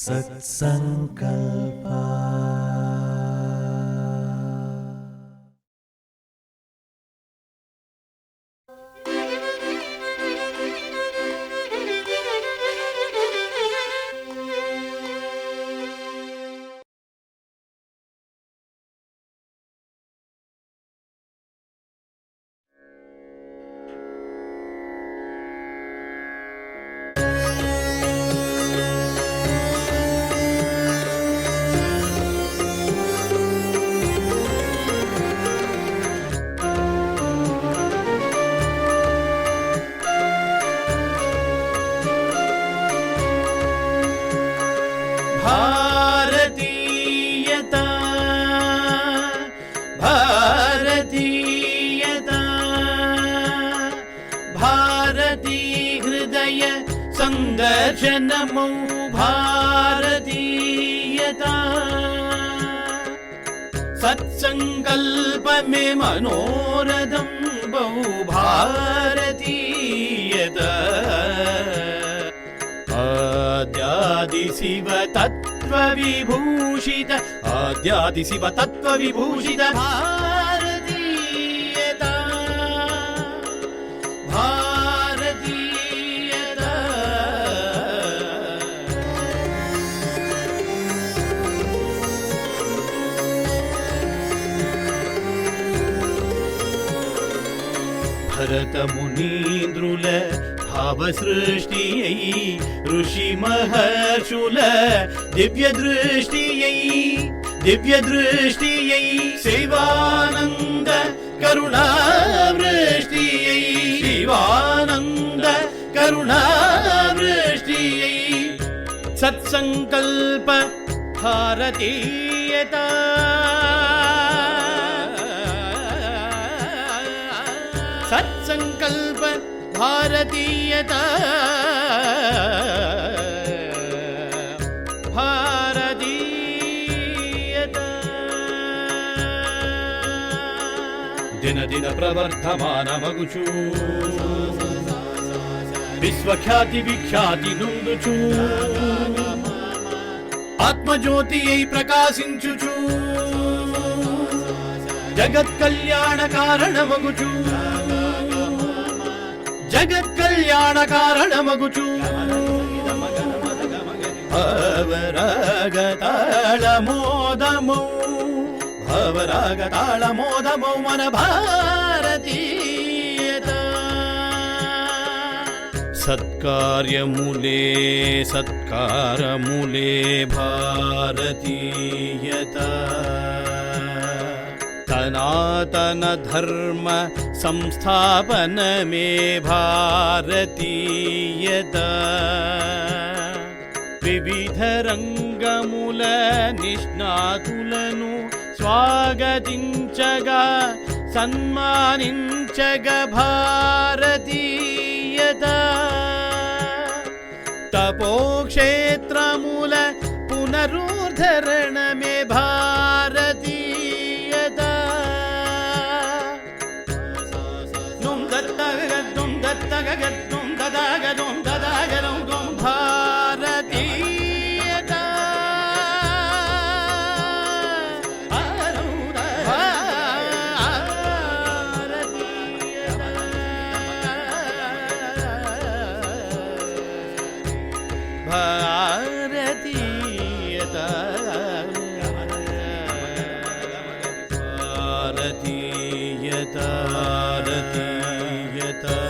Satsankalpa. Bharatheeyatha, Bharatheeyatha, Bharati Hridaya Sandarshanamo Bharatheeyatha, Satsankalpa me manoradham Bahu Bharatheeyatha, Adyadi Siva Tattva Vibhushita, Adyadi Siva Tattva Vibhushita Bharatheeyatha, Bharatheeyatha. Bharata Munindrula Bhava Srishtiyai Rushi Maharshula Divya Drishtiyai Sivananda Karuna Vrishtiyai Sivananda Karuna Vrishtiyai Satsankalpa Bharatheeyatha, Satsankalpa Bharatheeyatha, Bharatheeyatha. Dina Dina Pravardhamana Maguchu, Vishwakhyaati Vikhyati Nunduchu, Atma Jyotiyai Prakasinchuchu, Jagat Kalyana Karana Maguchu, Jagat Kalyana Karana Maguchu, Bhavaragatala Modamo, Bhavaragatala Modamo Mana Bharatheeyatha, Satkaramule Bharatheeyatha, Sanatana Dharma Samsthapana me Bharatheeyatha, Vividha Rangamula Nishnatulanu Swagatinchaga Sanmaninchaga Bharatheeyatha, Tapokshetramula Punarudharana me Bharatheeyatha, Dum dattagagadum dadagadum dadagadum Bharatheeyatha, Bharatheeyatha, Bharatheeyatha, Bharatheeyatha.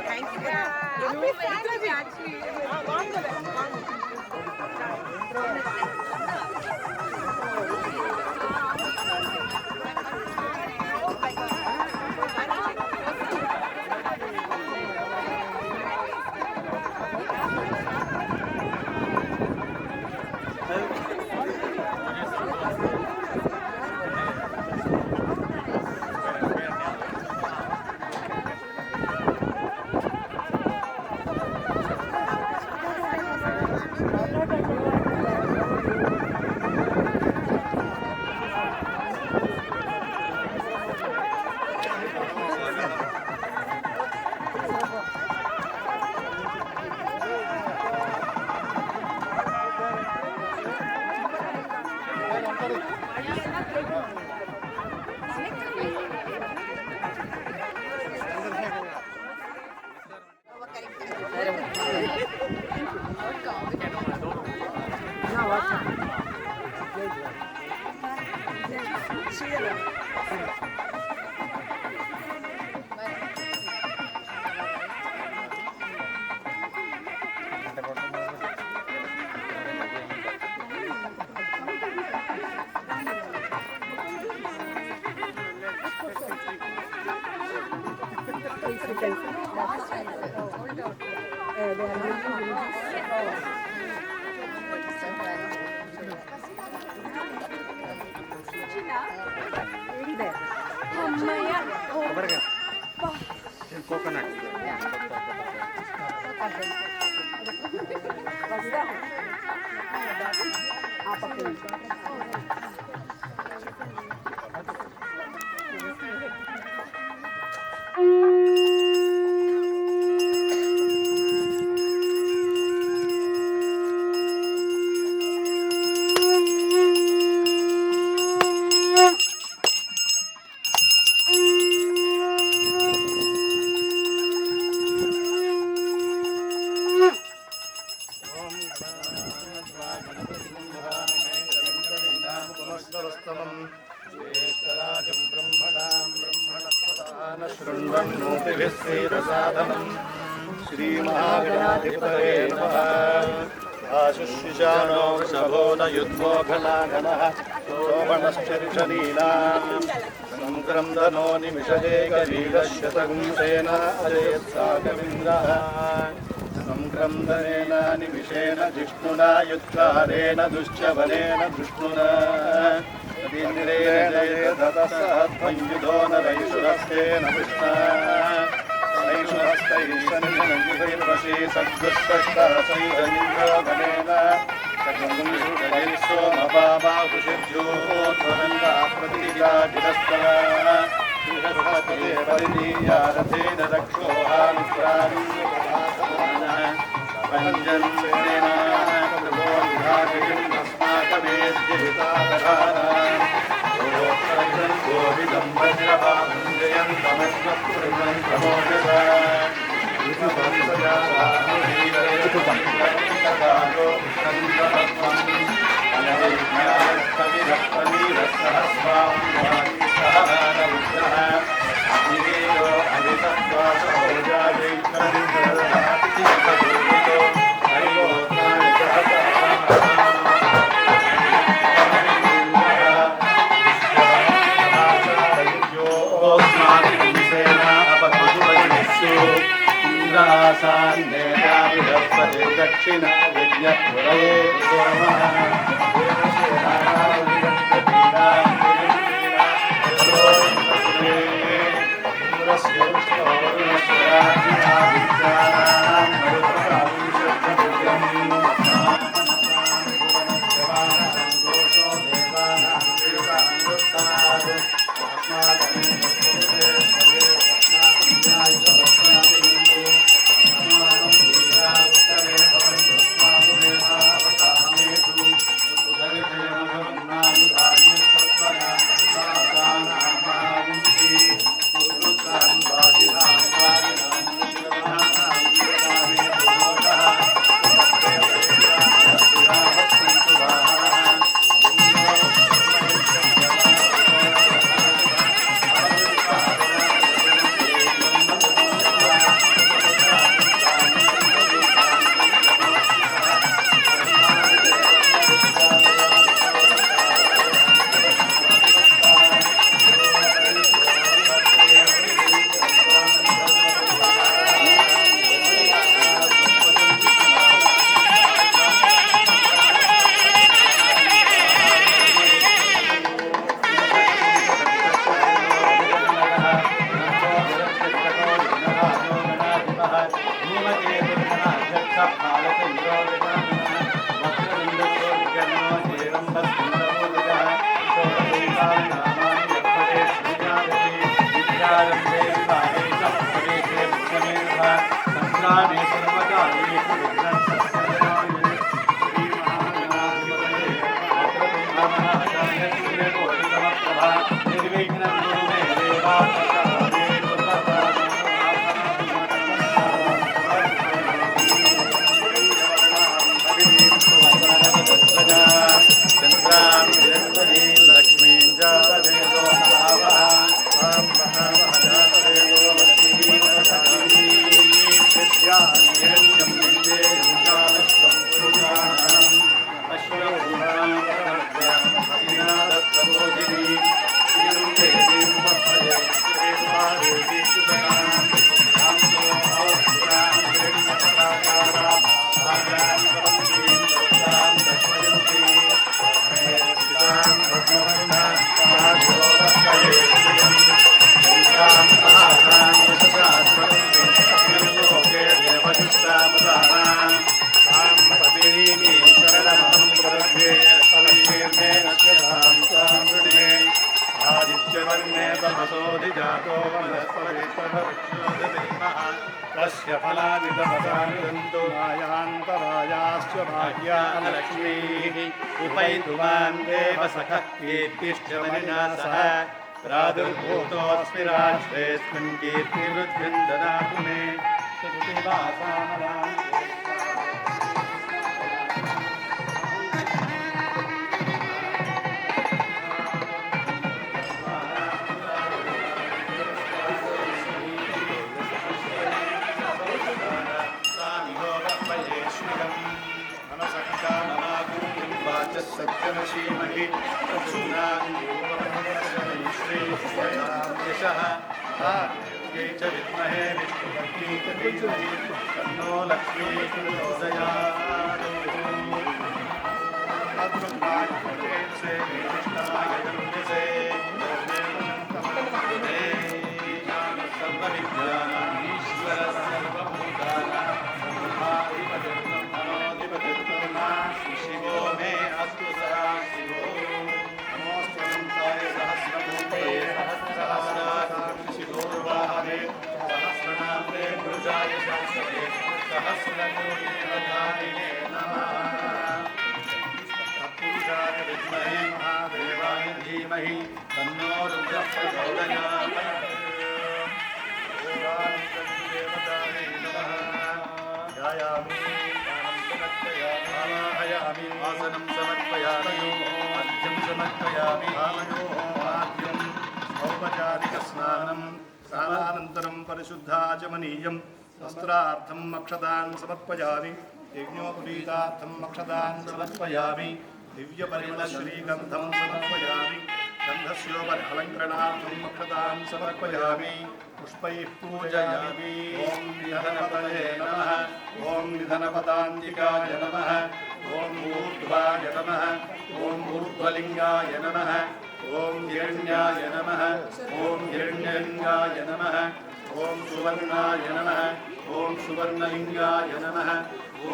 Thank you. श्रीमहागणाधिपतये नमः। आशुष्यजानो वृषभो न युद्धो घनाघनः शोभनश्चरिषलीलाम् संक्रन्दनो निमिषदेकलीलशतगुंसेन अजयत्सागमिन्द्रः संक्रन्दनेन निमिषेण जिष्णुना युत्कारेण दुश्चवनेन विष्णुना दत्तसहत्वयुधो न वैशुरस्तेन कृष्णा वैशुरस्तैशनिर्वशी सद्गुस्तैरसैरमिन्द्रोगणेन सोमपाबाहुषिभ्योध्वरङ्गा प्रतिजा गिरस्तरा परिधीयारथेन रक्षोहानुप्राणि पञ्चन्सेन गोविदं वज्रभागं दक्षिण यज्ञपुरये तस्य फलानि तमसानुदन्तो नायान्तरायाश्च भाग्या लक्ष्मीः उपैतु मां देव सखः कीर्तिश्च मनिना सह प्रादुर्भूतोऽस्मि राष्ट्रेऽस्मिन् कीर्तिवृद्धिं ददातु मे सतुतिवासामलां सत्यमशीमहि श्रीश्रीयशः ये च विद्महे विष्णुपत्नी तन्नो लक्ष्मी प्रचोदयात् से विष्णाय जन्मसे सर्वविद्यानामीश्वर सर्वभूतानां शिवो मे अस्तु सदा शिवो नमोऽस्तुन्ताय सहस्रमूर्ते सहस्रावतारे शिवोर्वाहवे सहस्रनाम्ने पुरुषाय शाश्वते सहस्रकोटिप्रधानिने नमः तत्पुरुषाय विद्महे महादेवाय धीमहि तन्नो रुद्रः प्रचोदयात् देवतायै नमः ध्यायामि आवाहयामि आसनं समर्पयामि अर्घ्यं समर्पयामि आमयोः औपचारिकस्नानं स्नानानन्तरं परिशुद्धाचमनीयं वस्त्रार्थं अक्षतान् समर्पयामि यज्ञोपवीतार्थं अक्षतान् समर्पयामि दिव्यपरिमलश्रीगन्धं समर्पयामि गन्धस्योपरि अलङ्करणार्थं अक्षतान् समर्पयामि पुष्पैः पूजयामि ॐ निधनपतये नमः ॐ निधनपदान्तिकाय नमः ॐ ऊर्ध्वाय नमः ॐ ऊर्ध्वलिङ्गाय नमः ॐ हिरण्याय नमः ॐ हिरण्यलिङ्गाय नमः ॐ सुवर्णाय नमः ॐ सुवर्णलिङ्गाय नमः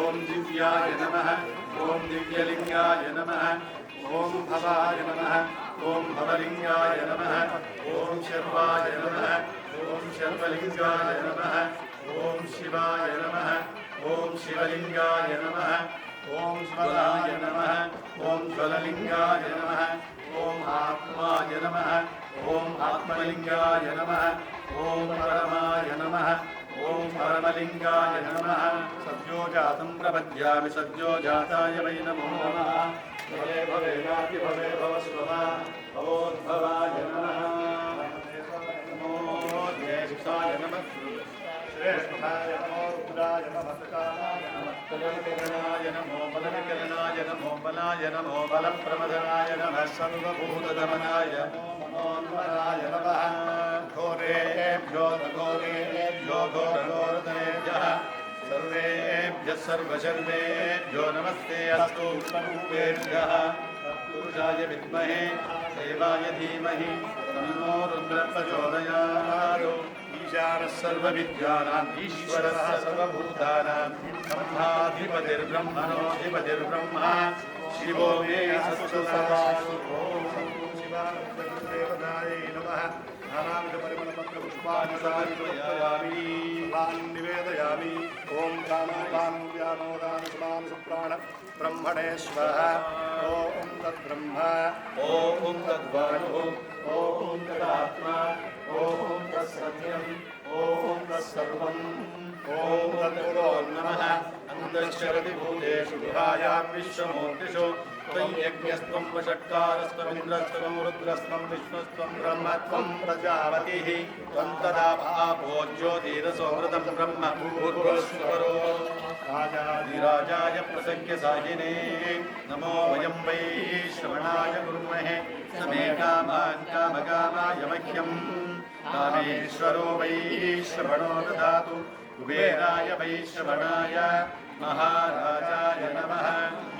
ॐ दिव्याय नमः ॐ दिव्यलिङ्गाय नमः ॐ भवाय नमः ॐ भवलिङ्गाय नमः ॐ शर्वाय नमः ॐ शर्वलिङ्गाय नमः ॐ शिवाय नमः ॐ शिवलिङ्गाय नमः ॐ स्वराय नमः ॐ ज्वललिङ्गाय नमः ॐ आत्माय नमः ॐ आत्मलिङ्गाय नमः ॐ परमाय नमः ॐ परमलिङ्गाय नमः सद्योजातं प्रपद्यामि सद्योजाताय वै नमो नमः भवे भवेनापि भवे भवस्वमा भवोद्भवाय नमः नमो ज्येष्ठाय नमः श्रेष्ठाय नमो रुद्राय नमः कालाय नमः बलविकरणाय नमो बलविकरणाय नमो बलाय नमो बलप्रमदनाय नमः सर्वभूतदमनाय नमोन्मनाय नमः घोरेभ्यो घोरेभ्यो घोरघोरतरेभ्यः सर्वेभ्यः सर्वशर्वेभ्यो नमस्ते अस्तु सर्वेभ्यः पुरुषाय विद्महे देवाय धीमहि तन्नो रुद्रः प्रचोदयात् ईशानः सर्वविद्यानाम् ईश्वरः सर्वभूतानां ब्रह्माधिपतिर्ब्रह्मणोऽधिपतिर्ब्रह्मा शिवो मे अस्तु सदा शिवो शिवानन्ददेवतायै नमः नानाविधपरिमलपत्रपुष्पाणि समर्पयामि निवेदयामि ॐ प्राणापानं व्यानोदानं समानं सुप्राण ब्रह्मणे स्वः ॐ तद्ब्रह्म ॐ तद्वायुः ॐ तदात्मा ॐ तत्सत्यम् ॐ तत्सर्वम् ॐ तद्गुरो नमः अन्तश्चरति भूतेषु गुहायां विश्वमूर्तिषु त्वं यज्ञस्त्वं वषट्कारस्त्वमिन्द्रस्त्वं रुद्रस्त्वं विष्णुस्त्वं ब्रह्मत्वं प्रजापतिः त्वं तदा भावो ज्योतिरसोमृतं ब्रह्म भूर्भुवस्वरो राजाधिराजाय प्रसङ्ख्यसाहिने नमो वयं वै श्रवणाय कुर्महे समे कामान् कामकामाय मह्यं कामेश्वरो वै श्रवणो ददातु कुबेराय वै श्रवणाय महाराजाय नमः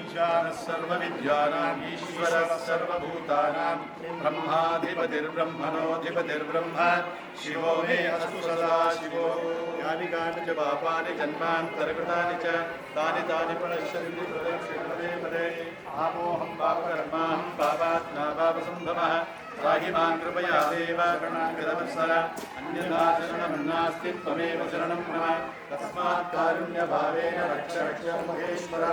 ईशानः सर्वविद्यानाम् ईश्वरः सर्वभूतानां ब्रह्माधिपतिर्ब्रह्मणोऽधिपतिर्ब्रह्म शिवो मे अस्तु सदा शिवो यानि कानि च पापानि जन्मान्तरकृतानि च तानि तानि प्रणश्यन्ति पदे पदे आपोऽहं पापकर्माहं पापात्मा पापसम्भवः राहि मां कृपया देव करुणाकृतवत्सर अन्यथा शरणं नास्ति त्वमेव शरणं मम तस्मात् कारुण्यभावेन रक्ष रक्ष महेश्वर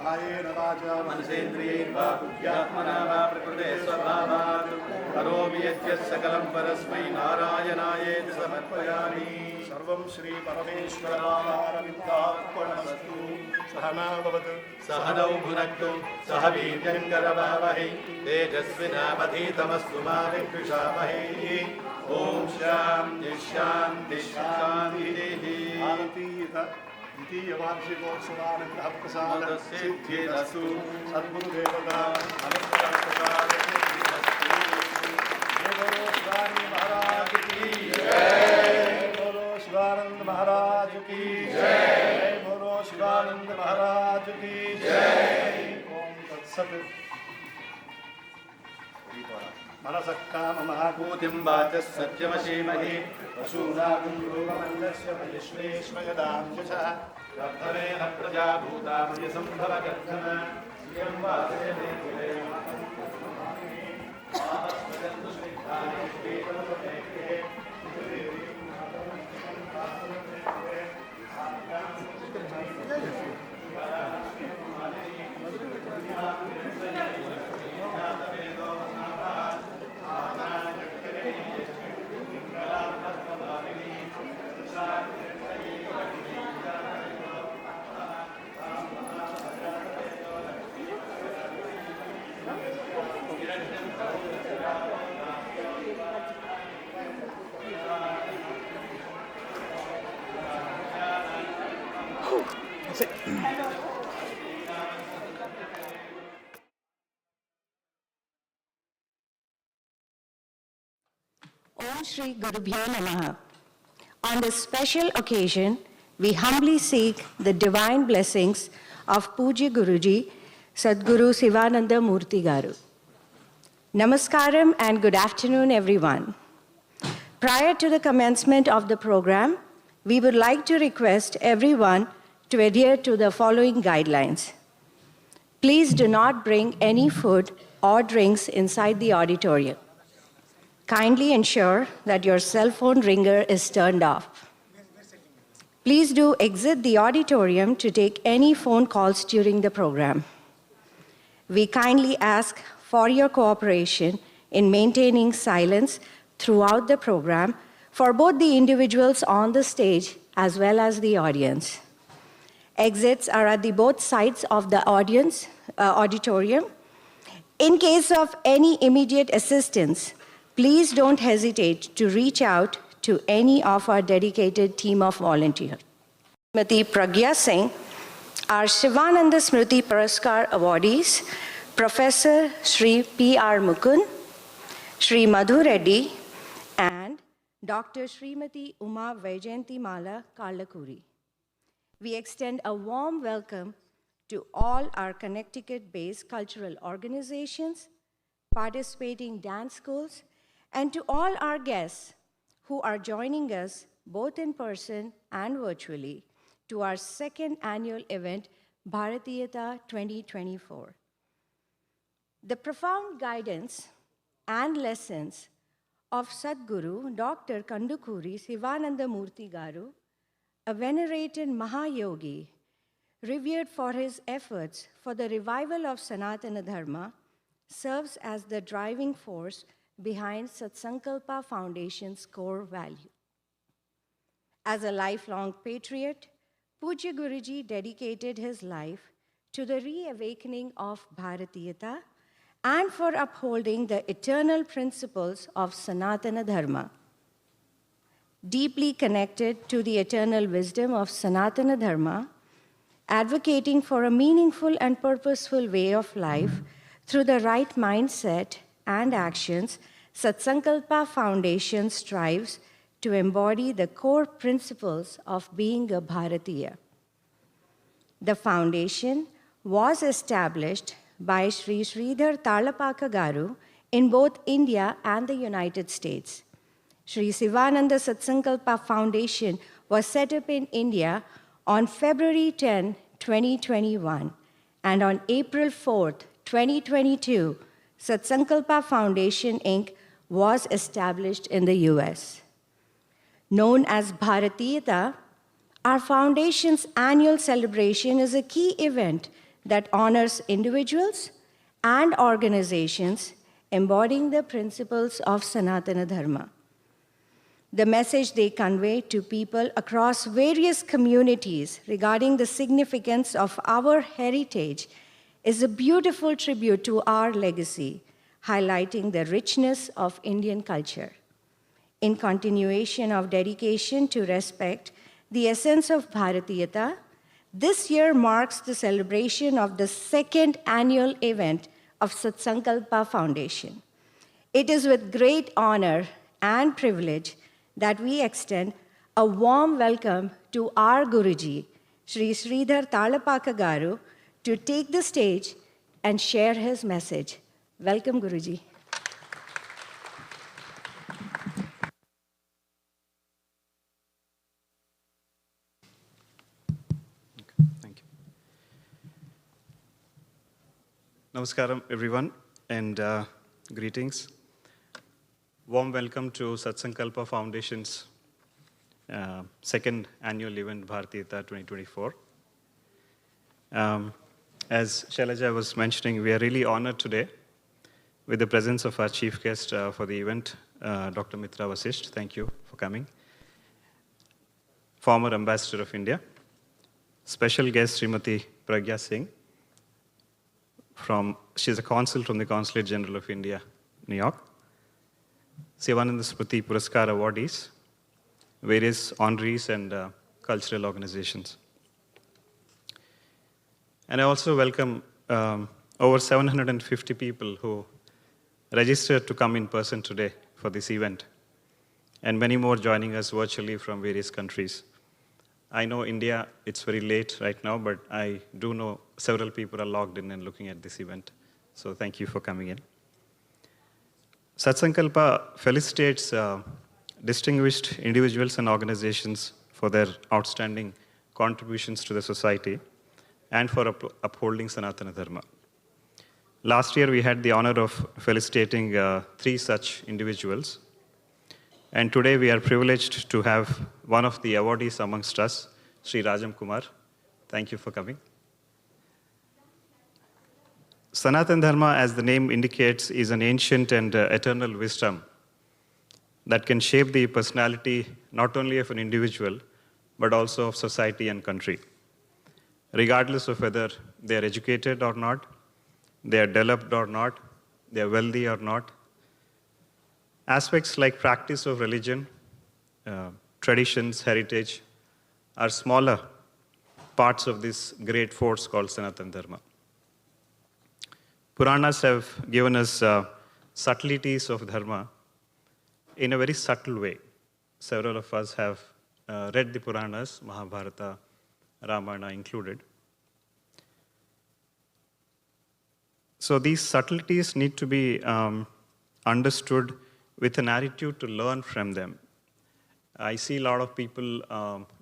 कायेन वाचा मनसेन्द्रियैर्वा बुद्ध्यात्मना वा प्रकृते स्वभावात् करोमि यद्यत् सकलं परस्मै नारायणायेति समर्पयामि सर्वं श्री परमेश्वरार्पणमस्तु सहना भवतु सहनौ भुनक्तु सह वीर्यङ्करवावहै तेजस्विनावधीतमस्तु मा विद्विषावहै ॐ शान्ति शान्ति शान्तिः द्वितीयवार्षिकोत्सवानुग्रह प्रसाद सिद्धिरस्तु सद्गुरुदेवता महाराज की जय बोलो शिवानंद महाराज की जय बोलो शिवानंद महाराज की जय ओम तत्सत् मनसः काममाकूतिं वाचः सत्यमशीमहि पशूनागं रूपमन्यस्य विश्वेश्वयदांशः कर्तवेन प्रजा भूतामय सम्भवकर्तन श्रियं वाचय मे कुले Om Shri Gurubhyo Namaha. On this special occasion, we humbly seek the divine blessings of Pujya Guruji, Satguru Sivananda Murthy Garu. Namaskaram and good afternoon, everyone. Prior to the commencement of the program, we would like to request everyone to adhere to the following guidelines. Please do not bring any food or drinks inside the auditorium. Kindly ensure that your cell phone ringer is turned off. Please do exit the auditorium to take any phone calls during the program. We kindly ask for your cooperation in maintaining silence throughout the program for both the individuals on the stage as well as the audience. Exits are at the both sides of the auditorium. In case of any immediate assistance, please don't hesitate to reach out to any of our dedicated team of volunteers. Srimati Pragya Singh, our Sivananda Smruthi Puraskar awardees, Professor Sri P.R. Mukund, Sri Madhu Reddy, and Dr. Srimati Uma Vaijayanti Mala Karlakuri. We extend a warm welcome to all our Connecticut-based cultural organizations, participating dance schools, and to all our guests who are joining us both in person and virtually, to our second annual event, Bharatheeyatha 2024. The profound guidance and lessons of Satguru Dr. Kandukuri Sivananda Murthy garu, a venerated Mahayogi, revered for his efforts for the revival of Sanatana Dharma, serves as the driving force behind Satsankalpa Foundation's core value. As a lifelong patriot, Pujya Guruji dedicated his life to the reawakening of Bharatheeyatha and for upholding the eternal principles of Sanatana Dharma. Deeply connected to the eternal wisdom of Sanatana Dharma, advocating for a meaningful and purposeful way of life through the right mindset and actions, Satsankalpa Foundation strives to embody the core principles of being a Bharatiya. The foundation was established by Sri Sridhar Talapaka Garu in both India and the United States. Sri Sivananda Satsankalpa Foundation was set up in India on February 10, 2021, and on April 4, 2022, Satsankalpa Foundation, Inc. was established in the US. Known as Bharatheeyatha, our foundation's annual celebration is a key event that honors individuals and organizations embodying the principles of Sanatana Dharma. The message they convey to people across various communities regarding the significance of our heritage is a beautiful tribute to our legacy, highlighting the richness of Indian culture. In continuation of dedication to respect the essence of Bharatheeyatha, this year marks the celebration of the second annual event of Satsankalpa Foundation. It is with great honor and privilege that we extend a warm welcome to our Guruji, Sri Sridhar Talapaka Garu, to take the stage and share his message. Welcome, Guruji. Thank you. Namaskaram, everyone, and greetings. Warm welcome to Satsankalpa Foundation's second annual event, Bharatheeyatha 2024. As Shailaja was mentioning, we are really honored today with the presence of our chief guest for the event, Dr. Mitra Vasisht. Thank you for coming. Former Ambassador of India. Special guest, Srimati Pragya Singh. She's a consul from the Consulate General of India, New York. Sivananda Smruthi Puraskar awardees, various honorees and cultural organizations. And I also welcome over 750 people who registered to come in person today for this event, and many more joining us virtually from various countries. I know India, it's very late right now, but I do know several people are logged in and looking at this event. So thank you for coming in. Satsankalpa felicitates distinguished individuals and organizations for their outstanding contributions to the society and for upholding Sanatana Dharma. Last year, we had the honor of felicitating 3 such individuals. And today, we are privileged to have one of the awardees amongst us, Sri Rajam Kumar. Thank you for coming. Sanatana Dharma, as the name indicates, is an ancient and eternal wisdom that can shape the personality not only of an individual, but also of society and country. Regardless of whether they are educated or not, they are developed or not, they are wealthy or not. Aspects like practice of religion, traditions, heritage, are smaller parts of this great force called Sanatana Dharma. Puranas have given us subtleties of Dharma in a very subtle way. Several of us have read the Puranas, Mahabharata, Ramayana included. So these subtleties need to be understood with an attitude to learn from them. I see a lot of people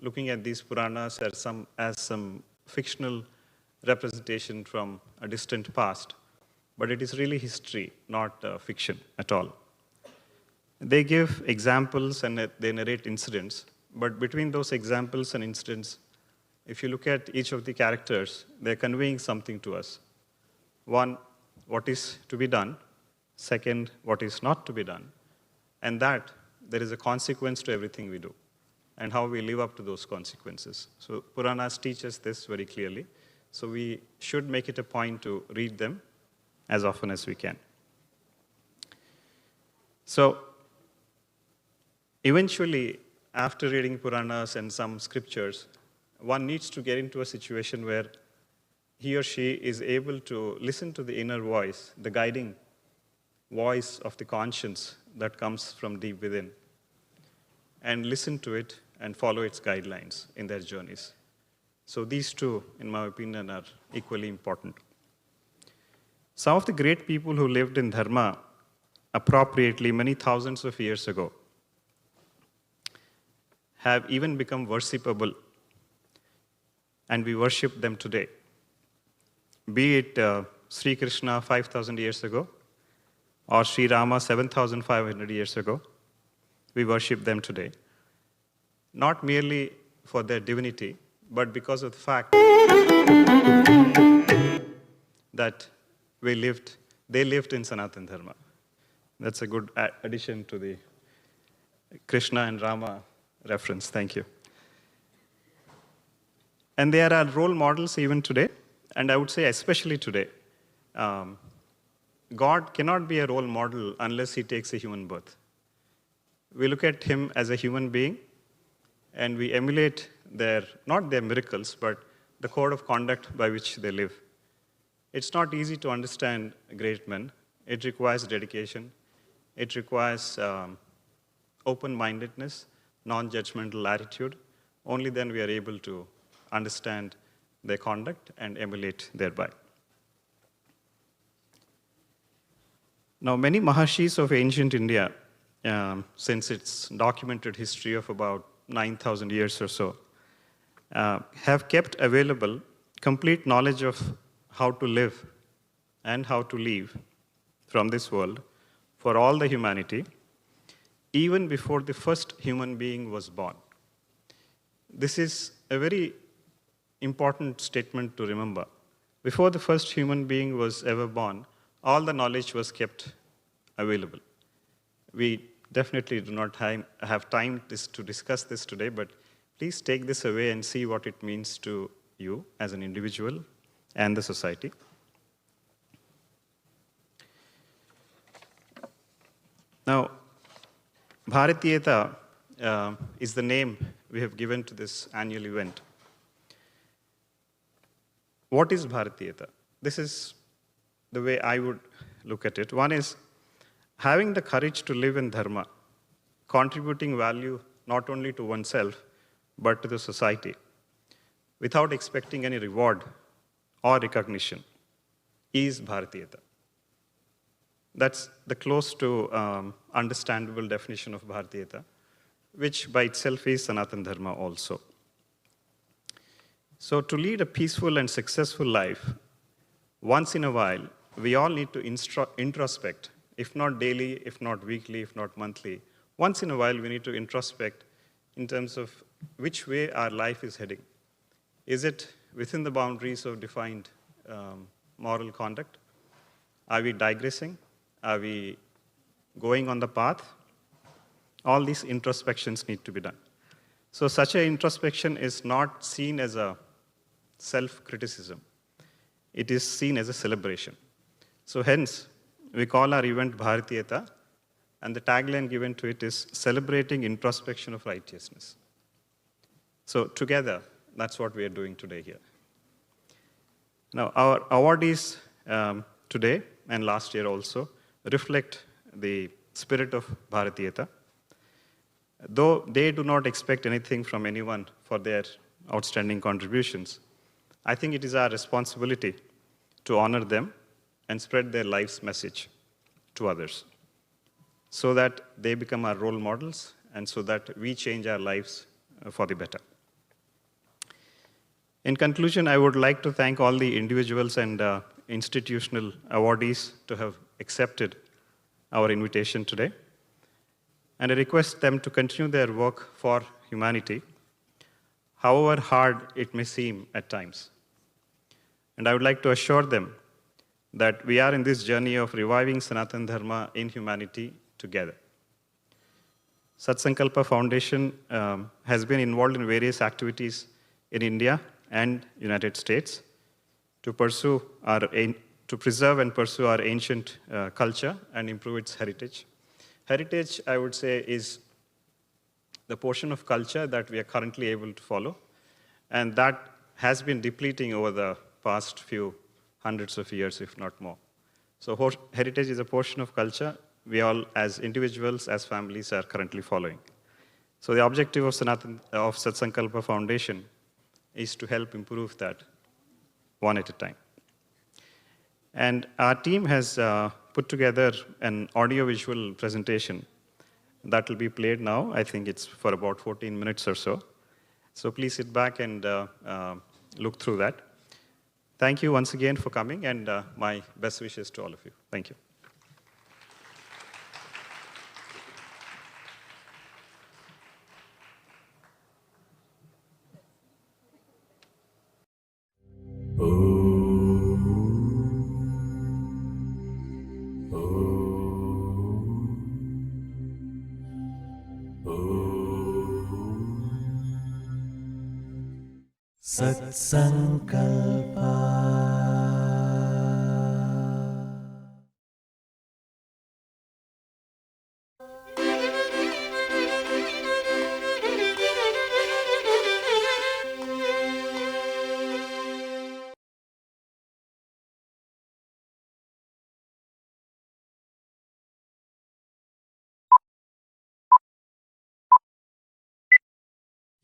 looking at these Puranas as some fictional representation from a distant past, but it is really history, not fiction at all. They give examples and they narrate incidents, but between those examples and incidents, if you look at each of the characters, they're conveying something to us. One, what is to be done. Second, what is not to be done. And that there is a consequence to everything we do and how we live up to those consequences. So Puranas teach us this very clearly. So we should make it a point to read them as often as we can. So eventually, after reading Puranas and some scriptures, one needs to get into a situation where he or she is able to listen to the inner voice, the guiding voice of the conscience that comes from deep within, and listen to it and follow its guidelines in their journeys. So these two, in my opinion, are equally important. Some of the great people who lived in Dharma appropriately many thousands of years ago have even become worshipable, and we worship them today. Be it Sri Krishna 5,000 years ago, or Sri Rama 7,500 years ago, we worship them today. Not merely for their divinity, but because of the fact that they lived in Sanatana Dharma. That's a good addition to the Krishna and Rama reference. Thank you. And they are our role models even today, and I would say especially today. God cannot be a role model unless he takes a human birth. We look at him as a human being, and we emulate not their miracles, but the code of conduct by which they live. It's not easy to understand great men. It requires dedication. It requires open-mindedness, non-judgmental attitude. Only then we are able to understand their conduct and emulate thereby. Now, many Maharshis of ancient India, since its documented history of about 9,000 years or so, have kept available complete knowledge of how to live and how to leave from this world for all the humanity, even before the first human being was born. This is a very important statement to remember. Before the first human being was ever born, all the knowledge was kept available. We definitely do not have time to discuss this today, but please take this away and see what it means to you as an individual and the society. Now, Bharatheeyatha is the name we have given to this annual event. What is Bharatheeyatha? This is the way I would look at it. One is having the courage to live in dharma, contributing value not only to oneself, but to the society, without expecting any reward or recognition, is Bharatheeyatha. That's the close to understandable definition of Bharatheeyatha, which by itself is Sanatana Dharma also. So to lead a peaceful and successful life, once in a while, we all need to introspect, if not daily, if not weekly, if not monthly. Once in a while, we need to introspect in terms of which way our life is heading. Is it within the boundaries of defined moral conduct? Are we digressing? Are we going on the path? All these introspections need to be done. So such an introspection is not seen as a self-criticism. It is seen as a celebration. So hence, we call our event Bharatheeyatha, and the tagline given to it is celebrating introspection of righteousness. So together, that's what we are doing today here. Now, our awardees today and last year also reflect the spirit of Bharatheeyatha. Though they do not expect anything from anyone for their outstanding contributions, I think it is our responsibility to honor them and spread their life's message to others so that they become our role models and so that we change our lives for the better. In conclusion, I would like to thank all the individuals and institutional awardees to have accepted our invitation today. And I request them to continue their work for humanity, however hard it may seem at times. And I would like to assure them that we are in this journey of reviving Sanatana Dharma in humanity together. Satsankalpa Foundation has been involved in various activities in India and United States to preserve and pursue our ancient culture and improve its heritage. Heritage, I would say, is the portion of culture that we are currently able to follow, and that has been depleting over the past few hundreds of years, if not more. So heritage is a portion of culture we all, as individuals, as families, are currently following. So the objective of Satsankalpa Foundation is to help improve that one at a time. And our team has put together an audio-visual presentation that will be played now. I think it's for about 14 minutes or so. So please sit back and look through that. Thank you once again for coming, and my best wishes to all of you. Thank you. Satsankalpa.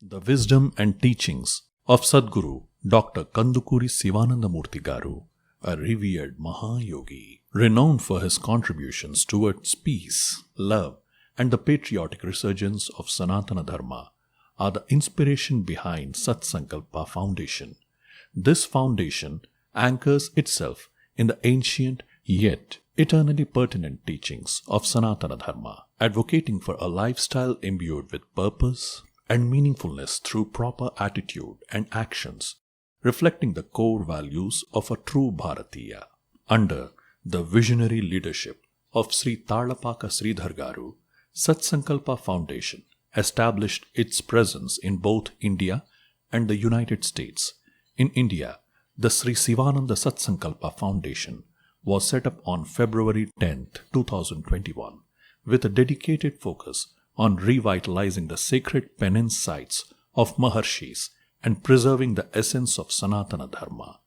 The wisdom and teachings of Sadguru Dr. Kandukuri Sivananda Murthy garu, a revered Mahayogi, renowned for his contributions towards peace, love, and the patriotic resurgence of Sanatana Dharma, are the inspiration behind Satsankalpa Foundation. This foundation anchors itself in the ancient yet eternally pertinent teachings of Sanatana Dharma, advocating for a lifestyle imbued with purpose and meaningfulness through proper attitude and actions, reflecting the core values of a true Bharatheeya. Under the visionary leadership of Sri Tarlapaka Sridhar garu, Satsankalpa Foundation established its presence in both India and the United States. In India, the Sri Sivananda Satsankalpa Foundation was set up on February 10, 2021, with a dedicated focus on revitalizing the sacred penance sites of Maharshis and preserving the essence of Sanatana Dharma.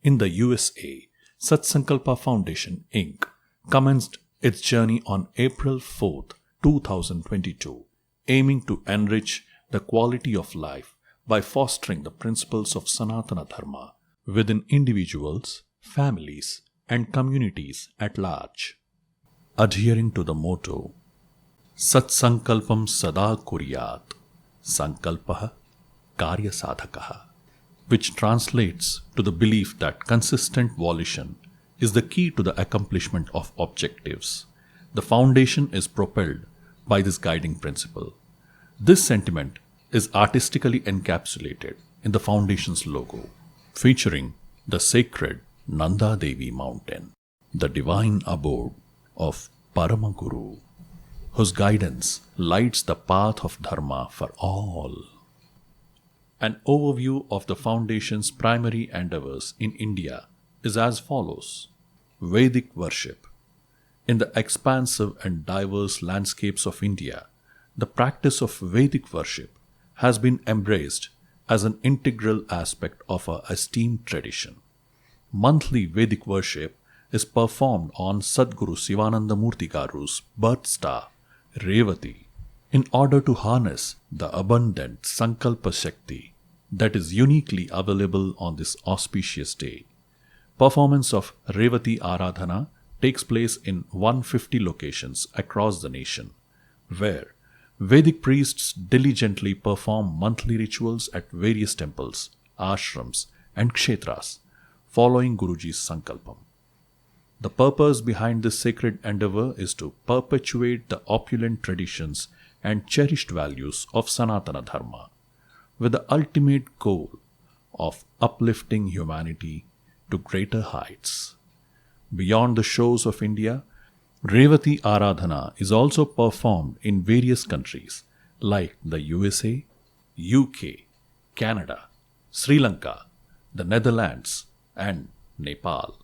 In the USA, Satsankalpa Foundation, Inc. commenced its journey on April 4, 2022, aiming to enrich the quality of life by fostering the principles of Sanatana Dharma within individuals, families, and communities at large. Adhering to the motto, Satsankalpam sada kuryat, sankalpaha karya sadhakaha, which translates to the belief that consistent volition is the key to the accomplishment of objectives. The foundation is propelled by this guiding principle. This sentiment is artistically encapsulated in the foundation's logo, featuring the sacred Nanda Devi mountain, the divine abode of Paramaguru, whose guidance lights the path of Dharma for all. An overview of the Foundation's primary endeavors in India is as follows. Vedic worship. In the expansive and diverse landscapes of India, the practice of Vedic worship has been embraced as an integral aspect of our esteemed tradition. Monthly Vedic worship is performed on Satguru Sivananda Murthy garu's birth star, Revati, in order to harness the abundant Sankalpa Shakti that is uniquely available on this auspicious day. Performance of Revati Aradhana takes place in 150 locations across the nation, where Vedic priests diligently perform monthly rituals at various temples, ashrams, and kshetras, following Guruji's Sankalpam. The purpose behind this sacred endeavor is to perpetuate the opulent traditions and cherished values of Sanatana Dharma, with the ultimate goal of uplifting humanity to greater heights. Beyond the shores of India, Revati Aradhana is also performed in various countries like the USA, UK, Canada, Sri Lanka, the Netherlands, and Nepal.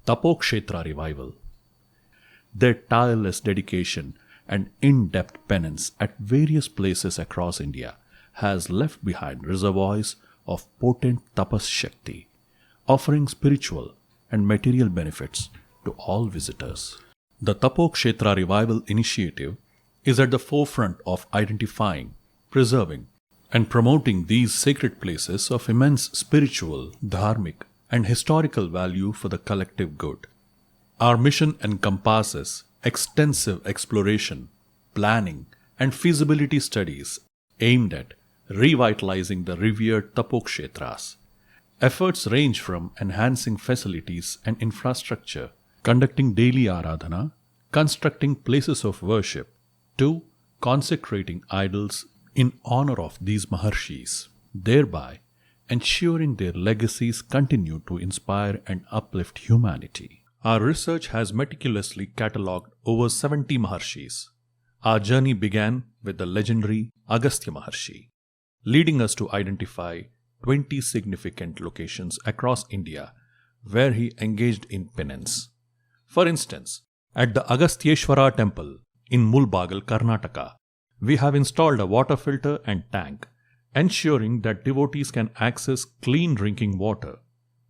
Tapokshetra Revival. Their tireless dedication and in-depth penance at various places across India has left behind reservoirs of potent tapas shakti, offering spiritual and material benefits to all visitors. The Tapokshetra Revival Initiative is at the forefront of identifying, preserving, and promoting these sacred places of immense spiritual, dharmic, and historical value for the collective good. Our mission encompasses extensive exploration, planning, and feasibility studies aimed at revitalizing the revered Tapokshetras. Efforts range from enhancing facilities and infrastructure, conducting daily aradhana, constructing places of worship, to consecrating idols in honor of these Maharshis, thereby ensuring their legacies continue to inspire and uplift humanity. Our research has meticulously catalogued over 70 Maharshis. Our journey began with the legendary Agastya Maharshi, leading us to identify 20 significant locations across India where he engaged in penance. For instance, at the Agasthyeshwara temple in Mulbagal, Karnataka, we have installed a water filter and tank, ensuring that devotees can access clean drinking water.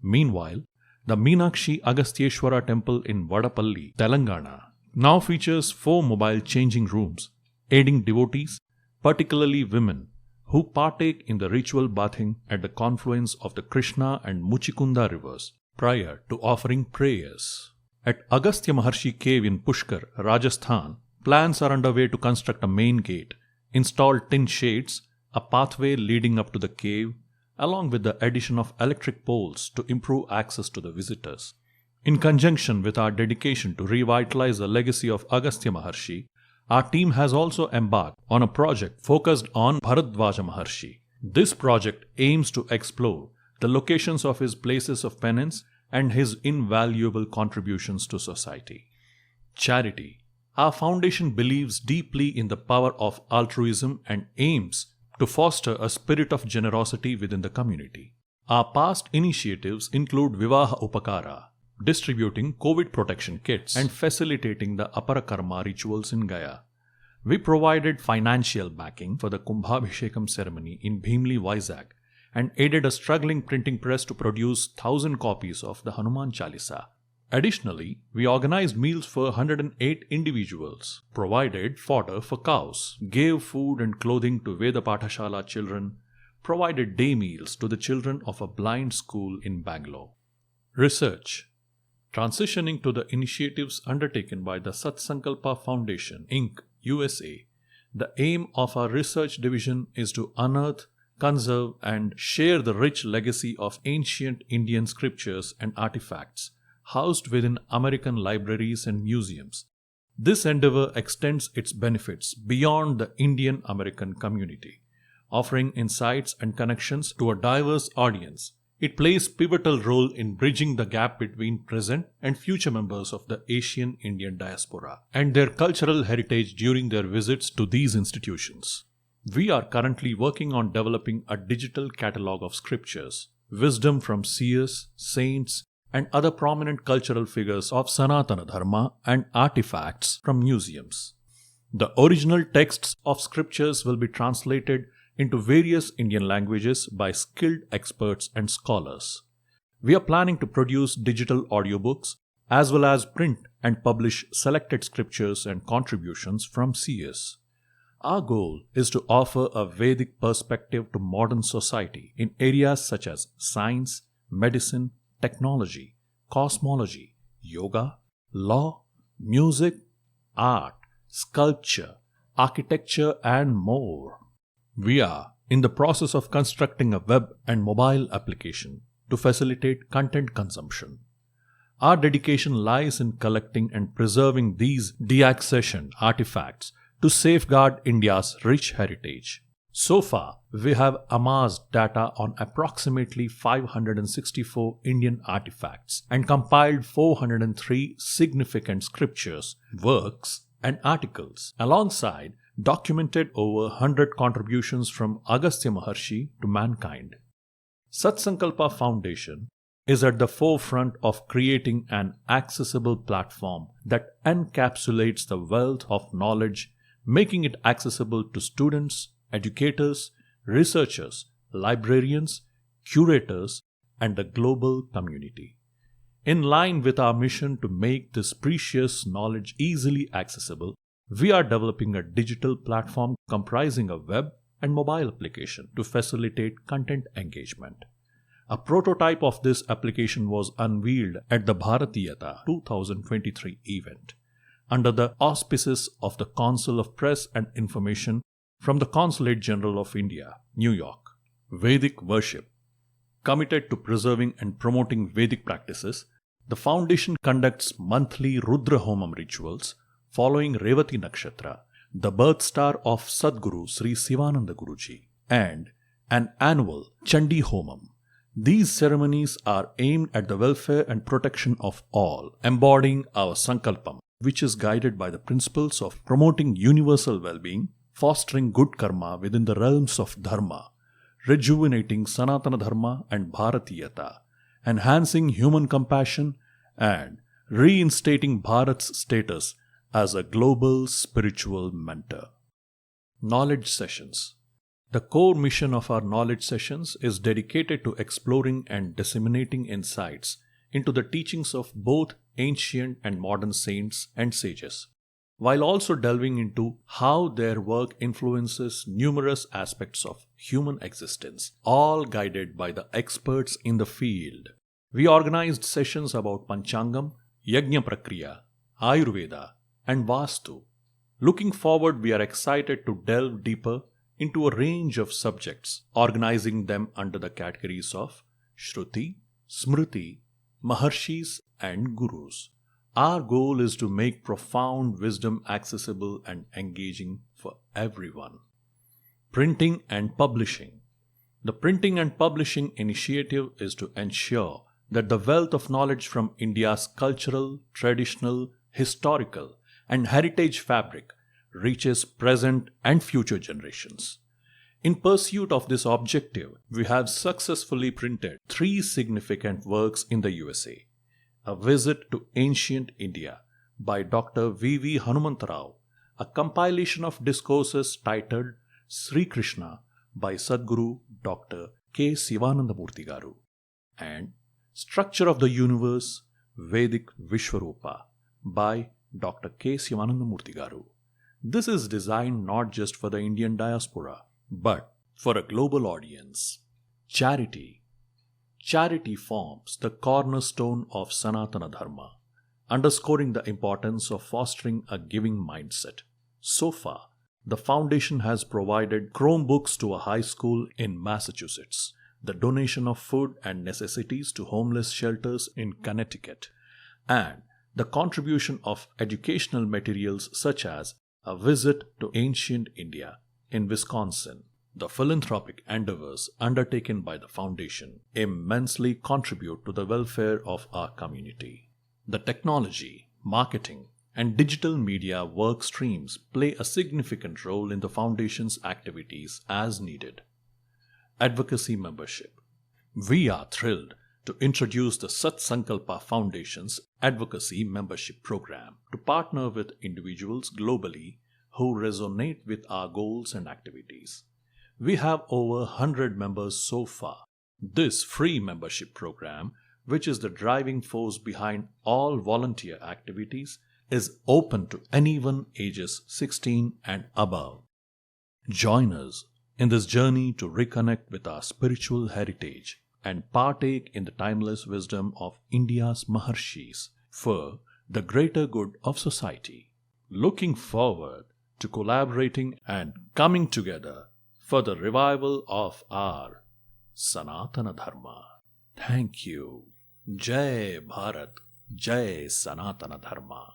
Meanwhile, the Meenakshi Agasthyeshwara temple in Vadapalli, Telangana, now features 4 mobile changing rooms, aiding devotees, particularly women, who partake in the ritual bathing at the confluence of the Krishna and Muchikunda rivers prior to offering prayers. At Agastya Maharshi cave in Pushkar, Rajasthan, plans are underway to construct a main gate, install tin shades, a pathway leading up to the cave, along with the addition of electric poles to improve access to the visitors. In conjunction with our dedication to revitalize the legacy of Agastya Maharshi, our team has also embarked on a project focused on Bharatheeyatha Maharshi. This project aims to explore the locations of his places of penance and his invaluable contributions to society. Charity. Our foundation believes deeply in the power of altruism and aims to foster a spirit of generosity within the community. Our past initiatives include Vivaha Upakara, distributing COVID protection kits, and facilitating the Aparakarma rituals in Gaya. We provided financial backing for the Kumbhabhishekam ceremony in Bhimli, Vizag, and aided a struggling printing press to produce 1,000 copies of the Hanuman Chalisa. Additionally, we organized meals for 108 individuals, provided fodder for cows, gave food and clothing to Veda Pathashala children, provided day meals to the children of a blind school in Bangalore. Research. Transitioning to the initiatives undertaken by the Satsankalpa Foundation, Inc., USA, the aim of our research division is to unearth, conserve, and share the rich legacy of ancient Indian scriptures and artifacts housed within American libraries and museums. This endeavor extends its benefits beyond the Indian American community, offering insights and connections to a diverse audience. It plays a pivotal role in bridging the gap between present and future members of the Asian Indian diaspora and their cultural heritage during their visits to these institutions. We are currently working on developing a digital catalog of scriptures, wisdom from seers, saints, and other prominent cultural figures of Sanatana Dharma, and artifacts from museums. The original texts of scriptures will be translated into various Indian languages by skilled experts and scholars. We are planning to produce digital audiobooks as well as print and publish selected scriptures and contributions from seers. Our goal is to offer a Vedic perspective to modern society in areas such as science, medicine, technology, cosmology, yoga, law, music, art, sculpture, architecture, and more. We are in the process of constructing a web and mobile application to facilitate content consumption. Our dedication lies in collecting and preserving these deaccessioned artifacts to safeguard India's rich heritage. So far, we have amassed data on approximately 564 Indian artifacts and compiled 403 significant scriptures, works, and articles, alongside documented over 100 contributions from Agastya Maharshi to mankind. Satsankalpa Foundation is at the forefront of creating an accessible platform that encapsulates the wealth of knowledge, making it accessible to students, educators, researchers, librarians, curators, and the global community. In line with our mission to make this precious knowledge easily accessible, we are developing a digital platform comprising a web and mobile application to facilitate content engagement. A prototype of this application was unveiled at the Bharatheeyatha 2023 event under the auspices of the Council of Press and Information from the Consulate General of India, New York. Vedic worship. Committed to preserving and promoting Vedic practices, the Foundation conducts monthly Rudra Homam rituals following Revati Nakshatra, the birth star of Satguru Sri Sivananda Guruji, and an annual Chandi Homam. These ceremonies are aimed at the welfare and protection of all, embodying our Sankalpam, which is guided by the principles of promoting universal well-being, fostering good karma within the realms of Dharma, rejuvenating Sanatana Dharma and Bharatheeyatha, enhancing human compassion, and reinstating Bharat's status as a global spiritual mentor. Knowledge Sessions. The core mission of our knowledge sessions is dedicated to exploring and disseminating insights into the teachings of both ancient and modern saints and sages, while also delving into how their work influences numerous aspects of human existence, all guided by the experts in the field. We organized sessions about Panchangam, Yajna Prakriya, Ayurveda, and Vastu. Looking forward, we are excited to delve deeper into a range of subjects, organizing them under the categories of Shruti, Smruti, Maharshis, and Gurus. Our goal is to make profound wisdom accessible and engaging for everyone. Printing and Publishing. The Printing and Publishing initiative is to ensure that the wealth of knowledge from India's cultural, traditional, historical, and heritage fabric reaches present and future generations. In pursuit of this objective, we have successfully printed 3 significant works in the USA. A Visit to Ancient India by Dr. V.V. Hanumantarao, a compilation of discourses titled Sri Krishna by Satguru Dr. K. Sivananda Murthy garu, and Structure of the Universe, Vedic Vishwarupa by Dr. K. Sivananda Murthy garu. This is designed not just for the Indian diaspora, but for a global audience. Charity. Charity forms the cornerstone of Sanatana Dharma, underscoring the importance of fostering a giving mindset. So far, the Foundation has provided Chromebooks to a high school in Massachusetts, the donation of food and necessities to homeless shelters in Connecticut, and the contribution of educational materials such as A Visit to Ancient India in Wisconsin. The philanthropic endeavors undertaken by the Foundation immensely contribute to the welfare of our community. The technology, marketing, and digital media work streams play a significant role in the Foundation's activities as needed. Advocacy Membership. We are thrilled to introduce the Satsankalpa Foundation's Advocacy Membership Program to partner with individuals globally who resonate with our goals and activities. We have over 100 members so far. This free membership program, which is the driving force behind all volunteer activities, is open to anyone ages 16 and above. Join us in this journey to reconnect with our spiritual heritage and partake in the timeless wisdom of India's Maharshis for the greater good of society. Looking forward to collaborating and coming together for the revival of our Sanatana Dharma. Thank you. Jai Bharat, Jai Sanatana Dharma.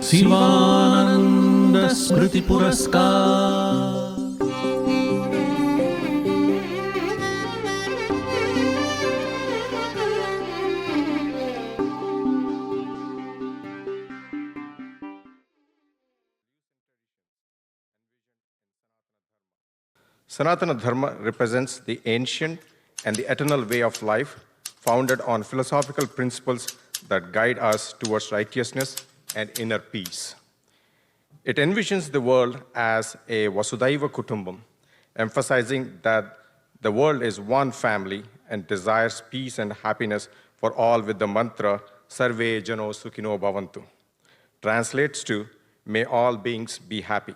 Sivananda Smruthi Puraskar. Sanatana Dharma represents the ancient and the eternal way of life founded on philosophical principles that guide us towards righteousness and inner peace. It envisions the world as a Vasudhaiva Kutumbam, emphasizing that the world is one family and desires peace and happiness for all with the mantra Sarve Jano Sukhino Bhavantu. Translates to, may all beings be happy.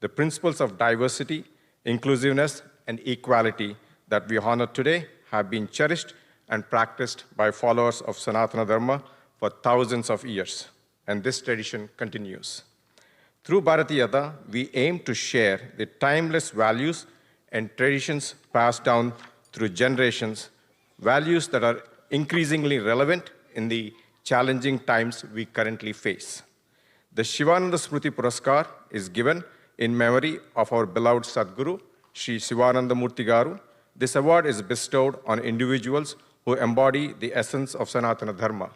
The principles of diversity, inclusiveness, and equality that we honor today have been cherished and practiced by followers of Sanatana Dharma for thousands of years, and this tradition continues. Through Bharatheeyatha, we aim to share the timeless values and traditions passed down through generations, values that are increasingly relevant in the challenging times we currently face. The Sivananda Smruthi Puraskar is given in memory of our beloved Satguru Sri Sivananda Murthy garu. This award is bestowed on individuals who embody the essence of Sanatana Dharma.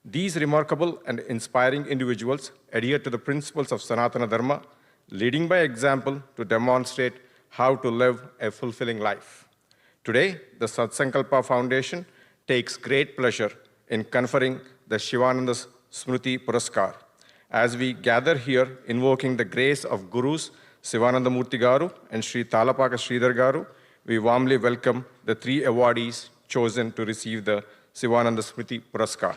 These remarkable and inspiring individuals adhere to the principles of Sanatana Dharma, leading by example to demonstrate how to live a fulfilling life. Today, the Satsankalpa Foundation takes great pleasure in conferring the Sivananda Smruthi Puraskar. As we gather here invoking the grace of Gurus Sivananda Murthy garu and Sri Talapaka Sridhar garu, we warmly welcome the three awardees chosen to receive the Sivananda Smruthi Puraskar.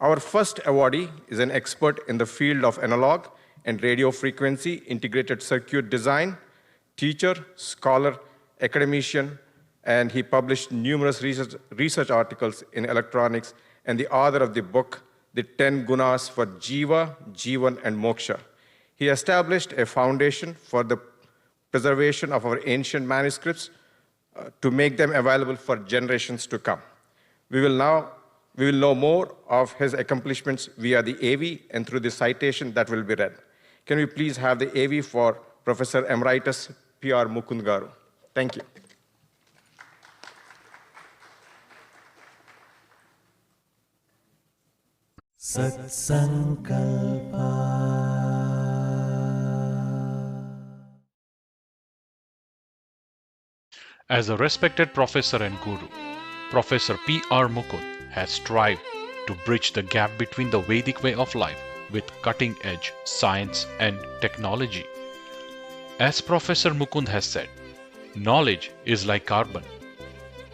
Our first awardee is an expert in the field of analog and radio frequency integrated circuit design, teacher, scholar, academician, and he published numerous research articles in electronics and the author of the book, The 10 Gunas for Jiva, Jivan, and Moksha. He established a foundation for the preservation of our ancient manuscripts to make them available for generations to come. We will know more of his accomplishments via the AV and through the citation that will be read. Can we please have the AV for Professor Emeritus P.R. Mukund garu? Thank you. Satsankalpa. As a respected professor and guru, Professor P.R. Mukund has strived to bridge the gap between the Vedic way of life with cutting-edge science and technology. As Professor Mukund has said, knowledge is like carbon,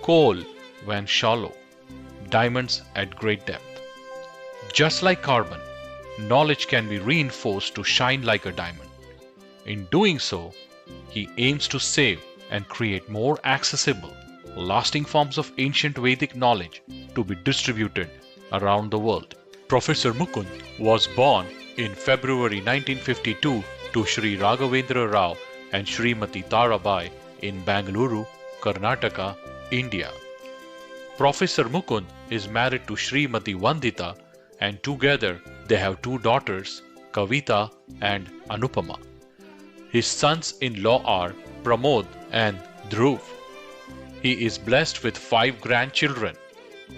coal when shallow, diamonds at great depth. Just like carbon, knowledge can be reinforced to shine like a diamond. In doing so, he aims to save and create more accessible, lasting forms of ancient Vedic knowledge to be distributed around the world. Professor Mukund was born in February 1952 to Sri Raghavendra Rao and Srimati Tarabai in Bangalore, Karnataka, India. Professor Mukund is married to Srimati Vandita and together they have two daughters, Kavita and Anupama. His sons-in-law are Pramod and Dhruv. He is blessed with 5 grandchildren,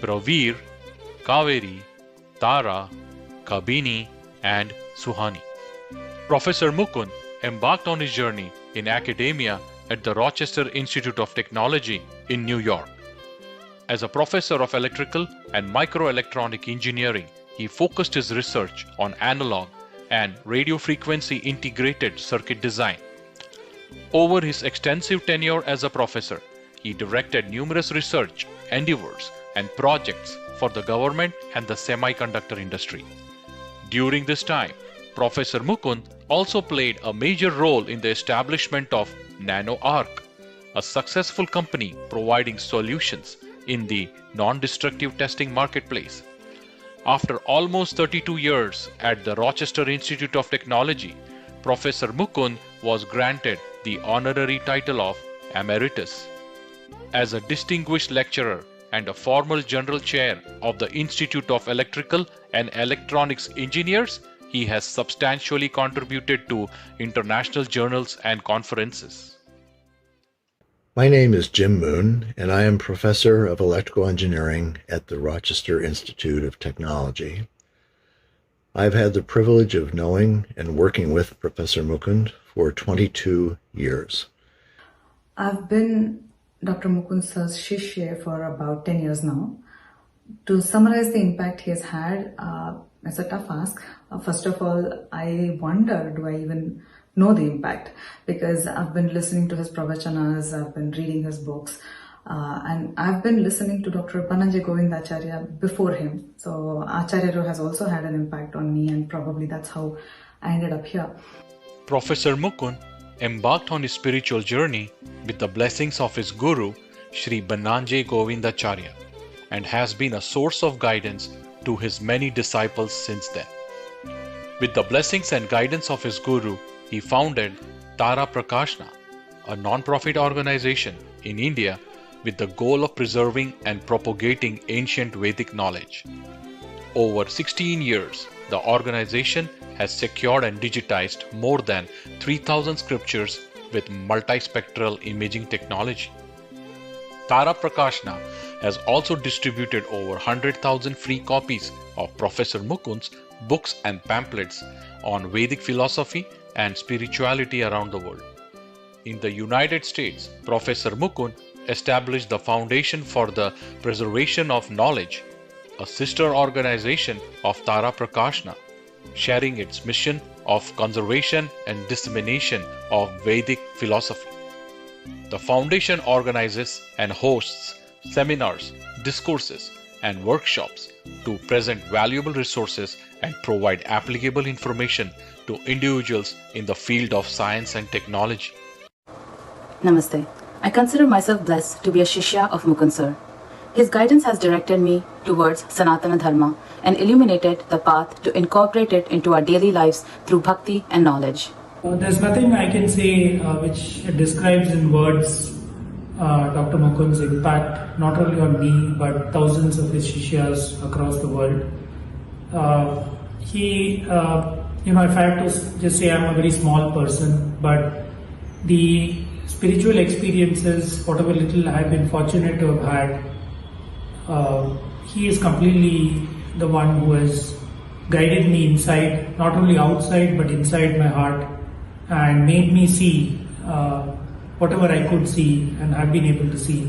Praveer, Kaveri, Tara, Kabini and Suhani. Professor Mukund embarked on his journey in academia at the Rochester Institute of Technology in New York. As a professor of electrical and microelectronic engineering, he focused his research on analog and radio frequency integrated circuit design. Over his extensive tenure as a professor, he directed numerous research endeavors and projects for the government and the semiconductor industry. During this time, Professor Mukund also played a major role in the establishment of NanoArc, a successful company providing solutions in the non-destructive testing marketplace. After almost 32 years at the Rochester Institute of Technology, Professor Mukund was granted the honorary title of Emeritus. As a distinguished lecturer and a former general chair of the Institute of Electrical and Electronics Engineers, he has substantially contributed to international journals and conferences. My name is Jim Moon, and I am Professor of Electrical Engineering at the Rochester Institute of Technology. I've had the privilege of knowing and working with Professor Mukund for 22 years. I've been Dr. Mukund sir's Shishya for about 10 years now. To summarize the impact he has had, it's a tough ask. First of all, I wonder, do I even know the impact? Because I've been listening to his pravachanas, I've been reading his books, and I've been listening to Dr. Dhananjay Govindacharya before him. So Acharya has also had an impact on me, and probably that's how I ended up here. Professor Mukund embarked on his spiritual journey with the blessings of his guru, Sri Dhananjay Govindacharya, and has been a source of guidance to his many disciples since then. With the blessings and guidance of his guru, he founded Tara Prakashna, a non-profit organization in India with the goal of preserving and propagating ancient Vedic knowledge. Over 16 years, the organization has secured and digitized more than 3,000 scriptures with multispectral imaging technology. Tara Prakashna has also distributed over 100,000 free copies of Professor Mukund's books and pamphlets on Vedic philosophy and spirituality around the world. In the United States, Professor Mukund established the Foundation for the Preservation of Knowledge, a sister organization of Tara Prakashna, sharing its mission of conservation and dissemination of Vedic philosophy. The foundation organizes and hosts seminars, discourses, and workshops to present valuable resources and provide applicable information to individuals in the field of science and technology. Namaste. I consider myself blessed to be a Shishya of Mukund sir. His guidance has directed me towards Sanatana Dharma and illuminated the path to incorporate it into our daily lives through bhakti and knowledge. There's nothing I can say which describes in words Dr. Mukund's impact, not only on me, but thousands of his Shishyas across the world. If I had to just say, I'm a very small person, but the spiritual experiences, whatever little I've been fortunate to have had, he is completely the one who has guided me inside, not only outside, but inside my heart, and made me see whatever I could see and have been able to see,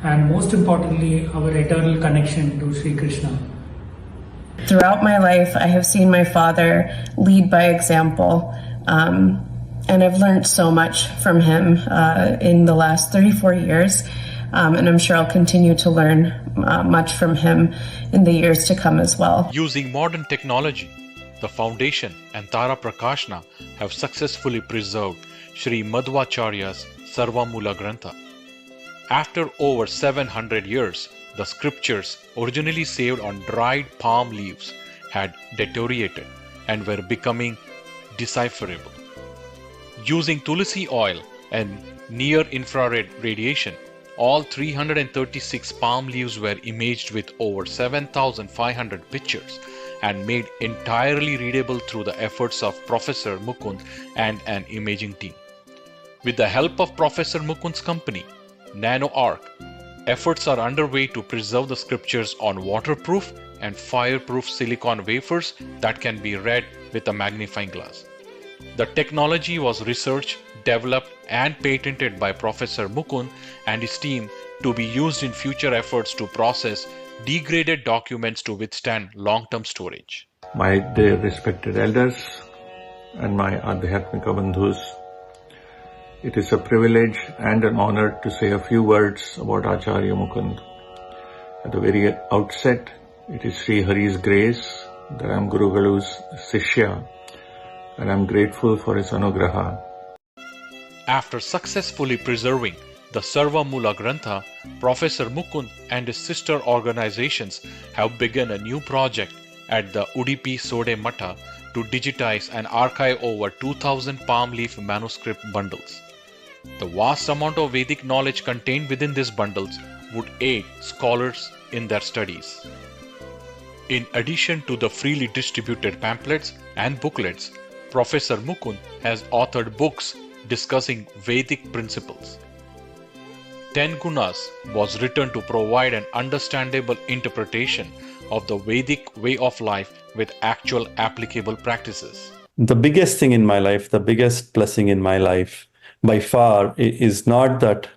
and most importantly, our eternal connection to Sri Krishna. Throughout my life, I have seen my father lead by example, and I've learned so much from him in the last 34 years, and I'm sure I'll continue to learn much from him in the years to come as well. Using modern technology, the Foundation and Tara Prakashna have successfully preserved Sri Madhvacharya's Sarvamula Grantha. After over 700 years, the scriptures, originally saved on dried palm leaves, had deteriorated and were becoming decipherable. Using tulsi oil and near-infrared radiation, all 336 palm leaves were imaged with over 7,500 pictures and made entirely readable through the efforts of Professor Mukund and an imaging team. With the help of Professor Mukund's company, NanoArc, efforts are underway to preserve the scriptures on waterproof and fireproof silicon wafers that can be read with a magnifying glass. The technology was researched, developed and patented by Professor Mukund and his team to be used in future efforts to process degraded documents to withstand long-term storage. My dear respected elders and my Adhyatmika Bandhus, it is a privilege and an honor to say a few words about Acharya Mukund. At the very outset, it is Sri Hari's grace that I am Guru Galu's Sishya, and I am grateful for his anugraha. After successfully preserving the Sarva Mula Grantha, Professor Mukund and his sister organizations have begun a new project at the Udupi Sode Matha to digitize and archive over 2,000 palm leaf manuscript bundles. The vast amount of Vedic knowledge contained within these bundles would aid scholars in their studies. In addition to the freely distributed pamphlets and booklets, Professor Mukund has authored books discussing Vedic principles. 10 Gunas was written to provide an understandable interpretation of the Vedic way of life with actual applicable practices. The biggest thing in my life, the biggest blessing in my life by far is not that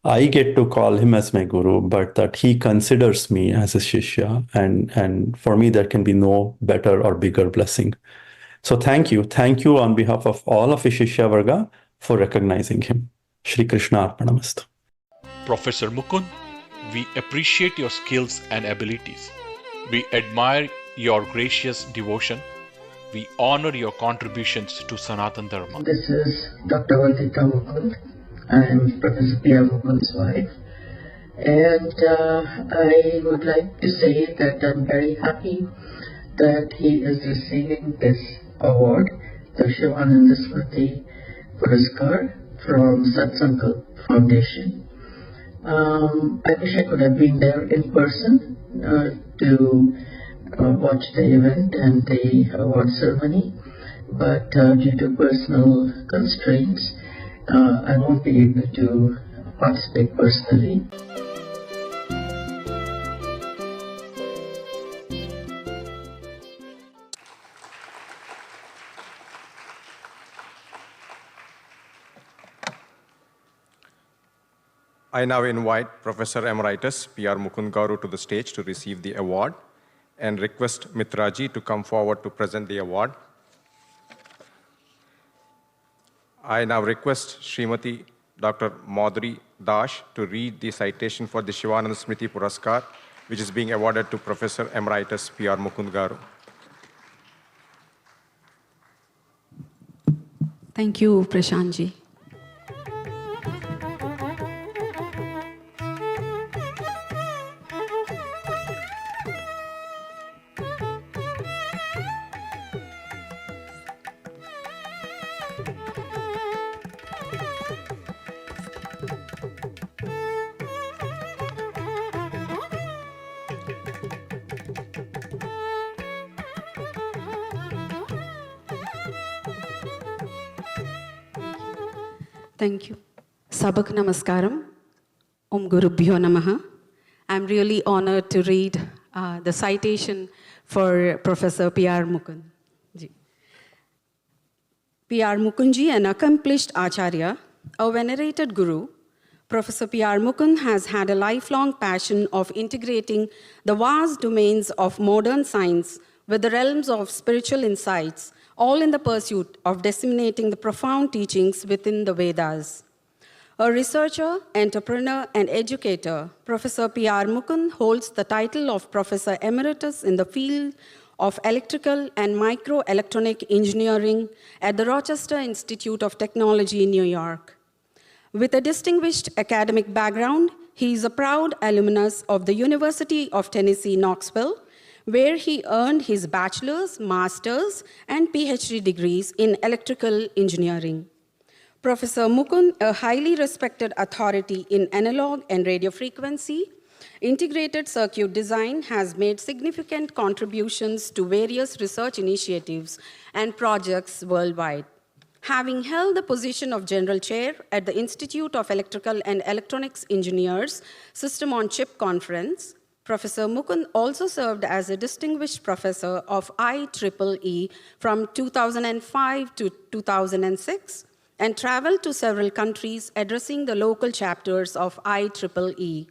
I get to call him as my guru, but that he considers me as a shishya. And for me, there can be no better or bigger blessing. So thank you. Thank you on behalf of all of Shishya Varga for recognizing him. Shri Krishna Arpanamastu. Professor Mukund, we appreciate your skills and abilities. We admire your gracious devotion. We honor your contributions to Sanatana Dharma. This is Dr. Vandita Mukund. I am Professor P.R. Mukund's wife. And I would like to say that I'm very happy that he is receiving this award, the Sivananda Smruthi Puraskar from Satsankalpa Foundation. I wish I could have been there in person to watch the event and the award ceremony, but due to personal constraints, I won't be able to participate personally. I now invite Professor Emeritus P.R. Mukund Garu to the stage to receive the award and request Mitraji to come forward to present the award. I now request Srimati Dr. Madhuri Dash to read the citation for the Sivananda Smruthi Puraskar, which is being awarded to Professor Emeritus P.R. Mukund Garu. Thank you, Prashantji. Thank you. Sabak Namaskaram. Om Gurubhyo Namaha. I'm really honored to read the citation for Professor P.R. Mukund. P.R. Mukundji, an accomplished Acharya, a venerated Guru, Professor P.R. Mukund has had a lifelong passion of integrating the vast domains of modern science with the realms of spiritual insights, all in the pursuit of disseminating the profound teachings within the Vedas. A researcher, entrepreneur, and educator, Professor P.R. Mukund holds the title of Professor Emeritus in the field of Electrical and Microelectronic Engineering at the Rochester Institute of Technology in New York. With a distinguished academic background, he is a proud alumnus of the University of Tennessee, Knoxville, where he earned his bachelor's, master's, and PhD degrees in electrical engineering. Professor Mukund, a highly respected authority in analog and radio frequency, integrated circuit design, has made significant contributions to various research initiatives and projects worldwide. Having held the position of General Chair at the Institute of Electrical and Electronics Engineers System on Chip Conference, Professor Mukund also served as a distinguished professor of IEEE from 2005 to 2006 and traveled to several countries addressing the local chapters of IEEE.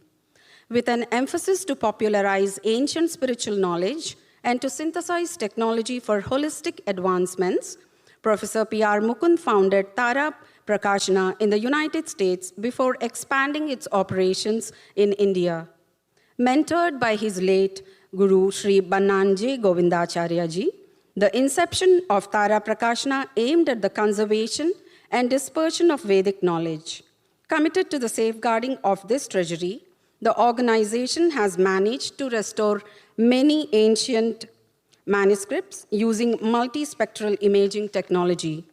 With an emphasis to popularize ancient spiritual knowledge and to synthesize technology for holistic advancements, Professor P.R. Mukund founded Tara Prakashana in the United States before expanding its operations in India. Mentored by his late Guru Sri Bannanje Govindacharya ji, the inception of Tara Prakashana aimed at the conservation and dispersion of Vedic knowledge. Committed to the safeguarding of this treasury, the organization has managed to restore many ancient manuscripts using multispectral imaging technology.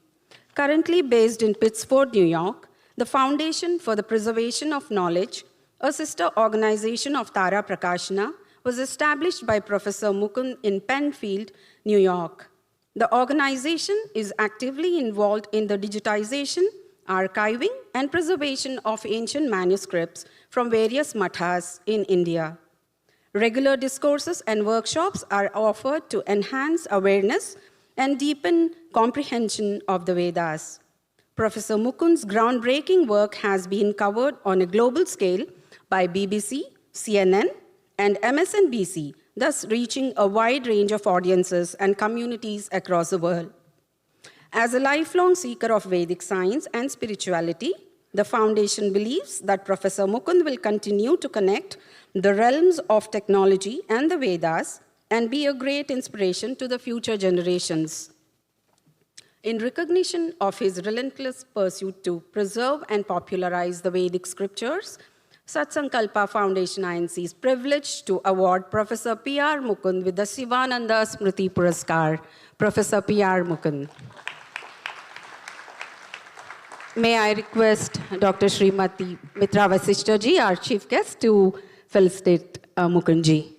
Currently based in Pittsford, New York, the Foundation for the Preservation of Knowledge, a sister organization of Tara Prakashana, was established by Professor Mukund in Penfield, New York. The organization is actively involved in the digitization, archiving, and preservation of ancient manuscripts from various mathas in India. Regular discourses and workshops are offered to enhance awareness and deepen comprehension of the Vedas. Professor Mukund's groundbreaking work has been covered on a global scale by BBC, CNN, and MSNBC, thus reaching a wide range of audiences and communities across the world. As a lifelong seeker of Vedic science and spirituality, the Foundation believes that Professor Mukund will continue to connect the realms of technology and the Vedas and be a great inspiration to the future generations. In recognition of his relentless pursuit to preserve and popularize the Vedic scriptures, Satsankalpa Foundation INC is privileged to award Professor P.R. Mukund with the Sivananda Smruthi Puraskar. Professor P.R. Mukund. May I request Dr. Srimati Mitra Vasishta ji, our chief guest, to felicitate Mukund ji.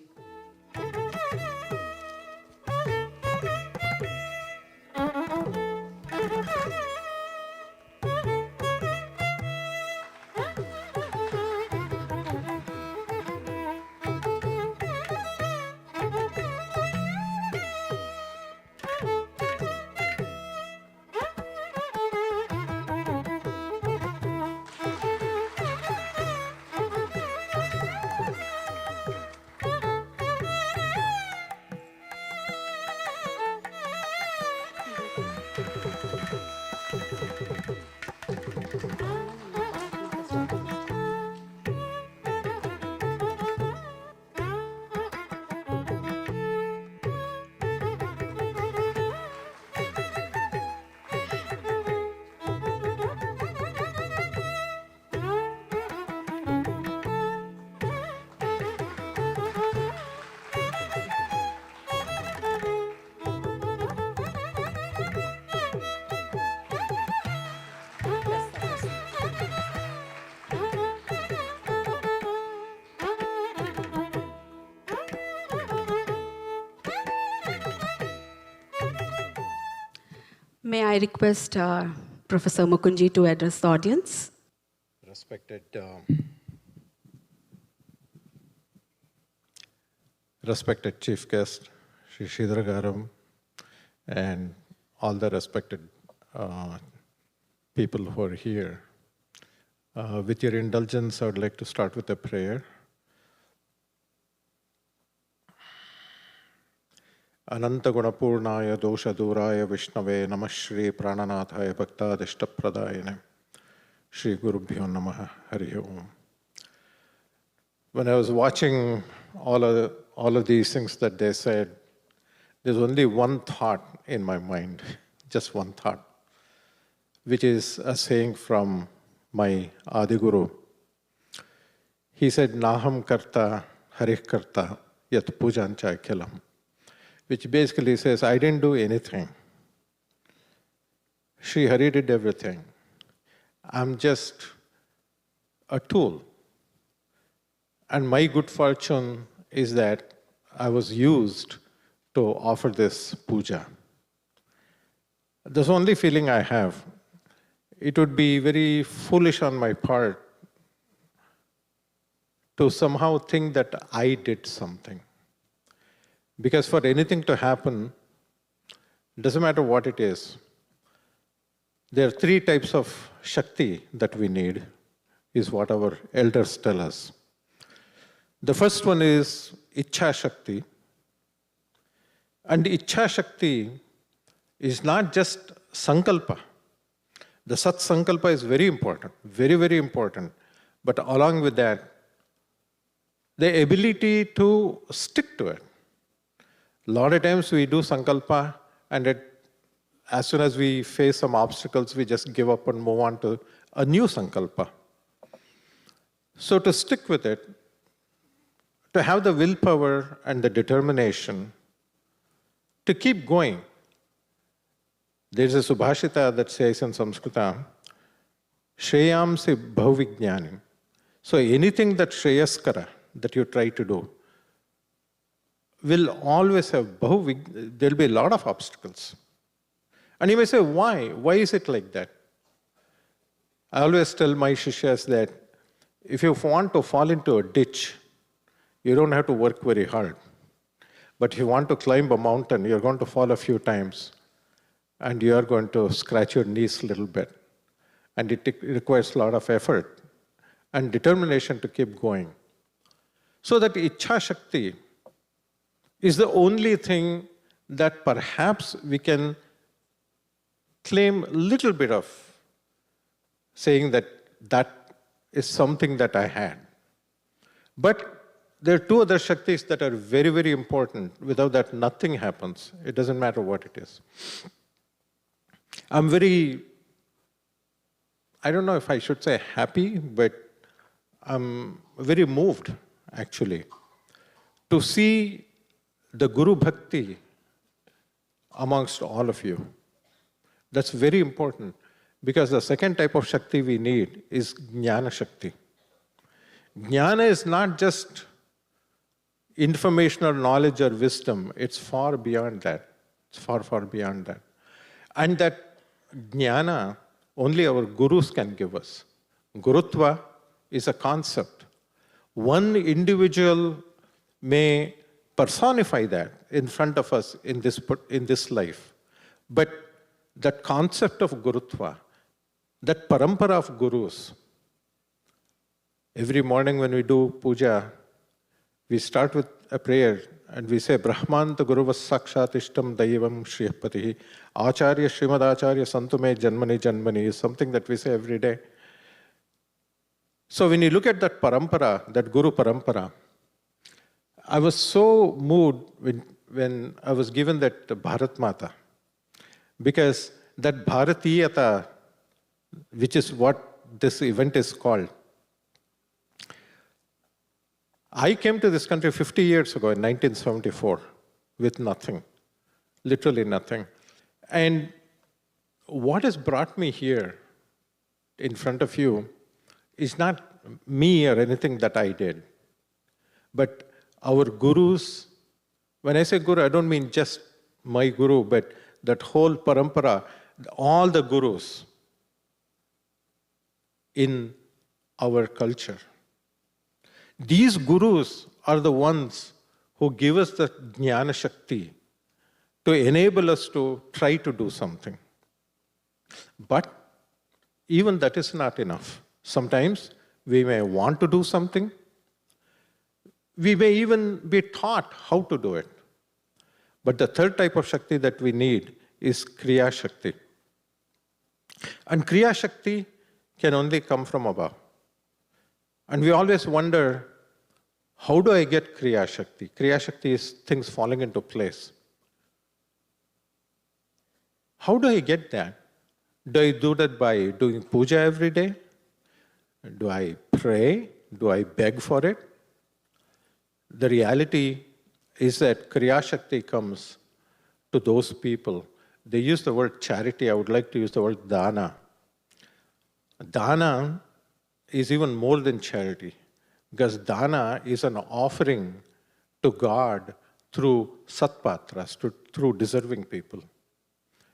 May I request Professor Mukund ji to address the audience? Respected Chief Guest, Shri Sridhar Garam, and all the respected people who are here. With your indulgence, I would like to start with a prayer. Ananta Gunapurnaya Dosha Duraya Vishnave Namah Shri Prananathaya Bhaktadishtapradayane Shri Gurubhyo Namaha Hari Om. When I was watching all of these things that they said, there's only one thought in my mind, just one thought, which is a saying from my Adi Guru. He said, Naham Karta Harih Karta Yat Pujancha Akhilam, which basically says, I didn't do anything. Shri Hari did everything. I'm just a tool. And my good fortune is that I was used to offer this puja. That's the only feeling I have. It would be very foolish on my part to somehow think that I did something. Because for anything to happen, doesn't matter what it is, there are three types of Shakti that we need, is what our elders tell us. The first one is Ichha Shakti. And Ichha Shakti is not just Sankalpa. The Satsankalpa is very important, very, very important. But along with that, the ability to stick to it. A lot of times we do Sankalpa, and as soon as we face some obstacles, we just give up and move on to a new Sankalpa. So to stick with it, to have the willpower and the determination to keep going. There's a Subhashita that says in Sanskrita, Shreyamsi Bhavigyanim. So anything that Shreyaskara, that you try to do, will always have there'll be a lot of obstacles. And you may say, why? Why is it like that? I always tell my Shishyas that if you want to fall into a ditch, you don't have to work very hard. But if you want to climb a mountain, you're going to fall a few times, and you are going to scratch your knees a little bit. And it requires a lot of effort and determination to keep going. So that Ichha Shakti is the only thing that perhaps we can claim a little bit of, saying that that is something that I had. But there are two other Shaktis that are very, very important. Without that, nothing happens. It doesn't matter what it is. I'm very, I don't know if I should say happy, but I'm very moved, actually, to see the Guru Bhakti amongst all of you. That's very important, because the second type of Shakti we need is Jnana Shakti. Jnana is not just information or knowledge or wisdom. It's far beyond that. It's far, far beyond that. And that Jnana, only our Gurus can give us. Gurutva is a concept. One individual may personify that in front of us in this life. But that concept of Gurutva, that parampara of Gurus, every morning when we do puja, we start with a prayer and we say, Brahmanta Guruvas Sakshatishtam Daivam Shriyapatihi Acharya Srimad Acharya Santume Janmani Janmani is something that we say every day. So when you look at that parampara, that Guru parampara, I was so moved when I was given that Bharat Mata, because that Bharatheeyatha, which is what this event is called, I came to this country 50 years ago in 1974 with nothing, literally nothing. And what has brought me here in front of you is not me or anything that I did, but our Gurus. When I say Guru, I don't mean just my Guru, but that whole parampara, all the Gurus in our culture. These Gurus are the ones who give us the Jnana Shakti to enable us to try to do something. But even that is not enough. Sometimes we may want to do something. We may even be taught how to do it. But the third type of Shakti that we need is Kriya Shakti. And Kriya Shakti can only come from above. And we always wonder, how do I get Kriya Shakti? Kriya Shakti is things falling into place. How do I get that? Do I do that by doing puja every day? Do I pray? Do I beg for it? The reality is that Kriya Shakti comes to those people. They use the word charity. I would like to use the word dana. Dana is even more than charity, because dana is an offering to God through satpatras, through deserving people.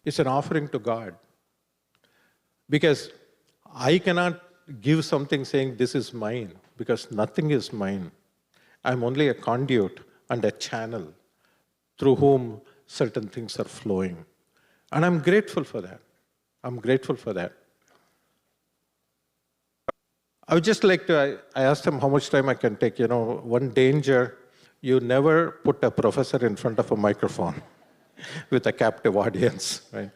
It's an offering to God. Because I cannot give something saying this is mine. because nothing is mine. I'm only a conduit and a channel through whom certain things are flowing. And I'm grateful for that. I'm grateful for that. I would just like to, I asked him how much time I can take. One danger, you never put a professor in front of a microphone with a captive audience, right?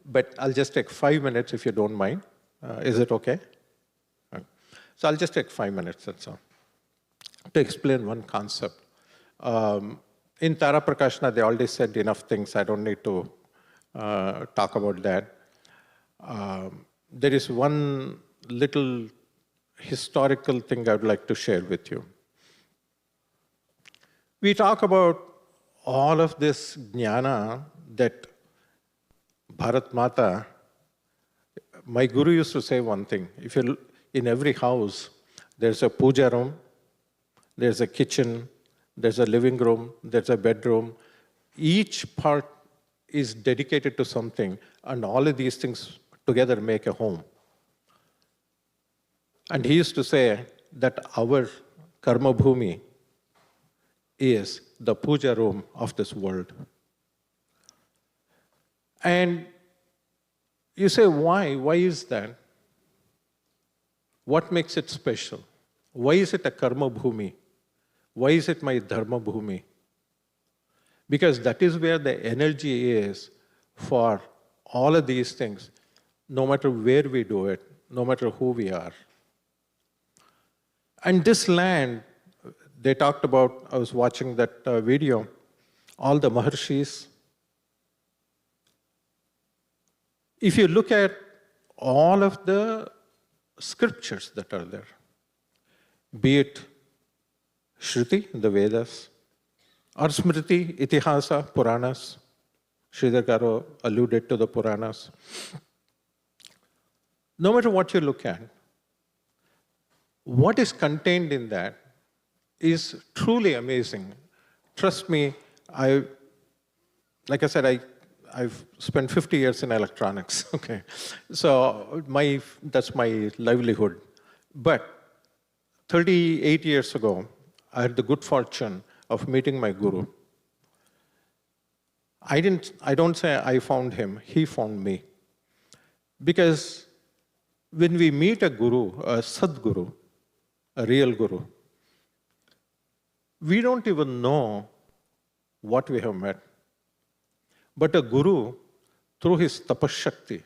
But I'll just take 5 minutes if you don't mind. Is it okay? So I'll just take 5 minutes, that's all, to explain one concept. In Tara Prakashna, they already said enough things. I don't need to talk about that. There is one little historical thing I would like to share with you. We talk about all of this jnana that Bharat Mata, my guru used to say one thing. If you in every house, there's a puja room, there's a kitchen, there's a living room, there's a bedroom. Each part is dedicated to something, and all of these things together make a home. And he used to say that our karma bhumi is the puja room of this world. And you say, why? Why is that? What makes it special? Why is it a karma bhumi? Why is it my dharma bhumi? Because that is where the energy is for all of these things, no matter where we do it, no matter who we are. And this land, they talked about, I was watching that video, all the Maharshis. If you look at all of the scriptures that are there, be it Shruti, the Vedas, or Smriti, Itihasa, Puranas, Sridhar Garu alluded to the Puranas. No matter what you look at, what is contained in that is truly amazing. Trust me, like I said, I've spent 50 years in electronics, okay? So that's my livelihood. But 38 years ago, I had the good fortune of meeting my guru. I don't say I found him, he found me. Because when we meet a guru, a Sadguru, a real guru, we don't even know what we have met. But a guru, through his tapashakti,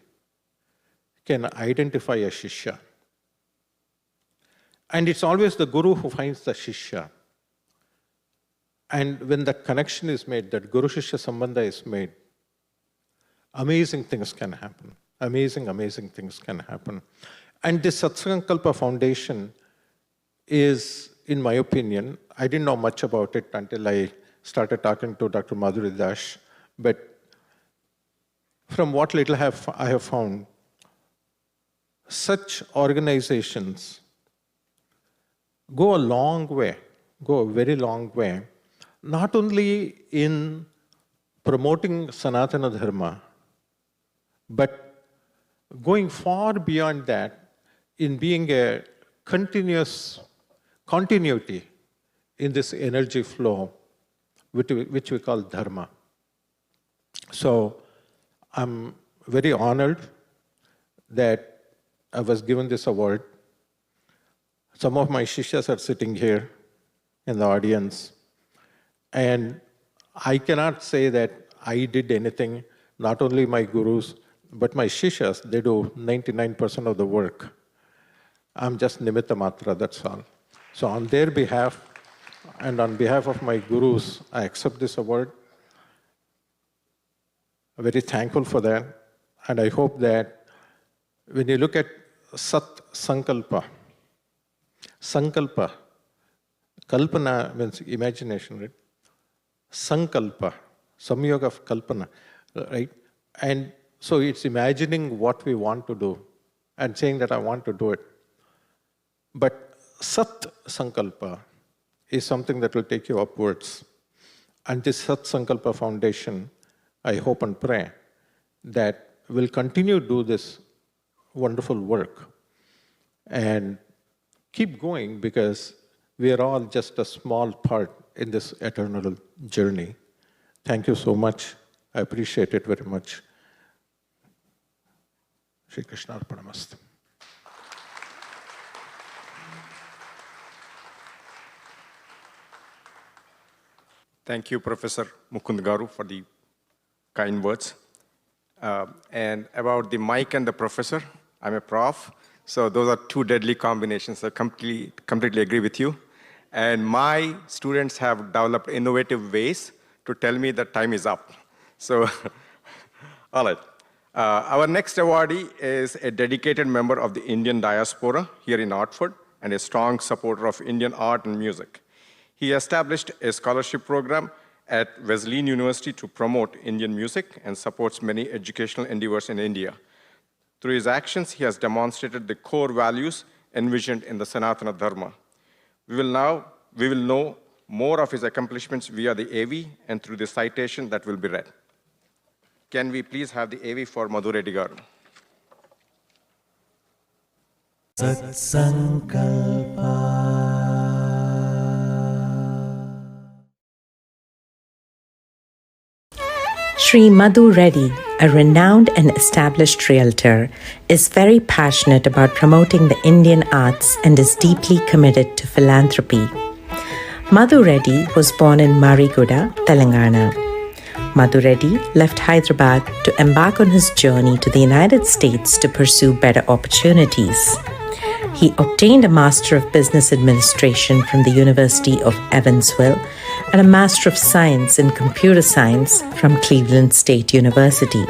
can identify a shishya. And it's always the guru who finds the shishya. And when that connection is made, that guru-shishya sambandha is made, amazing things can happen. Amazing, amazing things can happen. And this Satsankalpa Foundation is, in my opinion, I didn't know much about it until I started talking to Dr. Madhuri Dash, but from what little I have found, such organizations go a long way, go a very long way, not only in promoting Sanatana Dharma, but going far beyond that in being a continuity in this energy flow, which we call Dharma. So I'm very honored that I was given this award. Some of my shishyas are sitting here in the audience. And I cannot say that I did anything, not only my gurus, but my shishyas, they do 99% of the work. I'm just nimitta matra, that's all. So on their behalf, and on behalf of my gurus, I accept this award. I'm very thankful for that. And I hope that when you look at Satsankalpa, Sankalpa, Kalpana means imagination, right? Sankalpa, samyog of Kalpana, right? And so it's imagining what we want to do and saying that I want to do it. But Sat Sankalpa is something that will take you upwards. And this Sat Sankalpa Foundation, I hope and pray that will continue to do this wonderful work and keep going, because we are all just a small part in this eternal journey. Thank you so much. I appreciate it very much. Shri Krishna Arpanamastu. Thank you, Professor Mukund Garu, for the kind words. And about the mic and the professor, I'm a prof, so those are two deadly combinations. I completely agree with you. And my students have developed innovative ways to tell me that time is up. So, all right. Our next awardee is a dedicated member of the Indian diaspora here in Hartford and a strong supporter of Indian art and music. He established a scholarship program at Wesleyan University to promote Indian music and supports many educational endeavors in India. Through his actions, he has demonstrated the core values envisioned in the Sanatana Dharma. We will know more of his accomplishments via the AV and through the citation that will be read. Can we please have the AV for Madhu Reddy Garu? Satsankalpa. Sri Madhu Reddy, a renowned and established realtor, is very passionate about promoting the Indian arts and is deeply committed to philanthropy. Madhu Reddy was born in Mariguda, Telangana. Madhu Reddy left Hyderabad to embark on his journey to the United States to pursue better opportunities. He obtained a Master of Business Administration from the University of Evansville and a Master of Science in Computer Science from Cleveland State University.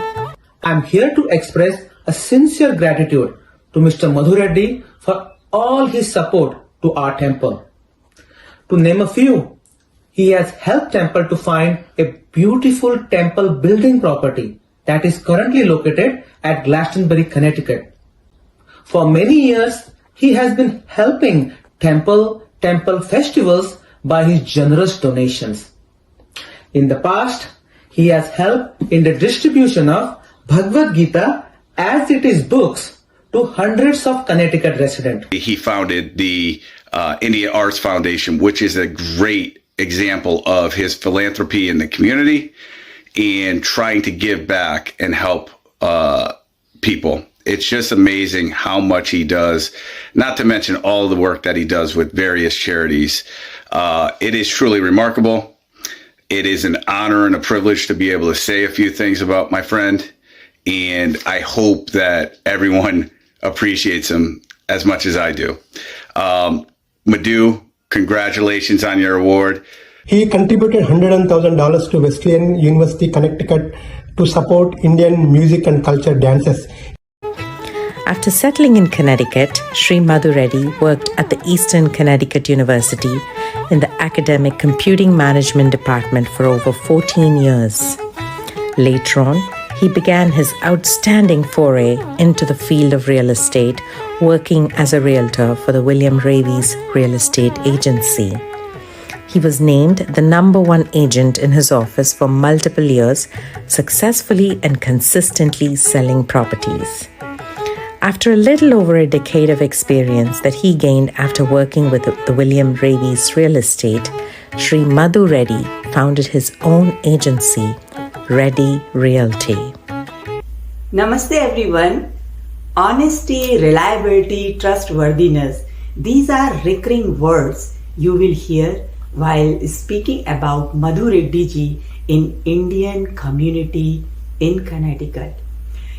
I am here to express a sincere gratitude to Mr. Madhu Reddy for all his support to our temple. To name a few, he has helped temple to find a beautiful temple building property that is currently located at Glastonbury, Connecticut. For many years, he has been helping temple festivals by his generous donations. In the past, he has helped in the distribution of Bhagavad Gita as it is books to hundreds of Connecticut residents. He founded the India Arts Foundation, which is a great example of his philanthropy in the community and trying to give back and help people. It's just amazing how much he does, not to mention all the work that he does with various charities. It is truly remarkable. It is an honor and a privilege to be able to say a few things about my friend, and I hope that everyone appreciates him as much as I do. Madhu, congratulations on your award. He contributed $100,000 to Wesleyan University, Connecticut to support Indian music and culture dances. After settling in Connecticut, Sri Madhu Reddy worked at the Eastern Connecticut University in the Academic Computing Management Department for over 14 years. Later on, he began his outstanding foray into the field of real estate, working as a realtor for the William Ravi's Real Estate Agency. He was named the #1 agent in his office for multiple years, successfully and consistently selling properties. After a little over a decade of experience that he gained after working with the William Ravi's Real Estate, Sri Madhu Reddy founded his own agency, Reddy Realty. Namaste everyone. Honesty, reliability, trustworthiness. These are recurring words you will hear while speaking about Madhu Reddy ji in Indian community in Connecticut.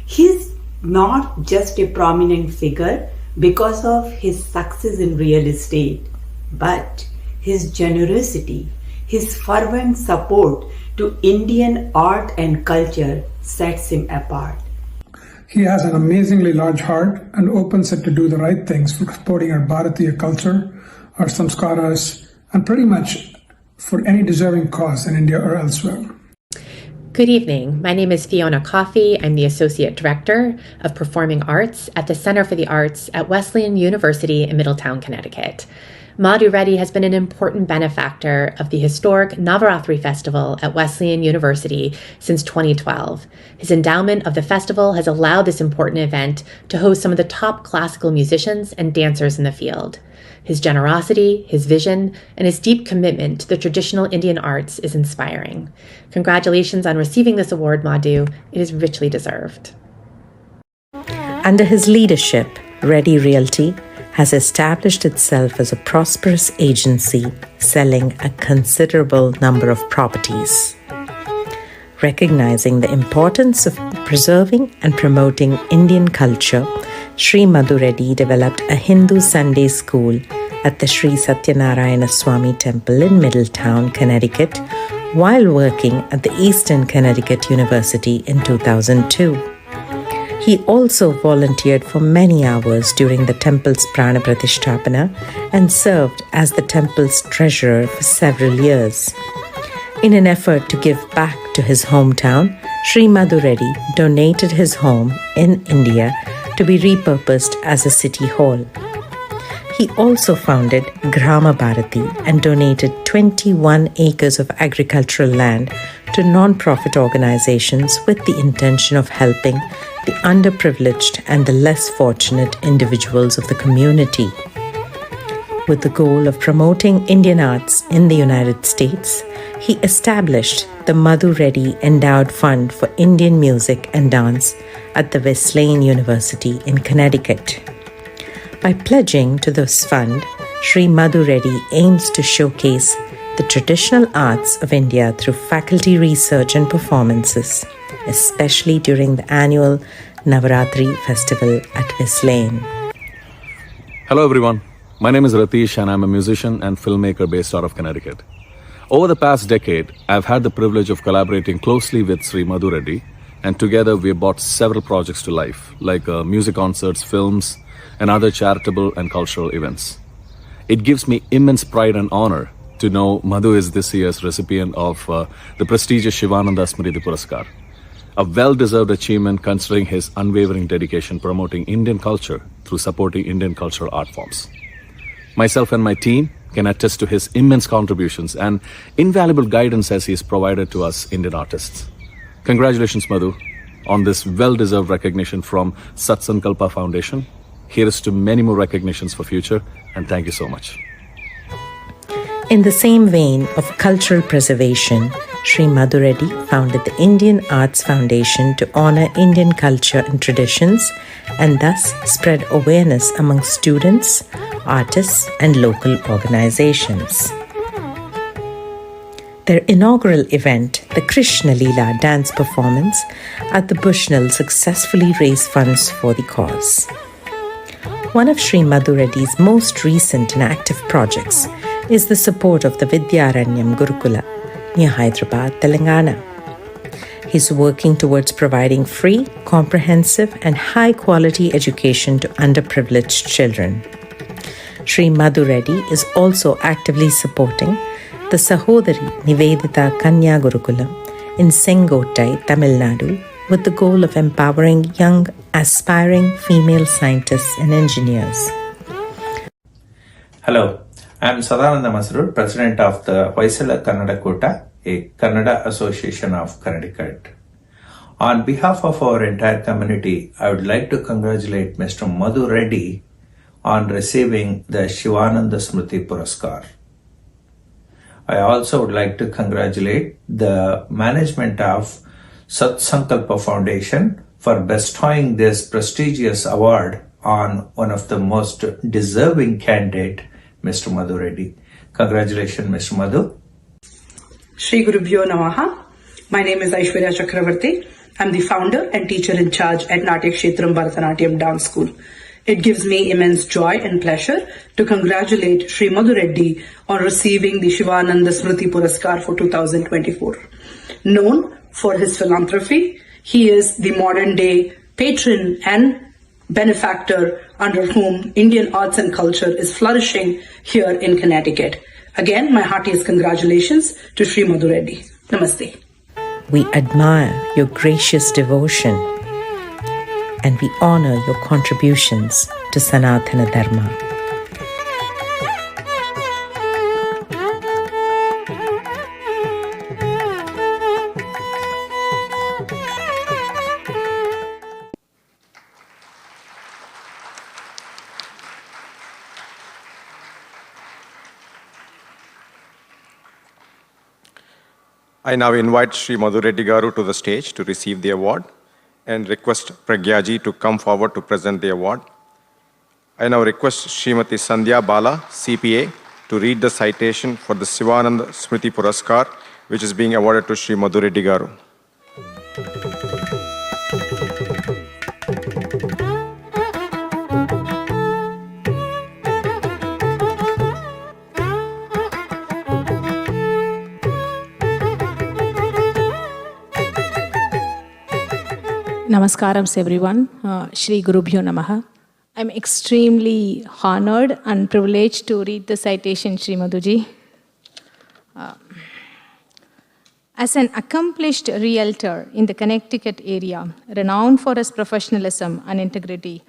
He's not just a prominent figure because of his success in real estate, but his generosity, his fervent support to Indian art and culture sets him apart. He has an amazingly large heart and opens it to do the right things for supporting our Bharatheeyatha culture, our samskaras, and pretty much for any deserving cause in India or elsewhere. Good evening. My name is Fiona Coffey. I'm the Associate Director of Performing Arts at the Center for the Arts at Wesleyan University in Middletown, Connecticut. Madhu Reddy has been an important benefactor of the historic Navaratri Festival at Wesleyan University since 2012. His endowment of the festival has allowed this important event to host some of the top classical musicians and dancers in the field. His generosity, his vision, and his deep commitment to the traditional Indian arts is inspiring. Congratulations on receiving this award, Madhu. It is richly deserved. Under his leadership, Reddy Realty has established itself as a prosperous agency selling a considerable number of properties. Recognizing the importance of preserving and promoting Indian culture, Sri Madhu Reddy developed a Hindu Sunday school at the Sri Satyanarayana Swami Temple in Middletown, Connecticut, while working at the Eastern Connecticut University in 2002. He also volunteered for many hours during the temple's Prana Pratishtapana and served as the temple's treasurer for several years. In an effort to give back to his hometown, Sri Madhu Reddy donated his home in India to be repurposed as a city hall. He also founded Grama Bharati and donated 21 acres of agricultural land to non-profit organizations with the intention of helping the underprivileged and the less fortunate individuals of the community. With the goal of promoting Indian arts in the United States, he established the Madhu Reddy Endowed Fund for Indian Music and Dance at the Wesleyan University in Connecticut. By pledging to this fund, Sri Madhu Reddy aims to showcase the traditional arts of India through faculty research and performances, especially during the annual Navaratri festival at Wesleyan. Hello everyone, my name is Ratish and I'm a musician and filmmaker based out of Connecticut. Over the past decade, I've had the privilege of collaborating closely with Sri Madhu Reddy, and together we have brought several projects to life, like music concerts, films, and other charitable and cultural events. It gives me immense pride and honor to know Madhu is this year's recipient of the prestigious Sivananda Smruthi Puraskar, a well-deserved achievement considering his unwavering dedication promoting Indian culture through supporting Indian cultural art forms. Myself and my team can attest to his immense contributions and invaluable guidance as he has provided to us Indian artists. Congratulations, Madhu, on this well-deserved recognition from Satsankalpa Foundation. Here is to many more recognitions for future, and thank you so much. In the same vein of cultural preservation, Sri Madhu Reddy founded the Indian Arts Foundation to honor Indian culture and traditions and thus spread awareness among students, artists, and local organizations. Their inaugural event, the Krishna Leela dance performance at the Bushnell, successfully raised funds for the cause. One of Sri Madhu Reddy's most recent and active projects is the support of the Vidyaranyam Gurukula near Hyderabad, Telangana. He's working towards providing free, comprehensive, and high-quality education to underprivileged children. Sri Madhu Reddy is also actively supporting the Sahodari Nivedita Kanya Gurukulam in Sengottai, Tamil Nadu, with the goal of empowering young, aspiring female scientists and engineers. Hello, I am Sadananda Masrur, President of the Vaisala Kannada Kota, a Kannada association of Connecticut. On behalf of our entire community, I would like to congratulate Mr. Madhu Reddy on receiving the Sivananda Smruthi Puraskar. I also would like to congratulate the management of Satsankalpa Foundation for bestowing this prestigious award on one of the most deserving candidate, Mr. Madhu Reddy. Congratulations, Mr. Madhu. Shri Gurubhyo Namaha. My name is Aishwarya Chakravarti. I'm the founder and teacher in charge at Natya Kshetram Bharatanatyam Dance School. It gives me immense joy and pleasure to congratulate Sri Madhu Reddy on receiving the Sivananda Smruthi Puraskar for 2024. Known for his philanthropy, he is the modern day patron and benefactor under whom Indian arts and culture is flourishing here in Connecticut. Again, my heartiest congratulations to Sri Madhu Reddy. Namaste. We admire your gracious devotion and we honor your contributions to Sanatana Dharma. I now invite Sri Madhureddy Garu to the stage to receive the award and request Pragyaji to come forward to present the award. I now request Srimati Sandhya Bala, CPA, to read the citation for the Sivananda Smruthi Puraskar, which is being awarded to Sri Madhureddy Garu. Namaskarams everyone. Shri Gurubhyo Namaha. I'm extremely honored and privileged to read the citation, Shri Madhuji. As an accomplished realtor in the Connecticut area, renowned for his professionalism and integrity,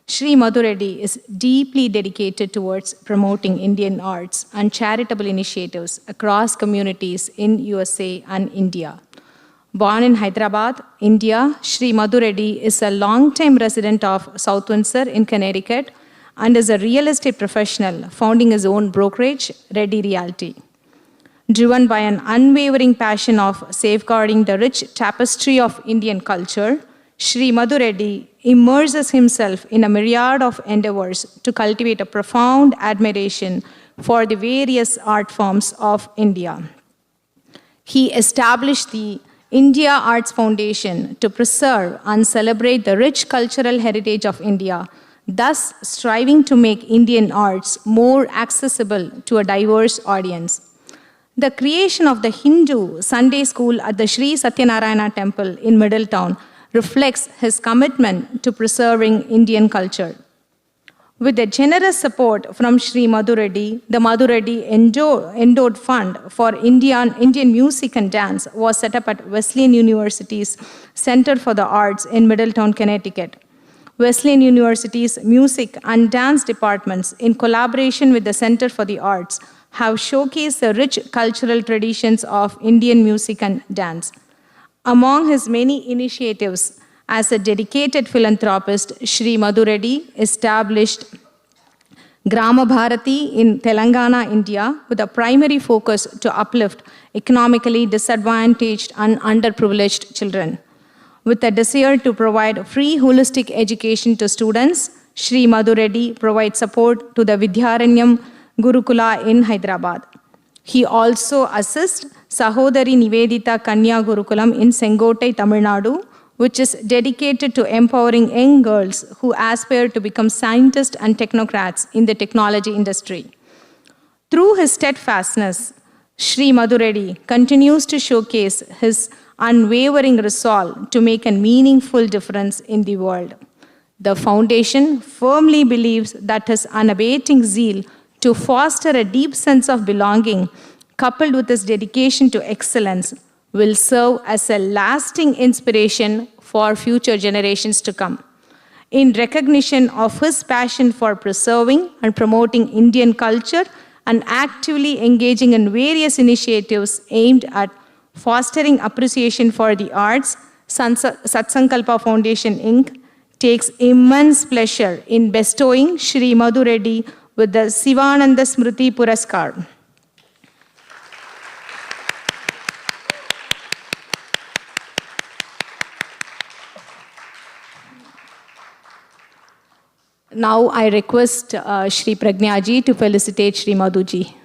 Shri Madhureddy is deeply dedicated towards promoting Indian arts and charitable initiatives across communities in USA and India. Born in Hyderabad, India, Shri Madhureddy is a long-time resident of South Windsor in Connecticut and is a real estate professional, founding his own brokerage, Reddy Realty. Driven by an unwavering passion of safeguarding the rich tapestry of Indian culture, Shri Madhureddy immerses himself in a myriad of endeavors to cultivate a profound admiration for the various art forms of India. He established the India Arts Foundation to preserve and celebrate the rich cultural heritage of India, thus striving to make Indian arts more accessible to a diverse audience. The creation of the Hindu Sunday school at the Sri Satyanarayana Temple in Middletown reflects his commitment to preserving Indian culture. With the generous support from Shri Madhureddy, the Madhureddy Endowed Fund for Indian Music and Dance was set up at Wesleyan University's Center for the Arts in Middletown, Connecticut. Wesleyan University's music and dance departments, in collaboration with the Center for the Arts, have showcased the rich cultural traditions of Indian music and dance. Among his many initiatives, as a dedicated philanthropist, Shri Madhureddy established Grama Bharati in Telangana, India, with a primary focus to uplift economically disadvantaged and underprivileged children. With a desire to provide free holistic education to students, Shri Madhureddy provides support to the Vidyaranyam Gurukula in Hyderabad. He also assists Sahodari Nivedita Kanya Gurukulam in Sengotai, Tamil Nadu, which is dedicated to empowering young girls who aspire to become scientists and technocrats in the technology industry. Through his steadfastness, Shri Madhureddy continues to showcase his unwavering resolve to make a meaningful difference in the world. The foundation firmly believes that his unabating zeal to foster a deep sense of belonging, coupled with his dedication to excellence, will serve as a lasting inspiration for future generations to come. In recognition of his passion for preserving and promoting Indian culture and actively engaging in various initiatives aimed at fostering appreciation for the arts, Satsankalpa Foundation, Inc. takes immense pleasure in bestowing Shri Madhureddy with the Sivananda Smruthi Puraskar. Now I request Shri Pragyaji to felicitate Shri Madhuji.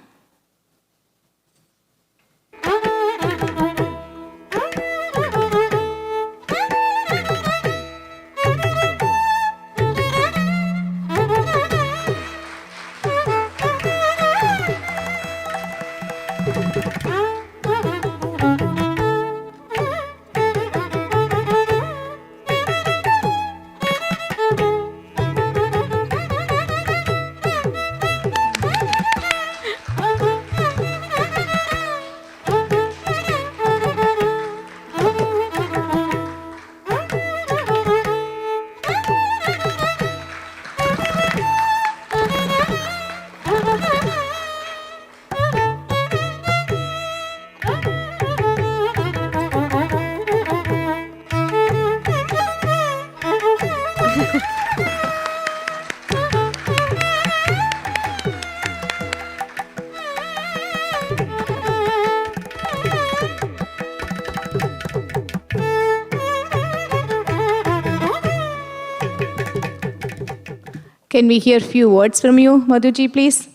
Can we hear a few words from you, Madhuji, please?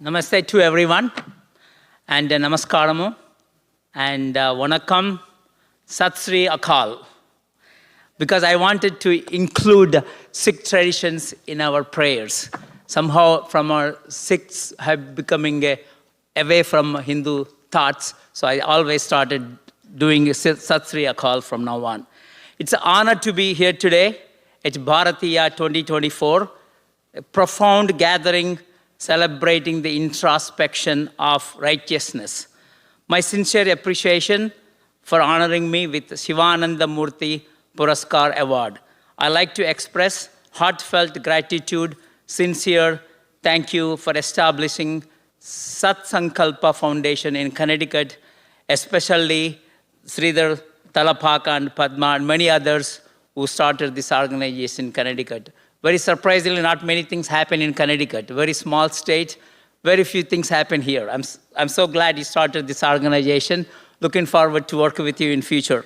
Namaste to everyone, and namaskaramu, and vanakkam, Sat Sri Akal, because I wanted to include Sikh traditions in our prayers. Somehow from our Sikhs have becoming away from Hindu thoughts, so I always started doing Sat Sri Akal from now on. It's an honor to be here today at Bharatheeyatha 2024, a profound gathering celebrating the introspection of righteousness. My sincere appreciation for honoring me with Sivananda Murthy Puraskar Award. I like to express heartfelt gratitude, sincere thank you for establishing Satsankalpa Foundation in Connecticut, especially Sridhar, Talapaka and Padma and many others who started this organization in Connecticut. Very surprisingly, not many things happen in Connecticut. Very small state, very few things happen here. I'm so glad you started this organization. Looking forward to working with you in future.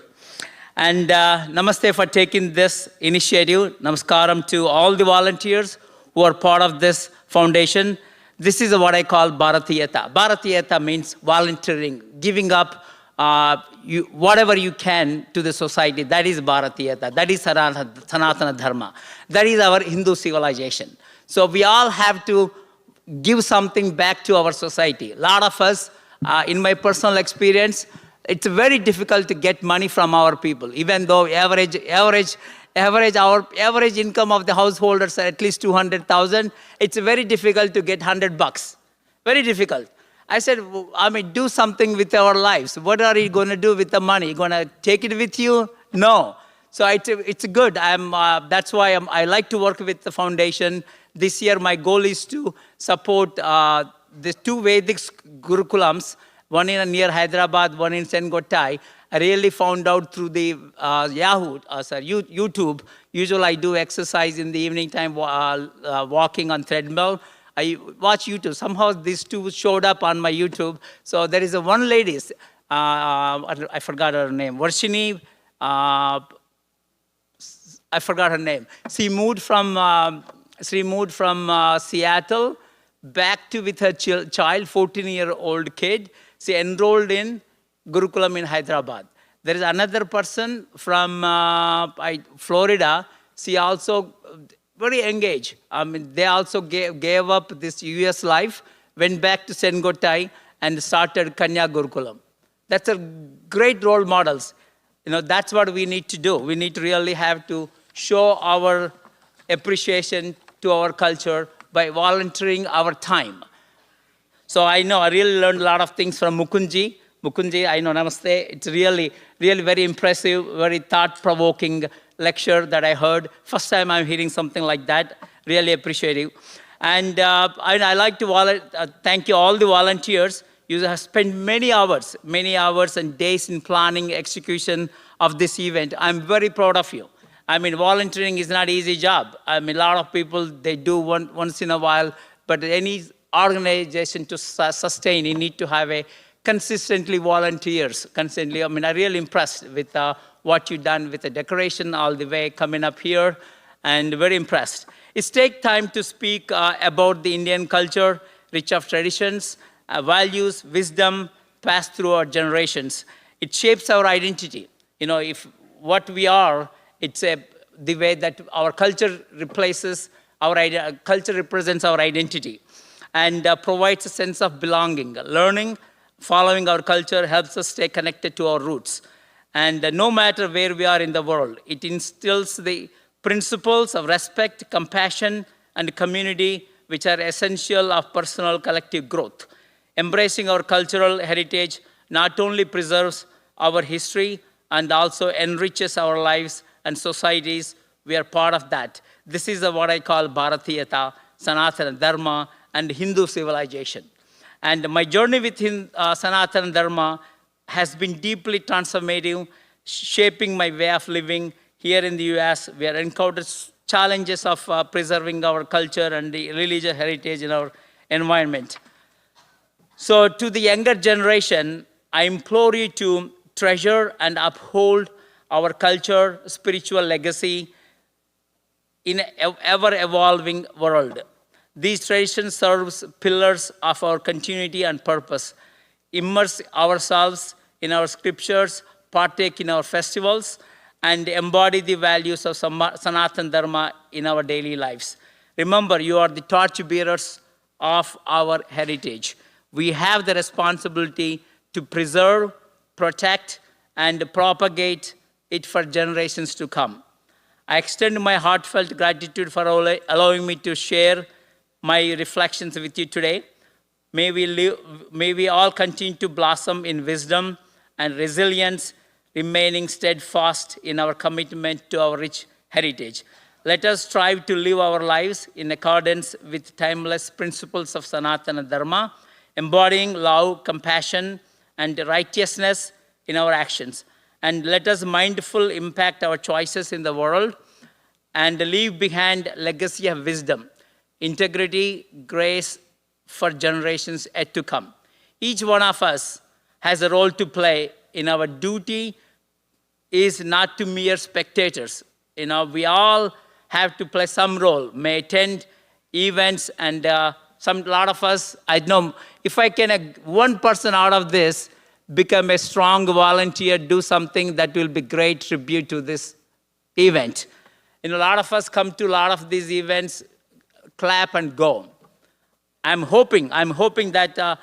And namaste for taking this initiative. Namaskaram to all the volunteers who are part of this foundation. This is what I call Bharatheeyatha. Bharatheeyatha means volunteering, giving up whatever you can to the society. That is Bharatheeyatha. That is Sanatana Dharma. That is our Hindu civilization. So we all have to give something back to our society. A lot of us, in my personal experience, it's very difficult to get money from our people, even though our average income of the householders are at least 200,000. It's very difficult to get $100. Very difficult. I said, do something with our lives. What are you going to do with the money? You going to take it with you? No. So it's good. That's why I like to work with the foundation. This year, my goal is to support the 2 Vedic Gurukulams, one near Hyderabad, one in Sengottai. I really found out through the YouTube. Usually I do exercise in the evening time, walking on treadmill. I watch YouTube. Somehow these 2 showed up on my YouTube. So there is one lady, I forgot her name, Varshini, I forgot her name. She moved from Seattle back with her child, 14-year-old kid. She enrolled in Gurukulam in Hyderabad. There is another person from Florida. She also very engaged. They also gave up this US life, went back to Sengottai and started Kanya Gurukulam. That's a great role models. That's what we need to do. We need to really have to show our appreciation to our culture by volunteering our time. So I really learned a lot of things from Mukundji. Mukundji, I know, namaste. It's really very impressive, very thought-provoking lecture that I heard. First time I'm hearing something like that. Really appreciate it. And I like to thank you all the volunteers. You have spent many hours and days in planning, execution of this event. I'm very proud of you. Volunteering is not an easy job. A lot of people, they do once in a while, but any organization to sustain, you need to have consistently volunteers, constantly. I'm really impressed with what you've done with the decoration all the way coming up here, and very impressed. It takes time to speak about the Indian culture, rich of traditions, values, wisdom passed through our generations. It shapes our identity. If what we are, it's the way that our culture represents our identity, and provides a sense of belonging. Learning, following our culture helps us stay connected to our roots. And no matter where we are in the world, it instills the principles of respect, compassion, and community, which are essential of personal collective growth. Embracing our cultural heritage not only preserves our history and also enriches our lives and societies. We are part of that. This is what I call Bharatheeyatha, Sanatana Dharma, and Hindu civilization. And my journey with Sanatana Dharma has been deeply transformative, shaping my way of living. Here in the US, we have encountered challenges of preserving our culture and the religious heritage in our environment. So to the younger generation, I implore you to treasure and uphold our culture, spiritual legacy, in an ever-evolving world. These traditions serve pillars of our continuity and purpose. Immerse ourselves in our scriptures, partake in our festivals, and embody the values of Sanatana Dharma in our daily lives. Remember, you are the torchbearers of our heritage. We have the responsibility to preserve, protect, and propagate it for generations to come. I extend my heartfelt gratitude for allowing me to share my reflections with you today. May we all continue to blossom in wisdom and resilience, remaining steadfast in our commitment to our rich heritage. Let us strive to live our lives in accordance with timeless principles of Sanatana Dharma, embodying love, compassion, and righteousness in our actions. And let us mindfully impact our choices in the world and leave behind a legacy of wisdom, integrity, grace for generations yet to come. Each one of us has a role to play in our duty is not to mere spectators. We all have to play some role, may attend events, and a lot of us, I know, if I can, one person out of this become a strong volunteer, do something that will be great tribute to this event. A lot of us come to a lot of these events, clap and go. I'm hoping that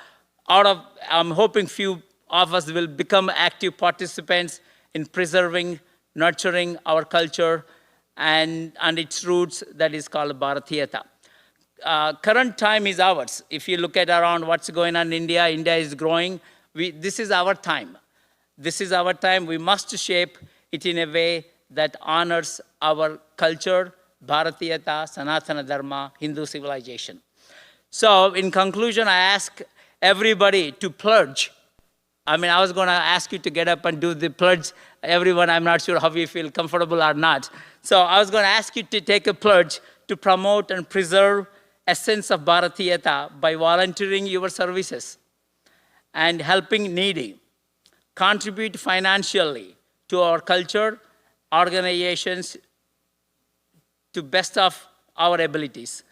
I'm hoping few of us will become active participants in preserving, nurturing our culture and its roots that is called Bharatheeyatha. Current time is ours. If you look at around what's going on in India, India is growing. This is our time. This is our time. We must shape it in a way that honors our culture, Bharatheeyatha, Sanatana Dharma, Hindu civilization. So in conclusion, I ask everybody to pledge. I was going to ask you to get up and do the pledge. Everyone, I'm not sure how you feel, comfortable or not. So I was going to ask you to take a pledge to promote and preserve essence of Bharatheeyatha by volunteering your services and helping needy. Contribute financially to our culture, organizations, to best of our abilities.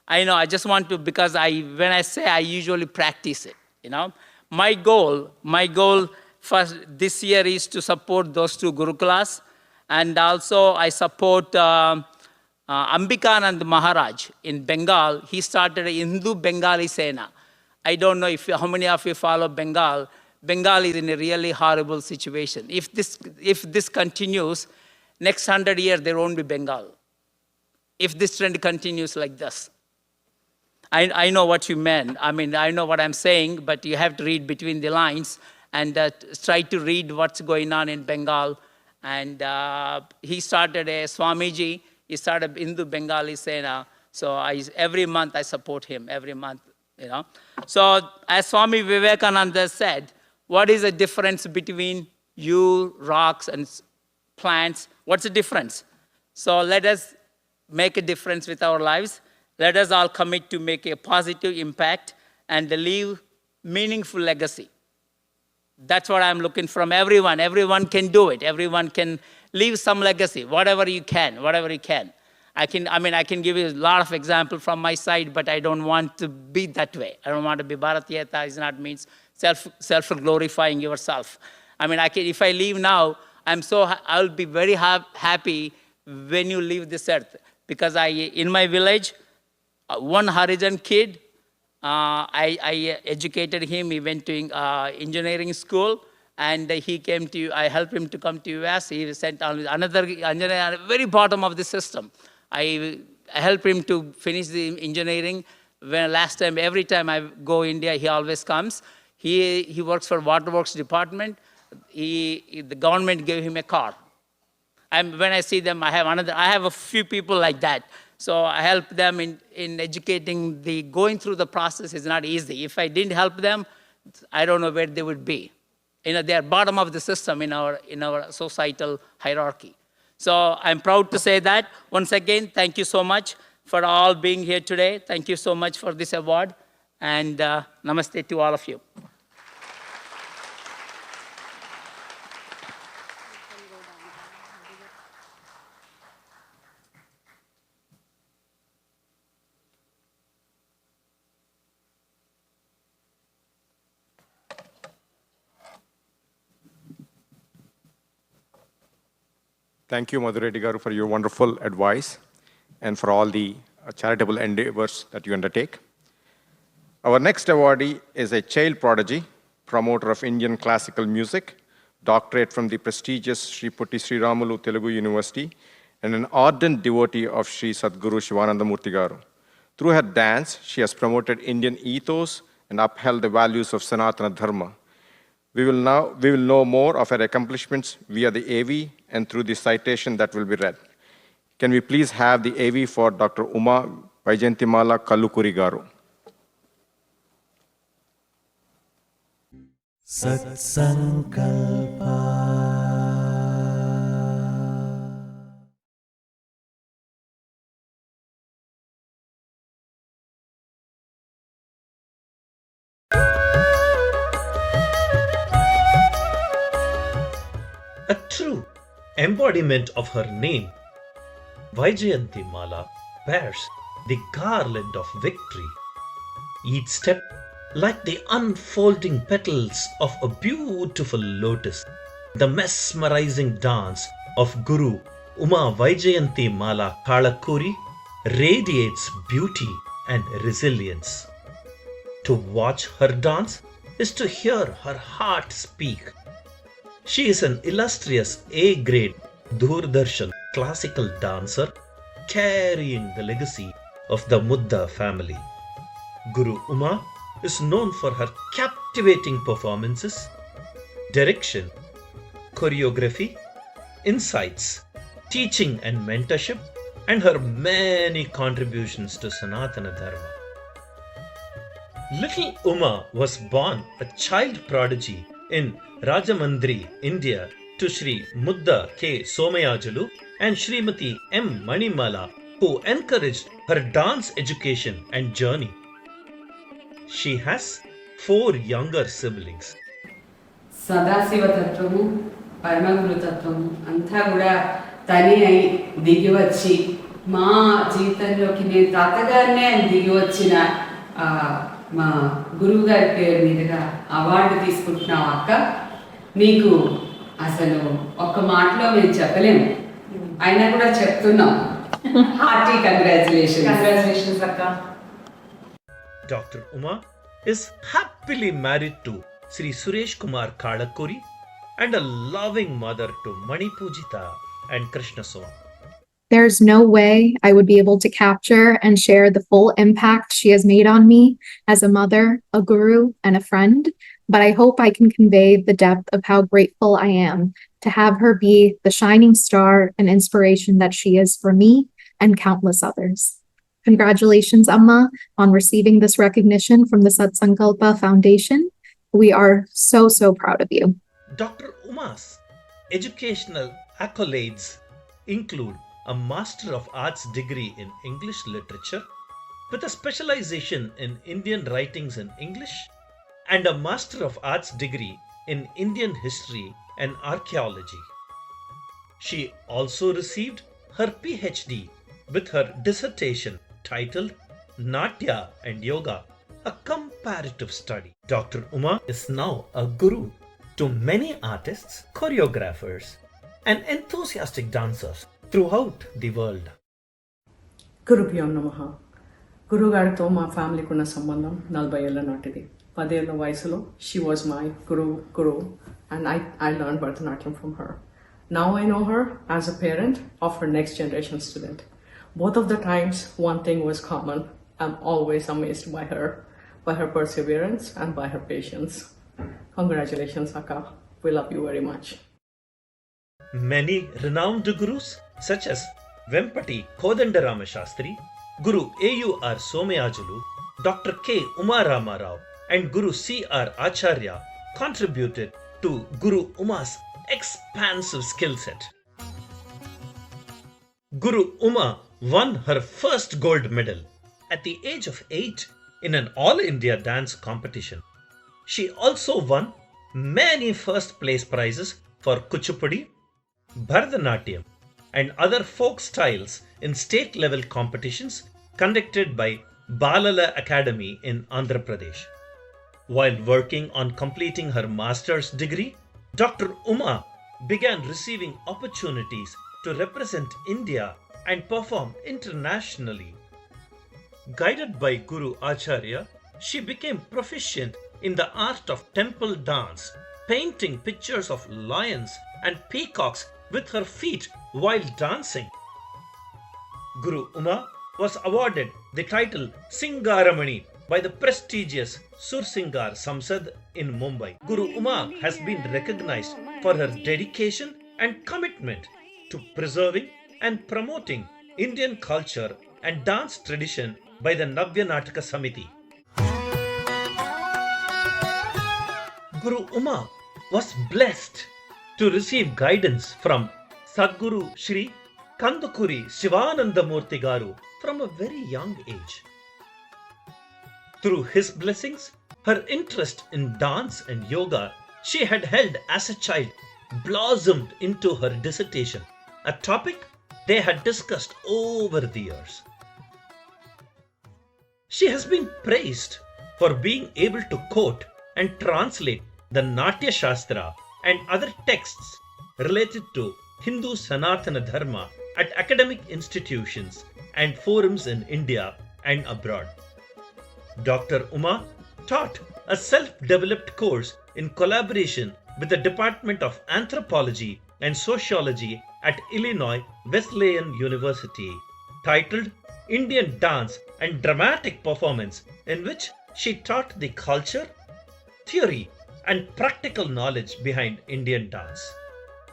I know, I just want to, because when I say, I usually practice it, My goal for this year is to support those two Gurukulas, and also I support Ambikanand Maharaj in Bengal. He started a Hindu Bengali Sena. I don't know how many of you follow Bengal. Bengal is in a really horrible situation. If this continues, next 100 years there won't be Bengal. If this trend continues like this. I know what you meant. I know what I'm saying, but you have to read between the lines and try to read what's going on in Bengal. And he started a Swamiji. He started Hindu Bengali Sena. So every month I support him, every month, So as Swami Vivekananda said, what is the difference between you, rocks, and plants? What's the difference? So let us make a difference with our lives. Let us all commit to make a positive impact and leave meaningful legacy. That's what I'm looking from everyone. Everyone can do it. Everyone can leave some legacy, whatever you can. I can give you a lot of examples from my side, but I don't want to be that way. I don't want to be Bharatheeyatha. It not means self-glorifying yourself. If I leave now, I'll be very happy when you leave this earth. Because in my village, one Harijan kid, I educated him. He went to engineering school, and I helped him to come to US. He sent another engineer at the very bottom of the system. I helped him to finish the engineering. Every time I go India, he always comes. He works for Waterworks department. The government gave him a car. When I see them, I have a few people like that. So I help them in educating. Going through the process is not easy. If I didn't help them, I don't know where they would be. They are bottom of the system in our societal hierarchy. So I'm proud to say that. Once again, thank you so much for all being here today. Thank you so much for this award. And namaste to all of you. Thank you, Madhureddy Garu, for your wonderful advice and for all the charitable endeavors that you undertake. Our next awardee is a child prodigy, promoter of Indian classical music, doctorate from the prestigious Sri Putti Sri Ramulu Telugu University, and an ardent devotee of Sri Satguru Sivananda Murthy Garu. Through her dance, she has promoted Indian ethos and upheld the values of Sanatana Dharma. We will know more of her accomplishments via the AV and through the citation that will be read. Can we please have the AV for Dr. Uma Vaijayantimala Kallukuri Garu? Satsankalpa. A true embodiment of her name, Vaijayantimala bears the garland of victory. Each step like the unfolding petals of a beautiful lotus. The mesmerizing dance of Guru Uma Vaijayantimala Kallukuri radiates beauty and resilience. To watch her dance is to hear her heart speak. She is an illustrious A-grade Doordarshan classical dancer carrying the legacy of the Mudha family. Guru Uma is known for her captivating performances, direction, choreography, insights, teaching and mentorship, and her many contributions to Sanatana Dharma. Little Uma was born a child prodigy in Rajamandri, India, to Sri Mudha K. Somayajalu and Srimati M. Manimala, who encouraged her dance education and journey. She has 4 younger siblings. Sadasiva Tattvamu, Paramaguru Tattvamu, Antha Kuda Tani Ayi Digi Vachi, Ma Jeetanloki Nenu Tatagarne Digi Vachina Ma Guruvu Gari Peru Meeduga award తీసుకుంటున్నావు అక్క. నీకు అసలు ఒక్క మాటలో మేము చెప్పలేము, అయినా కూడా చెప్తున్నాం. హార్టీ కంగ్రాచులేషన్స్ అక్క. Dr. Uma is happily married to Sri Suresh Kumar Kallukuri and a loving mother to Mani Pujita and Krishna Soam. There's no way I would be able to capture and share the full impact she has made on me as a mother, a guru, and a friend, but I hope I can convey the depth of how grateful I am to have her be the shining star and inspiration that she is for me and countless others. Congratulations, Amma, on receiving this recognition from the Satsankalpa Foundation. We are so proud of you. Dr. Uma's educational accolades include a Master of Arts degree in English Literature with a specialization in Indian writings in English and a Master of Arts degree in Indian History and Archaeology. She also received her PhD with her dissertation titled Natya and Yoga, a comparative study. Dr. Uma is now a guru to many artists, choreographers, and enthusiastic dancers throughout the world. గురుభ్యో నమః. గురుగారితో మా ఫ్యామిలీకి ఉన్న సంబంధం 40 ఏళ్ల నాటిది. 10 ఏళ్ల వయసులో she was my guru and I learned Bharatanatyam from her. Now I know her as a parent of her next generation student. Both of the times, one thing was common. I'm always amazed by her perseverance and by her patience. Congratulations, Akka. We love you very much. Many renowned gurus such as Vempati Kodandarama Shastri, Guru A.U.R. Somayajulu, Dr. K. Umarama Rao, and Guru C.R. Acharya contributed to Guru Uma's expansive skill set. Guru Uma won her first gold medal at the age of 8 in an all-India dance competition. She also won many first-place prizes for Kuchipudi, Bharatanatyam, and other folk styles in state-level competitions conducted by Balala Academy in Andhra Pradesh. While working on completing her master's degree, Dr. Uma began receiving opportunities to represent India and perform internationally. Guided by Guru Acharya, she became proficient in the art of temple dance, painting pictures of lions and peacocks with her feet while dancing. Guru Uma was awarded the title Singaramani by the prestigious Sursingar Samsad in Mumbai. Guru Uma has been recognized for her dedication and commitment to preserving and promoting Indian culture and dance tradition by the Navya Nataka Samiti. Guru Uma was blessed to receive guidance from Satguru Sri Sivananda Murthy garu from a very young age. Through his blessings, her interest in dance and yoga she had held as a child blossomed into her dissertation, a topic they had discussed over the years. She has been praised for being able to quote and translate the Natya Shastra and other texts related to Hindu Sanatana Dharma at academic institutions and forums in India and abroad. Dr. Uma taught a self-developed course in collaboration with the Department of Anthropology and Sociology at Illinois Wesleyan University, titled Indian Dance and Dramatic Performance, in which she taught the culture, theory, and practical knowledge behind Indian dance.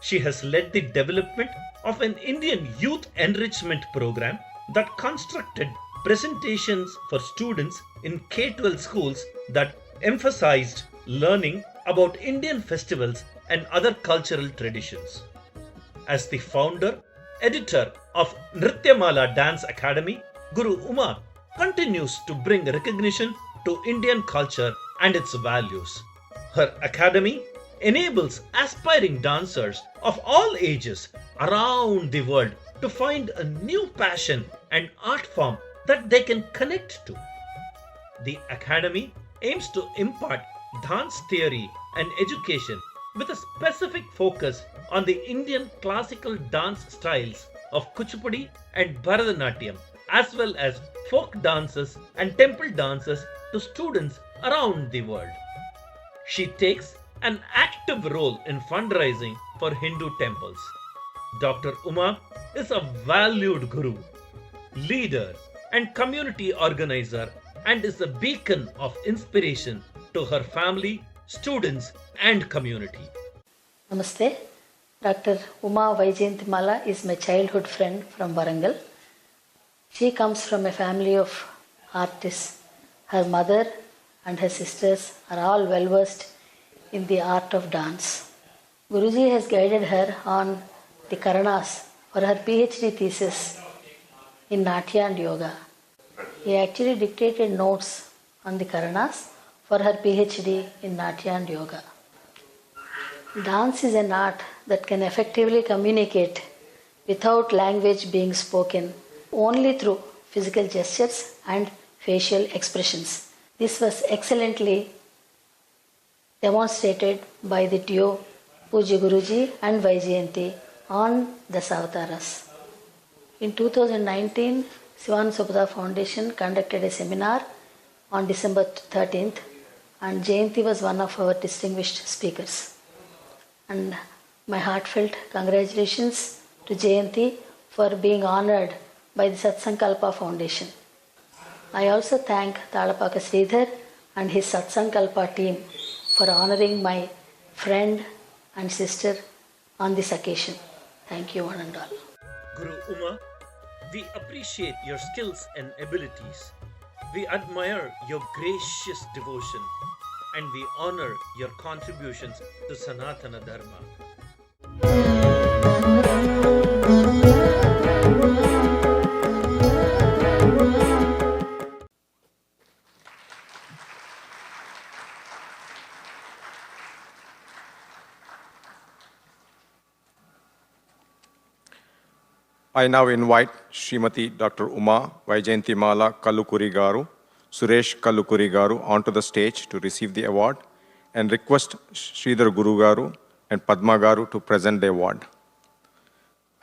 She has led the development of an Indian youth enrichment program that constructed presentations for students in K-12 schools that emphasized learning about Indian festivals and other cultural traditions. As the founder, editor of Nrityamala Dance Academy, Guru Uma continues to bring recognition to Indian culture and its values. Her academy enables aspiring dancers of all ages around the world to find a new passion and art form that they can connect to. The academy aims to impart dance theory and education with a specific focus on the Indian classical dance styles of Kuchipudi and Bharatanatyam, as well as folk dances and temple dances to students around the world. She takes an active role in fundraising for Hindu temples. Dr. Uma is a valued guru, leader, and community organizer, and is a beacon of inspiration to her family, students, and community. Namaste. Dr. Uma Vaijayanthimala is my childhood friend from Warangal. She comes from a family of artists. Her mother and her sisters are all well versed in the art of dance. Guruji has guided her on the Karanas for her PhD thesis in Natya and Yoga. He actually dictated notes on the Karanas for her PhD in Natya and Yoga. Dance is an art that can effectively communicate without language being spoken, only through physical gestures and facial expressions. This was excellently demonstrated by the duo Pujya Guruji and Vaijayanti on the Savataras. In 2019, Sivananda Foundation conducted a seminar on December 13th, and Jayanti was one of our distinguished speakers. And my heartfelt congratulations to Jayanti for being honored by the Satsankalpa Foundation. I also thank Talapaka Sridhar and his Satsankalpa team for honoring my friend and sister on this occasion. Thank you one and all. Guru Uma, we appreciate your skills and abilities. We admire your gracious devotion and we honor your contributions to Sanatana Dharma. I now invite Srimati Dr. Uma Vaijayanthimala Kallukuri garu, Suresh Kallukuri garu onto the stage to receive the award and request Sridhar Guru garu and Padma garu to present the award.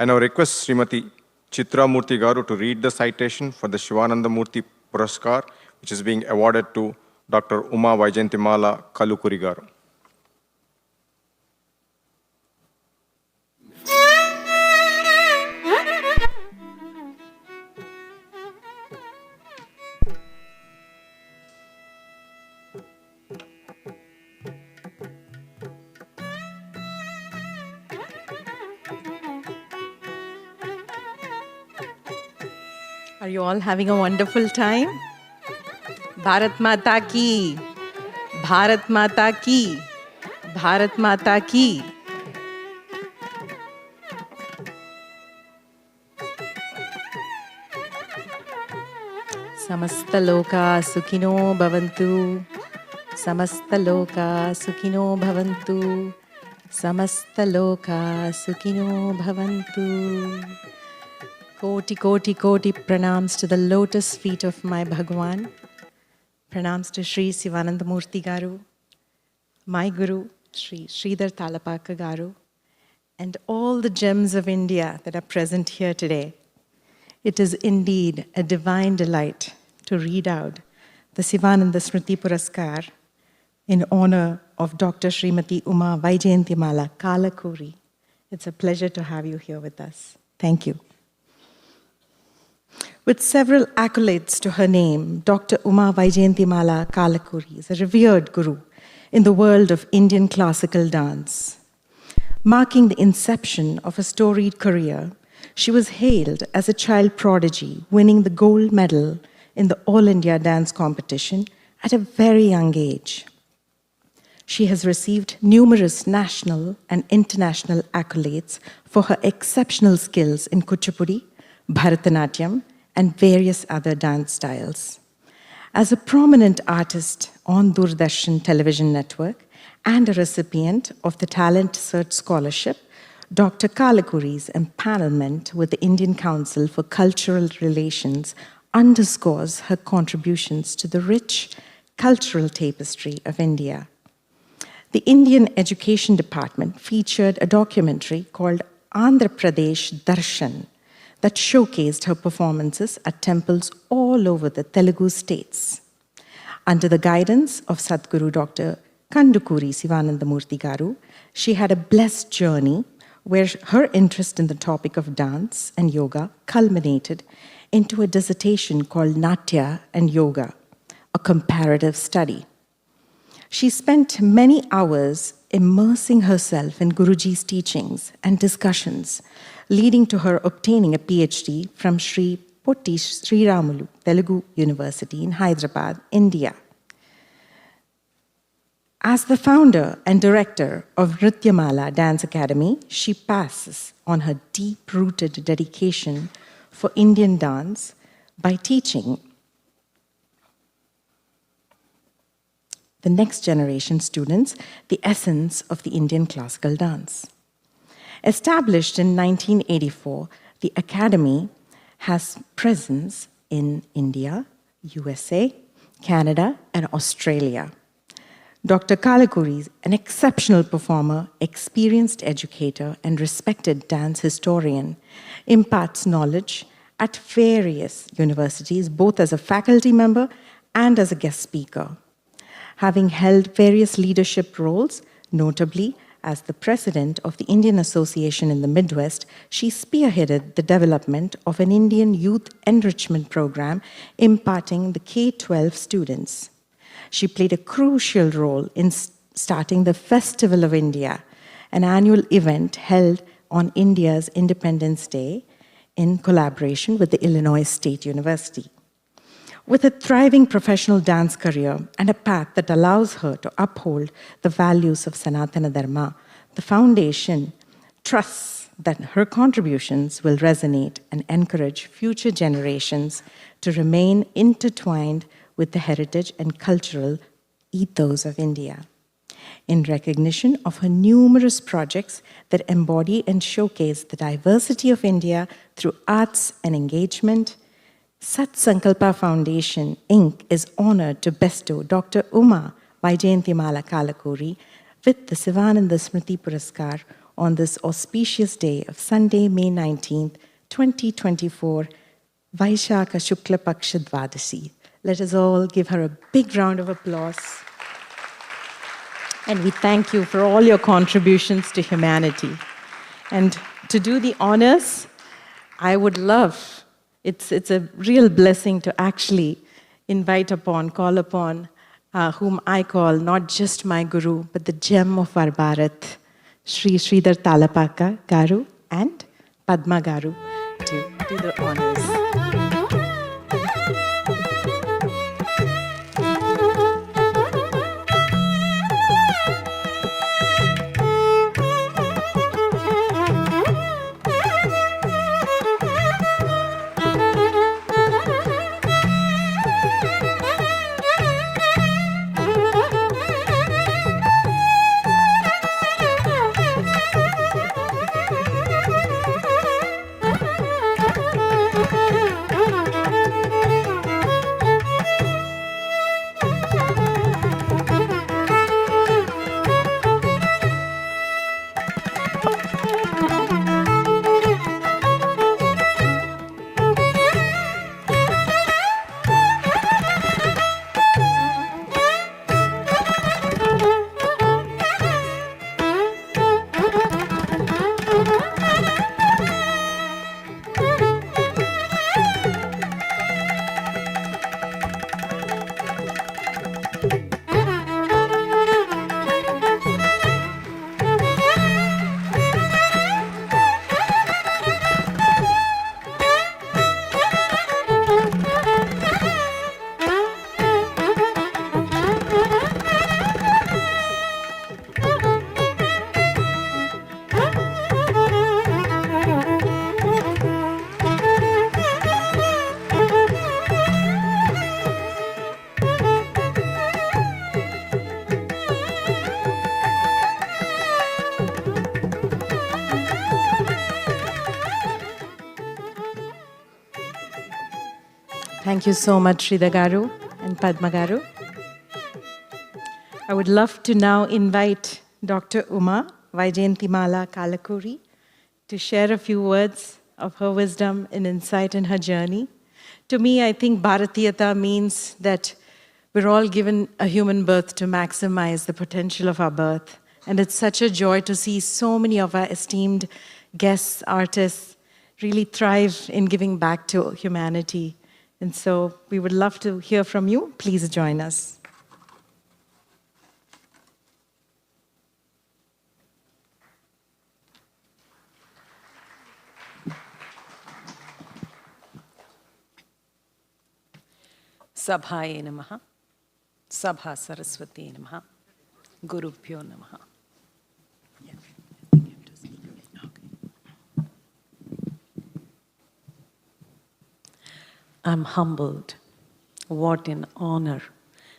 I now request Srimati Chitra Murthy garu to read the citation for the Sivananda Smruthi Puraskar, which is being awarded to Dr. Uma Vaijayantimala Kalukuri garu. Are you all having a wonderful time? Bharat Mata ki, Bharat Mata ki, Bharat Mata ki. Samasta loka sukhino bhavantu, Samasta loka sukhino bhavantu, Samasta loka sukhino bhavantu. Koti, koti, koti pranams to the lotus feet of my Bhagwan. Pranams to Sri Sivananda Murthy garu, my Guru, Sri Sridhar Talapaka garu, and all the gems of India that are present here today. It is indeed a divine delight to read out the Sivananda Smruthi Puraskar in honor of Dr. Srimati Uma Vaijayantimala Kalakuri. It's a pleasure to have you here with us. Thank you. With several accolades to her name, Dr. Uma Vaijayantimala Kalakuri is a revered guru in the world of Indian classical dance. Marking the inception of a storied career, she was hailed as a child prodigy, winning the gold medal in the All India Dance Competition at a very young age. She has received numerous national and international accolades for her exceptional skills in Kuchipudi, Bharatanatyam, and various other dance styles. As a prominent artist on Doordarshan television network and a recipient of the Talent Search Scholarship, Dr. Kalakuri's empanelment with the Indian Council for Cultural Relations underscores her contributions to the rich cultural tapestry of India. The Indian Education Department featured a documentary called Andhra Pradesh Darshan that showcased her performances at temples all over the Telugu states. Under the guidance of Satguru Dr. Kandukuri Sivananda Murthy garu, she had a blessed journey where her interest in the topic of dance and yoga culminated into a dissertation called Natya and Yoga, a comparative study. She spent many hours immersing herself in Guruji's teachings and discussions, leading to her obtaining a PhD from Sri Potti Sri Ramulu Telugu University in Hyderabad, India. As the founder and director of Nrityamala Dance Academy, she passes on her deep-rooted dedication for Indian dance by teaching the next generation students the essence of the Indian classical dance. Established in 1984, the Academy has presence in India, USA, Canada, and Australia. Dr. Kalakuri is an exceptional performer, experienced educator, and respected dance historian, imparts knowledge at various universities, both as a faculty member and as a guest speaker. Having held various leadership roles, notably as the president of the Indian Association in the Midwest, she spearheaded the development of an Indian youth enrichment program imparting the K-12 students. She played a crucial role in starting the Festival of India, an annual event held on India's Independence Day in collaboration with the Illinois State University. With a thriving professional dance career and a path that allows her to uphold the values of Sanatana Dharma, the foundation trusts that her contributions will resonate and encourage future generations to remain intertwined with the heritage and cultural ethos of India. In recognition of her numerous projects that embody and showcase the diversity of India through arts and engagement, Satsankalpa Foundation, Inc. is honored to bestow Dr. Uma Vaijayantimala Kalakuri with the Sivananda Smruthi Puraskar on this auspicious day of Sunday, May 19th, 2024, Vaishakha Shukla Paksha Dvadashi. Let us all give her a big round of applause. And we thank you for all your contributions to humanity. And to do the honors, I would love, it's a real blessing to actually call upon whom I call not just my Guru, but the gem of our Bharat, Sri Sridhar Talapaka Garu and Padma Garu, to do the honors. Thank you so much, Sridhar Garu and Padma Garu. I would love to now invite Dr. Uma Vaijayanthimala Kalakuri to share a few words of her wisdom and insight in her journey. To me, I think Bharatheeyatha means that we're all given a human birth to maximize the potential of our birth. And it's such a joy to see so many of our esteemed guests, artists, really thrive in giving back to humanity. And so we would love to hear from you. Please join us. Sabhaye Namaha, Sabha Saraswati Namaha, Gurubhyo Namaha. I'm humbled. What an honor,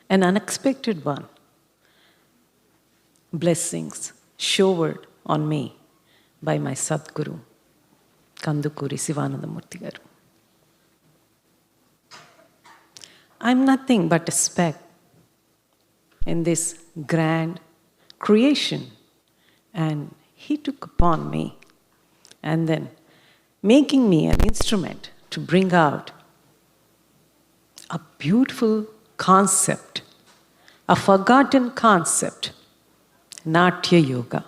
an unexpected one. Blessings showered on me by my Satguru, Connecticut Sivananda Murthy. I'm nothing but a speck in this grand creation, and he took upon me, and then making me an instrument to bring out a beautiful concept, a forgotten concept, Natya Yoga.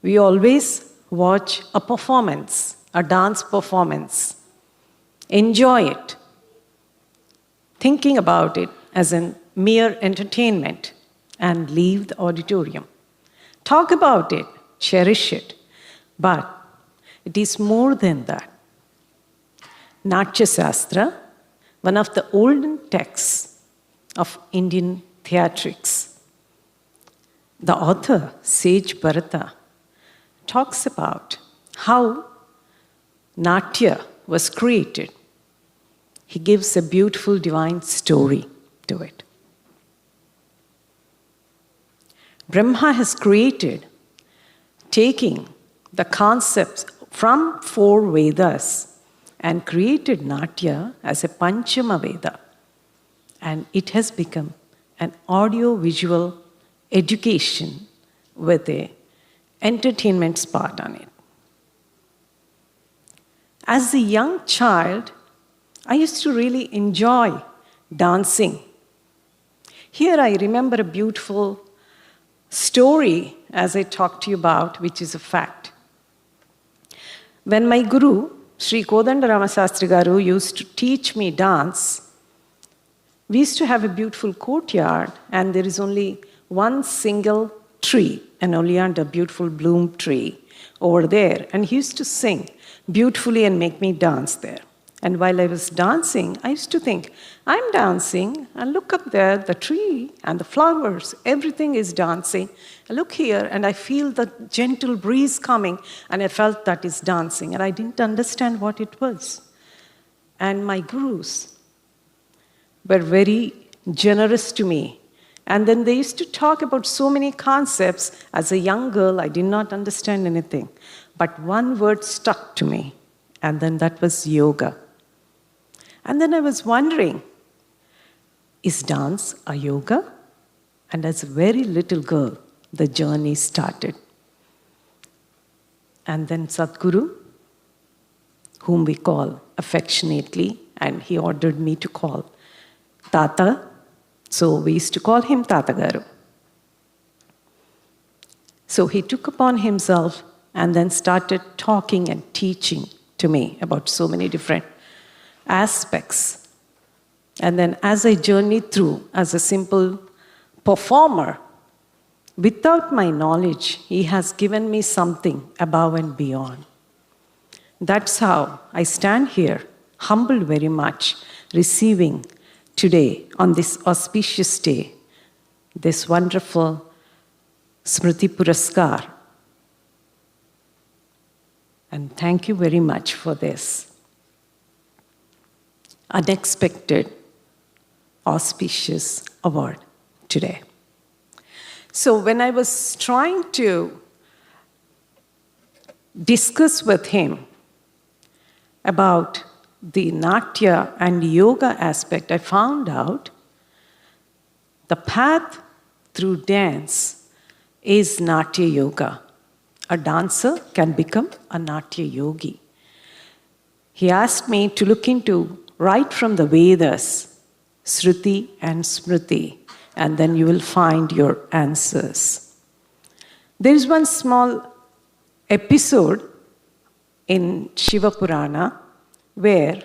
We always watch a performance, a dance performance, enjoy it, thinking about it as a mere entertainment, and leave the auditorium. Talk about it, cherish it, but it is more than that. Natya Shastra, one of the olden texts of Indian theatrics. The author, Sage Bharata, talks about how Natya was created. He gives a beautiful divine story to it. Brahma has created, taking the concepts from 4 Vedas, and created Natya as a Panchama Veda. And it has become an audio-visual education with a entertainment spot on it. As a young child, I used to really enjoy dancing. Here I remember a beautiful story as I talked to you about, which is a fact. When my guru, Sri Kodandarama Sastri Garu, used to teach me dance, we used to have a beautiful courtyard, and there is only one single tree, an oleander, beautiful bloom tree over there. And he used to sing beautifully and make me dance there. And while I was dancing, I used to think, I'm dancing, and look up there, the tree and the flowers, everything is dancing. I look here, and I feel the gentle breeze coming, and I felt that is dancing, and I didn't understand what it was. And my gurus were very generous to me. And then they used to talk about so many concepts. As a young girl, I did not understand anything. But one word stuck to me, and then that was yoga. And then I was wondering, is dance a yoga? And as a very little girl, the journey started. And then Satguru, whom we call affectionately, and he ordered me to call Tata, so we used to call him Tata Garu. So he took upon himself and then started talking and teaching to me about so many different aspects. And then as I journeyed through as a simple performer, without my knowledge, he has given me something above and beyond. That's how I stand here, humbled very much, receiving today, on this auspicious day, this wonderful Smruthi Puraskar. And thank you very much for this unexpected, auspicious award today. So when I was trying to discuss with him about the Natya and yoga aspect, I found out the path through dance is Natya yoga. A dancer can become a Natya yogi. He asked me to look into right from the Vedas, Shruti and Smruti, and then you will find your answers. There is one small episode in Shiva Purana where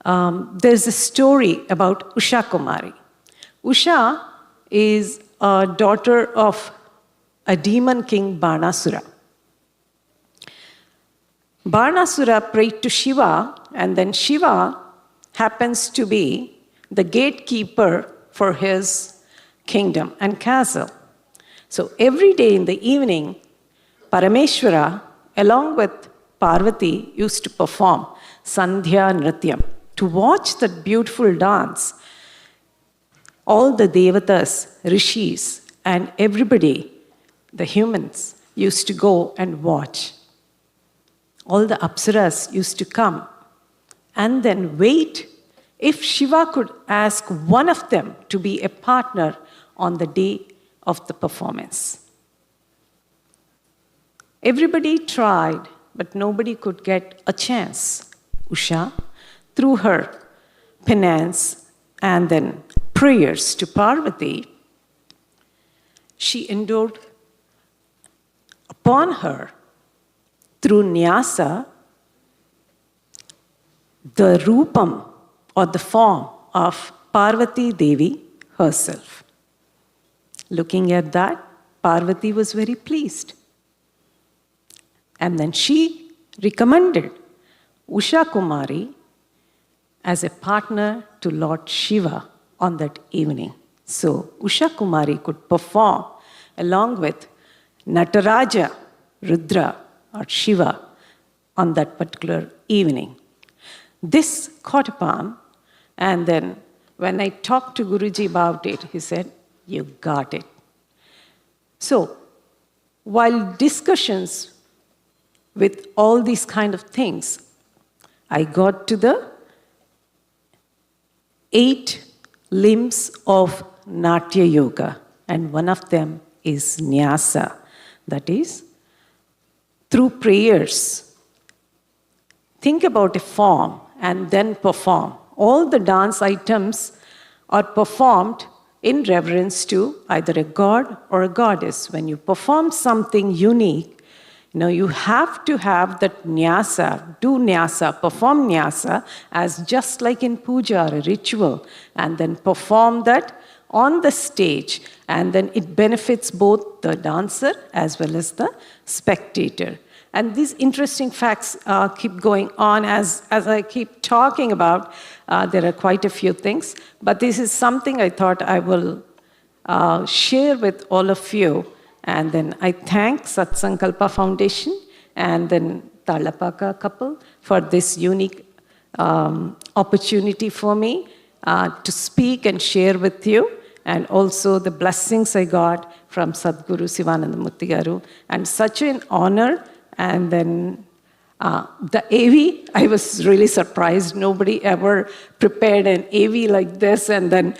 there's a story about Usha Kumari. Usha is a daughter of a demon king, Banasura. Banasura prayed to Shiva, and then Shiva happens to be the gatekeeper for his kingdom and castle. So every day in the evening, Parameshwara, along with Parvati, used to perform Sandhya Nrityam. To watch that beautiful dance, all the devatas, rishis, and everybody, the humans, used to go and watch. All the apsaras used to come and then wait if Shiva could ask one of them to be a partner on the day of the performance. Everybody tried, but nobody could get a chance. Usha, through her penance and then prayers to Parvati, she endured upon her through Nyasa the Rupam or the form of Parvati Devi herself. Looking at that, Parvati was very pleased. And then she recommended Usha Kumari as a partner to Lord Shiva on that evening. So Usha Kumari could perform along with Nataraja, Rudra or Shiva on that particular evening. This caught upon, and then when I talked to Guruji about it, he said, "You got it." So while discussions with all these kind of things, I got to the 8 limbs of Natya Yoga, and one of them is nyasa. That is, through prayers, think about a form and then perform. All the dance items are performed in reverence to either a god or a goddess. When you perform something unique, you have to have that nyasa, do nyasa, perform nyasa as just like in puja or a ritual, and then perform that on the stage, and then it benefits both the dancer as well as the spectator. And these interesting facts keep going on as I keep talking about. There are quite a few things, but this is something I thought I will share with all of you. And then I thank Satsankalpa Foundation and then Talapaka couple for this unique opportunity for me to speak and share with you, and also the blessings I got from Satguru Sivananda Murthy garu, and such an honor. And then the AV, I was really surprised. Nobody ever prepared an AV like this and then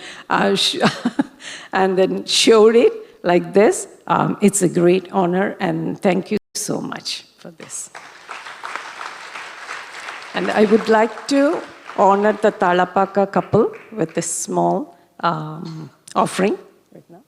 and then showed it like this. It's a great honor, and thank you so much for this. And I would like to honor the Talapaka couple with this small offering right now.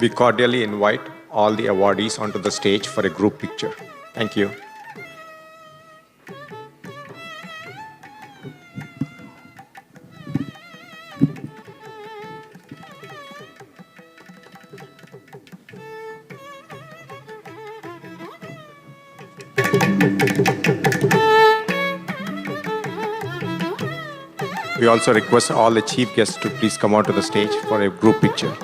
We cordially invite all the awardees onto the stage for a group picture. Thank you. We also request all the chief guests to please come onto the stage for a group picture.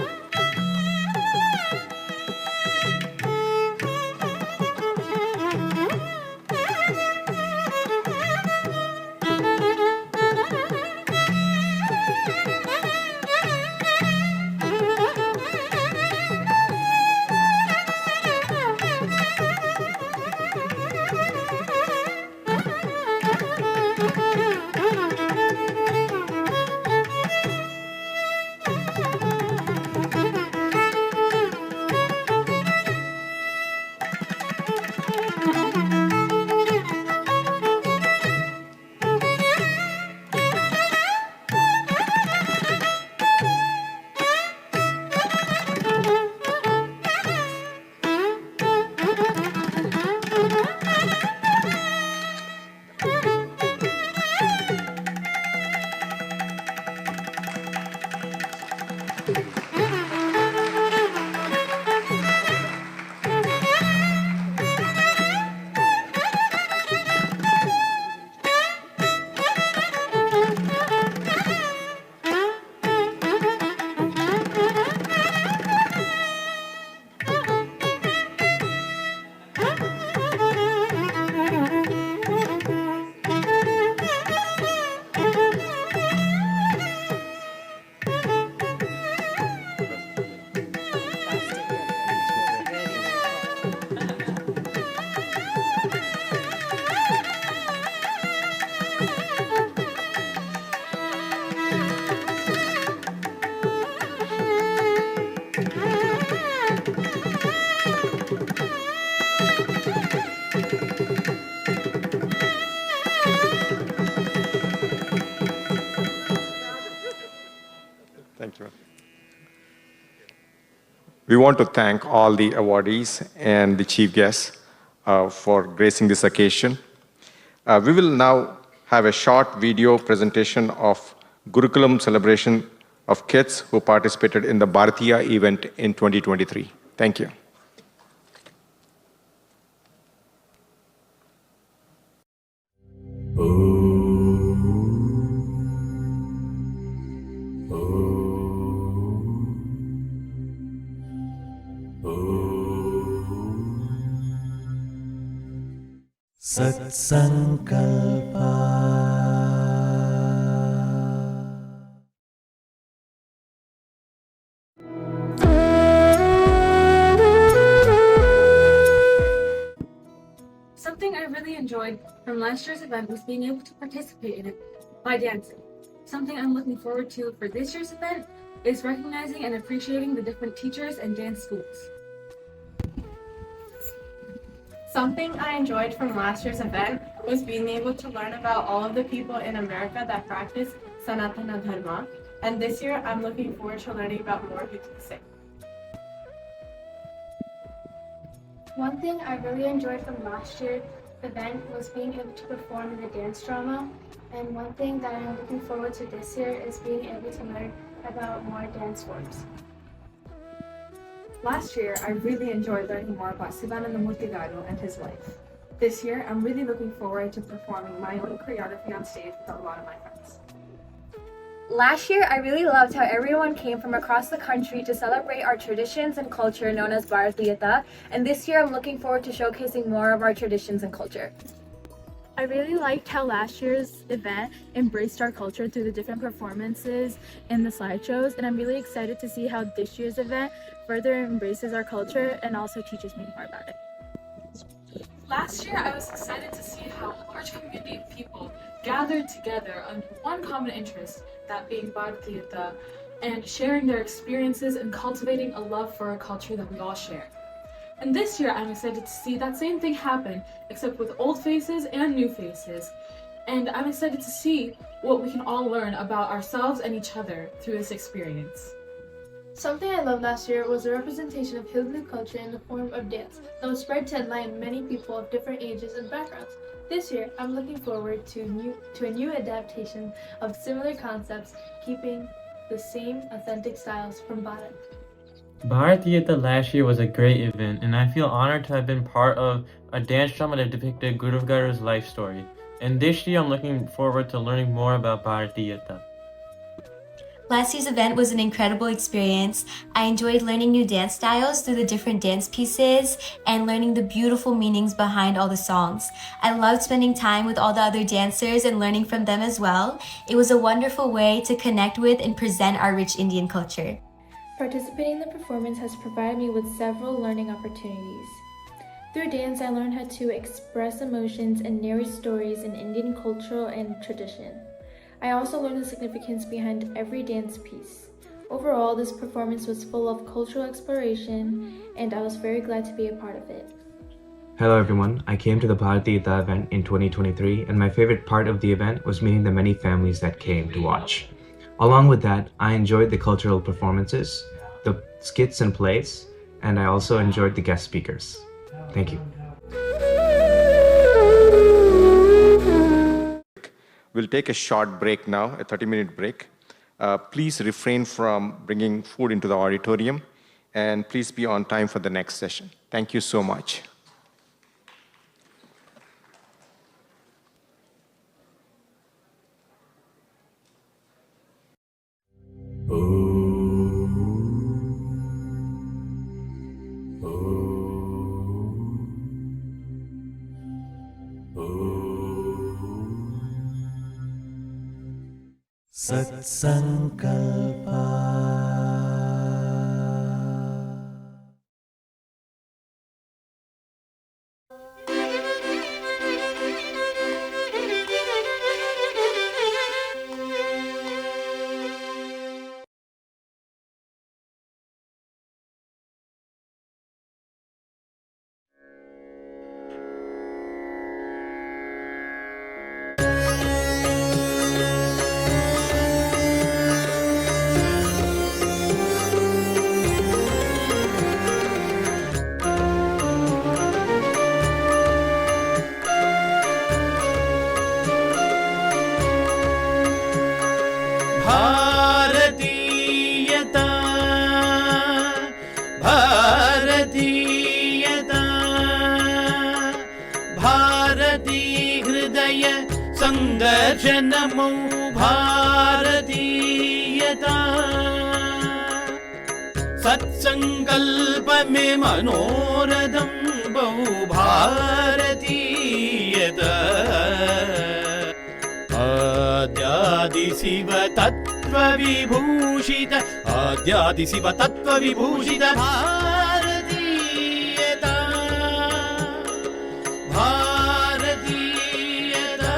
Thank you. We want to thank all the awardees and the chief guests for gracing this occasion. We will now have a short video presentation of Gurukulam celebration of kids who participated in the Bharatheeyatha event in 2023. Thank you. Something I really enjoyed from last year's event was being able to participate in it by dancing. Something I'm looking forward to for this year's event is recognizing and appreciating the different teachers and dance schools. Something I enjoyed from last year's event was being able to learn about all of the people in America that practice Sanatana Dharma, and this year I'm looking forward to learning about more who do the same. One thing I really enjoyed from last year's event was being able to perform in the dance drama, and one thing that I'm looking forward to this year is being able to learn about more dance forms. Last year, I really enjoyed learning more about Sivananda Murthy and his life. This year, I'm really looking forward to performing my own choreography on stage with a lot of my friends. Last year, I really loved how everyone came from across the country to celebrate our traditions and culture known as Bharatheeyatha, and this year I'm looking forward to showcasing more of our traditions and culture. I really liked how last year's event embraced our culture through the different performances and the slideshows, and I'm really excited to see how this year's event further embraces our culture and also teaches me more about it. Last year, I was excited to see how a large community of people gathered together under one common interest, that being Bharatheeyatha, and sharing their experiences and cultivating a love for our culture that we all share. And this year, I'm excited to see that same thing happen, except with old faces and new faces. And I'm excited to see what we can all learn about ourselves and each other through this experience. Something I loved last year was the representation of Hindu culture in the form of dance that was spread to enlighten many people of different ages and backgrounds. This year, I'm looking forward to a new adaptation of similar concepts, keeping the same authentic styles from Bharat. Bharatheeyatha last year was a great event, and I feel honored to have been part of a dance drama that depicted Guru Garu's life story. And this year, I'm looking forward to learning more about Bharatheeyatha. Last year's event was an incredible experience. I enjoyed learning new dance styles through the different dance pieces and learning the beautiful meanings behind all the songs. I loved spending time with all the other dancers and learning from them as well. It was a wonderful way to connect with and present our rich Indian culture. Participating in the performance has provided me with several learning opportunities. Through dance, I learned how to express emotions and narrate stories in Indian culture and tradition. I also learned the significance behind every dance piece. Overall, this performance was full of cultural exploration, and I was very glad to be a part of it. Hello everyone, I came to the Bharatheeyatha event in 2023, and my favorite part of the event was meeting the many families that came to watch. Along with that, I enjoyed the cultural performances, the skits and plays, and I also enjoyed the guest speakers. Thank you. We'll take a short break now, a 30-minute break. Please refrain from bringing food into the auditorium, and please be on time for the next session. Thank you so much. दर्शनमौ भारतीयता सत्संकल्प में मनोरथं बहु भारतीयता आद्यादि शिव तत्व विभूषित भारतीयता भारतीयता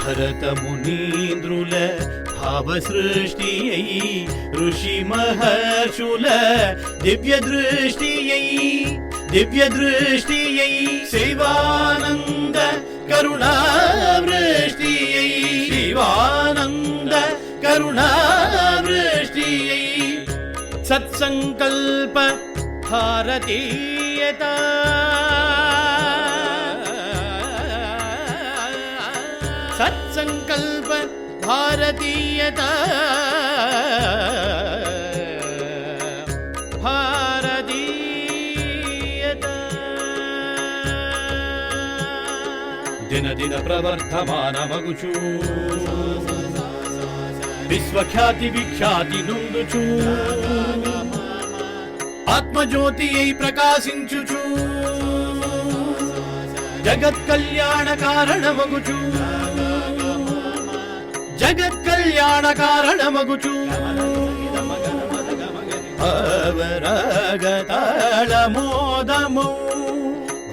भरत मुनीन्द्रुल भाव सृष्टियै ऋषि महर्षुल दिव्य दृष्टियै शिवानंद करुणावृष्टियै शिवानंद करुणावृष्टियै सत्संकल्प भारतीयता सत्संकल्प भारतीयता भारतीयता दिन दिन प्रवर्धमान मगुचु विश्वख्याति विख्याति नुंदुचु आत्मज्योतियै प्रकाशिंచుచు जगत् कल्याण कारण मगुचु जगत् कल्याण कारण मगुचु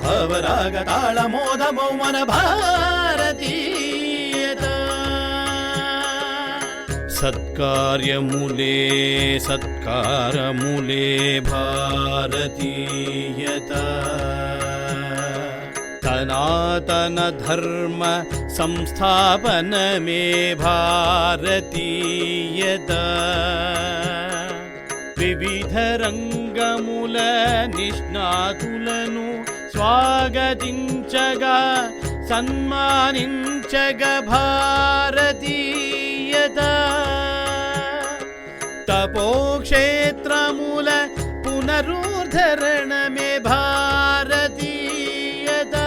भवरागताళమోదమౌ मन भारतीयता सत्कारमुले भारतीयता सनातन धर्म संस्थापन में भारतीयता विविध रंगमुल निष्णातुలను स्वागतिంచగా సన్మానించగా भारतीयता तपोक्षेत्रमुल पुनरुद्धरण में भारतीयता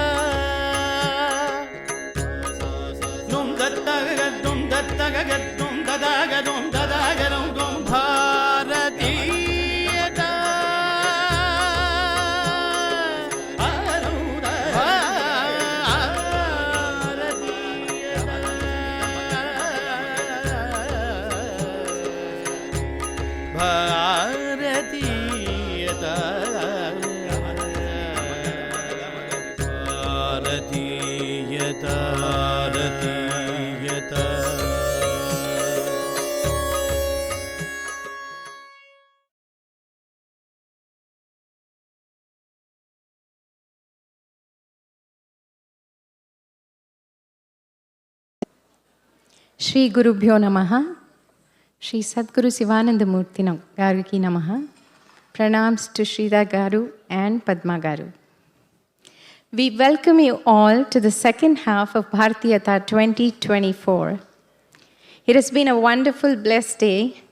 भारतीयता भारतीयता भारतीयता भारतीयता Shri Gurubhyo Namaha. Shri Satguru Sivananda Murthy Garu ki Namaha. Pranams to Shrida Garu and Padma Garu. We welcome you all to the second half of Bharatheeyatha 2024. It has been a wonderful, blessed day.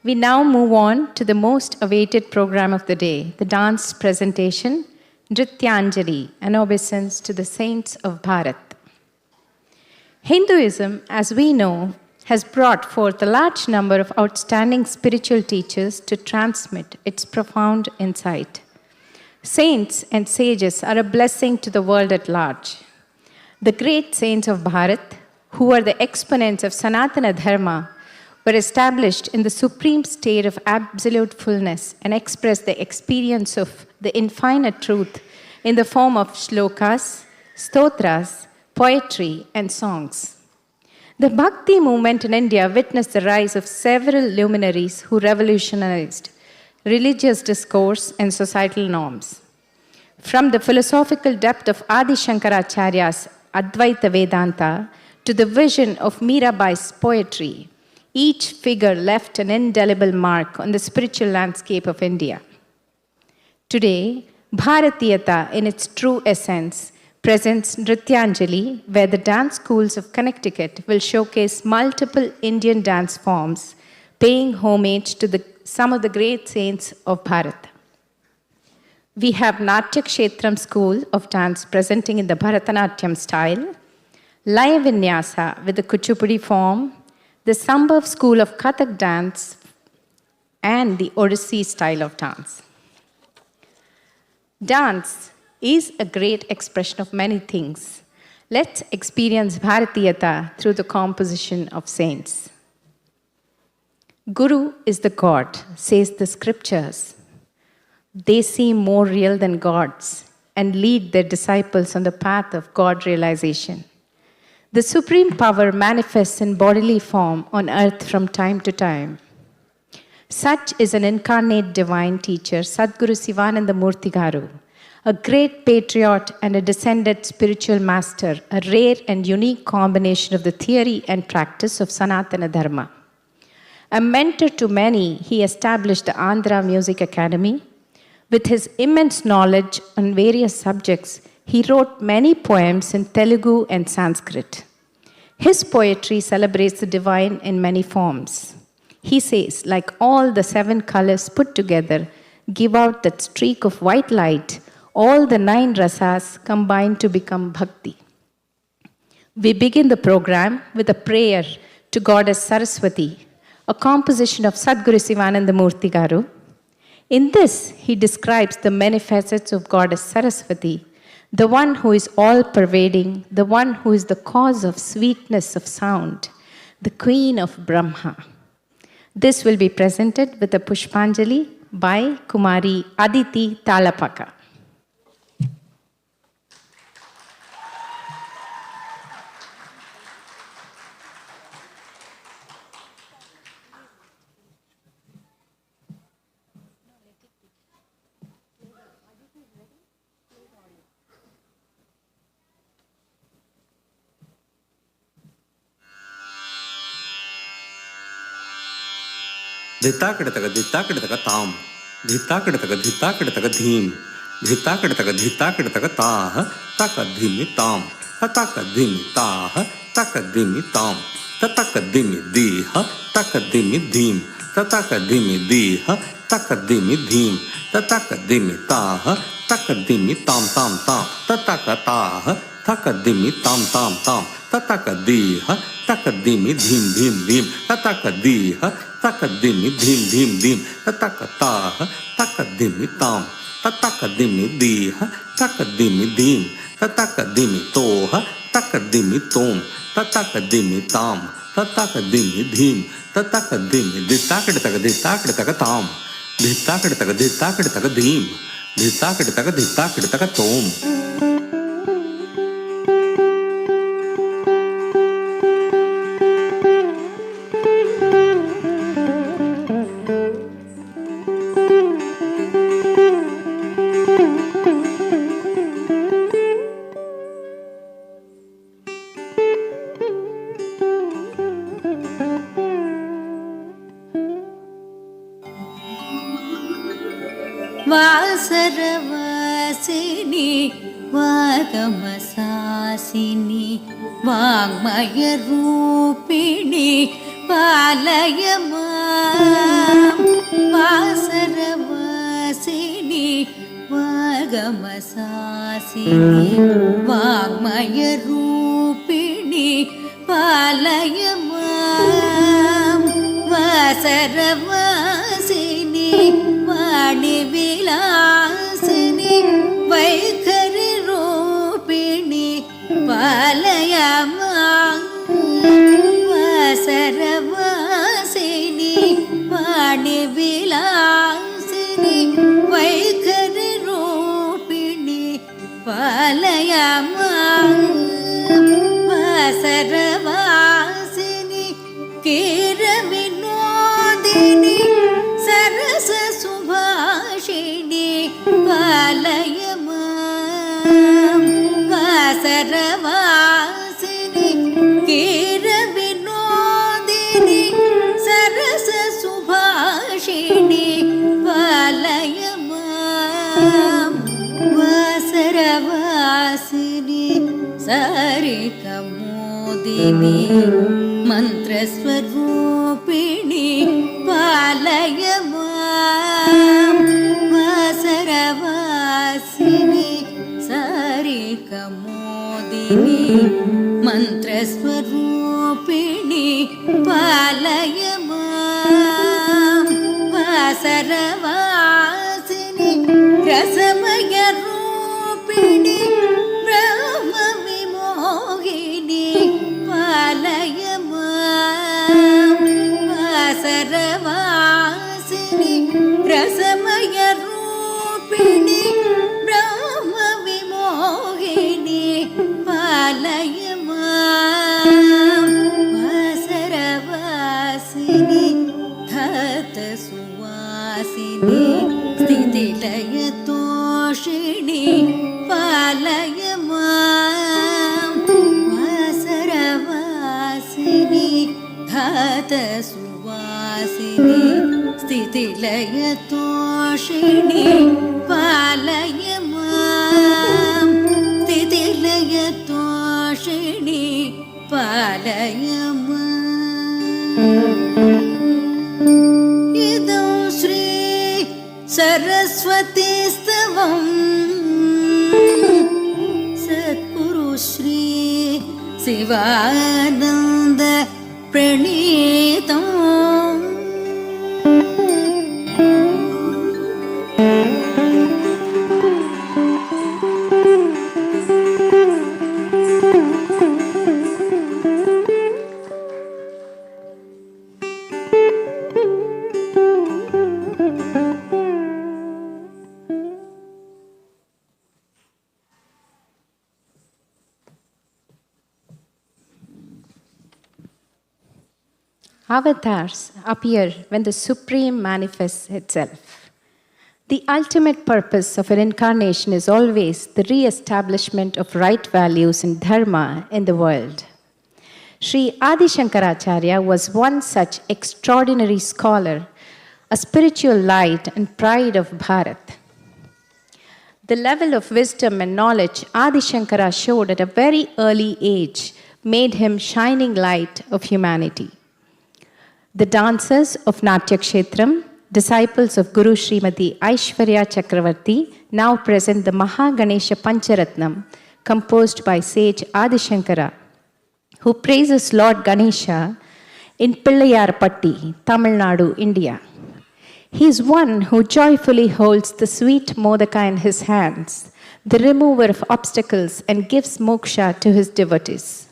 We now move on to the most awaited program of the day, the dance presentation, Nrityanjali, an obeisance to the Saints of Bharath. Hinduism, as we know, has brought forth a large number of outstanding spiritual teachers to transmit its profound insight. Saints and sages are a blessing to the world at large. The great saints of Bharath, who are the exponents of Sanatana Dharma, were established in the supreme state of absolute fullness and expressed the experience of the infinite truth in the form of shlokas, stotras, poetry, and songs. The Bhakti movement in India witnessed the rise of several luminaries who revolutionized religious discourse and societal norms. From the philosophical depth of Adi Shankaracharya's Advaita Vedanta to the vision of Mirabai's poetry, each figure left an indelible mark on the spiritual landscape of India. Today, Bharatheeyatha, in its true essence, presents Nrityanjali, where the dance schools of Connecticut will showcase multiple Indian dance forms paying homage to some of the great saints of Bharat. We have Natya Kshetram School of Dance presenting in the Bharatanatyam style, Laya Vinyasa with the Kuchipudi form, the Sambhav School of Kathak dance, and the Odissi style of dance. Dance is a great expression of many things. Let's experience Bharatheeyatha through the composition of saints. Guru is the God, says the scriptures. They seem more real than gods and lead their disciples on the path of God realization. The supreme power manifests in bodily form on earth from time to time. Such is an incarnate divine teacher, Satguru Sivananda Murthy garu, a great patriot and a descended spiritual master, a rare and unique combination of the theory and practice of Sanatana Dharma. A mentor to many, he established the Andhra Music Academy. With his immense knowledge on various subjects, he wrote many poems in Telugu and Sanskrit. His poetry celebrates the divine in many forms. He says, like all the 7 colors put together, give out that streak of white light, all the 9 rasas combine to become bhakti. We begin the program with a prayer to Goddess Saraswati, a composition of Satguru Sivananda Murthy garu. In this, he describes the many facets of Goddess Saraswati, the one who is all-pervading, the one who is the cause of sweetness of sound, the queen of Brahma. This will be presented with a Pushpanjali by Kumari Aditi Talapaka. धित्ताकडतक ताम धित्ताकडतक धीम धित्ताकडतक ताह तक धीमि ताम तक धीमि ताह तक धीमि ताम तक धीमि दीह तक धीमि धीम तक धीमि दीह तक धीमि धीम तक धीमि ताह तक धीमि ताम ताम ताम तक ताह तक धीमि ताम ताम ताम तक दीह तक धीमि धीम धीम धीम तक दीह तक धीमि धीम धीम धीम तक ताह तक धीमि ताम तक धीमि दीह तक धीमि धीम तक धीमि तोह तक धीमि तोम तक धीमि ताम तक धीमि धीम तक धीमि धित्ताकडतक ताम धित्ताकडतक धीम धित्ताकडतक तोम. वासरवासिनी वागमसासिनी वाङ्मयरूपिणी पालय मां वासरवासिनी वागमसासिनी वाङ्मयरूपिणी पालय मां वासरवासिनी वाणिविलासिनी वैखरि रूपिणी पालय मां वासरवासिनी वाणिविलासिनी वैखरि रूपिणी पालय मां वासरवासिनी कीरविनोदिनी सरस सुभाषिणी पालय मां वासरवासिनी कीरविनोदिनी सरस सुभाषिणी पालय मां वासरवासिनी सारिकमोदिनी मन्त्रस्वरूपिणी पालय मां वासरवासिनि सारिकमोदिनि मन्त्रस्वरूपिणि पालय मां वासरवासिनि रसमयरूपिणि ब्रह्मविमोहिनि पालय मां वासरवासिनि रसमयरूपिणि ब्रह्मविमोहिनि पालय मां वासरवासिनि धतसुवासिनि स्थितिलयतोषिणि पालय मां वासरवासिनि धतसुवासिनि स्थितिलयतोषिणि पालय मां स्थितिलयतोषिणि पालय माम्। इदं श्री सरस्वतीस्तवम् सद्गुरु Shri Shivananda प्रणीतम्। Avatars appear when the Supreme manifests itself. The ultimate purpose of an incarnation is always the re-establishment of right values and dharma in the world. Sri Adi Shankaracharya was one such extraordinary scholar, a spiritual light and pride of Bharat. The level of wisdom and knowledge Adi Shankara showed at a very early age made him shining light of humanity. The dancers of Natya Kshetram, disciples of Guru Srimati Aishwarya Chakravarti, now present the Mahaganesha Pancharatnam, composed by sage Adi Shankara, who praises Lord Ganesha in Pillayarpatti, Tamil Nadu, India. He is one who joyfully holds the sweet modaka in his hands, the remover of obstacles, and gives moksha to his devotees.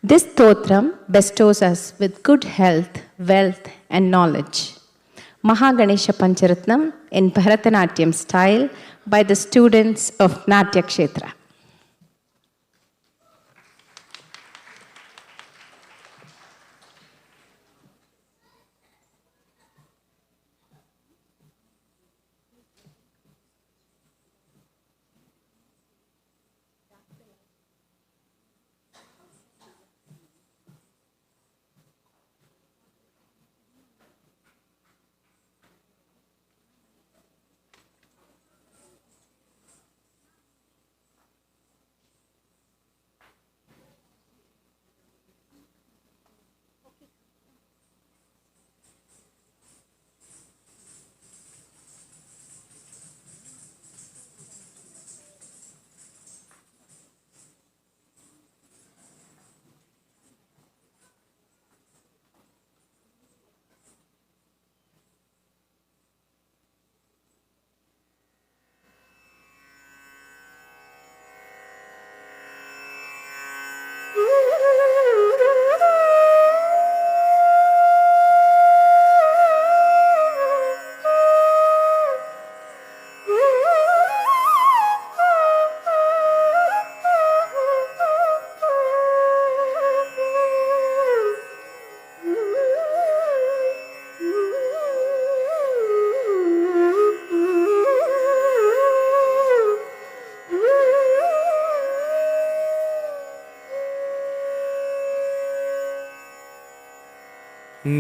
This stotram bestows us with good health, wealth, and knowledge. Mahaganesha Pancharatnam in Bharatanatyam style by the students of Natya Kshetra.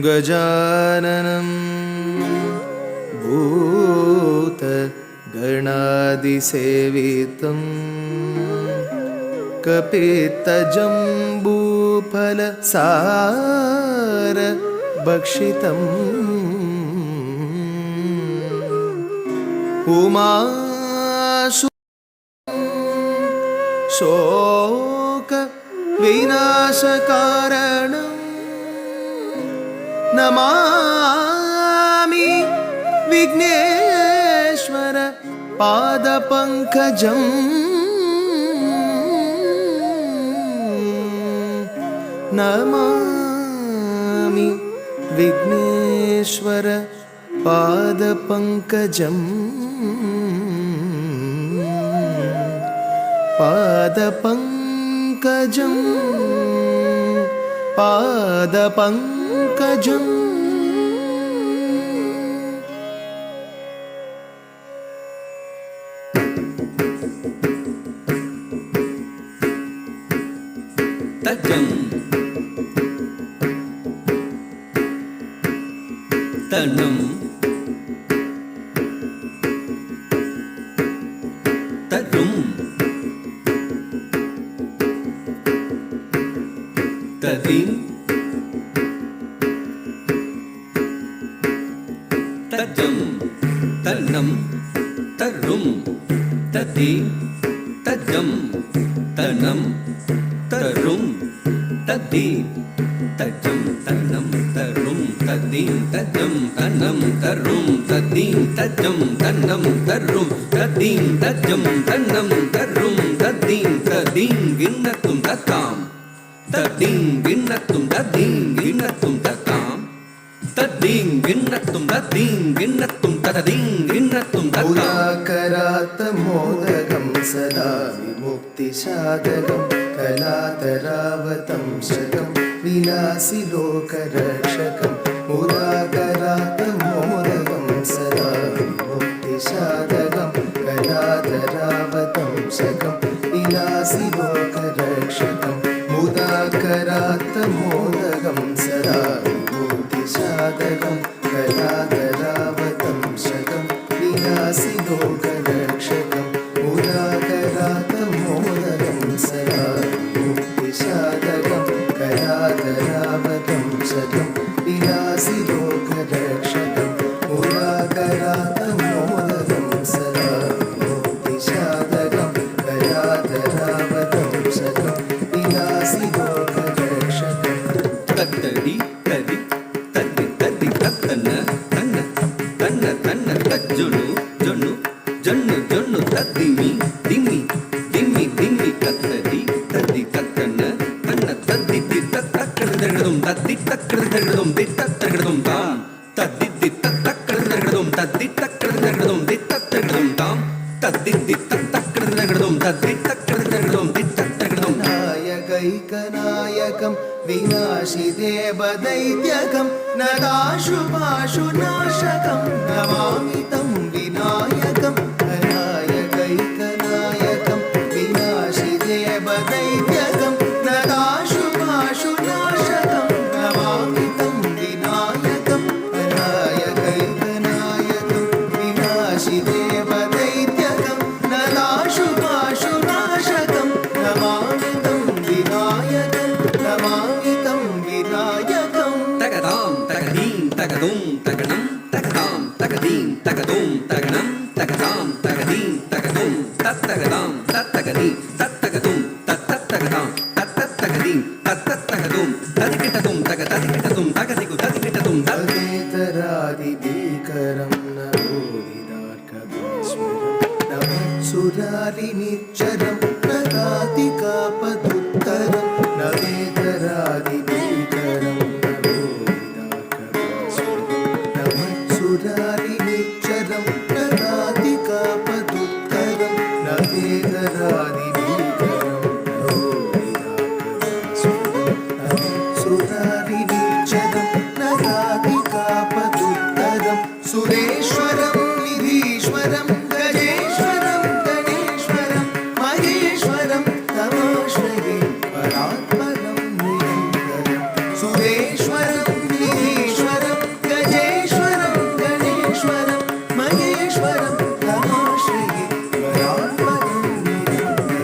गजाननं भूतगणादिसेवितं कपित्तजम्बूफलसारभक्षितम् उमासु शोक विनाशकारणं नमामि विघ्नेश्वर पादपङ्कजम् नमामि विघ्नेश्वर पादपङ्कजम् पादपङ्कजं पादपङ्कजम् तजं तनं तरुं तदिं तजं तनं तरुं तदि तजं तनं तरुं तदि तजं तनं तरुं तदि तजं तनं तरुं तदि तजं तनं तरुं तदि तजं तनं तरुं तदि तदिं गिन्नतुं ततां तदिं गिन्नतुं तदिं गिन्नतुं ततां तदिं गिन्नतुं तदिं गिन्नतुं तदिं गिन्नतुं उदाकरात् मोदकं सदा विमुक्तिसाधकं कलातरावतं शतं विलासि लोकरक्षकम् उदाकरात् मोदकं सदा विमुक्तिसाधकं कलातरावतं शतं विलासि लोकरक्षकम् उदाकरात् मोदकं सदा विमुक्तिसाधकं कलातरावतं शतं विलासि लोकरक्षकम् उदाकरात् मोदकं सदा विमुक्तिसाधकं कलातरावतं शतं विलासि लोकरक्षकम् उदाकरात् मोदकं सदा विमुक्तिसाधकं कलातरावतं शतं विलासि लोकरक्षकम् तद्दि तदि तद्दि तद्दि तत्तन्न तन्न तन्न तन्न तज्जुनु जुनु जन्नु जन्नु तद्दिमि दिमि दिमि दिमि तत्तदि तद्दि तत्तन्न तन्न तद्दि तत्तक्कड़दगड़दुम तद्दि तक्कड़दगड़दुम दित्तक्कड़दगड़दुम ताम तद्दि दित्तक्कड़दगड़दुम तद्दि तक्कड़दगड़दुम दित्तक्कड़दगड़दुम ताम तद्दि दित्तक्कड़दगड़दुम तद्दि तक्कड़दगड़दुम दित्तक्कड़दगड़दुम नायकैकनायकं विनाशिदेवदैत्यकं नगाशुभाशुनाशकं नमामि तं विनायकं नायकैकनायकं विनाशिदेवदैत्यकं नगाशुभाशुनाशकं नमामि तं विनायकं नायकैकनायकं विनाशिदेवदैत्यकं नगाशुभाशुनाशकं नमामि तं विनायकं नमामि तं विनायकं तगदां तगदीं तगदुं तगणं तगदां तगदीं तगदुं तगणं तगदां तगदीं तगदुं तत्तगदां तत्तगदी तत्तगदुं तत्तगदां तत्तगदीं तत्तगदुं तदिकिटदुं तगदिकिटदुं तगदिगु तदिकिटदुं तदेतरादिभीकरं नरोदिदार्कभास्वरं नवत्सुरारिनिच्चरं नगातिकापदुत्तरं नवेतरादिभीकरं नरोदिदार्कभास्वरं नवत्सुरारिनिच्चरं नगातिकापदुत्तरं नवेतरादिभीकरं नरोदिदार्कभास्वरं नवत्सुरारिनिच्चरं नगातिकापदुत्तरं सुरेश्वरं निधीश्वरं गजेश्वरं गणेश्वरं महेश्वरं तमाश्रये परात्परं निरन्तरं सुरेश्वरं निधीश्वरं गजेश्वरं गणेश्वरं महेश्वरं तमाश्रये परात्परं निरन्तरं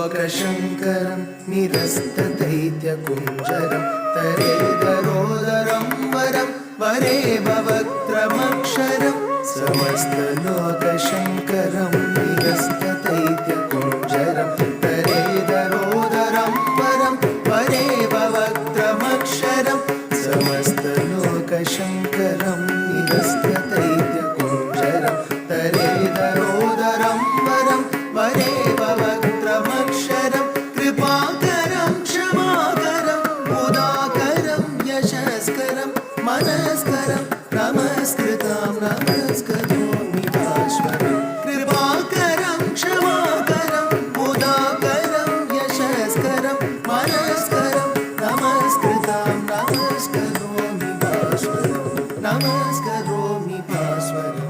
समस्तलोकशङ्करं निरस्तदैत्यकुञ्जरं तरेतरोदरं वरं वरेव वक्त्रमक्षरं समस्तलोकशङ्करं निरस्तदैत्यकुञ्जरं तरेतरोदरं वरं वरेव वक्त्रमक्षरं समस्तलोकशङ्करं निरस्तदैत्यकुञ्जरं तरेतरोदरं वरं वरेव वक्त्रमक्षरं कृपाकरं क्षमाकरं मुदाकरं यशस्करं मनस्करं नमस्कृतां नमस्करोमि भास्वरं कृपाकरं क्षमाकरं मुदाकरं यशस्करं मनस्करं नमस्कृतां नमस्करोमि भास्वरं नमस्करोमि भास्वरम्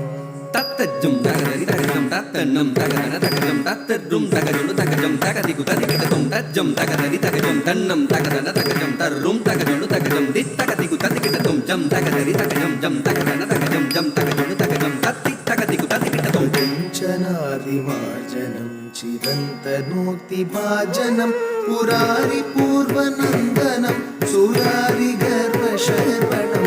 तत्तज्जुं तगदरि तगजं तत्तन्नं तगदन तगजं तत्तर्रुं तगजुनु तगजं तगदिगु तदिगिटतं तज्जं तगदरि तगजं तन्नं तगदन तगजं तर्रुं तगजुनु तगजं दित्तगदिगु तदिगिटतं जं तगदरि तगजं जं तगदन तगजं जं तगजुनु तगजं तत्तित्तगदिगु तदिगिटतं किञ्चनादिमार्जनं चिरन्तनोक्तिभाजनं पुरारिपूर्वनन्दनं सुरारिगर्वशर्वणं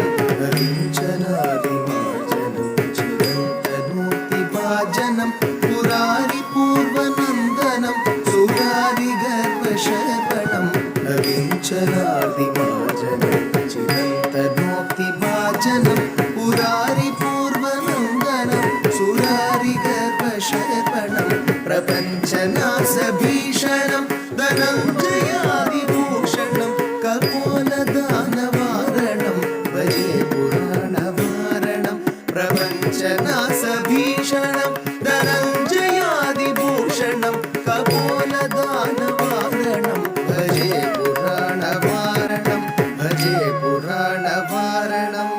किञ्चनादिमार्जनं चिरन्तनोक्तिभाजनं पुरारिपूर्वनन्दनं सुरारिगर्वशर्वणं किञ्चनादिमार्जनं चिरन्तनोक्तिभाजनं पुरारिपूर्वनन्दनं सुरारिगर्वशर्वणं प्रपञ्चनासभीषणं धनञ्जयादिभूषणं कपोलदानवारणं भजे पुराणवारणं प्रपञ्चनासभीषणं धनञ्जयादिभूषणं कपोलदानवारणं भजे पुराणवारणं भजे पुराणवारणम्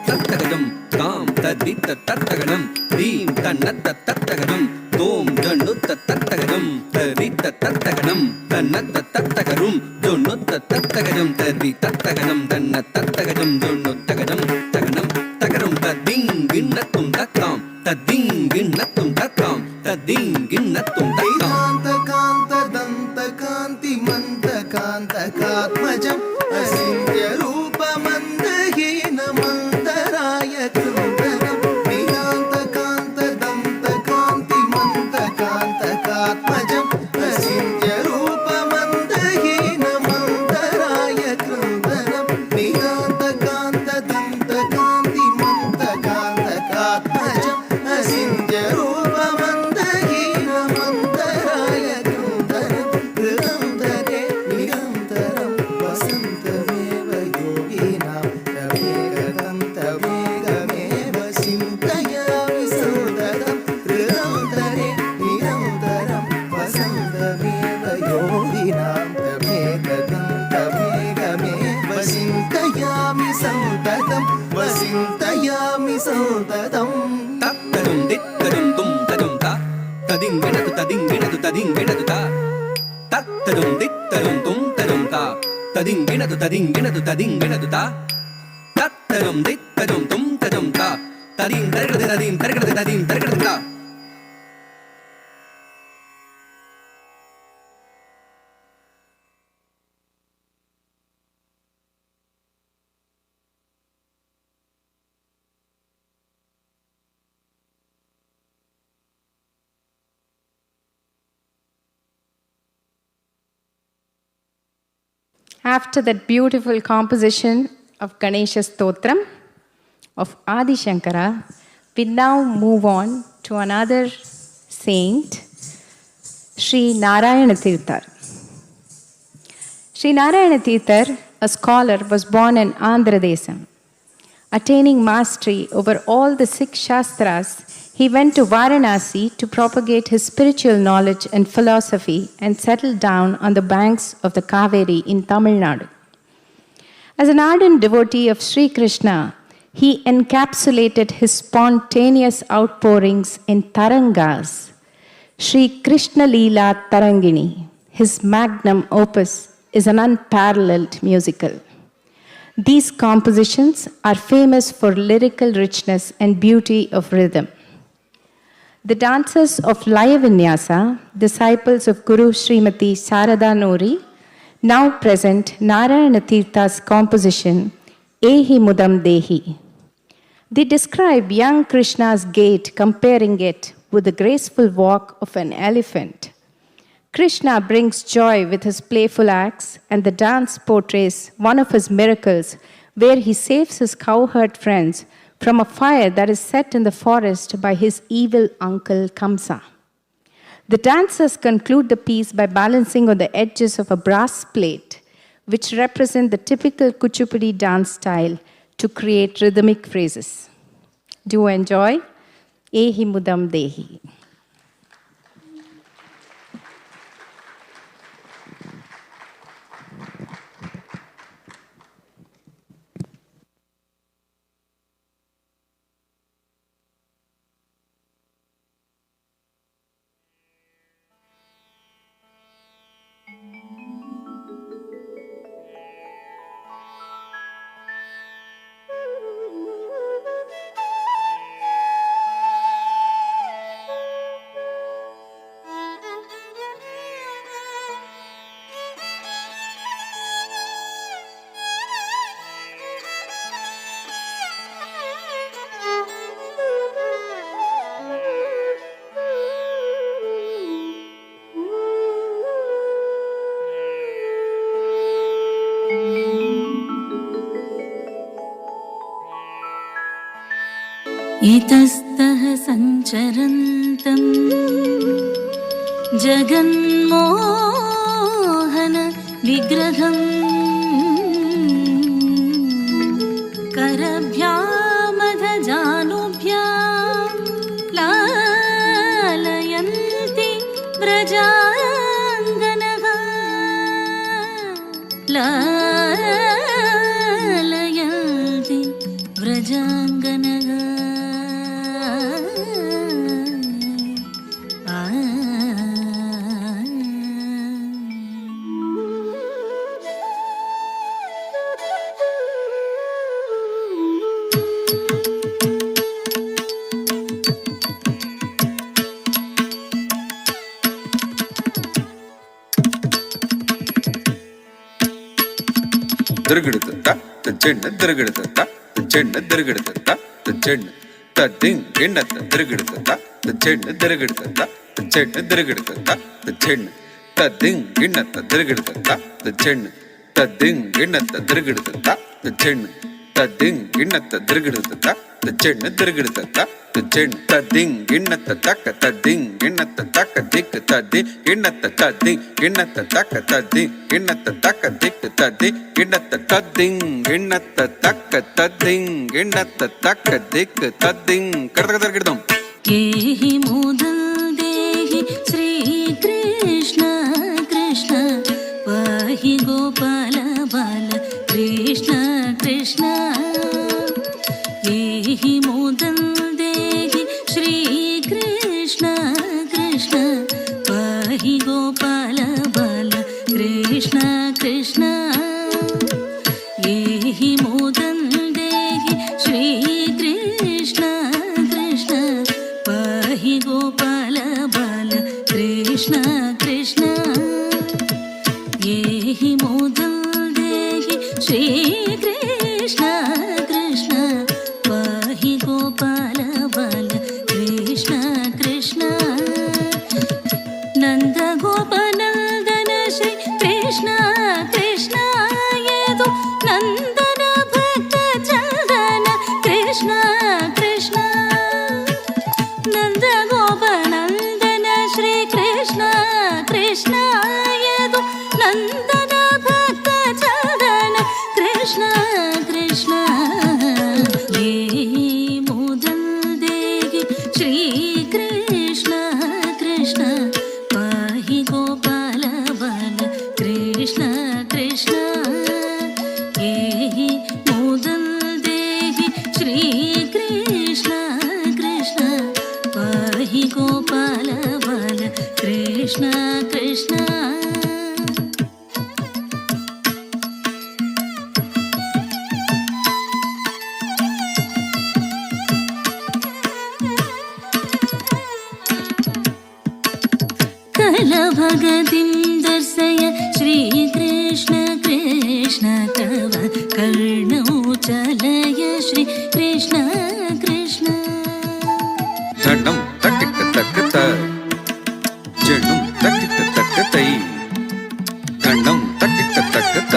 तत्तगजं तां तद्दित्त तत्तगजं दीं तन्नत्त तत्तगजं तों जन्नुत्त तत्तगजं तरित्त तत्तगजं तन्नत्त तत्तगरुं जोन्नुत्त तत्तगजं तर्रि तत्तगजं तन्न तत्तगजं जोन्नुत्तगजं तगनं तगरं तद्दिं गिन्नत्तुं तत्तां तद्दिं गिन्नत्तुं तत्तां तद्दिं गिन्नत्तुं तत्तां कान्तकान्तदन्तकान्तिमन्तकान्तकात्मजम् अचिन्त्यरूपमन्दहीनमन्तराय कृन्दनं नीलान्तकान्तदन्तकान्तिमन्तकान्तकात्मजम् अचिन्त्यरूपमन्दहीनमन्तराय कृन्दनं नीलान्तकान्तदन्तकान्तिमन्तकान्तकात्मजम् अचिन्त्यरूपमन्दहीनमन्तराय कृन्दनं हृदन्तरे निरन्तरं वसन्तमेव योगिनां तवेगतं तवेगमेव चिन्तयामि सततं हृदन्तरे निरन्तरं वसन्तमेव योगिनां तवेगतं तवेगमेव चिन्तयामि सततं वसिन्तयामि सततं तत्तजं दित्तजं तुं तजं ता तदिङ्गिणतु तदिङ्गिणतु तदिङ्गिणतु ता तत्तजं दित्तजं तुं तजं ता तदिङ्गिणतु तदिङ्गिणतु तदिङ्गिणतु ता तत्तजं दित्तजं तुं तजं ता तदिं तर्गति तदिं तर्गति तदिं तर्गति ता After that beautiful composition of Ganesha Stotram of Adi Shankara, we now move on to another saint, Sri Narayana Tirthar. Sri Narayana Tirthar, a scholar, was born in Andhra Desam. Attaining mastery over all the 6 Shastras, he went to Varanasi to propagate his spiritual knowledge and philosophy and settled down on the banks of the Kaveri in Tamil Nadu. As an ardent devotee of Sri Krishna, he encapsulated his spontaneous outpourings in tarangas. Sri Krishna Leela Tarangini, his magnum opus, is an unparalleled musical. These compositions are famous for lyrical richness and beauty of rhythm. The dancers of Laya Vinyasa, disciples of Guru Srimati Sarada Nori, now present Narayana Tirtha's composition, Ehi Mudam Dehi. They describe young Krishna's gait, comparing it with the graceful walk of an elephant. Krishna brings joy with his playful acts, and the dance portrays one of his miracles where he saves his cowherd friends from a fire that is set in the forest by his evil uncle Kamsa. The dancers conclude the piece by balancing on the edges of a brass plate, which represent the typical Kuchipudi dance style, to create rhythmic phrases. Do enjoy Ehi Mudam Dehi. इतस्तः सञ्चरन्तं Jaganmohan विग्रहम् करभ्यामधजानुभ्यां लालयन्ति व्रजाङ्गनः लालयन्ति व्रजाङ्गनः Dirgidata, the chenna, dirgidata, the chenna, dirgidata, the chenna, the ding, ginata, dirgidata, the chenna, dirgidata, the chenna, dirgidata, the chenna, the ding, ginata, dirgidata, the chenna, the ding, ginata, dirgidata, the chenna, the ding, ginata, dirgidata, the chenna, dirgidata, the chenna, the ding, ginata, taka, the ding, ginata, taka, dik, the ding, ginata, the ding, ginata, taka, the ding, ginata, taka, dik, the ding, ginata, the ding, ginata, taka, the ding, ginata, taka, dik, the ding, kartagadam. Ehi mudam dehi Sri Krishna Krishna Pahi Gopala Bala Krishna Krishna Ehi mudam dehi Sri Krishna Krishna Pahi Gopala Bala Krishna Krishna Ehi mudam dehi Sri Krishna Krishna Pahi Gopala Bala Krishna Krishna Ehi mudam dehi Sri Krishna Krishna Pahi Gopala Bala Krishna Krishna Nanda Gopanandana Shri Krishna Krishna Yedu Nandana Bhakta Chandana Krishna Krishna Nanda Gopanandana Shri Krishna Krishna Yedu Nandana Bhakta Chandana Krishna Krishna Ehi mudam dehi Shri Krishna Krishna Pahi Gopala Bala Krishna Krishna Ehi mudam dehi Shri Krishna Krishna Pahi Gopala Bala Krishna Krishna गतिं दर्शय श्रीकृष्ण कृष्ण तव कर्णौ चलय श्रीकृष्ण कृष्ण தண்டம் தக்கிட்ட தக்கத்த ஜெண்ணும் தக்கிட்ட தக்கத்தை தண்டம் தக்கிட்ட தக்கத்த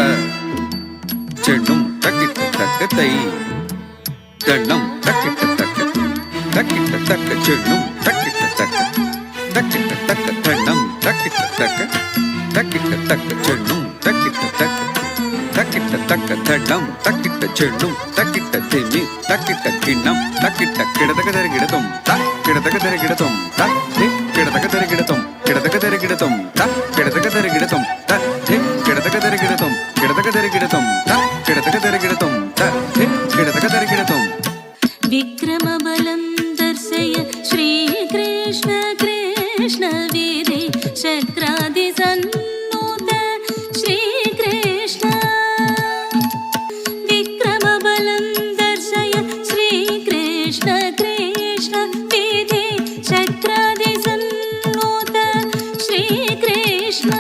ஜெண்ணும் தக்கிட்ட தக்கத்தை தண்டம் தக்கிட்ட தக்க தக்கிட்ட தக்க ஜெண்ணும் தக்கிட்ட தக்க தக்கிட்ட தக்க தண்டம் தக்கிட்ட தக்க தக்கிட்ட தக்க ஜெண்ணும் தக்கிட்ட தக்க தக்கிட்ட தக்க தண்டம் தக்கிட்ட ஜெண்ணும் தக்கிட்ட திமி தக்கிட்ட கிண்ணம் தக்கிட்ட கிடதக தருகிடதும் கிடதக தருகிடதும் கிடதக தருகிடதும் கிடதக தருகிடதும் கிடதக தருகிடதும் கிடதக தருகிடதும் கிடதக தருகிடதும் கிடதக தருகிடதும் கிடதக தருகிடதும் विक्रमबलं दर्शय श्रीकृष्ण कृष्ण वीरे शक्रादिसन्नुत श्रीकृष्ण विक्रमबलं दर्शय श्रीकृष्ण कृष्ण वीरे शक्रादिसन्नुत Shrikrishna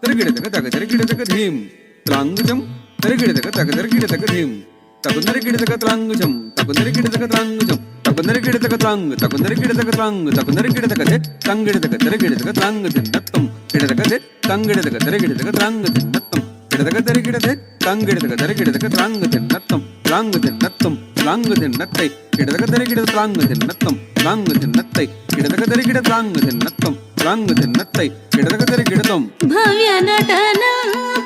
Tarigidaka taka tarigidaka dhim. Tlangujam. Tarigidaka taka tarigidaka dhim. Takunarigidaka tlangujam. Takunarigidaka tlangujam. Takunarigidaka tlang. Takunarigidaka tlang. Takunarigidaka the. Tangidaka tarigidaka tlangutin nattam. Idaka the. Tangidaka tarigidaka tlangutin nattam. Idaka tarigidaka tangidaka tarigidaka tlangutin nattam. Tlangutin nattam. Tlangutin nattai. Idaka tarigidaka tlangutin nattam. Tlangutin nattai. Idaka tarigidaka tlangutin nattam. Tlangutin nattai. Idaka tarigidam. भव्य नटन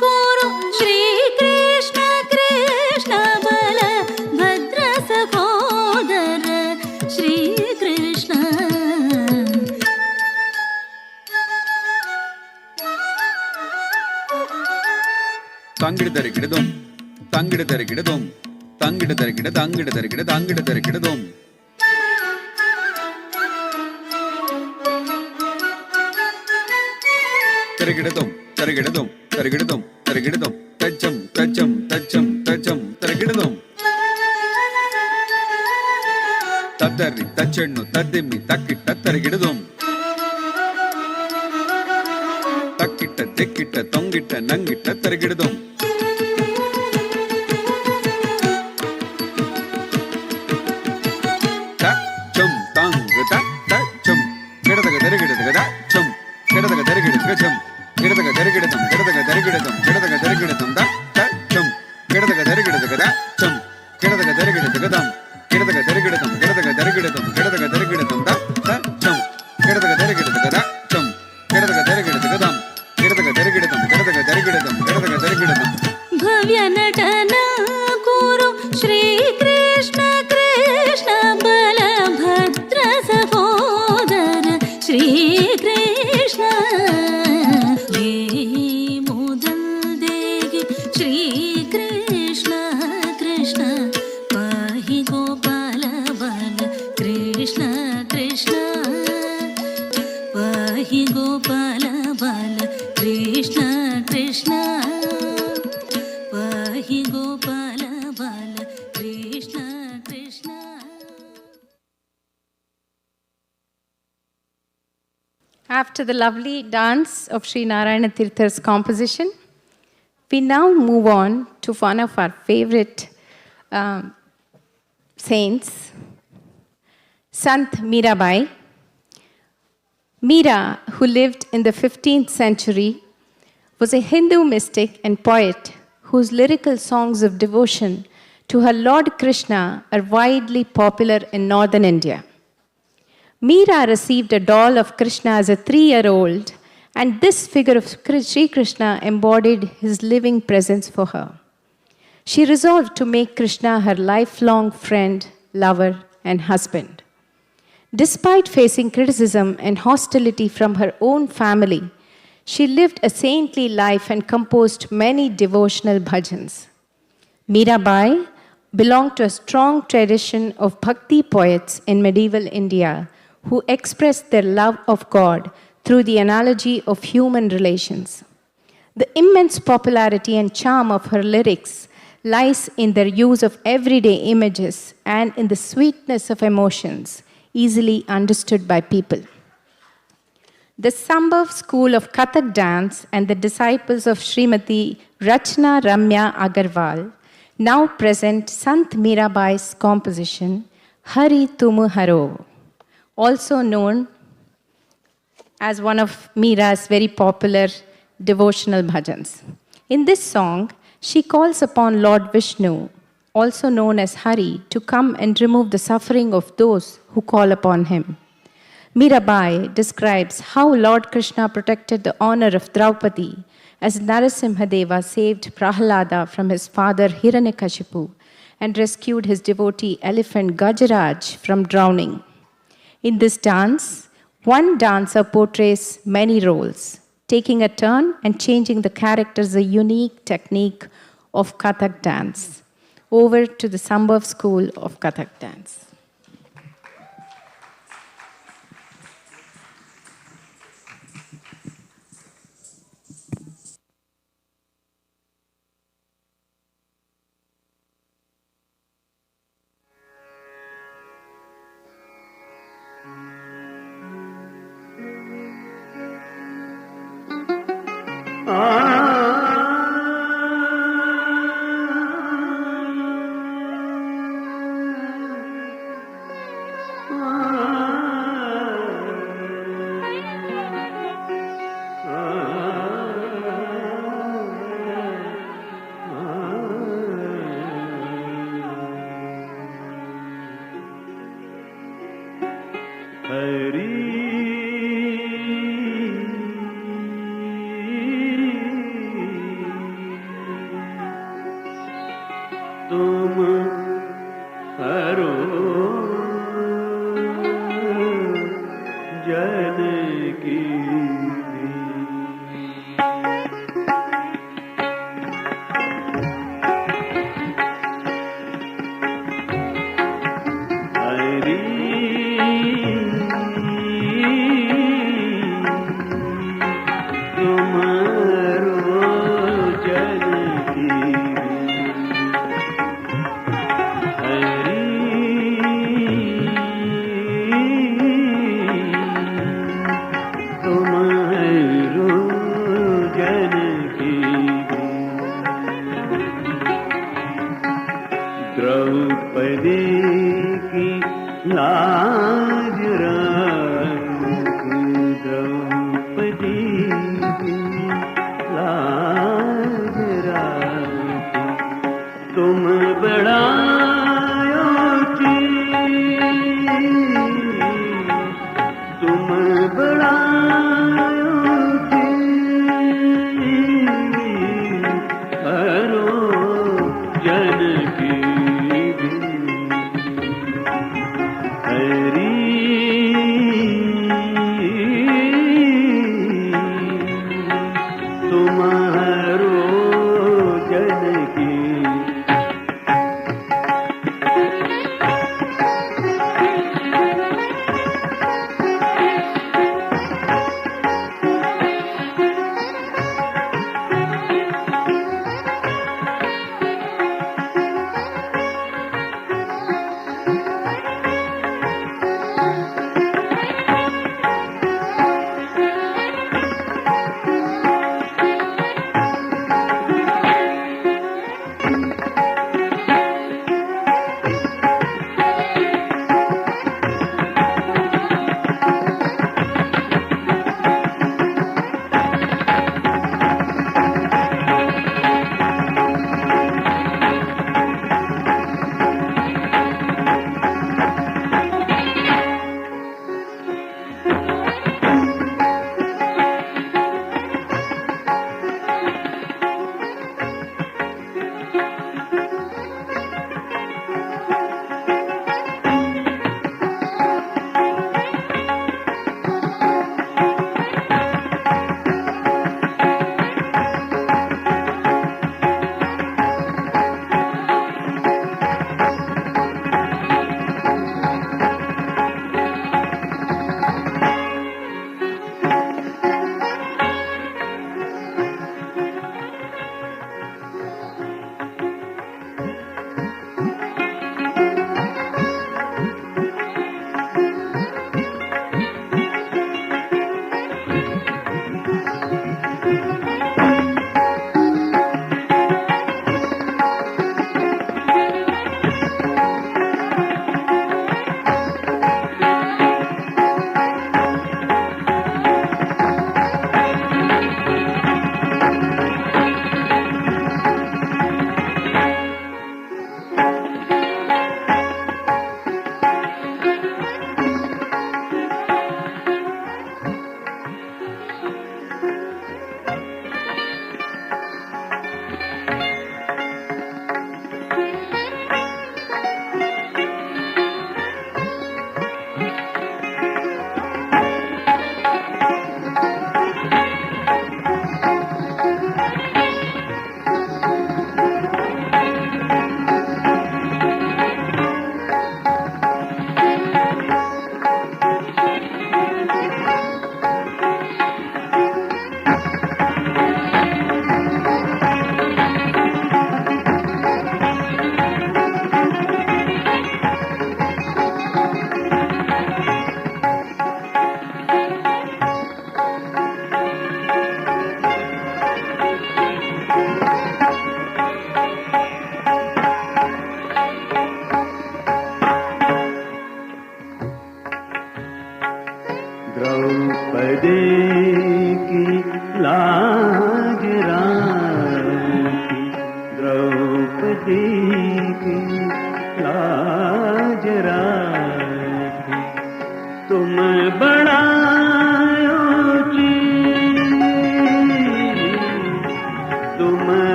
कुरु श्री कृष्ण कृष्ण बल भद्र सहोदर Shri Krishna Tangidam. Tangidam. Tangidam. Tangidam. Tarigidam. Tajam. Tarigidam. Tadari, Tachenno, Tadimi, Takita, Tarigidam. Takita, Dekita, Tongita, Nangita, Tarigidam. Tachum, Tangata, Tachum. Gedaka, Tachum. Gedaka, Tachum. Gedaka, Tachum. Tachum. Gedaka, Tachum. Gedaka, Tachum. भव्य नटन कुरु श्री कृष्ण कृष्ण बल भद्र सहोदर श्री कृष्ण ये मुदल देगे श्री कृष्ण कृष्ण पाहि गोपाल बाल कृष्ण कृष्ण पाहि गोपाल बाल कृष्ण कृष्ण पाहि गोपाल बाल Krishna Krishna. After the lovely dance of Sri Narayana Tirtha's composition, we now move on to one of our favorite saints, Sant Mirabai. Mira, who lived in the 15th century, was a Hindu mystic and poet whose lyrical songs of devotion to her Lord Krishna are widely popular in northern India. Meera received a doll of Krishna as a 3-year-old, and this figure of Sri Krishna embodied his living presence for her. She resolved to make Krishna her lifelong friend, lover, and husband. Despite facing criticism and hostility from her own family, she lived a saintly life and composed many devotional bhajans. Mirabai belonged to a strong tradition of bhakti poets in medieval India who expressed their love of God through the analogy of human relations. The immense popularity and charm of her lyrics lies in their use of everyday images and in the sweetness of emotions easily understood by people. The Sambhav school of Kathak dance and the disciples of Srimati Rachna Ramya Agarwal now present Sant Mirabai's composition, Hari Tumu Haro, also known as one of Meera's very popular devotional bhajans. In this song, she calls upon Lord Vishnu, also known as Hari, to come and remove the suffering of those who call upon him. Mirabai describes how Lord Krishna protected the honor of Draupadi as Narasimhadeva saved Prahlada from his father Hiranyakashipu and rescued his devotee elephant Gajaraj from drowning. In this dance, one dancer portrays many roles, taking a turn and changing the characters, a unique technique of Kathak dance. Over to the Sambhav school of Kathak dance. Ah Draupadi की लाज राखी, द्रौपदी की लाज राखी, तुम बढ़ायो तुम बढ़ायो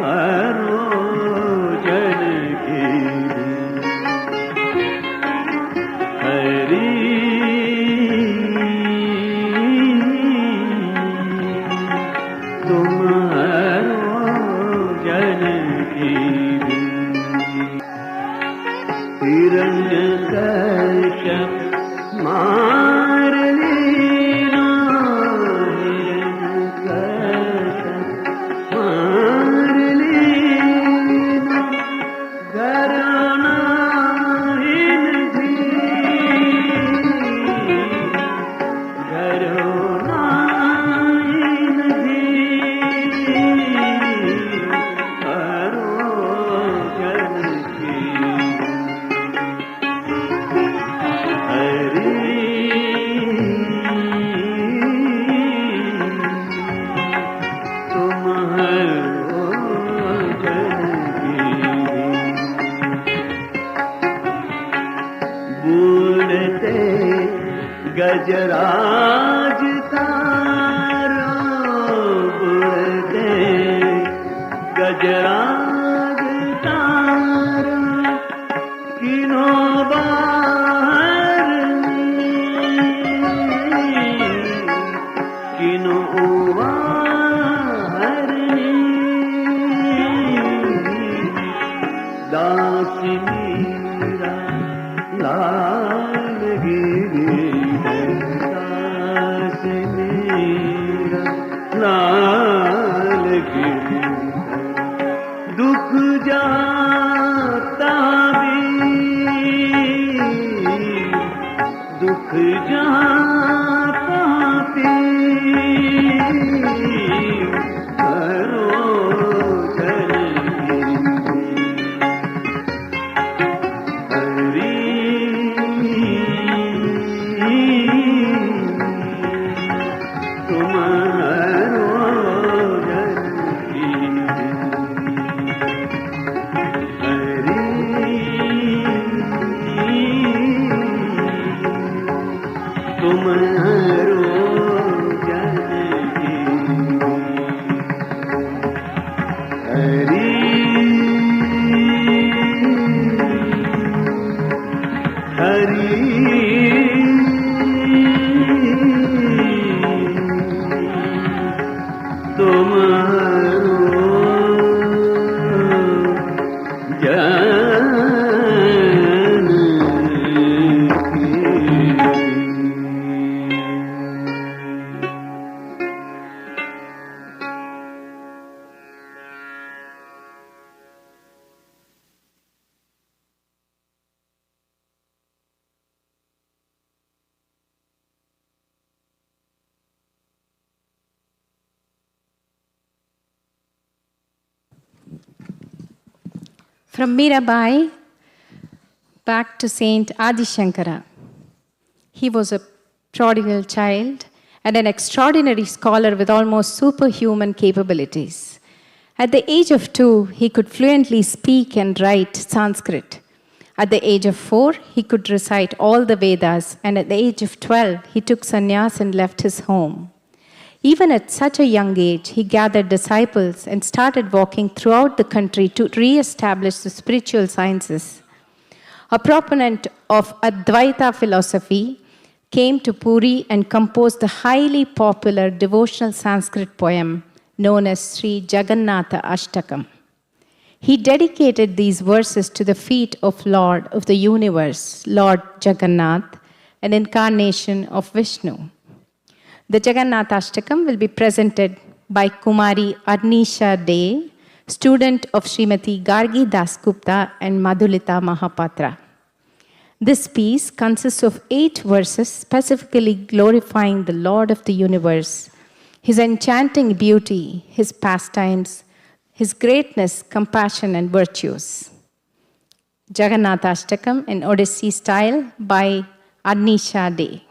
हरो जन की हरी तुम्हारो जन की हिरण्यकश्यप मार लिया राज तारो बुलते गजराज तारो किनो बाहर किनो बाहर दास मीरा लाल गिरी दास मीरा लाल गिरी दुख जाता भी दुख जाता भी हरो जल From Mirabai back to Saint Adi Shankara. He was a prodigal child and an extraordinary scholar with almost superhuman capabilities. At the age of 2, he could fluently speak and write Sanskrit. At the age of 4, he could recite all the Vedas, and at the age of 12, he took sannyas and left his home. Even at such a young age, he gathered disciples and started walking throughout the country to re-establish the spiritual sciences. A proponent of Advaita philosophy came to Puri and composed the highly popular devotional Sanskrit poem known as Sri Jagannatha Ashtakam. He dedicated these verses to the feet of Lord of the universe, Lord Jagannath, an incarnation of Vishnu. The Jagannatha Ashtakam will be presented by Kumari Arnisha De, student of Srimati Gargi Dasgupta and Madhulita Mahapatra. This piece consists of 8 verses specifically glorifying the Lord of the universe, his enchanting beauty, his pastimes, his greatness, compassion, and virtues. Jagannatha Ashtakam in Odissi style by Arnisha De.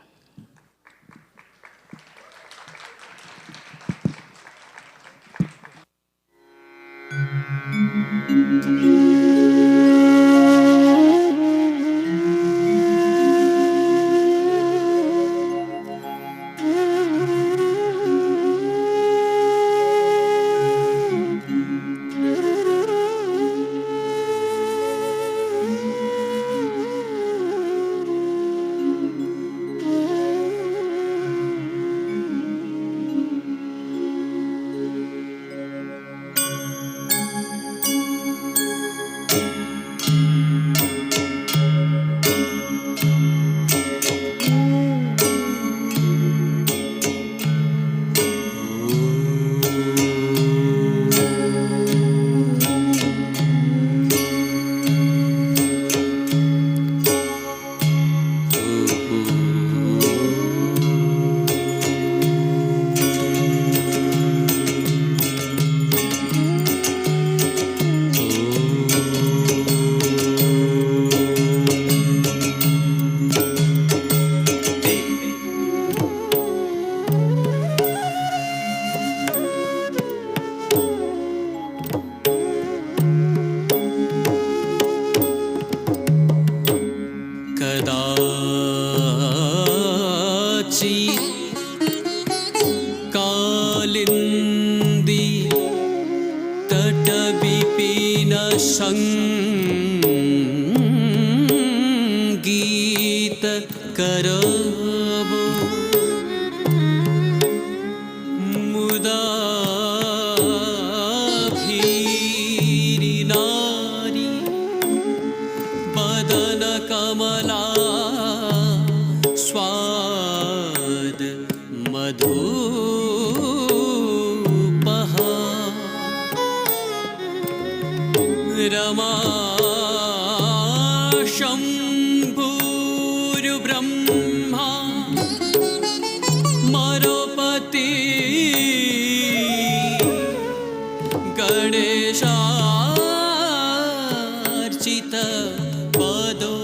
Kalindi तट विपिन संगीत करब मुदा भीरी नारी बदन कमला स्वाद मधुपहा रमा शंभुर्ब्रह्मा मरोपति गणेशार्चित पदो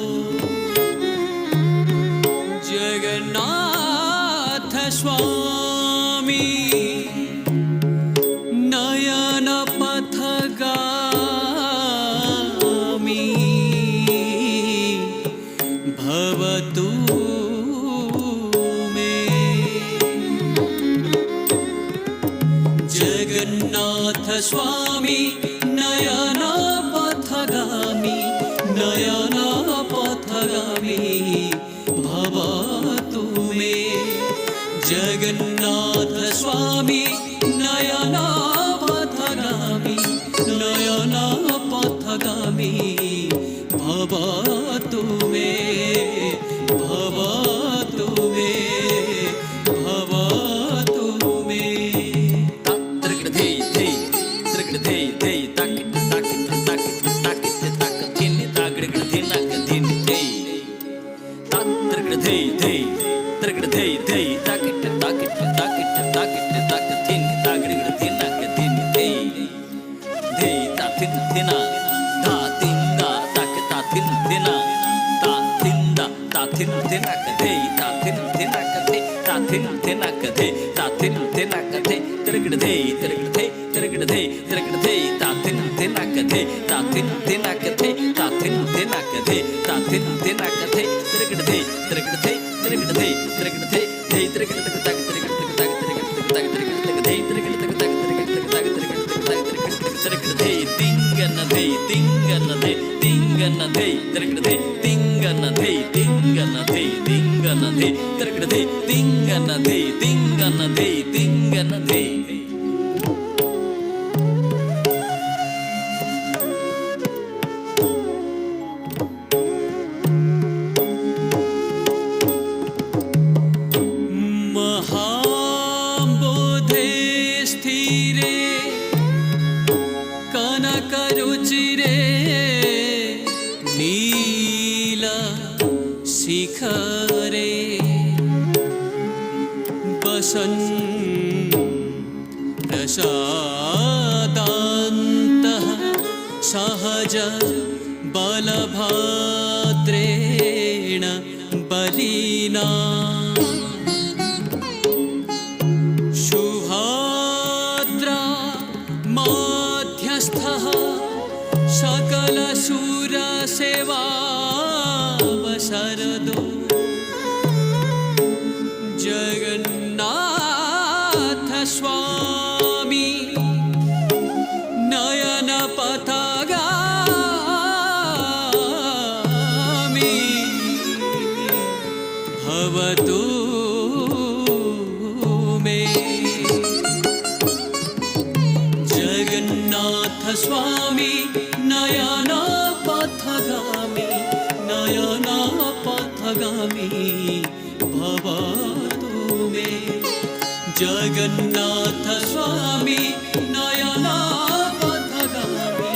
जगन्नाथ स्वामी नयन पथगामी भवतु मे जगन्नाथ स्वामी नयन पथगामी नयन पथगामी भवतु मे जगन्नाथ स्वामी नयन पथगामी नयन पथगामी भवतु मे भवतु मे भवतु मे तत्रगधे धे त्रगधे धे ताकिट ताकिट ताकिट ताकिट ताक थिन तागड़गधे नक थिन धे तत्रगधे धे त्रगधे धे ताकिट ताकिट ताकिट ताकिट ताक थिन तागड़गधे नक थिन धे धे ताथिन थिना धा थिन दा ताक ताथिन थिना ता थिन दा ताथिन थिना कधे ताथिन थिना कधे ताथिन थिना कधे ताथिन थिना कधे त्रगधे त्रगधे त्रगधे त्रगधे ताथिन थिना कधे ताथिन थिना कधे ताथिन थिना कधे ताथिन थिना कधे त्रगधे त्रगधे त्रगधे त्रगधे धे त्रगधे तक त्रगधे तक त्रगधे तक त्रगधे त्रगधे तक त्रगधे तक त्रगधे तिंगन धे तिंगन धे तिंगन धे त्रगधे तिंगन धे तिंगन धे तिंगन धे त्रगधे तिंगन धे तिंगन धे तिंगन धे महाबोधे स्थिरे कनकरुचिरे नीला शिखरे बसन् प्रसादान्तः सहज बलभाद्रेण बलिना शुभाद्रा मध्यस्थः सकलशूरसेवावसरदो जगन्नाथ स्वामी नयन पथगामी भवतु मे जगन्नाथ स्वामी नयन पथगामी नयन पथगामी भवतु मे जगन्नाथ स्वामी नयन पथगामी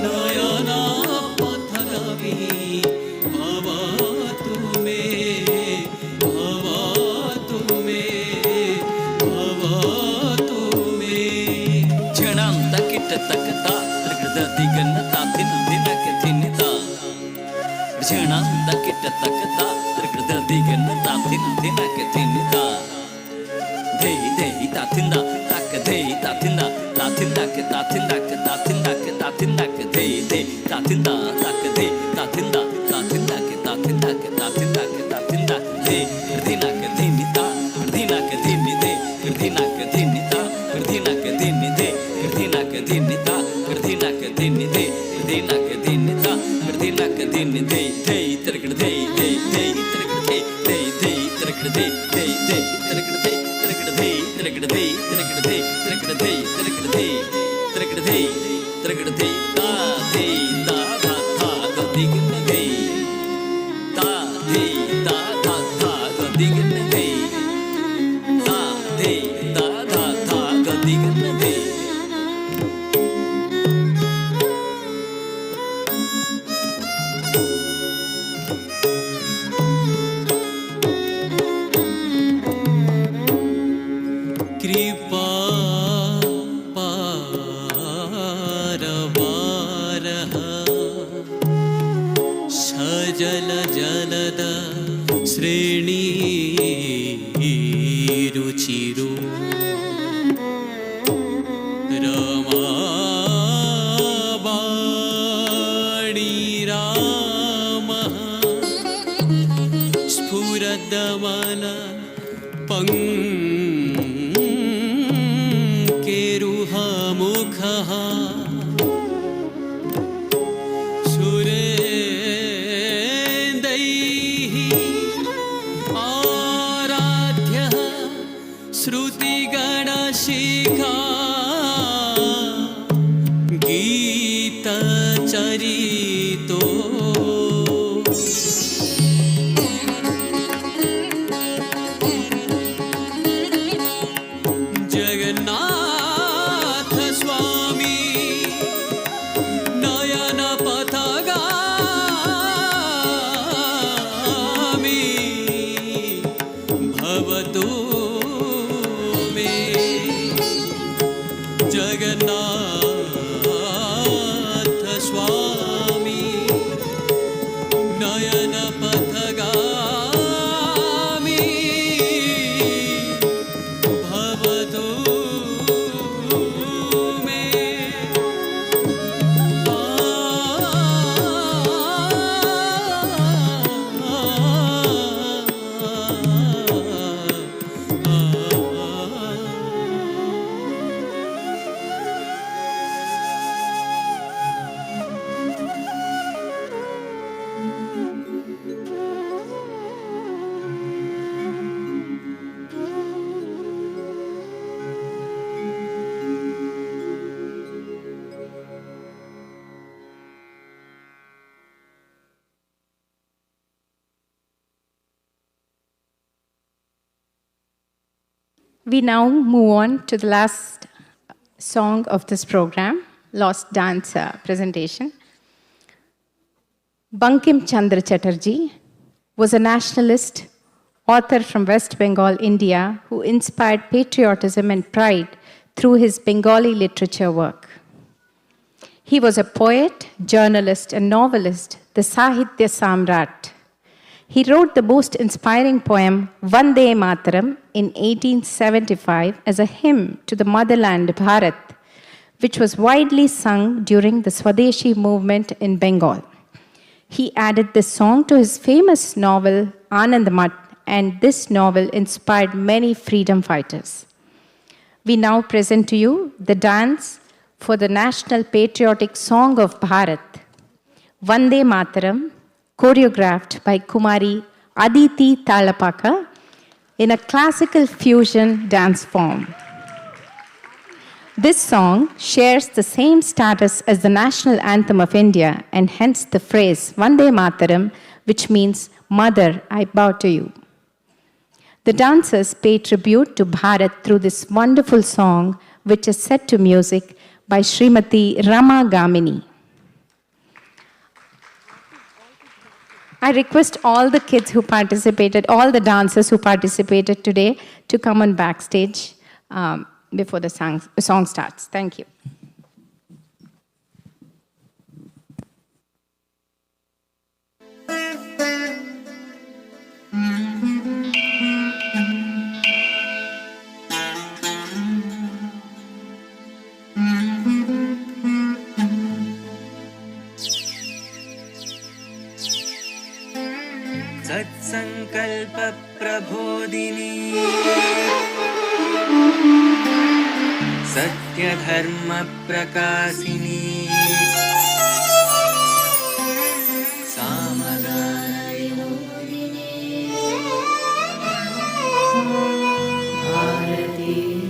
नयन पथगामी भवतु मे भवतु मे भवतु मे क्षणांत किट तकता त्रगधदिगन ताथिन दिनक थिनिता क्षणांत किट तकता त्रगधदिगन ताथिन दिनक थिनिता धे धे ताथिंदा तक धे ताथिंदा ताथिंदा के ताथिंदा के ताथिंदा के ताथिंदा के धे धे ताथिंदा तक धे ताथिंदा ताथिंदा के ताथिंदा के ताथिंदा के ताथिंदा धे दिना के धिनिता Tirikadhi, tirikadhi, tirikadhi, tirikadhi, tirikadhi, tirikadhi, ta thi ta tha tha ga dignadhi, ta thi ta tha tha ga dignadhi, ta thi ta tha tha ga dignadhi. कृपा पारवारः सजल जलद श्रेणी रुचिरो रमाबाणी रामः स्फुरदमन मुखः सुरेन्दैः आराध्यः श्रुतिगणशिखा गीतचरितो We now move on to the last song of this program, Lost Dance presentation. Bankim Chandra Chatterjee was a nationalist, author from West Bengal, India, who inspired patriotism and pride through his Bengali literature work. He was a poet, journalist, and novelist, the Sahitya Samrat. He wrote the most inspiring poem, Vande Mataram, in 1875 as a hymn to the motherland, Bharat, which was widely sung during the Swadeshi movement in Bengal. He added this song to his famous novel, Anandamath, and this novel inspired many freedom fighters. We now present to you the dance for the national patriotic song of Bharat, Vande Mataram, choreographed by Kumari Aditi Talapaka in a classical fusion dance form. This song shares the same status as the national anthem of India and hence the phrase Vande Mataram, which means Mother, I bow to you. The dancers pay tribute to Bharat through this wonderful song, which is set to music by Srimati Rama Gamini. I request all the kids who participated, all the dancers who participated today to come on backstage before the song starts. Thank you. सत्संकल्प Prabodhini सत्यधर्म प्रकाशिनी सामगानविनोदिनी भारती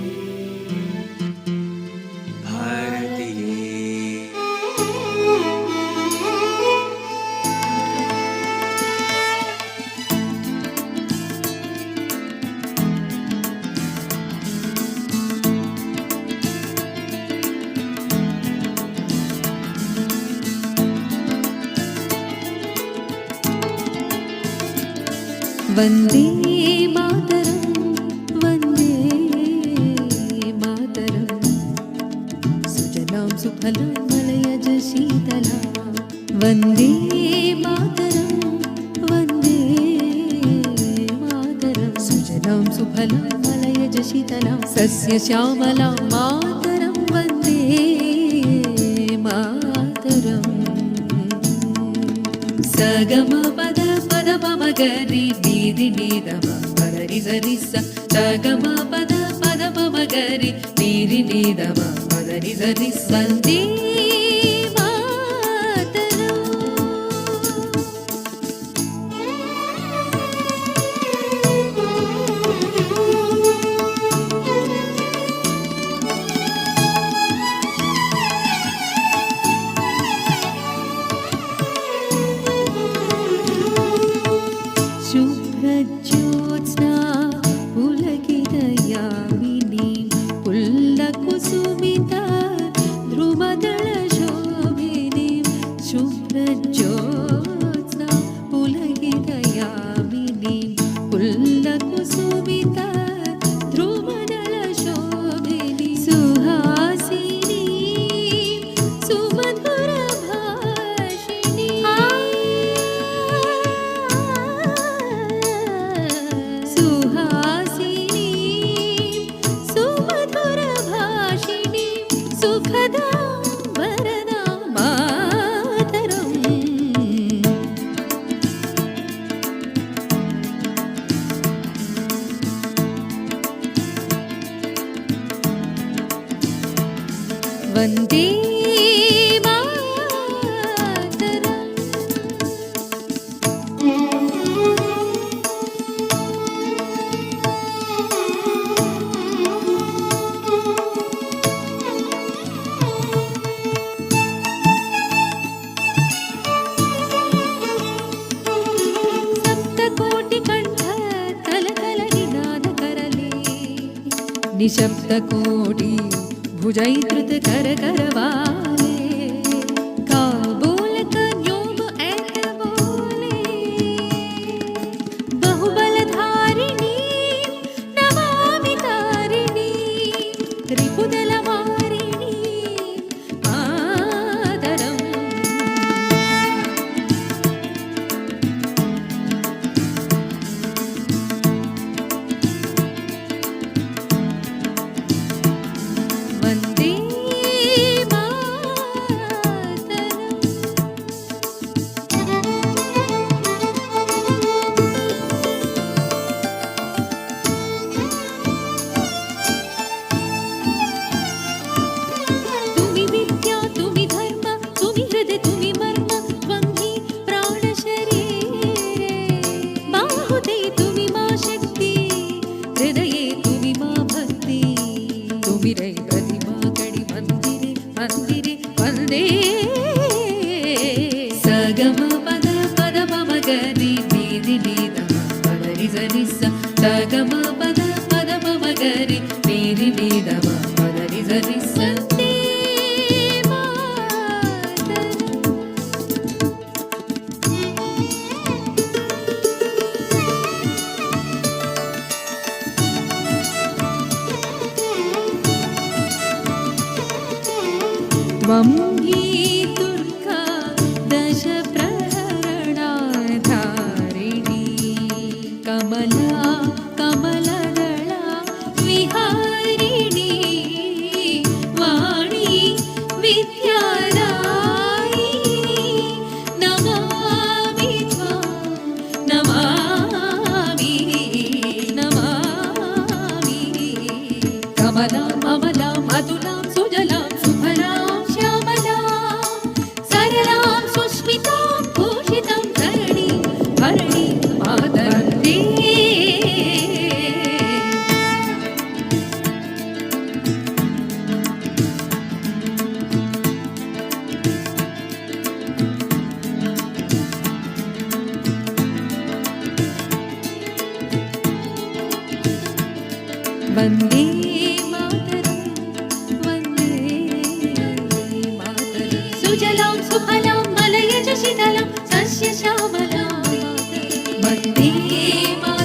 वन्दे मातरं वन्दे मातरं सुजलां सुफलां मलयज शीतलां वन्दे मातरं वन्दे मातरं सुजलां सुफलां मलयज शीतलां सस्यश्यामलां मातरं वन्दे मातरम् सगम पद पद पम गरि नीरि नीदम पदरि सरि स सगम पद पद पम गरि नीरि नीदम पदरि सरि वन्दे शुभ्रज्योत्स्ना पुलकितयामिनी पुल्लकुसुमिता ध्रुवदलशोभिनी शुभ्रज्योत्स्ना पुलकितयामिनी पुल्लकुसुमिता ध्रुवदलशोभिनी सुहासिनी सुमधुरभाषिणी सुहासिनी सुमधुरभाषिणी सुखदां वरदां मातरम् वन्दे सप्तकोटिकण्ठ कलकलनिनादकरले निशब्दकोटि भुजैधृत करकरवाले काबोल कन्योम ऐत बोले बहुबलधारिणी नमामि तारिणी रिपुदलवारिणी आदरम् वन्दे तुमि विद्या तुमि धर्म तुमि हृदय तुमि मर्म त्वंहि प्राणशरीरे बाहुते तुमि मा शक्ति हृदये तुमि मा भक्ति तुमि रै प्रतिमा कणि मन्दिरे मन्दिरे वन्दे सगम पद पद मम गरि नीरि नीदम पदरि सरि स सगम पद पद मम गरि नीरि नीदम पदरि सरि स त्वं हि दुर्गा दश प्रहरणाधारिणी कमला कमलदला विहारिणी वाणी विद्यादायिनी नमामि त्वां नमामि नमामि कमलां ममलां मधुलां सुजलां सुफलां श्यामलां सरलां सुष्मितां भूषितां धरणि भरणि मातरं वन्दे मातरं वन्दे मातरं सुजलां सुफलां मलयज शीतलां सस्यश्यामलां Vande Mataram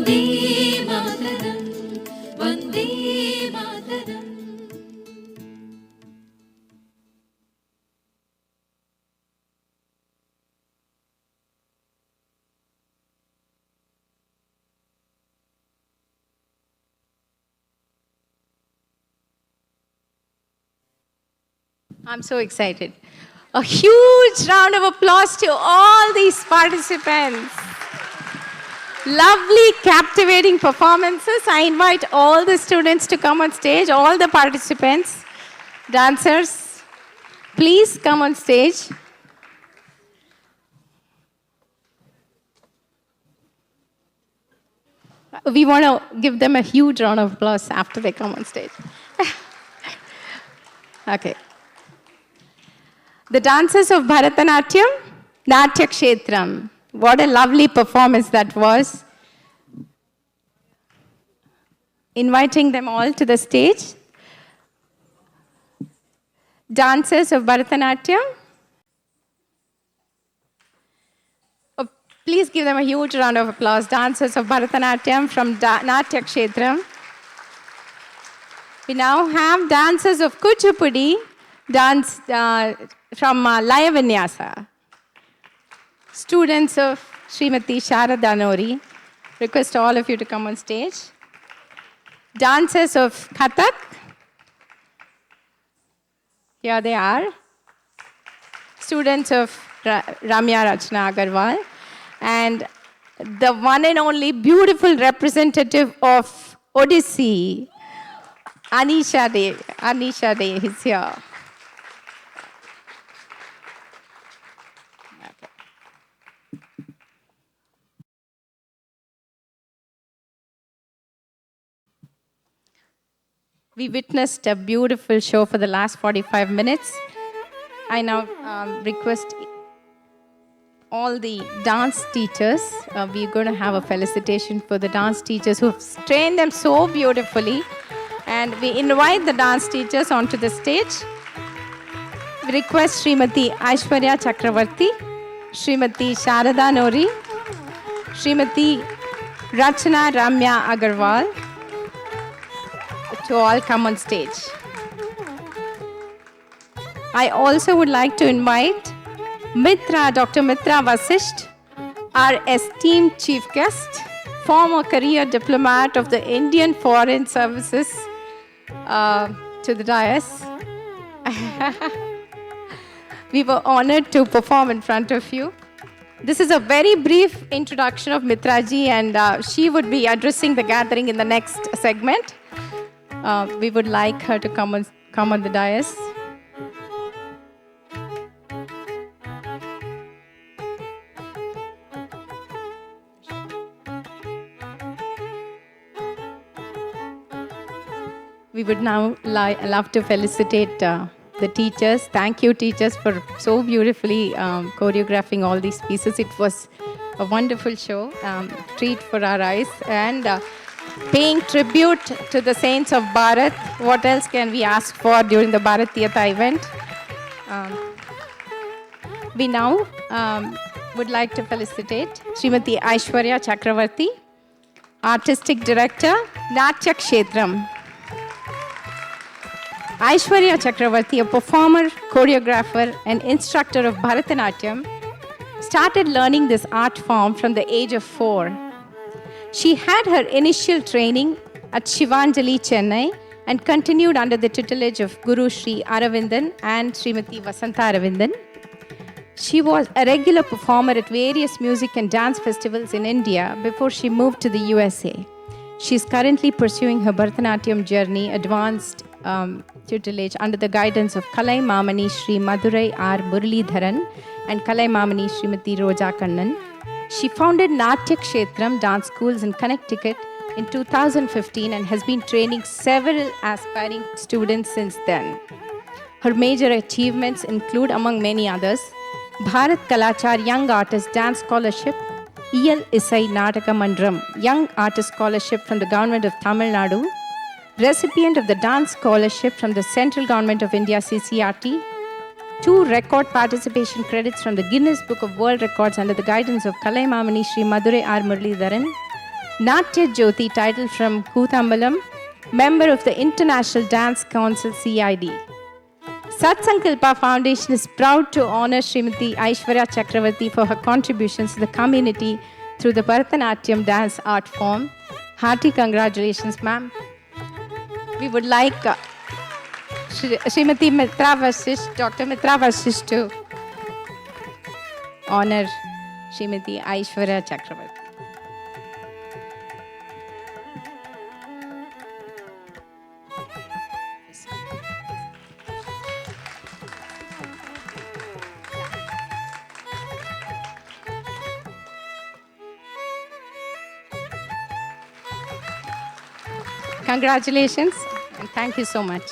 Vande Mataram Vande Mataram I'm so excited. A huge round of applause to all these participants. Lovely, captivating performances. I invite all the students to come on stage, all the participants, dancers. Please come on stage. We want to give them a huge round of applause after they come on stage. Okay. The dancers of Bharatanatyam, Natya Kshetram. What a lovely performance that was. Inviting them all to the stage. Dancers of Bharatanatyam. Oh, please give them a huge round of applause. Dancers of Bharatanatyam from Natya Kshetram. We now have dancers of Kuchipudi, dance from Laya Vinyasa. Students of Srimati Sharada Nori. Request all of you to come on stage. Dancers of Kathak. Here they are. Students of Ramya Rachna Agarwal. And the one and only beautiful representative of Odissi, Anisha De. Anisha De is here. We witnessed a beautiful show for the last 45 minutes. I now request all the dance teachers. We're going to have a felicitation for the dance teachers who have trained them so beautifully. And we invite the dance teachers onto the stage. We request Srimati Aishwarya Chakravarti, Srimati Sharada Nori, Srimati Rachna Ramya Agarwal, to all come on stage. I also would like to invite Mitra, Dr. Mitra Vasisht, our esteemed chief guest, former career diplomat of the Indian Foreign Services, to the dais. We were honored to perform in front of you. This is a very brief introduction of Mitra ji, and she would be addressing the gathering in the next segment. We would like her to come on the dais. We would now love to felicitate the teachers. Thank you, teachers, for so beautifully choreographing all these pieces. It was a wonderful show, treat for our eyes, and paying tribute to the Saints of Bharath. What else can we ask for during the Bharatheeyatha event? We now would like to felicitate Srimati Aishwarya Chakravarti, Artistic Director, Natya Kshetram. Aishwarya Chakravarti, a performer, choreographer, and instructor of Bharatanatyam, started learning this art form from the age of 4. She had her initial training at Shivanjali, Chennai, and continued under the tutelage of Guru Sri Aravindan and Srimati Vasanta Aravindan. She was a regular performer at various music and dance festivals in India before she moved to the USA. She is currently pursuing her Bharatanatyam journey, advanced tutelage under the guidance of Kalai Mamani Sri Madurai R. Muralidharan and Kalai Mamani Srimati Roja Kannan. She founded Natya Kshetram dance schools in Connecticut in 2015 and has been training several aspiring students since then. Her major achievements include, among many others, Bharat Kalachar Young Artist Dance Scholarship, EL Isai Nataka Mandram Young Artist Scholarship from the Government of Tamil Nadu, recipient of the Dance Scholarship from the Central Government of India CCRT, 2 record participation credits from the Guinness Book of World Records under the guidance of Kalai Mamani Sri Madurai R. Muralidharan, Natya Jyoti, title from Kootambalam, member of the International Dance Council CID. Satsankalpa Foundation is proud to honor Srimati Aishwarya Chakravarti for her contributions to the community through the Bharatanatyam dance art form. Hearty congratulations, ma'am. We would like Srimati Mitra Vasisht, Dr. Mitra Vasisht to honor Srimati Aishwarya Chakravarti. Congratulations and thank you so much.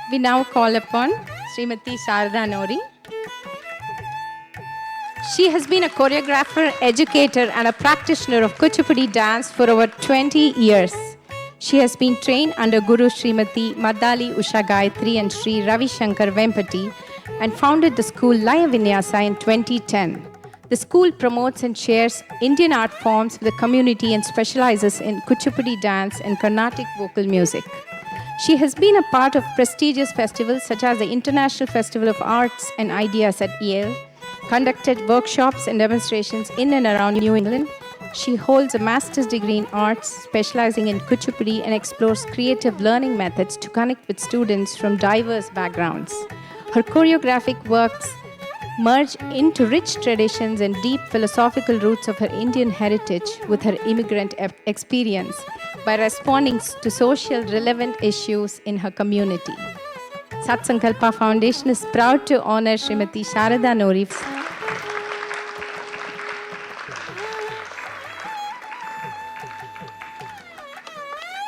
We now call upon Srimati Sharada Nori. She has been a choreographer, educator, and a practitioner of Kuchipudi dance for over 20 years. She has been trained under Guru Srimati Madali Usha Gayatri and Sri Ravi Shankar Vempati and founded the school Laya Vinyasa in 2010. The school promotes and shares Indian art forms with the community and specializes in Kuchipudi dance and Carnatic vocal music. She has been a part of prestigious festivals such as the International Festival of Arts and Ideas at Yale, conducted workshops and demonstrations in and around New England. She holds a master's degree in arts, specializing in Kuchipudi, and explores creative learning methods to connect with students from diverse backgrounds. Her choreographic works merge into rich traditions and deep philosophical roots of her Indian heritage with her immigrant experience by responding to social relevant issues in her community. Satsankalpa Foundation is proud to honor Srimati Sharada Nori.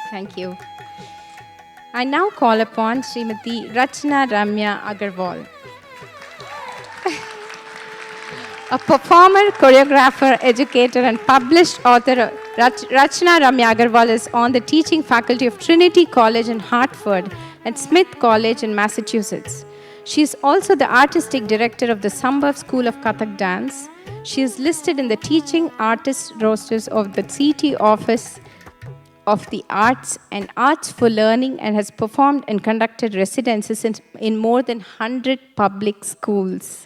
Thank you. I now call upon Srimati Rachna Ramya Agarwal. A performer, choreographer, educator, and published author, Rachna Ramya Agarwal is on the teaching faculty of Trinity College in Hartford and Smith College in Massachusetts. She is also the artistic director of the Sambhav School of Kathak Dance. She is listed in the teaching artist rosters of the CT Office of the Arts and Arts for Learning and has performed and conducted residencies in more than 100 public schools.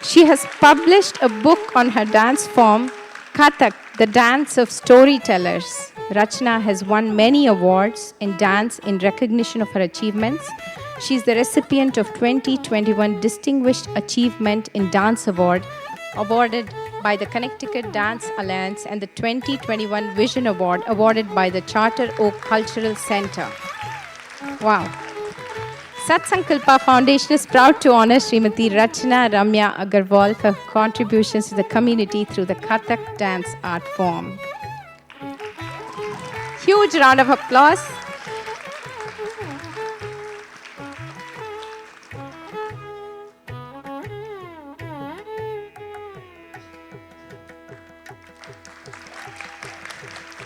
She has published a book on her dance form, Kathak, the Dance of Storytellers. Rachna has won many awards in dance in recognition of her achievements. She is the recipient of 2021 Distinguished Achievement in Dance Award, awarded by the Connecticut Dance Alliance, and the 2021 Vision Award, awarded by the Charter Oak Cultural Center. Wow. Satsankalpa Foundation is proud to honor Srimati Rachna Ramya Agarwal for her contributions to the community through the Kathak dance art form. Huge round of applause.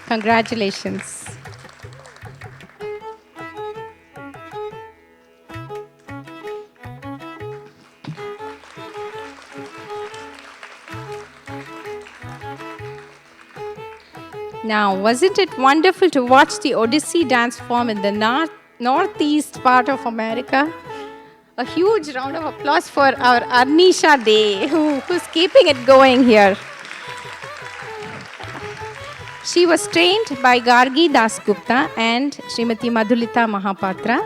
Congratulations. Now, wasn't it wonderful to watch the Odissi dance form in the northeast part of America? A huge round of applause for our Arnisha Day, who's keeping it going here. She was trained by Gargi Das Gupta and Srimati Madhulita Mahapatra,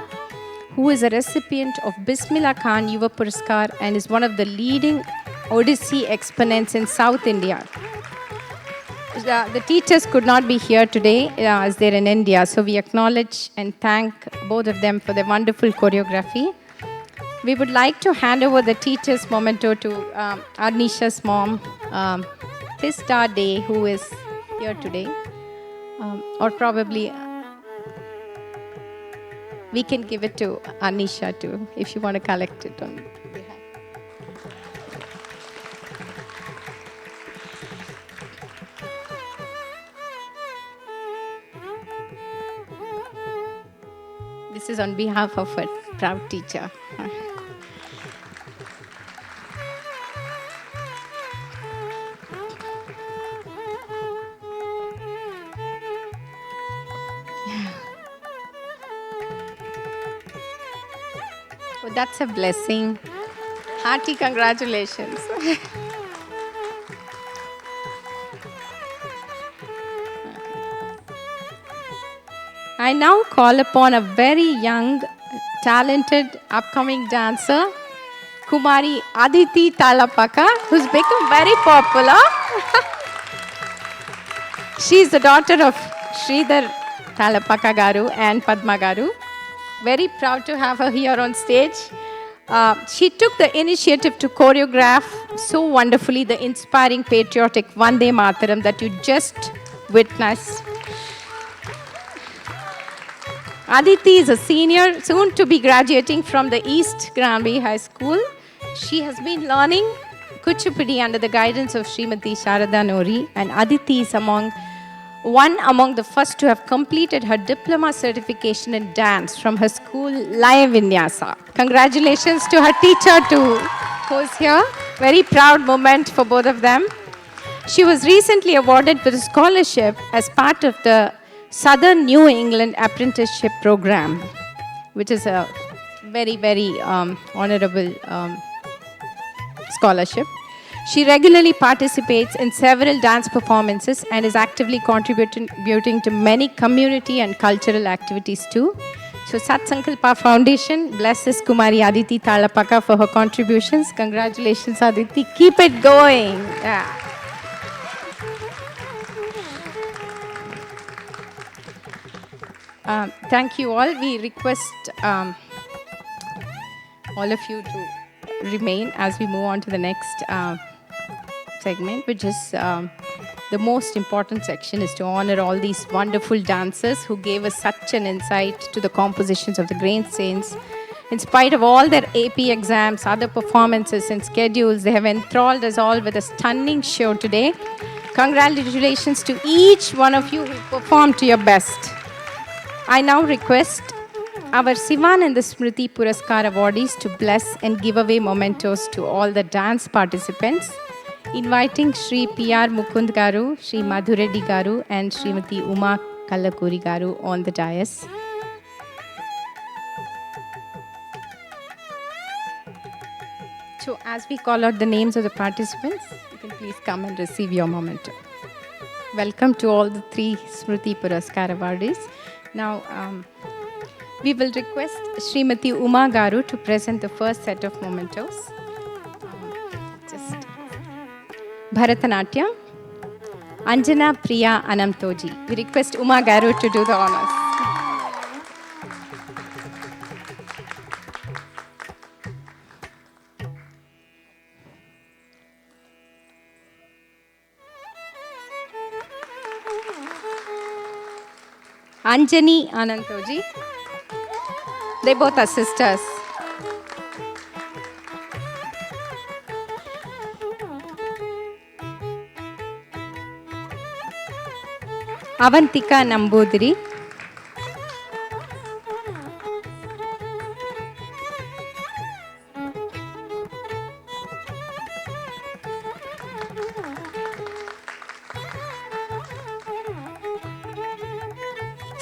who is a recipient of Bismillah Khan Yuva Puraskar and is one of the leading Odissi exponents in South India. The teachers could not be here today as they're in India, so we acknowledge and thank both of them for their wonderful choreography. We would like to hand over the teacher's memento to Arnisha's mom, Tista Day, who is here today. Or probably we can give it to Arnisha too, if you want to collect it on behalf. This is on behalf of a proud teacher. Oh, that's a blessing. Hearty congratulations. I now call upon a very young, talented, upcoming dancer, Kumari Aditi Talapaka, who's become very popular. She's the daughter of Sridhar Talapaka Garu and Padma Garu. Very proud to have her here on stage. She took the initiative to choreograph so wonderfully the inspiring patriotic Vande Mataram that you just witnessed. Aditi is a senior, soon to be graduating from the East Granby High School. She has been learning Kuchipudi under the guidance of Srimati Sharada Nori, and Aditi is one among the first to have completed her diploma certification in dance from her school Laya Vinyasa. Congratulations to her teacher too, who's here. Very proud moment for both of them. She was recently awarded with a scholarship as part of the Southern New England Apprenticeship Program, which is a very, very honorable scholarship. She regularly participates in several dance performances and is actively contributing to many community and cultural activities too. So Satsankalpa Foundation blesses Kumari Aditi Talapaka for her contributions. Congratulations, Aditi. Keep it going. Yeah. Thank you all. We request all of you to remain as we move on to the next segment, which is the most important section, is to honor all these wonderful dancers who gave us such an insight to the compositions of the great saints. In spite of all their AP exams, other performances and schedules, they have enthralled us all with a stunning show today. Congratulations to each one of you who performed to your best. I now request our Sivananda Smruthi Puraskar awardees to bless and give away mementos to all the dance participants, inviting Sri P.R. Mukund Garu, Sri Madhureddy Garu, and Srimati Uma Kallakuri Garu on the dais. So as we call out the names of the participants, you can please come and receive your memento. Welcome to all the 3 Smruthi Puraskar awardees. Now, we will request Srimati Uma Garu to present the first set of mementos. Just Bharatanatyam, Anjana Priya Anamtoji. We request Uma Garu to do the honors. Anjani Anantoji. They both are sisters. Avantika Nambudiri.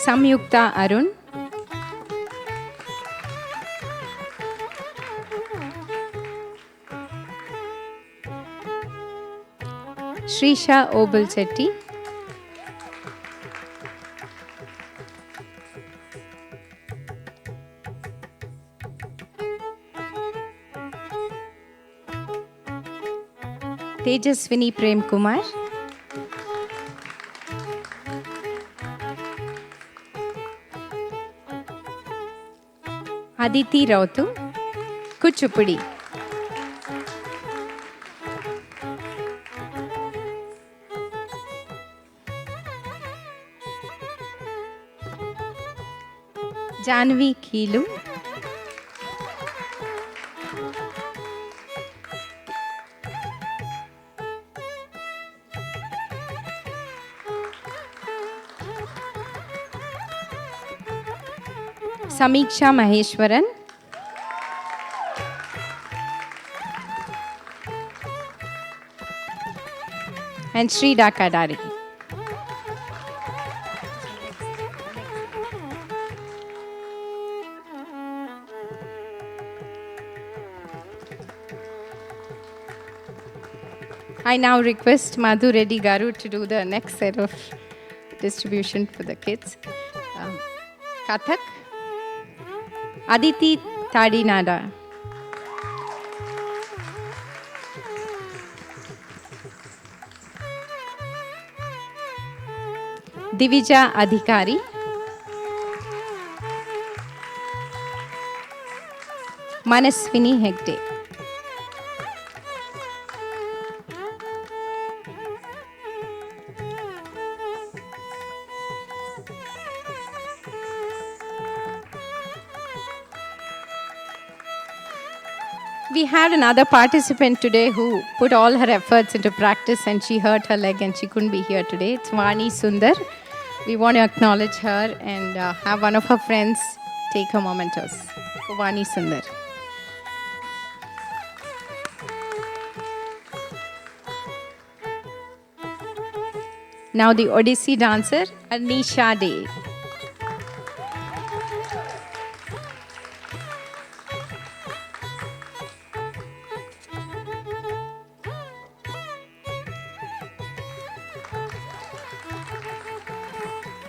Samyukta Arun. Shrisha Obal Setti. Tejaswini Prem Kumar. Aditi Rautu, Kuchipudi. Janvi Kilu. Samiksha Maheshwaran. And Shrida Kadari. I now request Madhu Reddy Garu to do the next set of distribution for the kids. Kathak, Aditi Tadinada. Divija Adhikari. Manaswini Hegde. We had another participant today who put all her efforts into practice and she hurt her leg and she couldn't be here today. It's Vani Sundar. We want to acknowledge her and have one of her friends take her mementos. For Vani Sundar. Now the Odissi dancer, Anisha Day.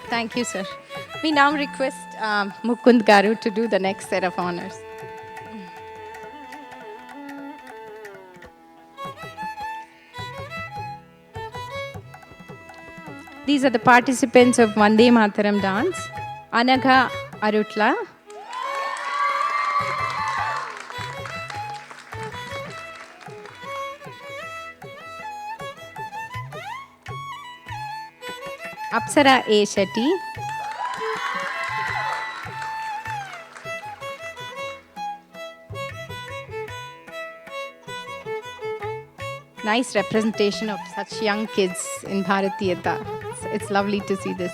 Thank you, sir. We now request Mukund Garu to do the next set of honors. These are the participants of Vande Mataram dance. Anagha Arutla. Apsara A. Shetty. Nice representation of such young kids in Bharatheeyatha. It's lovely to see this.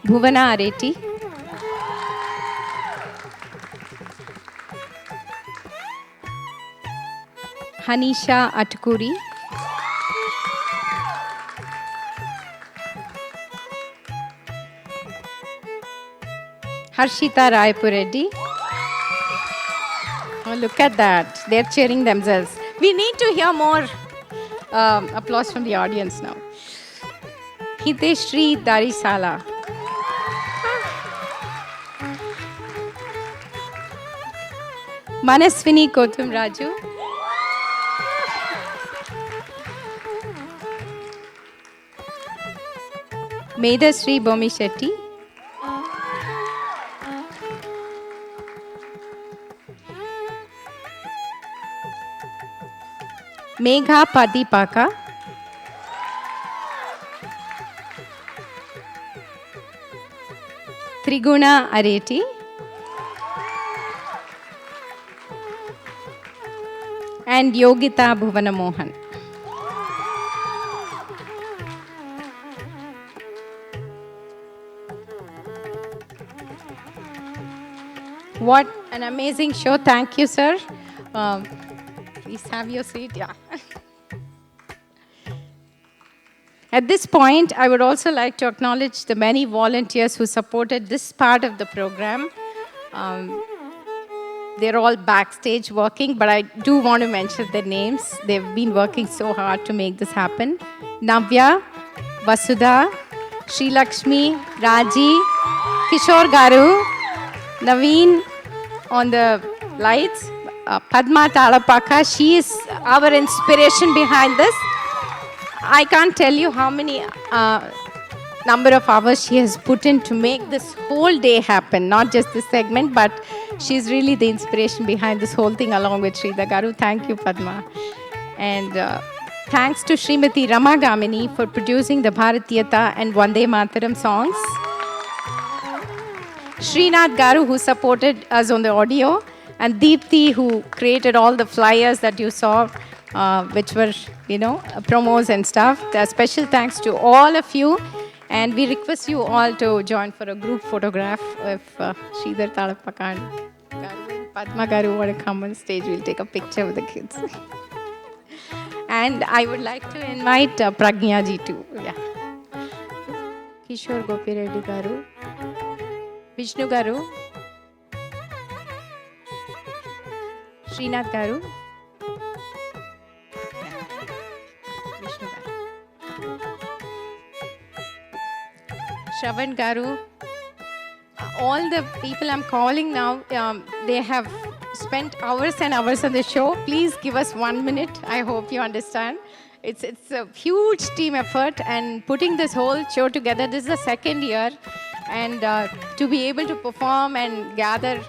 Bhuvana Areti. Hanisha Atkuri. Harshita Raipureddy. Oh, look at that. They're cheering themselves. We need to hear more applause from the audience now. Hiteshri Darisala. Manaswini Kothum Raju. Medasri Bomi Shetty. Megha Padipaka. Triguna Areti. And Yogita Bhuvana Mohan. What an amazing show. Thank you, sir. Please have your seat. Yeah. At this point, I would also like to acknowledge the many volunteers who supported this part of the program. They're all backstage working, but I do want to mention their names. They've been working so hard to make this happen. Navya, Vasudha, Sri Lakshmi, Raji, Kishore Garu, Naveen on the lights, Padma Talapaka. She is our inspiration behind this. I can't tell you how many number of hours she has put in to make this whole day happen, not just this segment, but she's really the inspiration behind this whole thing along with Sridhar Garu. Thank you, Padma. And thanks to Srimati Rama Gamini for producing the Bharatheeyatha and Vande Mataram songs. Srinath Garu, who supported us on the audio, and Deepthi, who created all the flyers that you saw, which were, promos and stuff. A special thanks to all of you. And we request you all to join for a group photograph. If Sridhar Talapaka and Padma Garu want to come on stage, we'll take a picture with the kids. And I would like to invite Pragnya ji too. Yeah. Kishore Gopi Reddy Garu. Vishnu Garu. Srinath Garu. Vishnu Shravan Garu, all the people I'm calling now, they have spent hours and hours on the show. Please give us 1 minute. I hope you understand. It's a huge team effort, and putting this whole show together, this is the second year, and to be able to perform and gather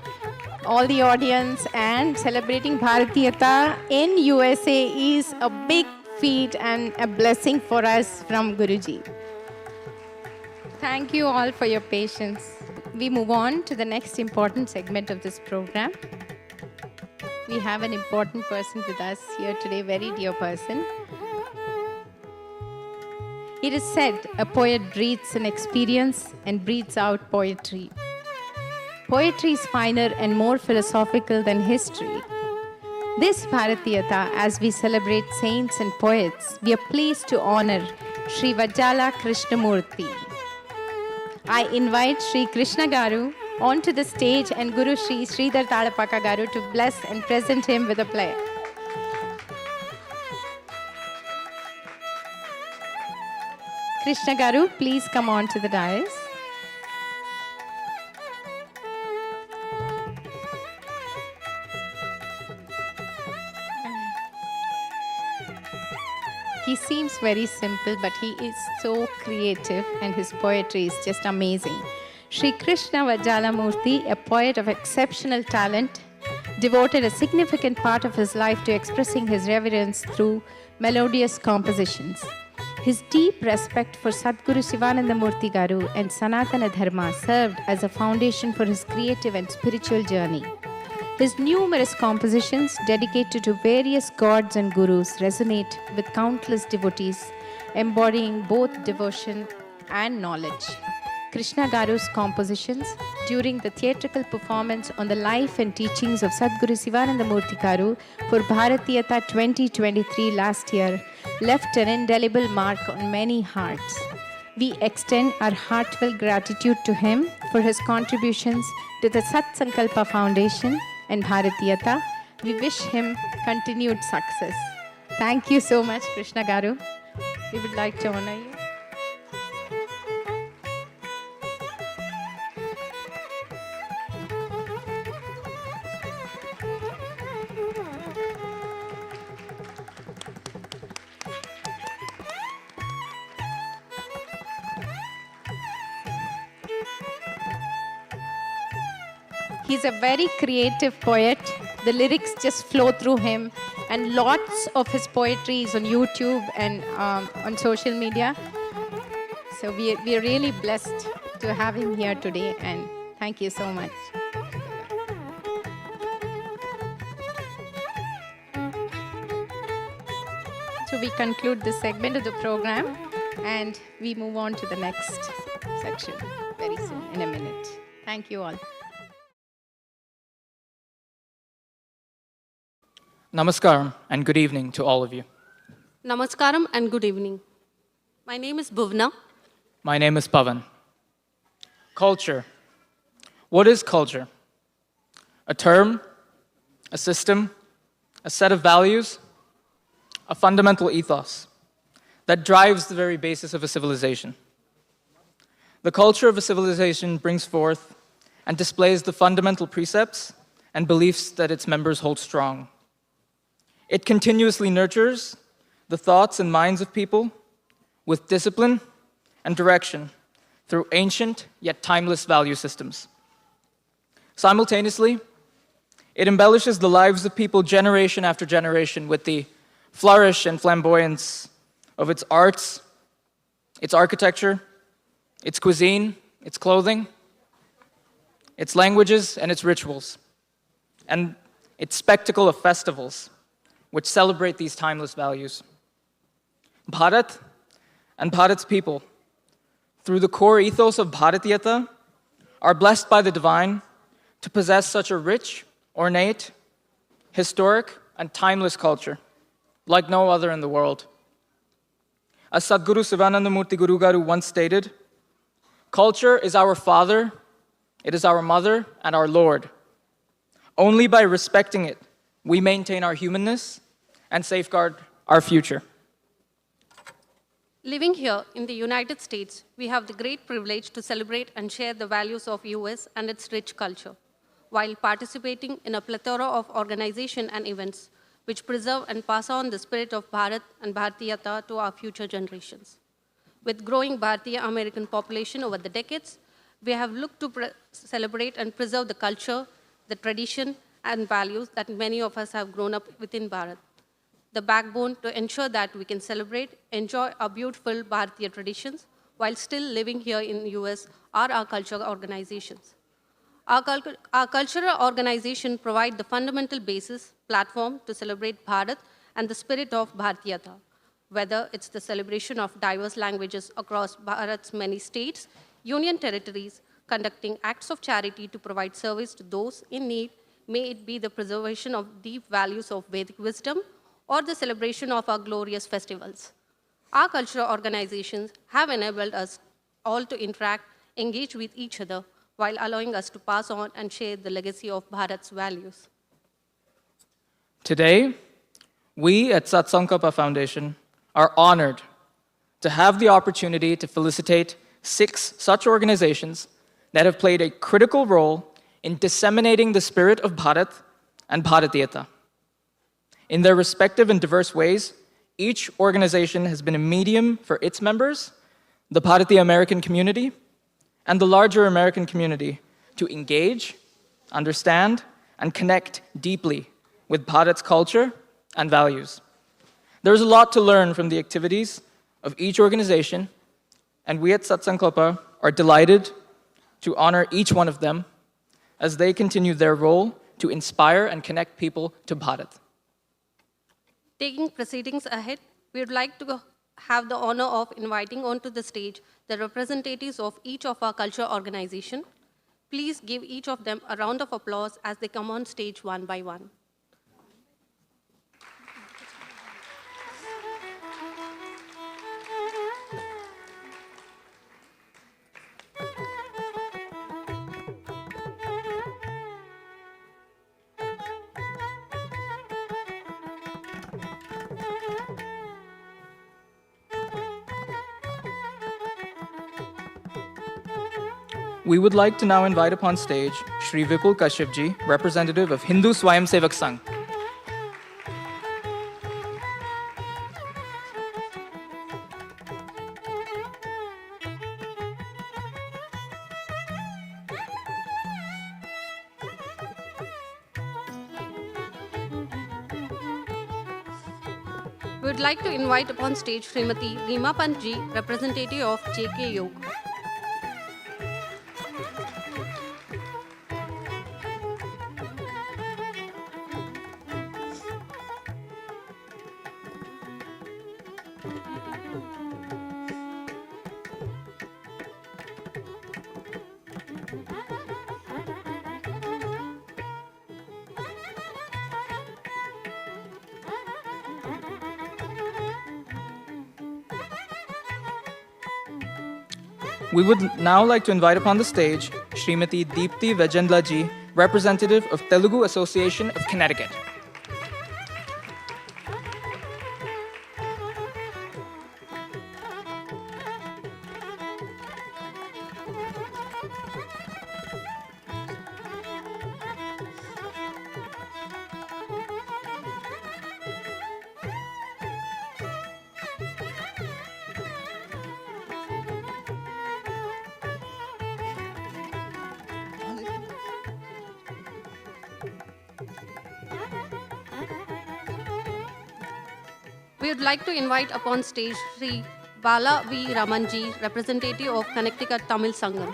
all the audience and celebrating Bharatheeyatha in USA is a big feat and a blessing for us from Guruji. Thank you all for your patience. We move on to the next important segment of this program. We have an important person with us here today, very dear person. It is said a poet breathes an experience and breathes out poetry. Poetry is finer and more philosophical than history. This Bharatheeyatha, as we celebrate saints and poets, we are pleased to honor Sri Vajjala Krishnamurthy. I invite Sri Krishna Garu onto the stage and Guru Sri Sridhar Talapaka Garu to bless and present him with a play. Krishna Garu, please come on to the dais. He seems very simple, but he is so creative and his poetry is just amazing. Sri Krishna Vajjala Murthy, a poet of exceptional talent, devoted a significant part of his life to expressing his reverence through melodious compositions. His deep respect for Satguru Sivananda Murthy Garu and Sanatana Dharma served as a foundation for his creative and spiritual journey. His numerous compositions dedicated to various gods and gurus resonate with countless devotees, embodying both devotion and knowledge. Krishna Garu's compositions during the theatrical performance on the life and teachings of Satguru Sivananda Murthy Garu for Bharatheeyatha 2023 last year left an indelible mark on many hearts. We extend our heartfelt gratitude to him for his contributions to the Satsankalpa Foundation and Bharatheeyatha. We wish him continued success. Thank you so much, Krishna Garu. We would like to honor you. He's a very creative poet. The lyrics just flow through him, and lots of his poetry is on YouTube and on social media. So we are really blessed to have him here today, and thank you so much. So we conclude this segment of the program, and we move on to the next section very soon, in a minute. Thank you all. Namaskaram and good evening to all of you. Namaskaram and good evening. My name is Bhuvna. My name is Pavan. Culture. What is culture? A term, a system, a set of values, a fundamental ethos that drives the very basis of a civilization. The culture of a civilization brings forth and displays the fundamental precepts and beliefs that its members hold strong. It continuously nurtures the thoughts and minds of people with discipline and direction through ancient yet timeless value systems. Simultaneously, it embellishes the lives of people generation after generation with the flourish and flamboyance of its arts, its architecture, its cuisine, its clothing, its languages, and its rituals, and its spectacle of festivals, which celebrate these timeless values. Bharat and Bharat's people, through the core ethos of Bharatheeyatha, are blessed by the divine to possess such a rich, ornate, historic, and timeless culture, like no other in the world. As Satguru Sivananda Murthy Guru Garu once stated, culture is our father, it is our mother, and our Lord. Only by respecting it, we maintain our humanness and safeguard our future. Living here in the United States, we have the great privilege to celebrate and share the values of US and its rich culture, while participating in a plethora of organizations and events which preserve and pass on the spirit of Bharat and Bharatheeyatha to our future generations. With growing Bharatiya American population over the decades, we have looked to celebrate and preserve the culture, the tradition, and values that many of us have grown up within Bharat. The backbone to ensure that we can celebrate, enjoy our beautiful Bharatiya traditions while still living here in the US are our cultural organizations. Our cultural organization provide the fundamental basis, platform to celebrate Bharat and the spirit of Bharatheeyatha, whether it's the celebration of diverse languages across Bharat's many states, union territories, conducting acts of charity to provide service to those in need, may it be the preservation of deep values of Vedic wisdom, or the celebration of our glorious festivals. Our cultural organizations have enabled us all to interact, engage with each other, while allowing us to pass on and share the legacy of Bharat's values. Today, we at Satsankalpa Foundation are honored to have the opportunity to felicitate 6 such organizations that have played a critical role in disseminating the spirit of Bharat and Bharatheeyatha. In their respective and diverse ways, each organization has been a medium for its members, the Bharatiya American community, and the larger American community to engage, understand, and connect deeply with Bharat's culture and values. There's a lot to learn from the activities of each organization, and we at Satsankalpa are delighted to honor each one of them as they continue their role to inspire and connect people to Bharat. Taking proceedings ahead, we would like to have the honor of inviting onto the stage the representatives of each of our culture organization. Please give each of them a round of applause as they come on stage one by one. We would like to now invite upon stage Shri Vipul Kashyap ji, representative of Hindu Swayam Sevak Sangh. We would like to invite upon stage Srimati Reema Pant ji, representative of JK Yoga. We would now like to invite upon the stage Srimati Deepti Vejendla ji, representative of Telugu Association of Connecticut. We would like to invite upon stage Sri Bala V. Ramanji, representative of Connecticut Tamil Sangam.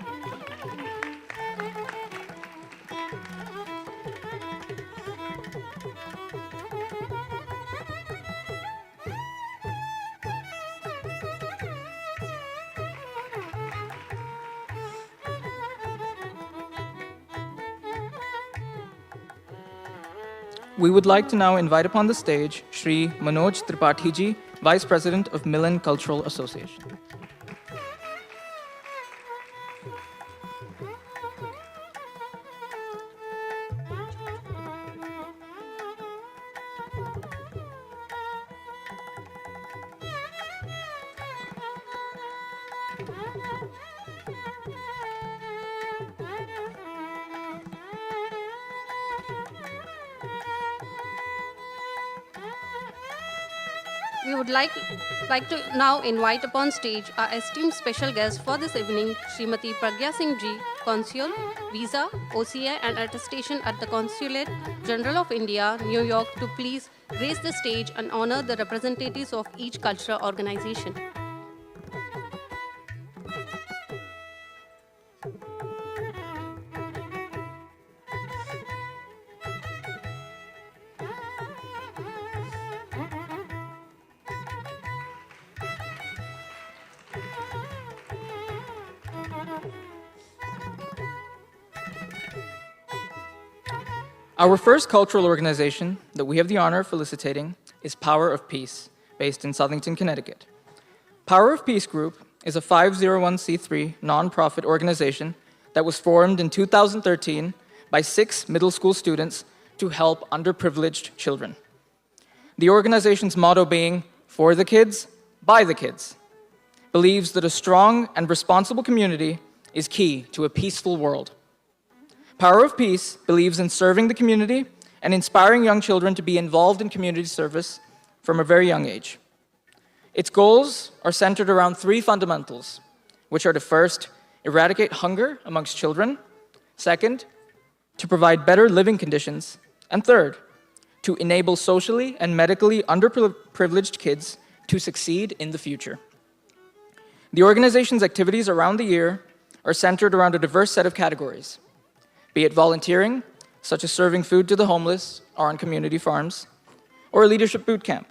We would like to now invite upon the stage Shri Manoj Tripathi ji, Vice President of Milan Cultural Association. We would like to now invite upon stage our esteemed special guest for this evening, Srimati Pragya Singh Ji, Consul, Visa, OCI and Attestation at the Consulate General of India, New York, to please grace the stage and honor the representatives of each cultural organization. Our first cultural organization that we have the honor of felicitating is Power of Peace, based in Southington, Connecticut. Power of Peace Group is a 501c3 nonprofit organization that was formed in 2013 by 6 middle school students to help underprivileged children. The organization's motto being, "For the kids, by the kids," believes that a strong and responsible community is key to a peaceful world. Power of Peace believes in serving the community and inspiring young children to be involved in community service from a very young age. Its goals are centered around 3 fundamentals, which are to first, eradicate hunger amongst children, second, to provide better living conditions, and third, to enable socially and medically underprivileged kids to succeed in the future. The organization's activities around the year are centered around a diverse set of categories, be it volunteering, such as serving food to the homeless or on community farms, or a leadership boot camp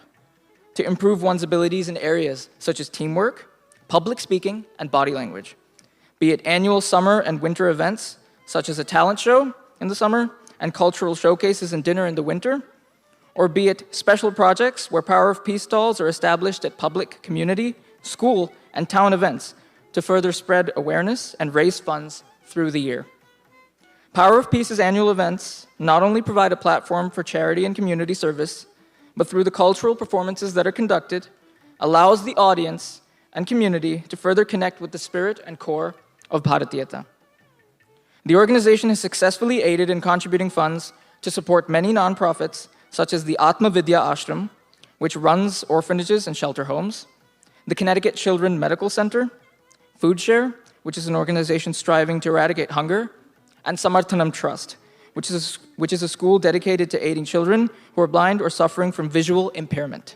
to improve one's abilities in areas such as teamwork, public speaking, and body language, be it annual summer and winter events, such as a talent show in the summer and cultural showcases and dinner in the winter, or be it special projects where Power of Peace stalls are established at public, community, school, and town events to further spread awareness and raise funds through the year. Power of Peace's annual events not only provide a platform for charity and community service, but through the cultural performances that are conducted, allows the audience and community to further connect with the spirit and core of Bharatheeyatha. The organization has successfully aided in contributing funds to support many nonprofits, such as the Atma Vidya Ashram, which runs orphanages and shelter homes, the Connecticut Children Medical Center, Food Share, which is an organization striving to eradicate hunger, and Samarthanam Trust, which is a school dedicated to aiding children who are blind or suffering from visual impairment.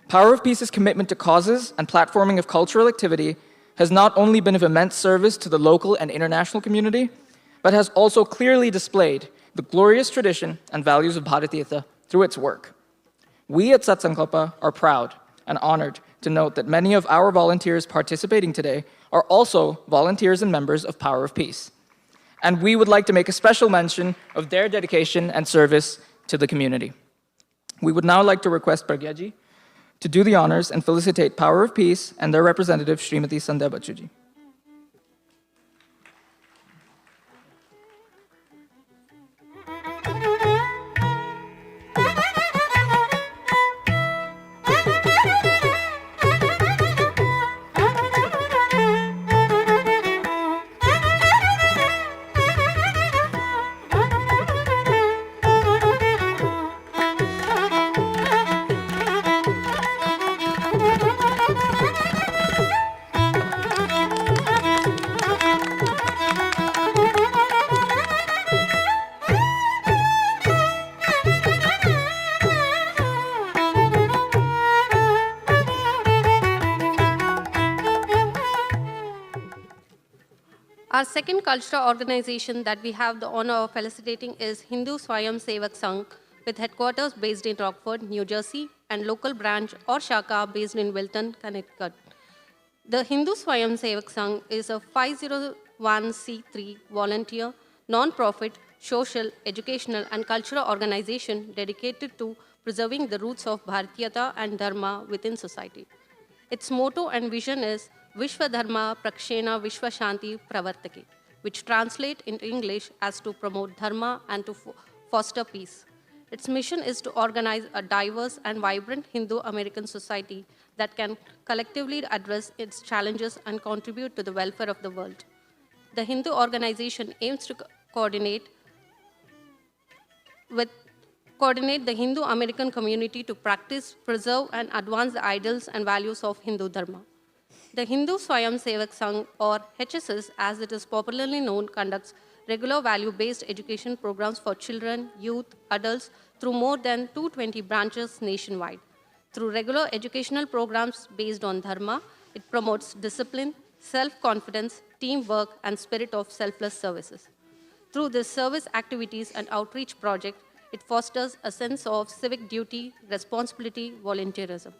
Power of Peace's commitment to causes and platforming of cultural activity has not only been of immense service to the local and international community, but has also clearly displayed the glorious tradition and values of Bharatheeyatha through its work. We at Satsankalpa are proud and honored to note that many of our volunteers participating today are also volunteers and members of Power of Peace. And we would like to make a special mention of their dedication and service to the community. We would now like to request Pragya Ji to do the honors and felicitate Power of Peace and their representative, Srimati Sandhya Bachu Ji. Our second cultural organization that we have the honor of felicitating is Hindu Swayam Sevak Sangh, with headquarters based in Rockford, New Jersey, and local branch or shaka based in Wilton, Connecticut. The Hindu Swayam Sevak Sangh is a 501c3 volunteer, non-profit, social, educational, and cultural organization dedicated to preserving the roots of Bharatheeyatha and Dharma within society. Its motto and vision is Vishwa Dharma Prakshena Vishwa Shanti Pravartake, which translate into English as to promote Dharma and to foster peace. Its mission is to organize a diverse and vibrant Hindu-American society that can collectively address its challenges and contribute to the welfare of the world. The Hindu organization aims to coordinate coordinate the Hindu American community to practice, preserve, and advance the ideals and values of Hindu Dharma. The Hindu Swayam Sevak Sangh, or HSS as it is popularly known, conducts regular value-based education programs for children, youth, adults through more than 220 branches nationwide. Through regular educational programs based on Dharma, it promotes discipline, self-confidence, teamwork, and spirit of selfless services. Through these service activities and outreach project, it fosters a sense of civic duty, responsibility, volunteerism.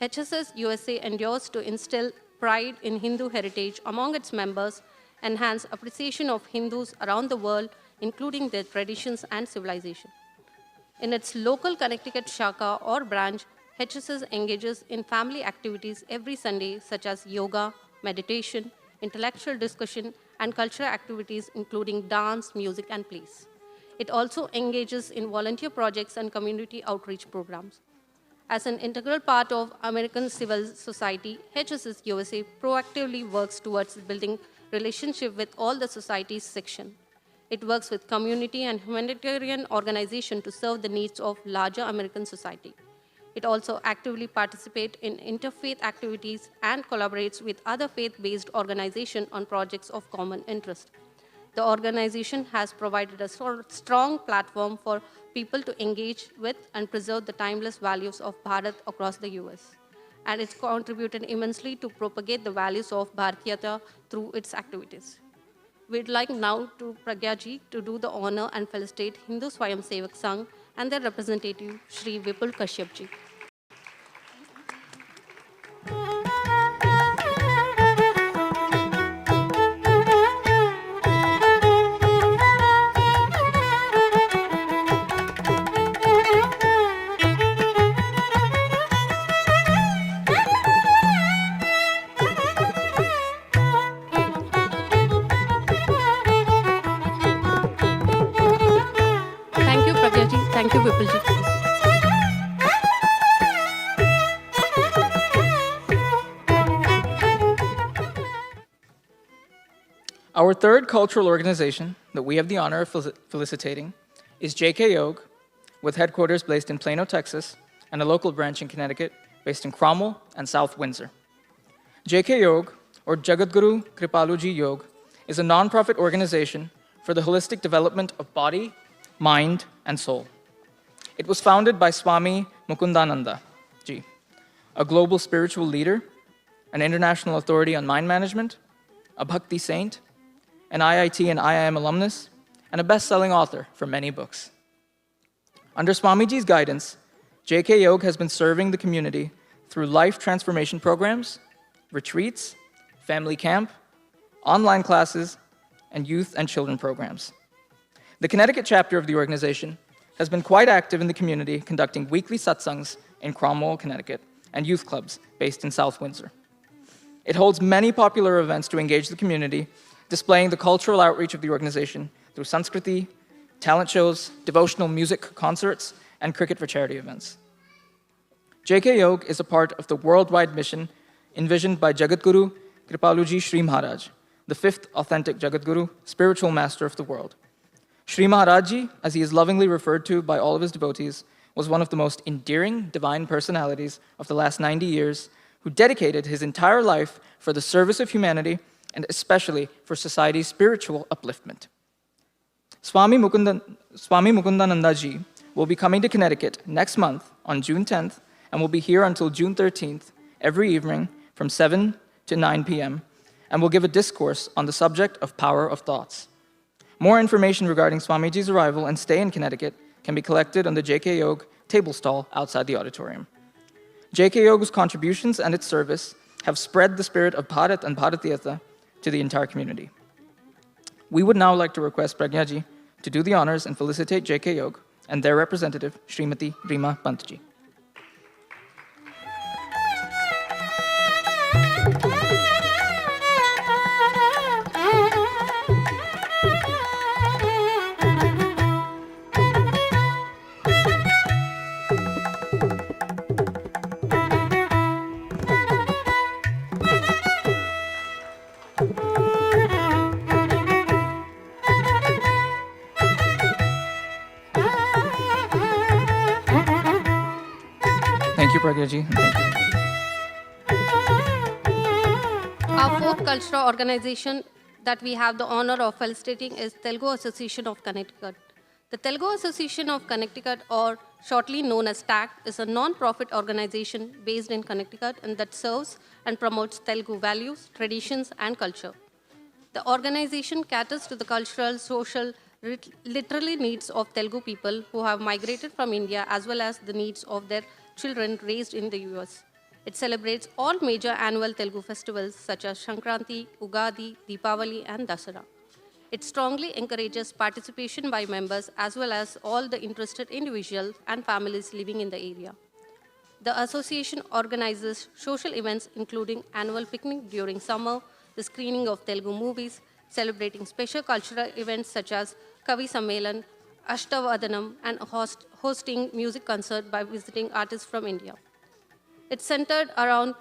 HSS USA endures to instill pride in Hindu heritage among its members, enhance appreciation of Hindus around the world, including their traditions and civilization. In its local Connecticut Shaka or branch, HSS engages in family activities every Sunday, such as yoga, meditation, intellectual discussion, and cultural activities including dance, music, and plays. It also engages in volunteer projects and community outreach programs. As an integral part of American civil society, HSS USA proactively works towards building relationship with all the society's section. It works with community and humanitarian organizations to serve the needs of larger American society. It also actively participates in interfaith activities and collaborates with other faith-based organizations on projects of common interest. The organization has provided a strong platform for people to engage with and preserve the timeless values of Bharat across the US. And it's contributed immensely to propagate the values of Bharatheeyatha through its activities. We'd like now to Pragyaji to do the honor and felicitate Hindu Swayam Sevak Sangh and their representative, Shri Vipul Kashyapji. Thank you, Pragyaji. Thank you, Vipulji. Our third cultural organization that we have the honor of felicitating is JK Yog, with headquarters based in Plano, Texas, and a local branch in Connecticut based in Cromwell and South Windsor. JK Yog, or Jagadguru Kripaluji Yog, is a nonprofit organization for the holistic development of body, mind, and soul. It was founded by Swami Mukundananda Ji, a global spiritual leader, an international authority on mind management, a bhakti saint, an IIT and IIM alumnus, and a best-selling author for many books. Under Swamiji's guidance, JK Yog has been serving the community through life transformation programs, retreats, family camp, online classes, and youth and children programs. The Connecticut chapter of the organization has been quite active in the community, conducting weekly satsangs in Cromwell, Connecticut, and youth clubs based in South Windsor. It holds many popular events to engage the community, displaying the cultural outreach of the organization through Sanskriti, talent shows, devotional music concerts, and cricket for charity events. JK Yog is a part of the worldwide mission envisioned by Jagadguru Kripaluji Sri Maharaj, the fifth authentic Jagadguru, spiritual master of the world. Sri Maharajji, as he is lovingly referred to by all of his devotees, was one of the most endearing divine personalities of the last 90 years, who dedicated his entire life for the service of humanity and especially for society's spiritual upliftment. Swami Mukundananda Ji will be coming to Connecticut next month on June 10th and will be here until June 13th every evening from 7 to 9 p.m. and will give a discourse on the subject of power of thoughts. More information regarding Swamiji's arrival and stay in Connecticut can be collected on the JK Yog table stall outside the auditorium. JK Yog's contributions and its service have spread the spirit of Bharat and Bharatheeyatha to the entire community. We would now like to request Pragyaji to do the honors and felicitate JK Yog and their representative, Srimati Rima Pantji. you, Pragyaji. Thank you. Our fourth cultural organization that we have the honor of felicitating is Telugu Association of Connecticut. The Telugu Association of Connecticut, or shortly known as TACT, is a non-profit organization based in Connecticut and that serves and promotes Telugu values, traditions, and culture. The organization caters to the cultural, social, literally needs of Telugu people who have migrated from India, as well as the needs of their children raised in the US. It celebrates all major annual Telugu festivals such as Sankranti, Ugadi, Deepavali, and Dasara. It strongly encourages participation by members as well as all the interested individuals and families living in the area. The association organizes social events including annual picnic during summer, the screening of Telugu movies, celebrating special cultural events such as Kavi Sammelan, Ashtavadanam, and hosting music concert by visiting artists from India. It's centered around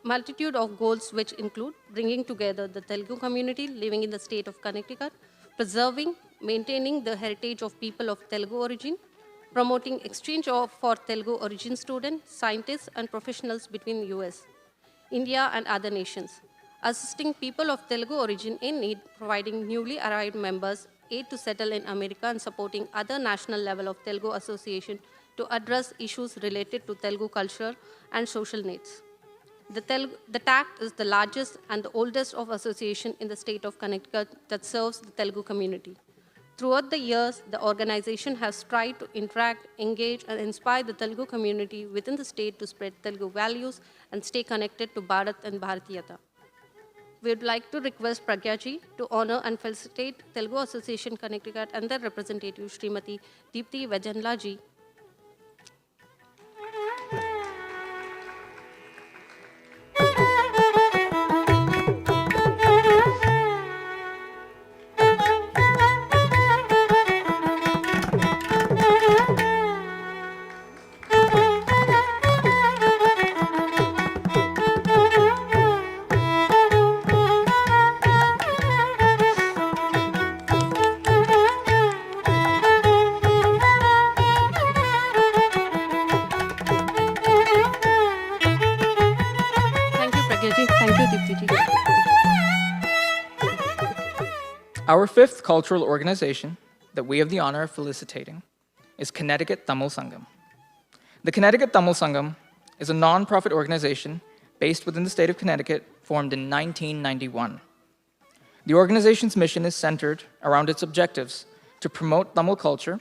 multitude of goals which include bringing together the Telugu community living in the state of Connecticut, preserving, maintaining the heritage of people of Telugu origin, promoting exchange for Telugu origin students, scientists, and professionals between US, India, and other nations, assisting people of Telugu origin in need, providing newly arrived members aid to settle in America, and supporting other national level of Telugu association to address issues related to Telugu culture and social needs. The TACT is the largest and the oldest of association in the state of Connecticut that serves the Telugu community. Throughout the years, the organization has tried to interact, engage, and inspire the Telugu community within the state to spread Telugu values and stay connected to Bharat and Bharatheeyatha. We would like to request Pragyaji to honor and felicitate Telugu Association Connecticut and their representative, Srimati Deepti Vajanlaji. Our fifth cultural organization that we have the honor of felicitating is Connecticut Tamil Sangam. The Connecticut Tamil Sangam is a non-profit organization based within the state of Connecticut, formed in 1991. The organization's mission is centered around its objectives to promote Tamil culture,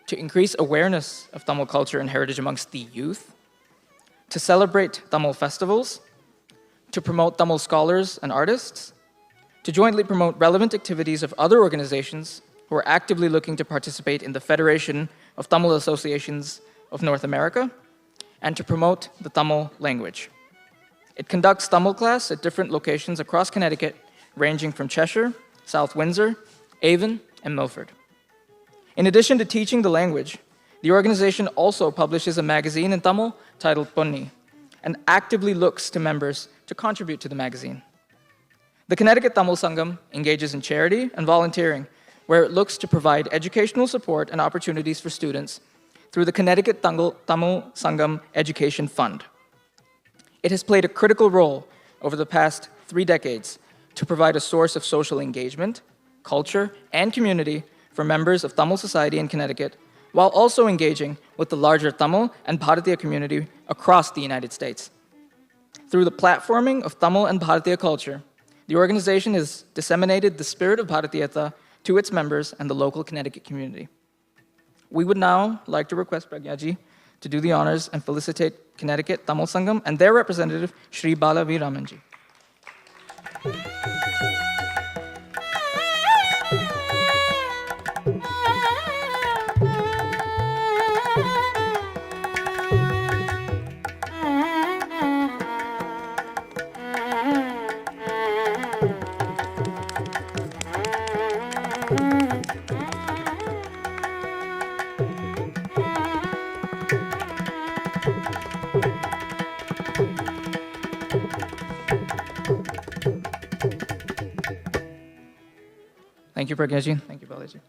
to increase awareness of Tamil culture and heritage amongst the youth, to celebrate Tamil festivals, to promote Tamil scholars and artists, to jointly promote relevant activities of other organizations who are actively looking to participate in the Federation of Tamil Associations of North America, and to promote the Tamil language. It conducts Tamil class at different locations across Connecticut, ranging from Cheshire, South Windsor, Avon, and Milford. In addition to teaching the language, the organization also publishes a magazine in Tamil titled Ponni, and actively looks to members to contribute to the magazine. The Connecticut Tamil Sangam engages in charity and volunteering, where it looks to provide educational support and opportunities for students through the Connecticut Tamil Sangam Education Fund. It has played a critical role over the past 3 decades to provide a source of social engagement, culture, and community for members of Tamil society in Connecticut, while also engaging with the larger Tamil and Bharatiya community across the United States. Through the platforming of Tamil and Bharatiya culture, the organization has disseminated the spirit of Bharatheeyatha to its members and the local Connecticut community. We would now like to request Pragyaji to do the honors and felicitate Connecticut Tamil Sangam and their representative, Shri Bala V. Ramanji. Thank you, Pragyaji. Thank you, Balaji.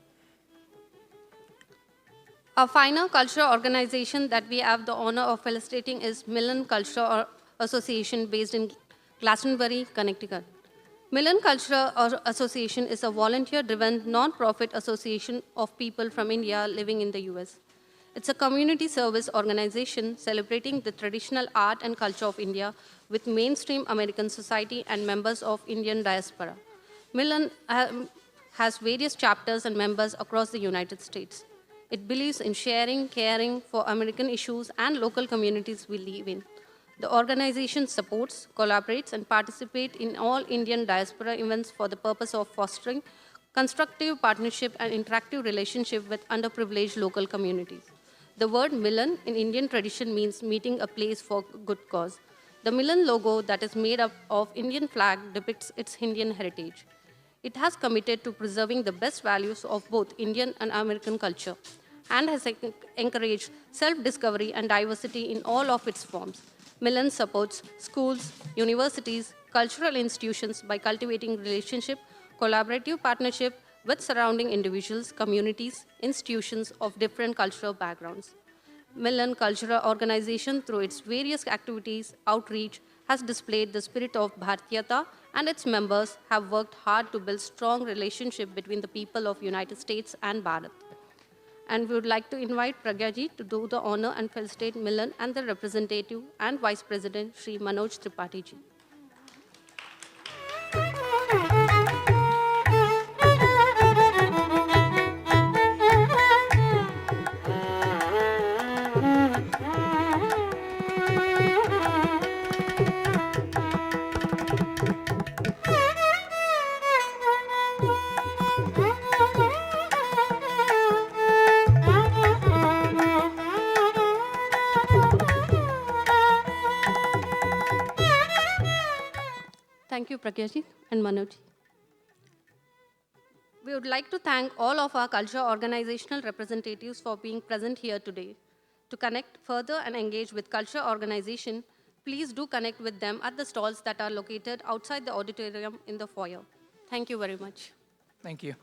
A final cultural organization that we have the honor of felicitating is Milan Cultural Association based in Glastonbury, Connecticut. Milan Cultural Association is a volunteer-driven, non-profit association of people from India living in the US. It's a community service organization celebrating the traditional art and culture of India with mainstream American society and members of Indian diaspora. Milan has various chapters and members across the United States. It believes in sharing, caring for American issues and local communities we live in. The organization supports, collaborates, and participates in all Indian diaspora events for the purpose of fostering constructive partnership and interactive relationship with underprivileged local communities. The word Milan in Indian tradition means meeting a place for good cause. The Milan logo that is made up of Indian flag depicts its Indian heritage. It has committed to preserving the best values of both Indian and American culture and has encouraged self-discovery and diversity in all of its forms. Milan supports schools, universities, cultural institutions by cultivating relationship, collaborative partnership with surrounding individuals, communities, institutions of different cultural backgrounds. Milan Cultural Organization, through its various activities, outreach, has displayed the spirit of Bharatheeyatha, and its members have worked hard to build strong relationship between the people of United States and Bharat. And we would like to invite Pragyaji to do the honor and felicitate Milan and the representative and Vice President, Shri Manoj Tripathi ji. Thank you, Pragyaji and Manoj. We would like to thank all of our culture organizational representatives for being present here today. To connect further and engage with culture organization, please do connect with them at the stalls that are located outside the auditorium in the foyer. Thank you very much. Thank you.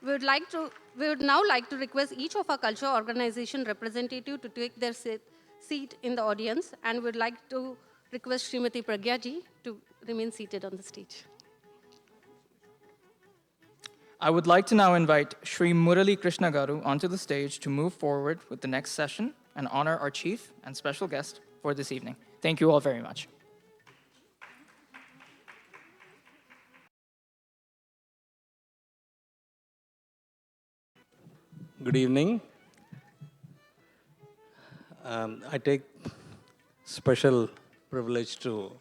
We would now like to request each of our culture organization representative to take their seat in the audience, and we would like to request Srimati Pragyaji to remain seated on the stage. I would like to now invite Sri Murali Krishna Garu onto the stage to move forward with the next session and honor our chief and special guest for this evening. Thank you all very much. Good evening. I take special privilege to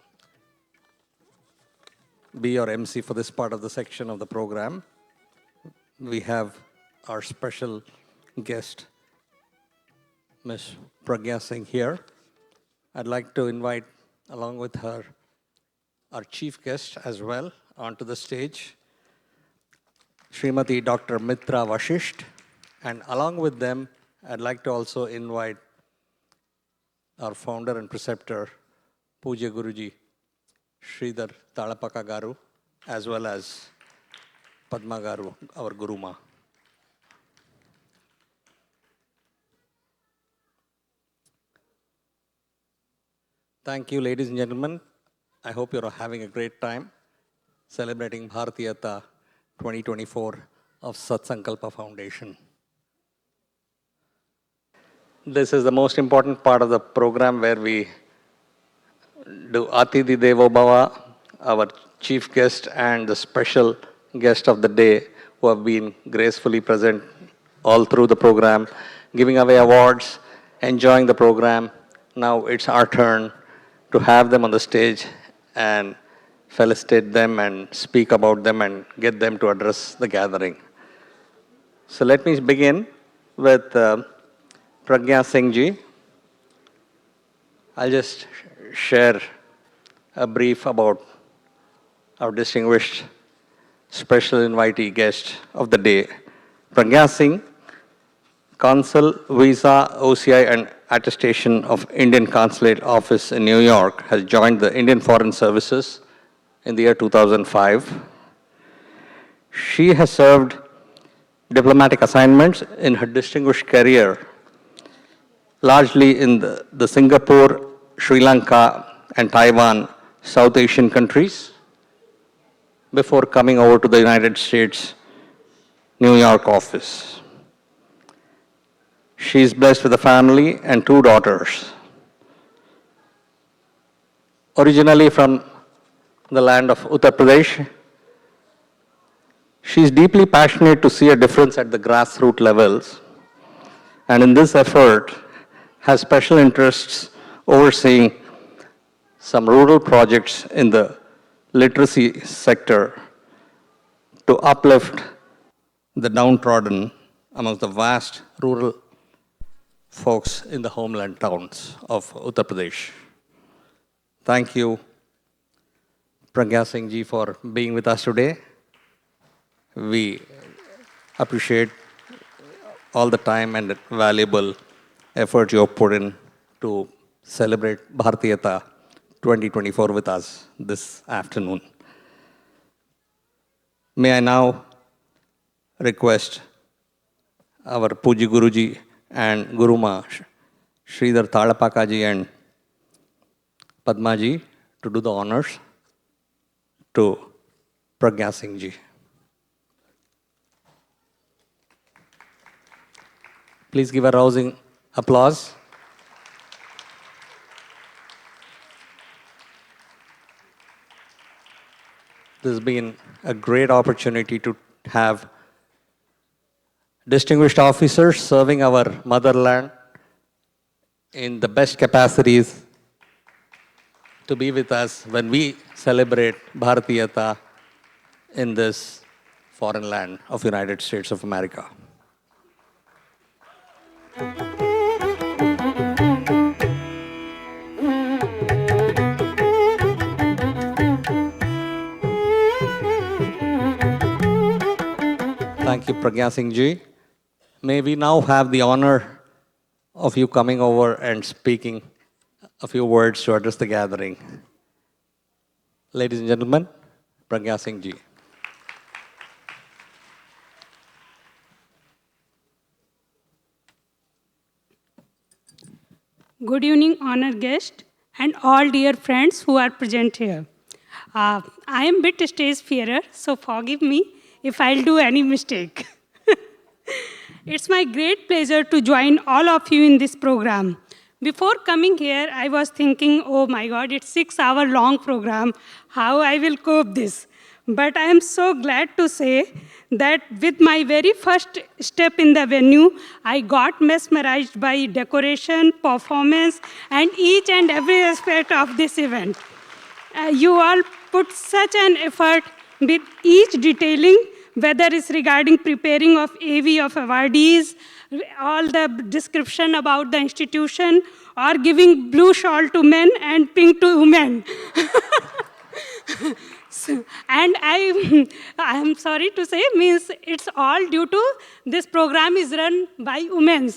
be your MC for this part of the section of the program. We have our special guest, Ms. Pragya Singh here. I'd like to invite, along with her, our chief guest as well onto the stage, Srimati Dr. Mitra Vashisht. And along with them, I'd like to also invite our founder and preceptor, Pujya Guruji, Sridhar Talapaka Garu, as well as Padma Garu, our Guruma. Thank you, ladies and gentlemen. I hope you're having a great time celebrating Bharatheeyatha 2024 of Satsankalpa Foundation. This is the most important part of the program where we do Atidhi Devo Bhava, our chief guest and the special guest of the day who have been gracefully present all through the program, giving away awards, enjoying the program. Now it's our turn to have them on the stage and felicitate them and speak about them and get them to address the gathering. So let me begin with Pragya Singh ji. I'll just share a brief about our distinguished special invitee guest of the day. Pragya Singh, Consul, Visa, OCI and Attestation of Indian Consulate Office in New York, has joined the Indian Foreign Services in the year 2005. She has served diplomatic assignments in her distinguished career, largely in the Singapore, Sri Lanka, and Taiwan, South Asian countries, before coming over to the United States, New York office. She is blessed with a family and 2 daughters. Originally from the land of Uttar Pradesh, she is deeply passionate to see a difference at the grassroots levels, and in this effort has special interests overseeing some rural projects in the literacy sector to uplift the downtrodden amongst the vast rural folks in the homeland towns of Uttar Pradesh. Thank you, Pragya Singh ji, for being with us today. We appreciate all the time and valuable effort you have put in to celebrate Bharatheeyatha 2024 with us this afternoon. May I now request our Puji Guruji and Guruma, Sridhar Thalapakaji and Padmaji, to do the honors to Pragya Singh ji. Please give a rousing applause. This has been a great opportunity to have distinguished officers serving our motherland in the best capacities to be with us when we celebrate Bharatheeyatha in this foreign land of United States of America. Thank you, Pragya Singh ji. May we now have the honor of you coming over and speaking a few words to address the gathering. Ladies and gentlemen, Pragya Singh ji. Good evening, honored guests, and all dear friends who are present here. I am a bit stage fearer, so forgive me if I'll do any mistake. It's my great pleasure to join all of you in this program. Before coming here, I was thinking, oh my God, it's 6-hour long program, how I will cope this. But I am so glad to say that with my very first step in the venue, I got mesmerized by decoration, performance, and each and every aspect of this event. You all put such an effort with each detailing, whether it's regarding preparing of AV of awardees, all the description about the institution, or giving blue shawl to men and pink to women. And I am sorry to say, means it's all due to this program is run by women.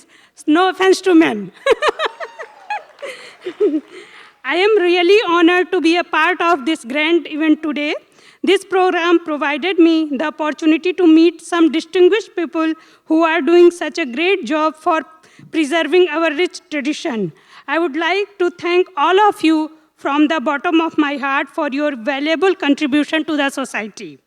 No offense to men. I am really honored to be a part of this grand event today. This program provided me the opportunity to meet some distinguished people who are doing such a great job for preserving our rich tradition. I would like to thank all of you from the bottom of my heart for your valuable contribution to the society.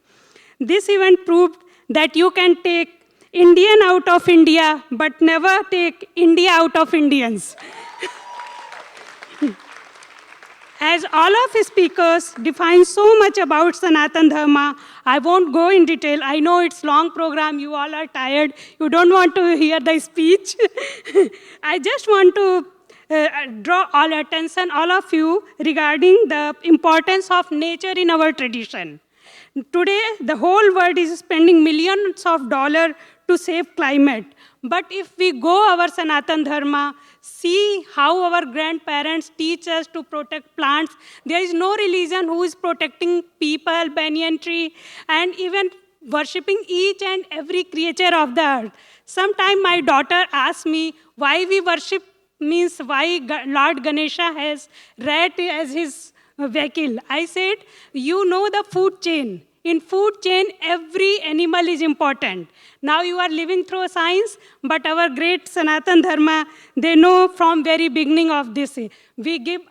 This event proved that you can take Indian out of India, but never take India out of Indians. As all of his speakers define so much about Sanatan Dharma, I won't go in detail. I know it's long program, you all are tired, you don't want to hear the speech. I just want to draw all attention, all of you, regarding the importance of nature in our tradition. Today, the whole world is spending millions of dollars to save climate. But if we go our Sanatan Dharma, see how our grandparents teach us to protect plants. There is no religion who is protecting people, banyan tree, and even worshipping each and every creature of the earth. Sometimes my daughter asks me why we worship, means why Lord Ganesha has rat as his vehicle. I said, you know the food chain. In food chain, every animal is important. Now you are living through science, but our great Sanatan Dharma, they know from very beginning of this. We give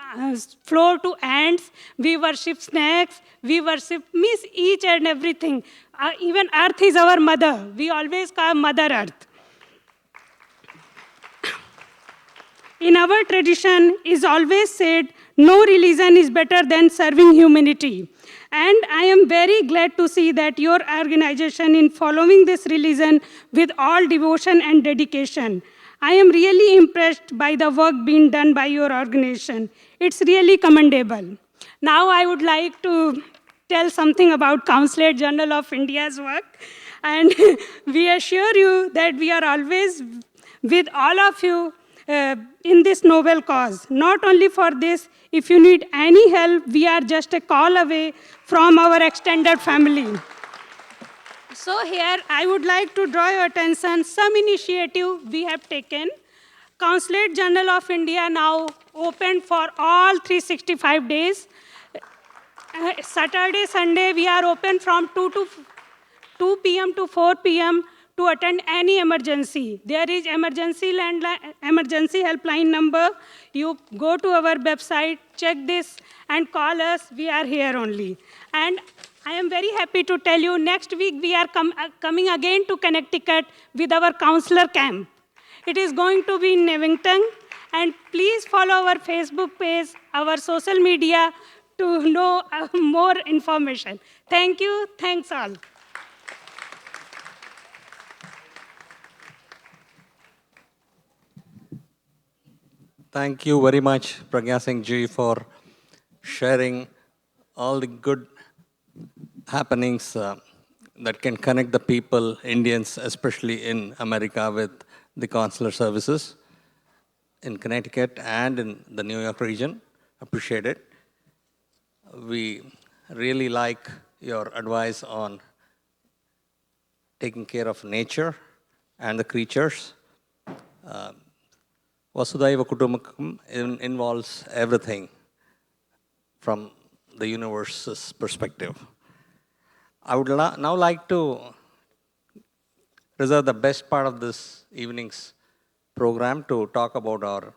floor to ants, we worship snakes, we worship each and everything. Even earth is our mother. We always call Mother Earth. In our tradition, is always said, no religion is better than serving humanity. And I am very glad to see that your organization in following this religion with all devotion and dedication. I am really impressed by the work being done by your organization. It's really commendable. Now I would like to tell something about Consulate General of India's work. And we assure you that we are always with all of you in this noble cause. Not only for this, if you need any help, we are just a call away from our extended family. So here, I would like to draw your attention, some initiative we have taken. Consulate General of India now open for all 365 days. Saturday, Sunday, we are open from 2 p.m. to 4 p.m. to attend any emergency. There is emergency helpline number. You go to our website, check this, and call us. We are here only. And I am very happy to tell you, next week we are coming again to Connecticut with our counselor camp. It is going to be in Newington. And please follow our Facebook page, our social media, to know more information. Thank you. Thanks all. Thank you very much, Pragya Singh ji, for sharing all the good happenings that can connect the people, Indians, especially in America, with the consular services in Connecticut and in the New York region. Appreciate it. We really like your advice on taking care of nature and the creatures. Vasudhaiva Kutumbakam involves everything from the universe's perspective. I would now like to reserve the best part of this evening's program to talk about our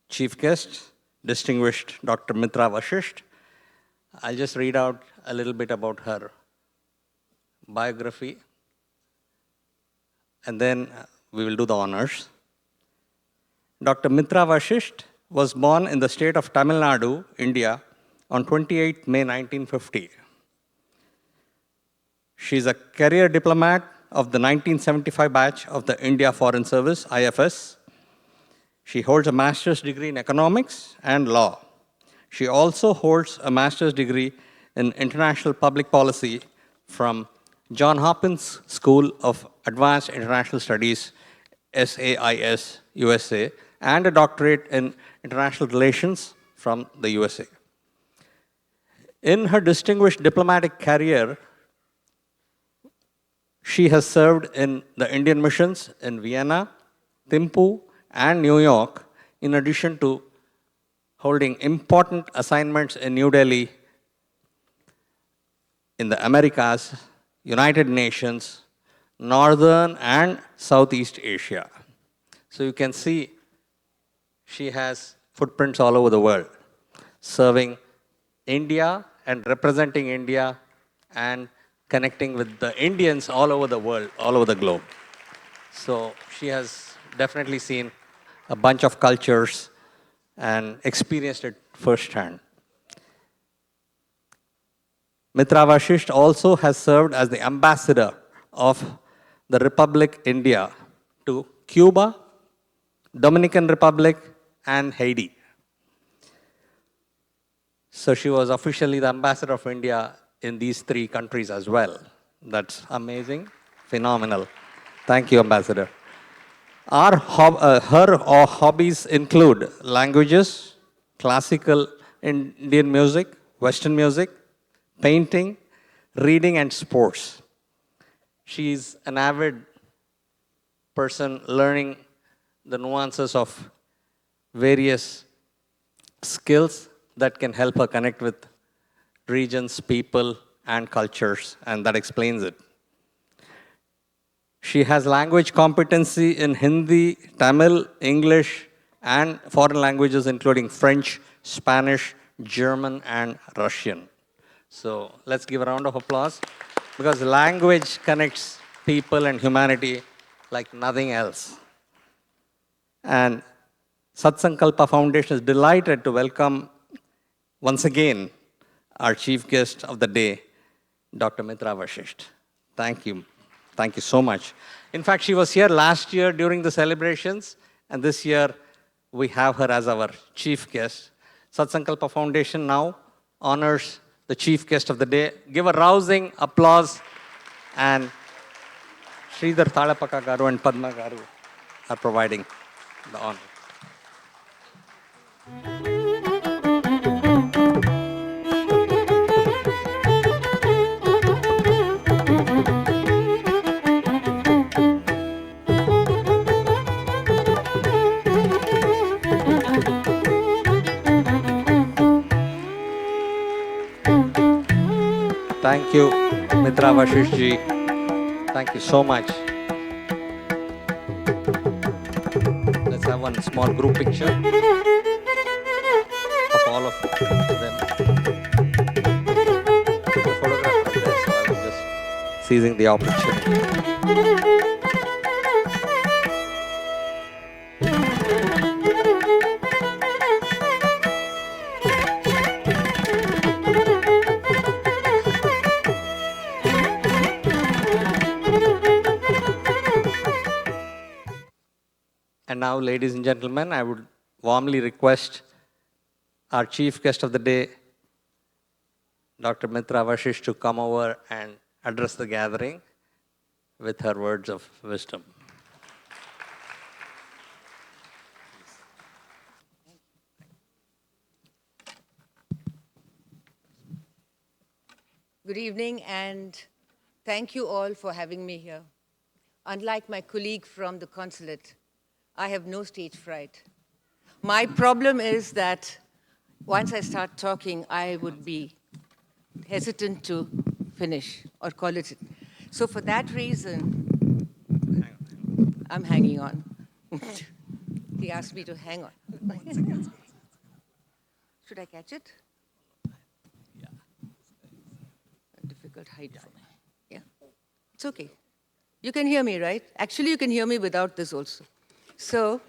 chief guest, distinguished Dr. Mitra Vashisht. I'll just read out a little bit about her biography, and then we will do the honors. Dr. Mitra Vashisht was born in the state of Tamil Nadu, India, on 28 May 1950. She is a career diplomat of the 1975 batch of the India Foreign Service, IFS. She holds a master's degree in economics and law. She also holds a master's degree in international public policy from Johns Hopkins School of Advanced International Studies, SAIS, USA, and a doctorate in international relations from the USA. In her distinguished diplomatic career, she has served in the Indian missions in Vienna, Thimphu, and New York, in addition to holding important assignments in New Delhi, in the Americas, United Nations, Northern and Southeast Asia. So you can see she has footprints all over the world, serving India and representing India and connecting with the Indians all over the world, all over the globe. So she has definitely seen a bunch of cultures and experienced it firsthand. Mitra Vashisht also has served as the ambassador of the Republic India to Cuba, Dominican Republic, and Haiti. So she was officially the ambassador of India in these 3 countries as well. That's amazing, phenomenal. Thank you, Ambassador. Her hobbies include languages, classical Indian music, Western music, painting, reading, and sports. She's an avid person learning the nuances of various skills that can help her connect with regions, people, and cultures, and that explains it. She has language competency in Hindi, Tamil, English, and foreign languages including French, Spanish, German, and Russian. So let's give a round of applause, because language connects people and humanity like nothing else. And Satsankalpa Foundation is delighted to welcome once again our chief guest of the day, Dr. Mitra Vashisht. Thank you. Thank you so much. In fact, she was here last year during the celebrations, and this year we have her as our chief guest. Satsankalpa Foundation now honors the chief guest of the day. Give a rousing applause. And Sridhar Thalapaka Garu and Padma Garu are providing the honor. Thank you, Mitra Vashisht ji. Thank you so much. Let's have one small group picture of all of them. The photograph is there, so I was just seizing the opportunity. And now, ladies and gentlemen, I would warmly request our chief guest of the day, Dr. Mitra Vashisht, to come over and address the gathering with her words of wisdom. Good evening, and thank you all for having me here. Unlike my colleague from the consulate, I have no stage fright. My problem is that once I start talking, I would be hesitant to finish or call it. So for that reason, I'm hanging on. He asked me to hang on. Should I catch it? Yeah. A difficult height for me. Yeah? It's okay. You can hear me, right? Actually, you can hear me without this also. So,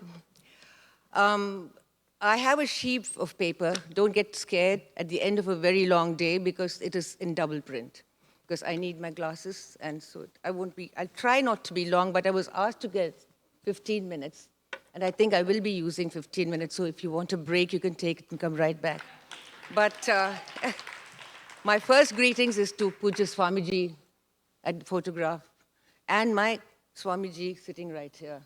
I have a sheet of paper. Don't get scared at the end of a very long day because it is in double print. Because I need my glasses, and so I'll try not to be long, but I was asked to get 15 minutes. And I think I will be using 15 minutes, so if you want a break, you can take it and come right back. But my first greetings is to Puja Swamiji at the photograph, and my Swamiji sitting right here.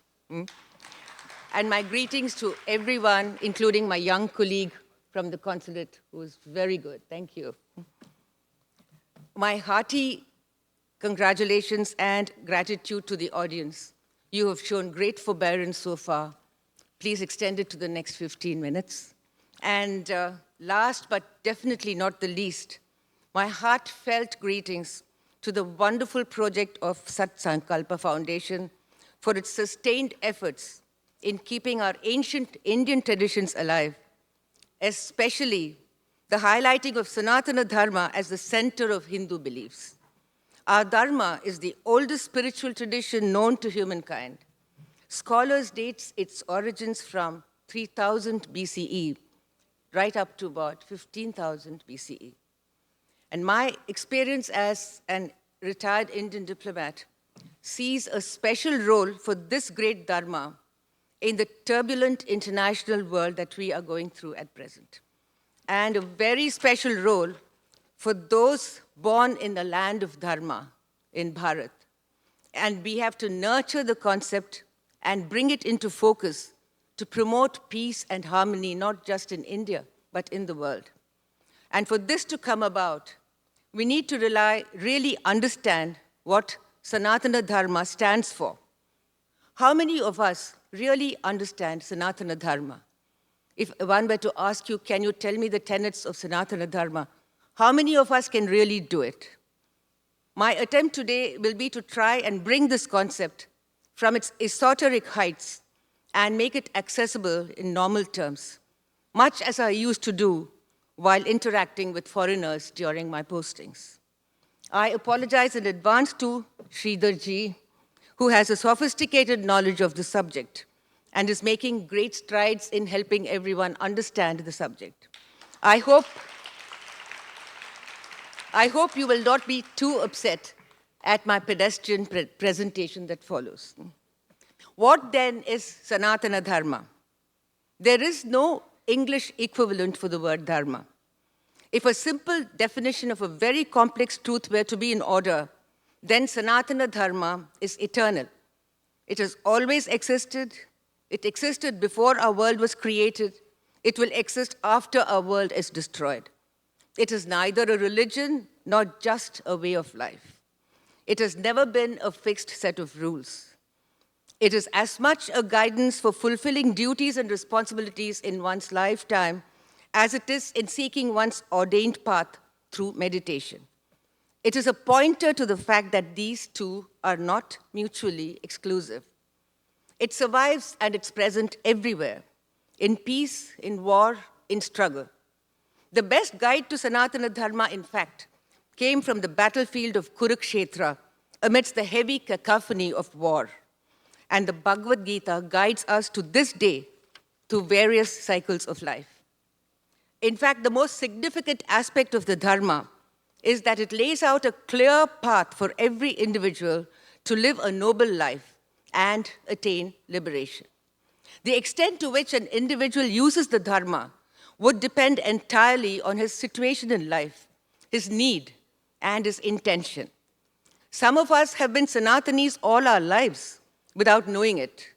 And my greetings to everyone, including my young colleague from the consulate, who was very good. Thank you. My hearty congratulations and gratitude to the audience. You have shown great forbearance so far. Please extend it to the next 15 minutes. And last but definitely not the least, my heartfelt greetings to the wonderful project of Satsankalpa Foundation for its sustained efforts in keeping our ancient Indian traditions alive, especially the highlighting of Sanatana Dharma as the center of Hindu beliefs. Our Dharma is the oldest spiritual tradition known to humankind. Scholars date its origins from 3000 BCE, right up to about 15,000 BCE. And my experience as an retired Indian diplomat sees a special role for this great Dharma in the turbulent international world that we are going through at present. And a very special role for those born in the land of Dharma, in Bharat. And we have to nurture the concept and bring it into focus to promote peace and harmony, not just in India, but in the world. And for this to come about, we need to really understand what Sanatana Dharma stands for. How many of us really understand Sanatana Dharma? If one were to ask you, can you tell me the tenets of Sanatana Dharma? How many of us can really do it? My attempt today will be to try and bring this concept from its esoteric heights and make it accessible in normal terms, much as I used to do while interacting with foreigners during my postings. I apologize in advance to Sridharji, who has a sophisticated knowledge of the subject and is making great strides in helping everyone understand the subject. I hope you will not be too upset at my pedestrian presentation that follows. What then is Sanatana Dharma? There is no English equivalent for the word dharma. If a simple definition of a very complex truth were to be in order, then Sanatana Dharma is eternal. It has always existed. It existed before our world was created. It will exist after our world is destroyed. It is neither a religion nor just a way of life. It has never been a fixed set of rules. It is as much a guidance for fulfilling duties and responsibilities in one's lifetime as it is in seeking one's ordained path through meditation. It is a pointer to the fact that these two are not mutually exclusive. It survives and it's present everywhere, in peace, in war, in struggle. The best guide to Sanatana Dharma, in fact, came from the battlefield of Kurukshetra amidst the heavy cacophony of war. And the Bhagavad Gita guides us to this day through various cycles of life. In fact, the most significant aspect of the Dharma is that it lays out a clear path for every individual to live a noble life and attain liberation. The extent to which an individual uses the Dharma would depend entirely on his situation in life, his need, and his intention. Some of us have been Sanatanis all our lives without knowing it.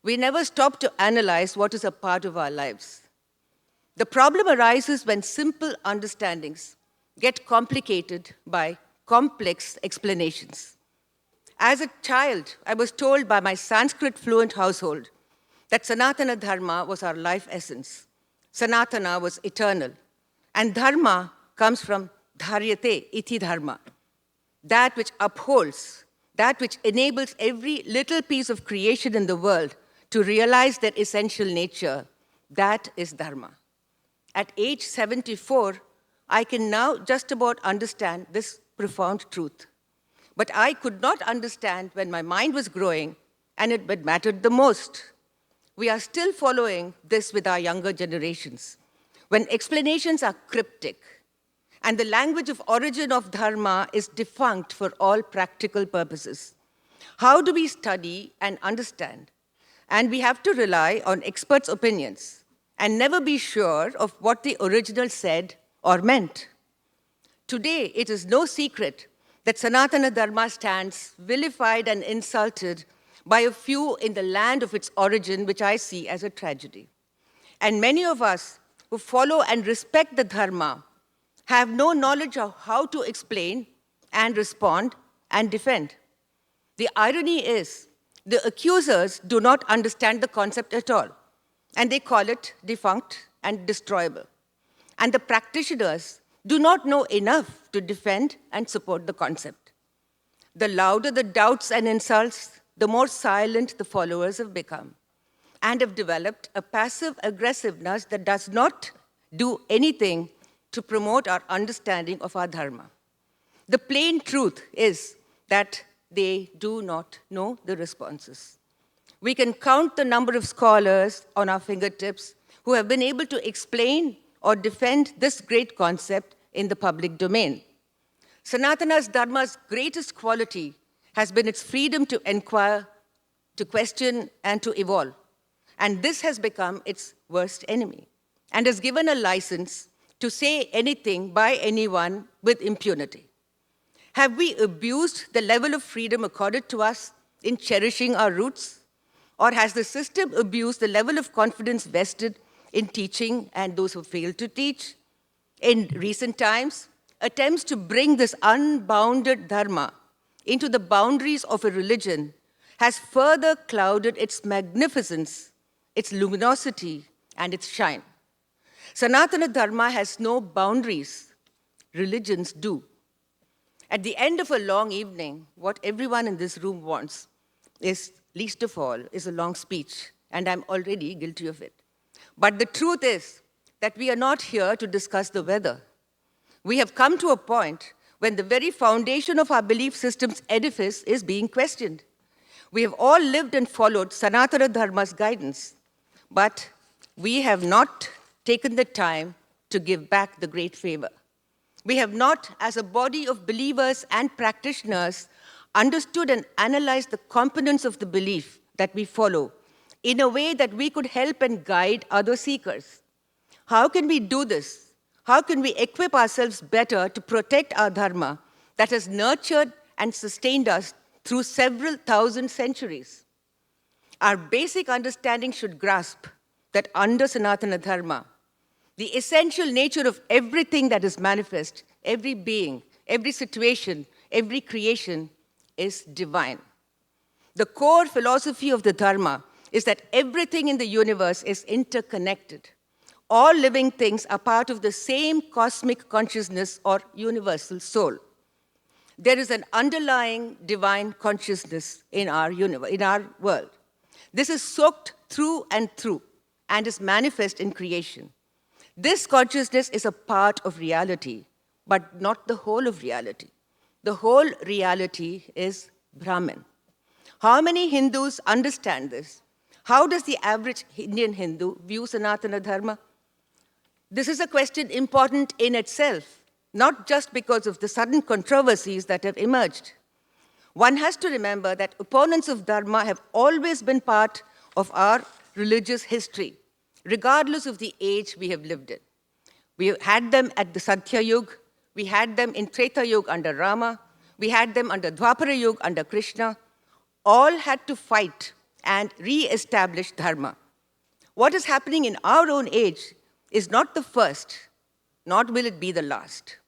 We never stop to analyze what is a part of our lives. The problem arises when simple understandings get complicated by complex explanations. As a child, I was told by my Sanskrit-fluent household that Sanatana Dharma was our life essence. Sanatana was eternal. And Dharma comes from Dharyate iti Dharma, that which upholds, that which enables every little piece of creation in the world to realize their essential nature. That is Dharma. At age 74, I can now just about understand this profound truth. But I could not understand when my mind was growing and it mattered the most. We are still following this with our younger generations. When explanations are cryptic and the language of origin of Dharma is defunct for all practical purposes, how do we study and understand? And we have to rely on experts' opinions and never be sure of what the original said or meant. Today, it is no secret that Sanatana Dharma stands vilified and insulted by a few in the land of its origin, which I see as a tragedy. And many of us who follow and respect the Dharma have no knowledge of how to explain and respond and defend. The irony is, the accusers do not understand the concept at all, and they call it defunct and destroyable. And the practitioners do not know enough to defend and support the concept. The louder the doubts and insults, the more silent the followers have become and have developed a passive aggressiveness that does not do anything to promote our understanding of our Dharma. The plain truth is that they do not know the responses. We can count the number of scholars on our fingertips who have been able to explain or defend this great concept in the public domain. Sanatana Dharma's greatest quality has been its freedom to inquire, to question, and to evolve. And this has become its worst enemy and has given a license to say anything by anyone with impunity. Have we abused the level of freedom accorded to us in cherishing our roots? Or has the system abused the level of confidence vested in teaching and those who fail to teach? In recent times, attempts to bring this unbounded Dharma into the boundaries of a religion has further clouded its magnificence, its luminosity, and its shine. Sanatana Dharma has no boundaries. Religions do. At the end of a long evening, what everyone in this room wants is, least of all, is a long speech, and I'm already guilty of it. But the truth is that we are not here to discuss the weather. We have come to a point when the very foundation of our belief system's edifice is being questioned. We have all lived and followed Sanatana Dharma's guidance, but we have not taken the time to give back the great favor. We have not, as a body of believers and practitioners, understood and analyzed the components of the belief that we follow in a way that we could help and guide other seekers. How can we do this? How can we equip ourselves better to protect our dharma that has nurtured and sustained us through several thousand centuries? Our basic understanding should grasp that under Sanatana Dharma, the essential nature of everything that is manifest, every being, every situation, every creation is divine. The core philosophy of the Dharma is that everything in the universe is interconnected. All living things are part of the same cosmic consciousness or universal soul. There is an underlying divine consciousness in our universe, in our world. This is soaked through and is manifest in creation. This consciousness is a part of reality, but not the whole of reality. The whole reality is Brahman. How many Hindus understand this? How does the average Indian Hindu view Sanatana Dharma? This is a question important in itself, not just because of the sudden controversies that have emerged. One has to remember that opponents of Dharma have always been part of our religious history, regardless of the age we have lived in. We had them at the Satya Yuga, we had them in Treta Yuga under Rama, we had them under Dwapara Yuga under Krishna. All had to fight and re-establish Dharma. What is happening in our own age is not the first, nor will it be the last.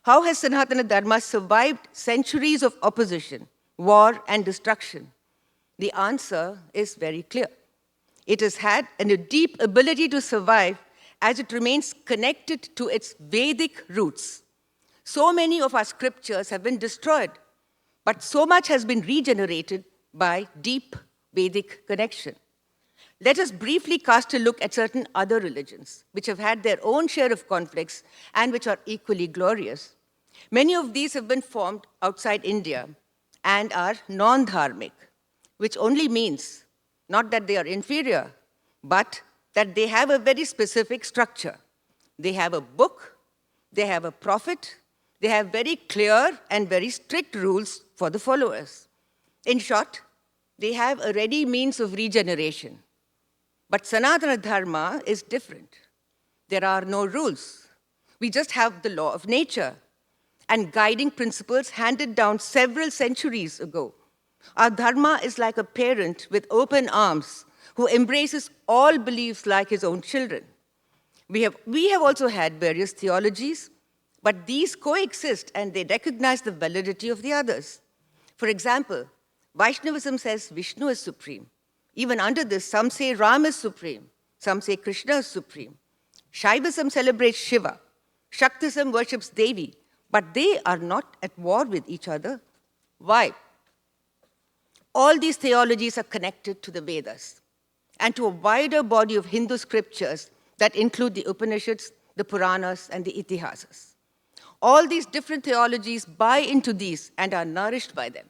How has Sanatana Dharma survived centuries of opposition, war, and destruction? The answer is very clear. It has had a deep ability to survive as it remains connected to its Vedic roots. So many of our scriptures have been destroyed, but so much has been regenerated by deep Vedic connection. Let us briefly cast a look at certain other religions, which have had their own share of conflicts and which are equally glorious. Many of these have been formed outside India and are non-dharmic, which only means not that they are inferior, but that they have a very specific structure. They have a book, they have a prophet, they have very clear and very strict rules for the followers. In short, they have a ready means of regeneration. But Sanatana Dharma is different. There are no rules. We just have the law of nature and guiding principles handed down several centuries ago. Our Dharma is like a parent with open arms who embraces all beliefs like his own children. We have also had various theologies, but these coexist and they recognize the validity of the others. For example, Vaishnavism says Vishnu is supreme. Even under this, some say Ram is supreme, some say Krishna is supreme. Shaivism celebrates Shiva. Shaktism worships Devi, but they are not at war with each other. Why? All these theologies are connected to the Vedas and to a wider body of Hindu scriptures that include the Upanishads, the Puranas, and the Itihasas. All these different theologies buy into these and are nourished by them.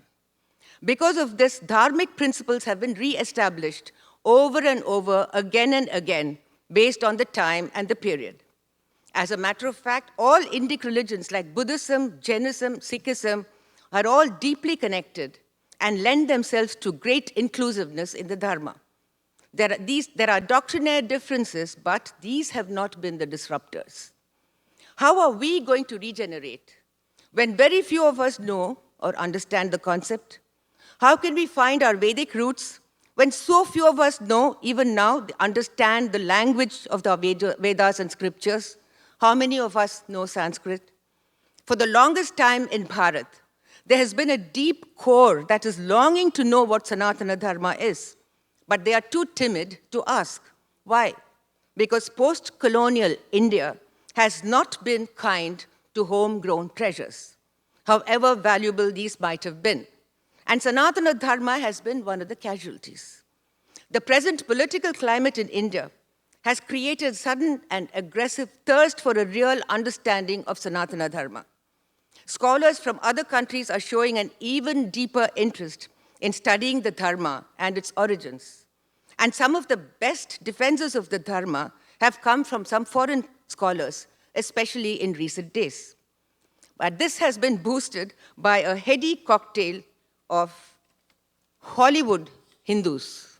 Because of this, dharmic principles have been re-established over and over, again and again, based on the time and the period. As a matter of fact, all Indic religions like Buddhism, Jainism, Sikhism are all deeply connected and lend themselves to great inclusiveness in the Dharma. There are doctrinaire differences, but these have not been the disruptors. How are we going to regenerate when very few of us know or understand the concept? How can we find our Vedic roots when so few of us know, even now, understand the language of the Vedas and scriptures? How many of us know Sanskrit? For the longest time in Bharat, there has been a deep core that is longing to know what Sanatana Dharma is, but they are too timid to ask. Why? Because post-colonial India has not been kind to homegrown treasures. however valuable these might have been. And Sanatana Dharma has been one of the casualties. The present political climate in India has created sudden and aggressive thirst for a real understanding of Sanatana Dharma. Scholars from other countries are showing an even deeper interest in studying the Dharma and its origins. And some of the best defenders of the Dharma have come from some foreign scholars, especially in recent days. But this has been boosted by a heady cocktail of Hollywood Hindus,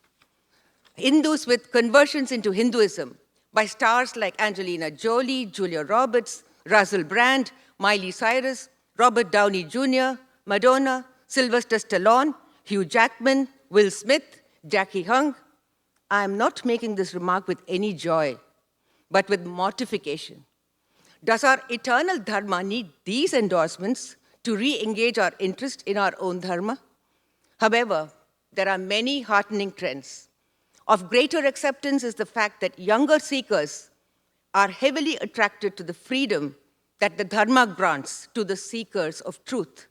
Hindus with conversions into Hinduism by stars like Angelina Jolie, Julia Roberts, Russell Brand, Miley Cyrus, Robert Downey Jr., Madonna, Sylvester Stallone, Hugh Jackman, Will Smith, Jackie Hung. I am not making this remark with any joy, but with mortification. Does our eternal Dharma need these endorsements to re-engage our interest in our own Dharma? However, there are many heartening trends. Of greater acceptance is the fact that younger seekers are heavily attracted to the freedom that the Dharma grants to the seekers of truth.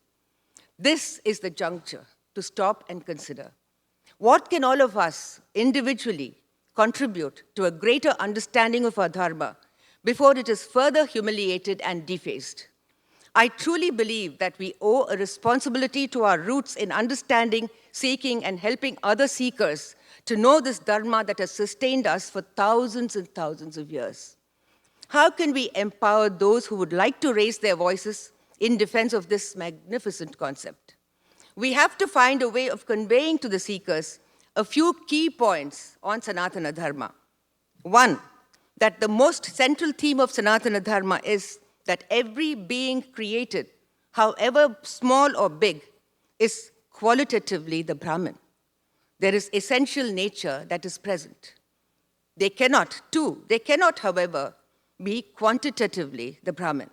This is the juncture to stop and consider. What can all of us individually contribute to a greater understanding of our Dharma before it is further humiliated and defaced? I truly believe that we owe a responsibility to our roots in understanding, seeking, and helping other seekers to know this Dharma that has sustained us for thousands and thousands of years. How can we empower those who would like to raise their voices in defense of this magnificent concept? We have to find a way of conveying to the seekers a few key points on Sanatana Dharma. One, that the most central theme of Sanatana Dharma is that every being created, however small or big, is qualitatively the Brahman. There is essential nature that is present. They cannot, however, be quantitatively the Brahman.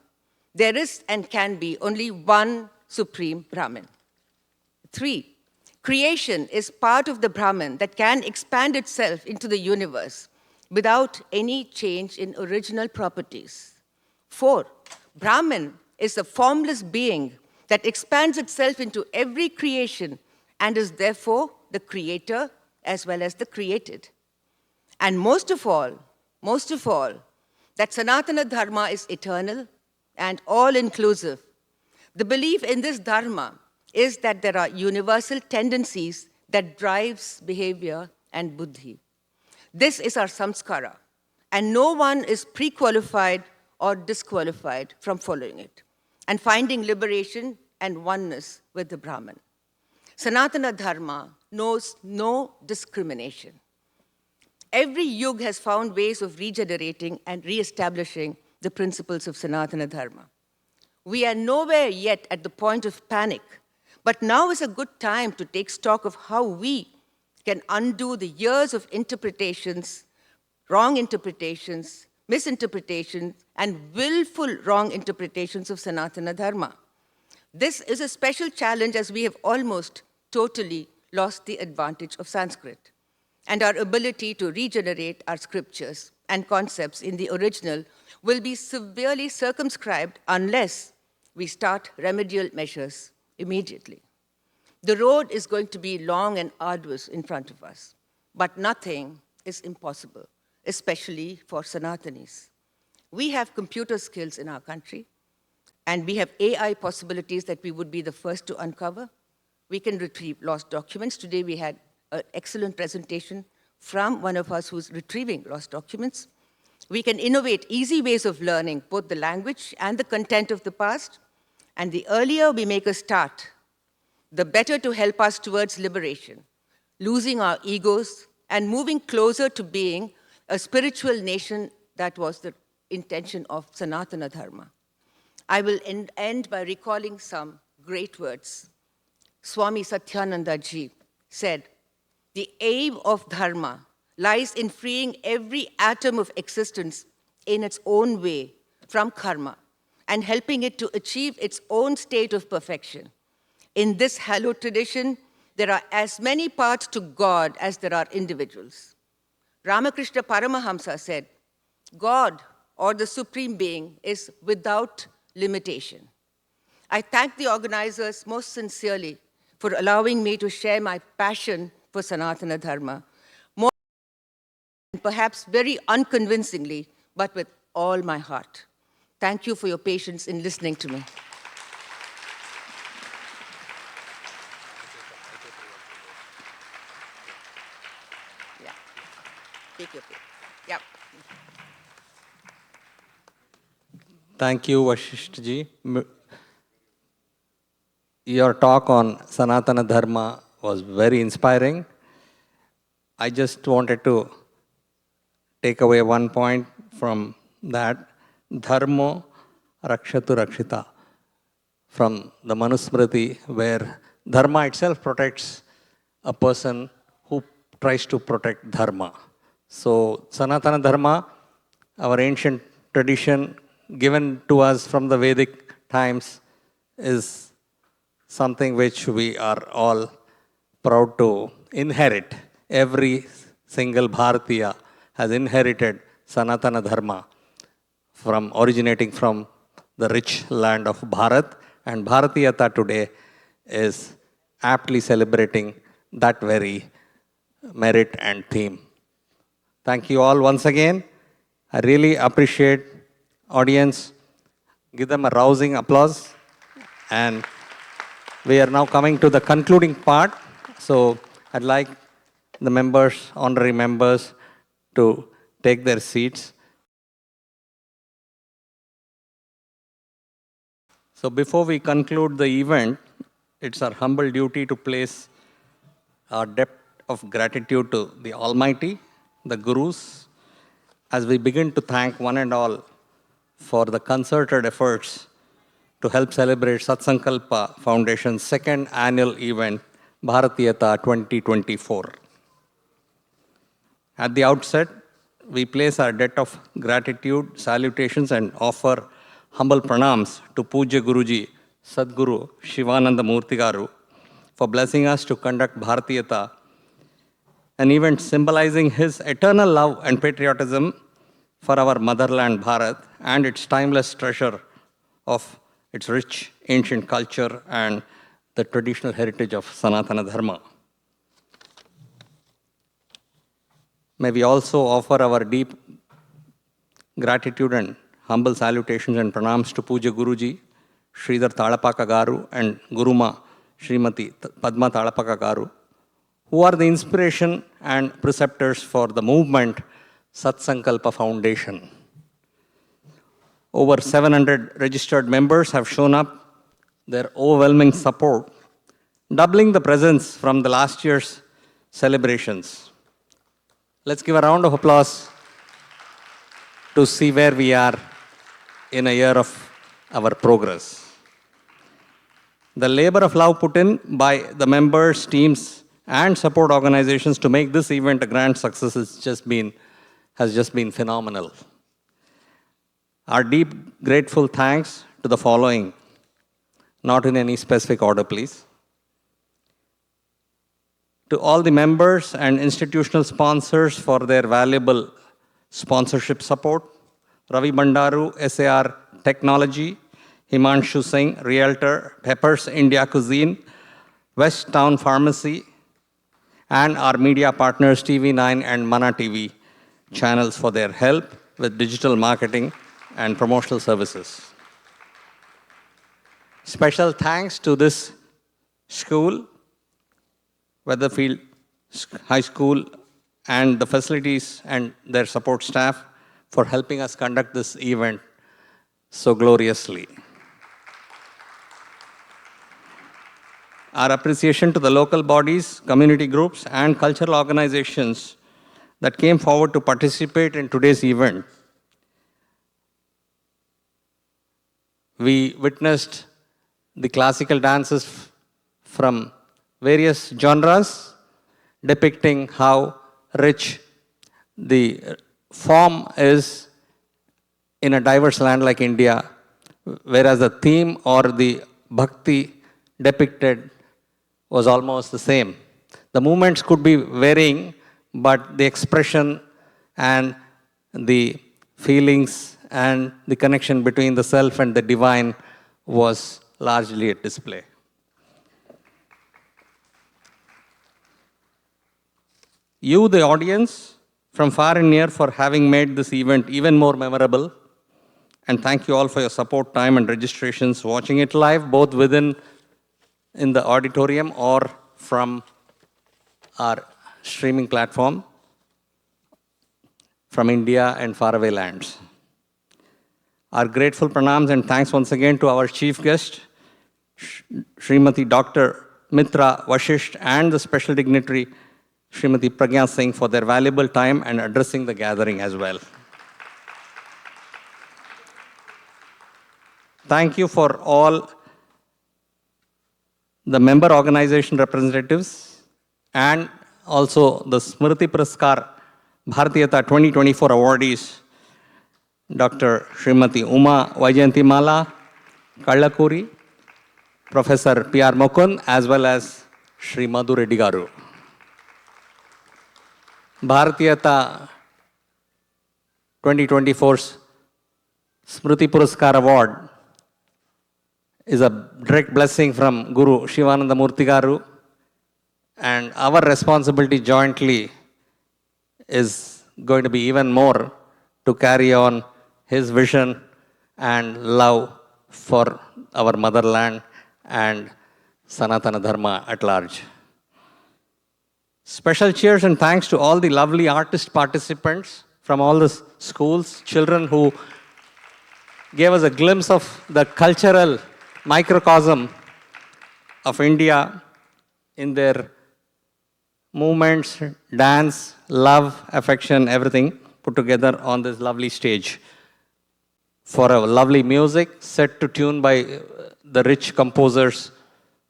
There is and can be only one supreme Brahman. 3, creation is part of the Brahman that can expand itself into the universe without any change in original properties. 4, Brahman is a formless being that expands itself into every creation and is therefore the creator as well as the created. And most of all, that Sanatana Dharma is eternal and all-inclusive. The belief in this Dharma is that there are universal tendencies that drives behavior and buddhi. This is our samskara, and no one is pre-qualified or disqualified from following it and finding liberation and oneness with the Brahman. Sanatana Dharma knows no discrimination. Every yuga has found ways of regenerating and re-establishing the principles of Sanatana Dharma. We are nowhere yet at the point of panic, but now is a good time to take stock of how we can undo the years of interpretations, wrong interpretations, misinterpretations, and willful wrong interpretations of Sanatana Dharma. This is a special challenge as we have almost totally lost the advantage of Sanskrit, and our ability to regenerate our scriptures and concepts in the original will be severely circumscribed unless we start remedial measures immediately. The road is going to be long and arduous in front of us, but nothing is impossible, especially for Sanatanis. We have computer skills in our country, and we have AI possibilities that we would be the first to uncover. We can retrieve lost documents. Today we had an excellent presentation from one of us who's retrieving lost documents. We can innovate easy ways of learning both the language and the content of the past. And the earlier we make a start, the better to help us towards liberation, losing our egos and moving closer to being a spiritual nation. That was the intention of Sanatana Dharma. I will end by recalling some great words. Swami Satyananda Ji said, "The aim of Dharma lies in freeing every atom of existence in its own way from karma and helping it to achieve its own state of perfection. In this hallowed tradition, there are as many paths to God as there are individuals." Ramakrishna Paramahamsa said, "God, or the Supreme Being, is without limitation." I thank the organizers most sincerely for allowing me to share my passion for Sanatana Dharma, more perhaps very unconvincingly, but with all my heart. Thank you for your patience in listening to me. Yeah. Take your place. Yeah. Thank you, Vashishtji. Your talk on Sanatana Dharma was very inspiring. I just wanted to take away one point from that. Dharmo Rakshatu Rakshita, from the Manusmriti, where Dharma itself protects a person who tries to protect Dharma. So Sanatana Dharma, our ancient tradition given to us from the Vedic times, is something which we are all proud to inherit. Every single Bharatiya has inherited Sanatana Dharma originating from the rich land of Bharat, and Bharatheeyatha today is aptly celebrating that very merit and theme. Thank you all once again. I really appreciate audience. Give them a rousing applause. And we are now coming to the concluding part. So I'd like the members, honorary members, to take their seats. So before we conclude the event, it's our humble duty to place our debt of gratitude to the Almighty, the Gurus, as we begin to thank one and all for the concerted efforts to help celebrate Satsankalpa Foundation's second annual event, Bharatheeyatha 2024. At the outset, we place our debt of gratitude, salutations, and offer humble pranams to Puja Guruji, Satguru Sri Sivananda Murthy garu, for blessing us to conduct Bharatheeyatha, an event symbolizing his eternal love and patriotism for our motherland Bharat and its timeless treasure of its rich ancient culture and the traditional heritage of Sanatana Dharma. May we also offer our deep gratitude and humble salutations and pranams to Puja Guruji, Sridhar Talapaka garu, and Guruma Srimati Padma Talapaka garu, who are the inspiration and preceptors for the movement Satsankalpa Foundation. Over 700 registered members have shown up, their overwhelming support, doubling the presence from the last year's celebrations. Let's give a round of applause to see where we are in a year of our progress. The labor of love put in by the members, teams, and support organizations to make this event a grand success has just been phenomenal. Our deep, grateful thanks to the following, not in any specific order, please. To all the members and institutional sponsors for their valuable sponsorship support, Ravi Bandaru, SAR Technology, Himanshu Singh, Realtor, Peppers India Cuisine, West Town Pharmacy, and our media partners TV9 and Mana TV channels for their help with digital marketing and promotional services. Special thanks to this school, Wethersfield High School, and the facilities and their support staff for helping us conduct this event so gloriously. Our appreciation to the local bodies, community groups, and cultural organizations that came forward to participate in today's event. We witnessed the classical dances from various genres, depicting how rich the form is in a diverse land like India, whereas the theme or the bhakti depicted was almost the same. The movements could be varying, but the expression and the feelings and the connection between the self and the divine was largely at display. You, the audience, from far and near, for having made this event even more memorable. And thank you all for your support, time, and registrations, watching it live, both within in the auditorium or from our streaming platform from India and faraway lands. Our grateful pranams and thanks once again to our chief guest, Srimati Dr. Mitra Vashisht, and the special dignitary, Srimati Pragya Singh, for their valuable time and addressing the gathering as well. Thank you for all the member organization representatives and also the Smruthi Puraskar Bharatheeyatha 2024 awardees, Dr. Srimati Uma Vaijayantimala Kallakuri, Professor P.R. Mukund, as well as Sri Madhu Reddy garu. Bharatheeyatha 2024's Smruthi Puraskar Award is a direct blessing from Guru Sivananda Murthy garu, and our responsibility jointly is going to be even more to carry on his vision and love for our motherland and Sanatana Dharma at large. Special cheers and thanks to all the lovely artist participants from all the schools, children who gave us a glimpse of the cultural microcosm of India in their movements, dance, love, affection, everything put together on this lovely stage. For a lovely music set to tune by the rich composers,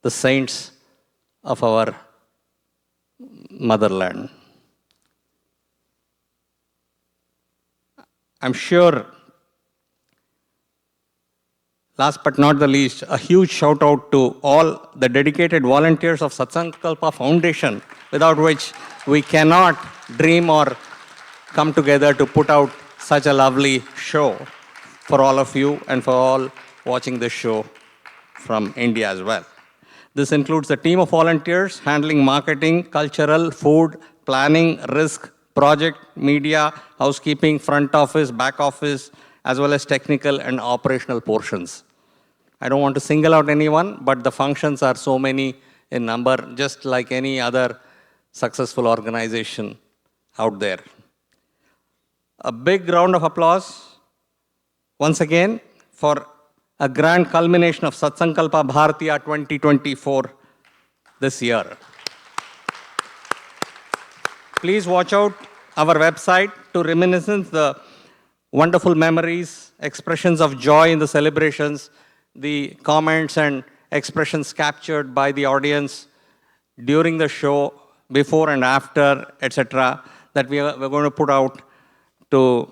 the saints of our motherland. I'm sure, last but not the least, a huge shout out to all the dedicated volunteers of Satsankalpa Foundation, without which we cannot dream or come together to put out such a lovely show for all of you and for all watching this show from India as well. This includes a team of volunteers handling marketing, cultural, food, planning, risk, project, media, housekeeping, front office, back office, as well as technical and operational portions. I don't want to single out anyone, but the functions are so many in number, just like any other successful organization out there. A big round of applause once again for a grand culmination of Satsankalpa Bharatheeyatha 2024 this year. Please watch out our website to reminiscence the wonderful memories, expressions of joy in the celebrations, the comments and expressions captured by the audience during the show, before and after, etc., that we're going to put out to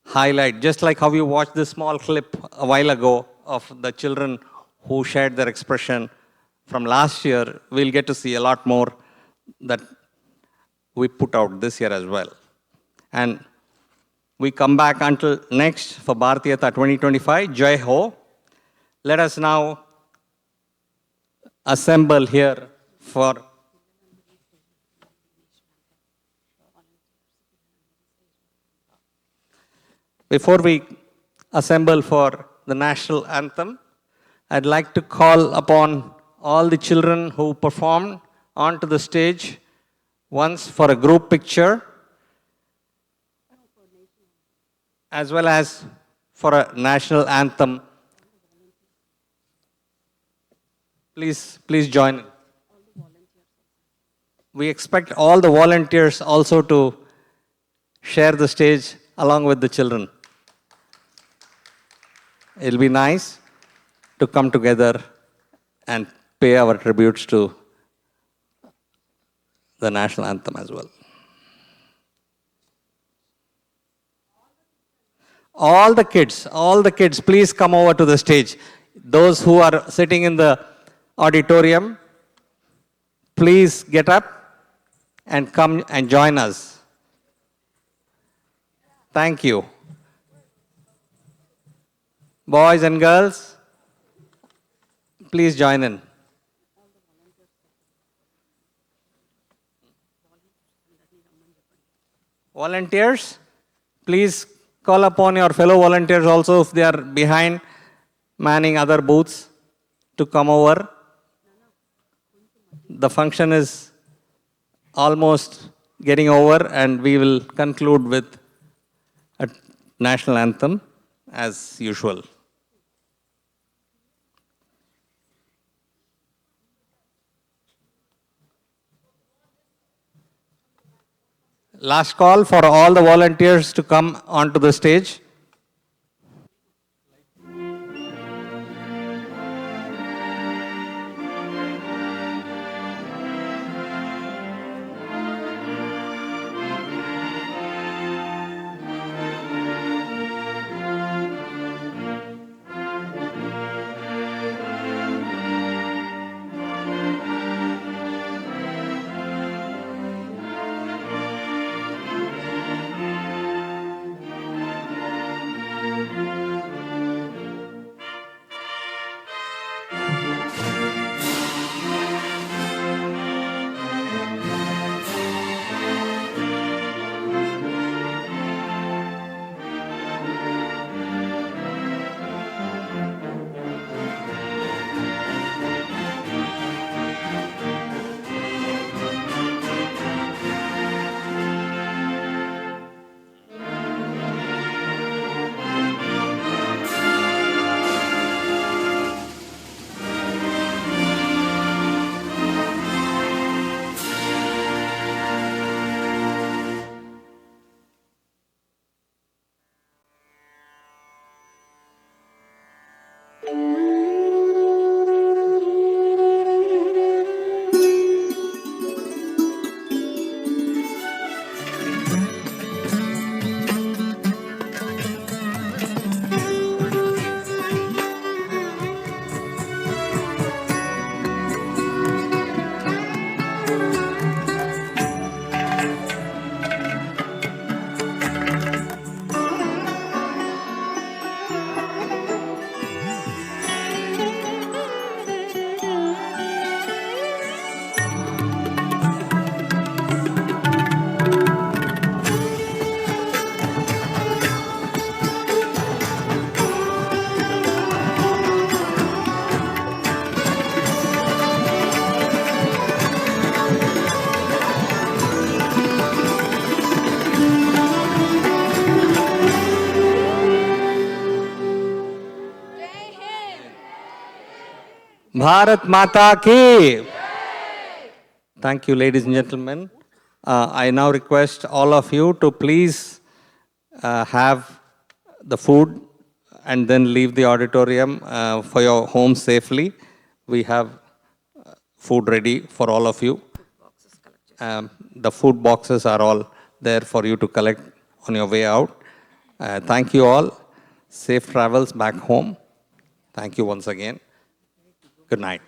highlight, just like how you watched this small clip a while ago of the children who shared their expression from last year. We'll get to see a lot more that we put out this year as well. And we come back until next for Bharatheeyatha 2025. Jai Ho. Let us now assemble here for before we assemble for the National Anthem, I'd like to call upon all the children who performed onto the stage once for a group picture, as well as for a National Anthem. Please join in. We expect all the volunteers also to share the stage along with the children. It'll be nice to come together and pay our tributes to the National Anthem as well. All the kids, please come over to the stage. Those who are sitting in the auditorium, please get up and come and join us. Thank you. Boys and girls, please join in. Volunteers, please call upon your fellow volunteers also if they are behind manning other booths to come over. The function is almost getting over and we will conclude with a national anthem as usual. Last call for all the volunteers to come onto the stage. Bharat Mata Ki. Thank you, ladies and gentlemen. I now request all of you to please have the food and then leave the auditorium for your home safely. We have food ready for all of you. The food boxes are all there for you to collect on your way out. Thank you all. Safe travels back home. Thank you once again. Good night.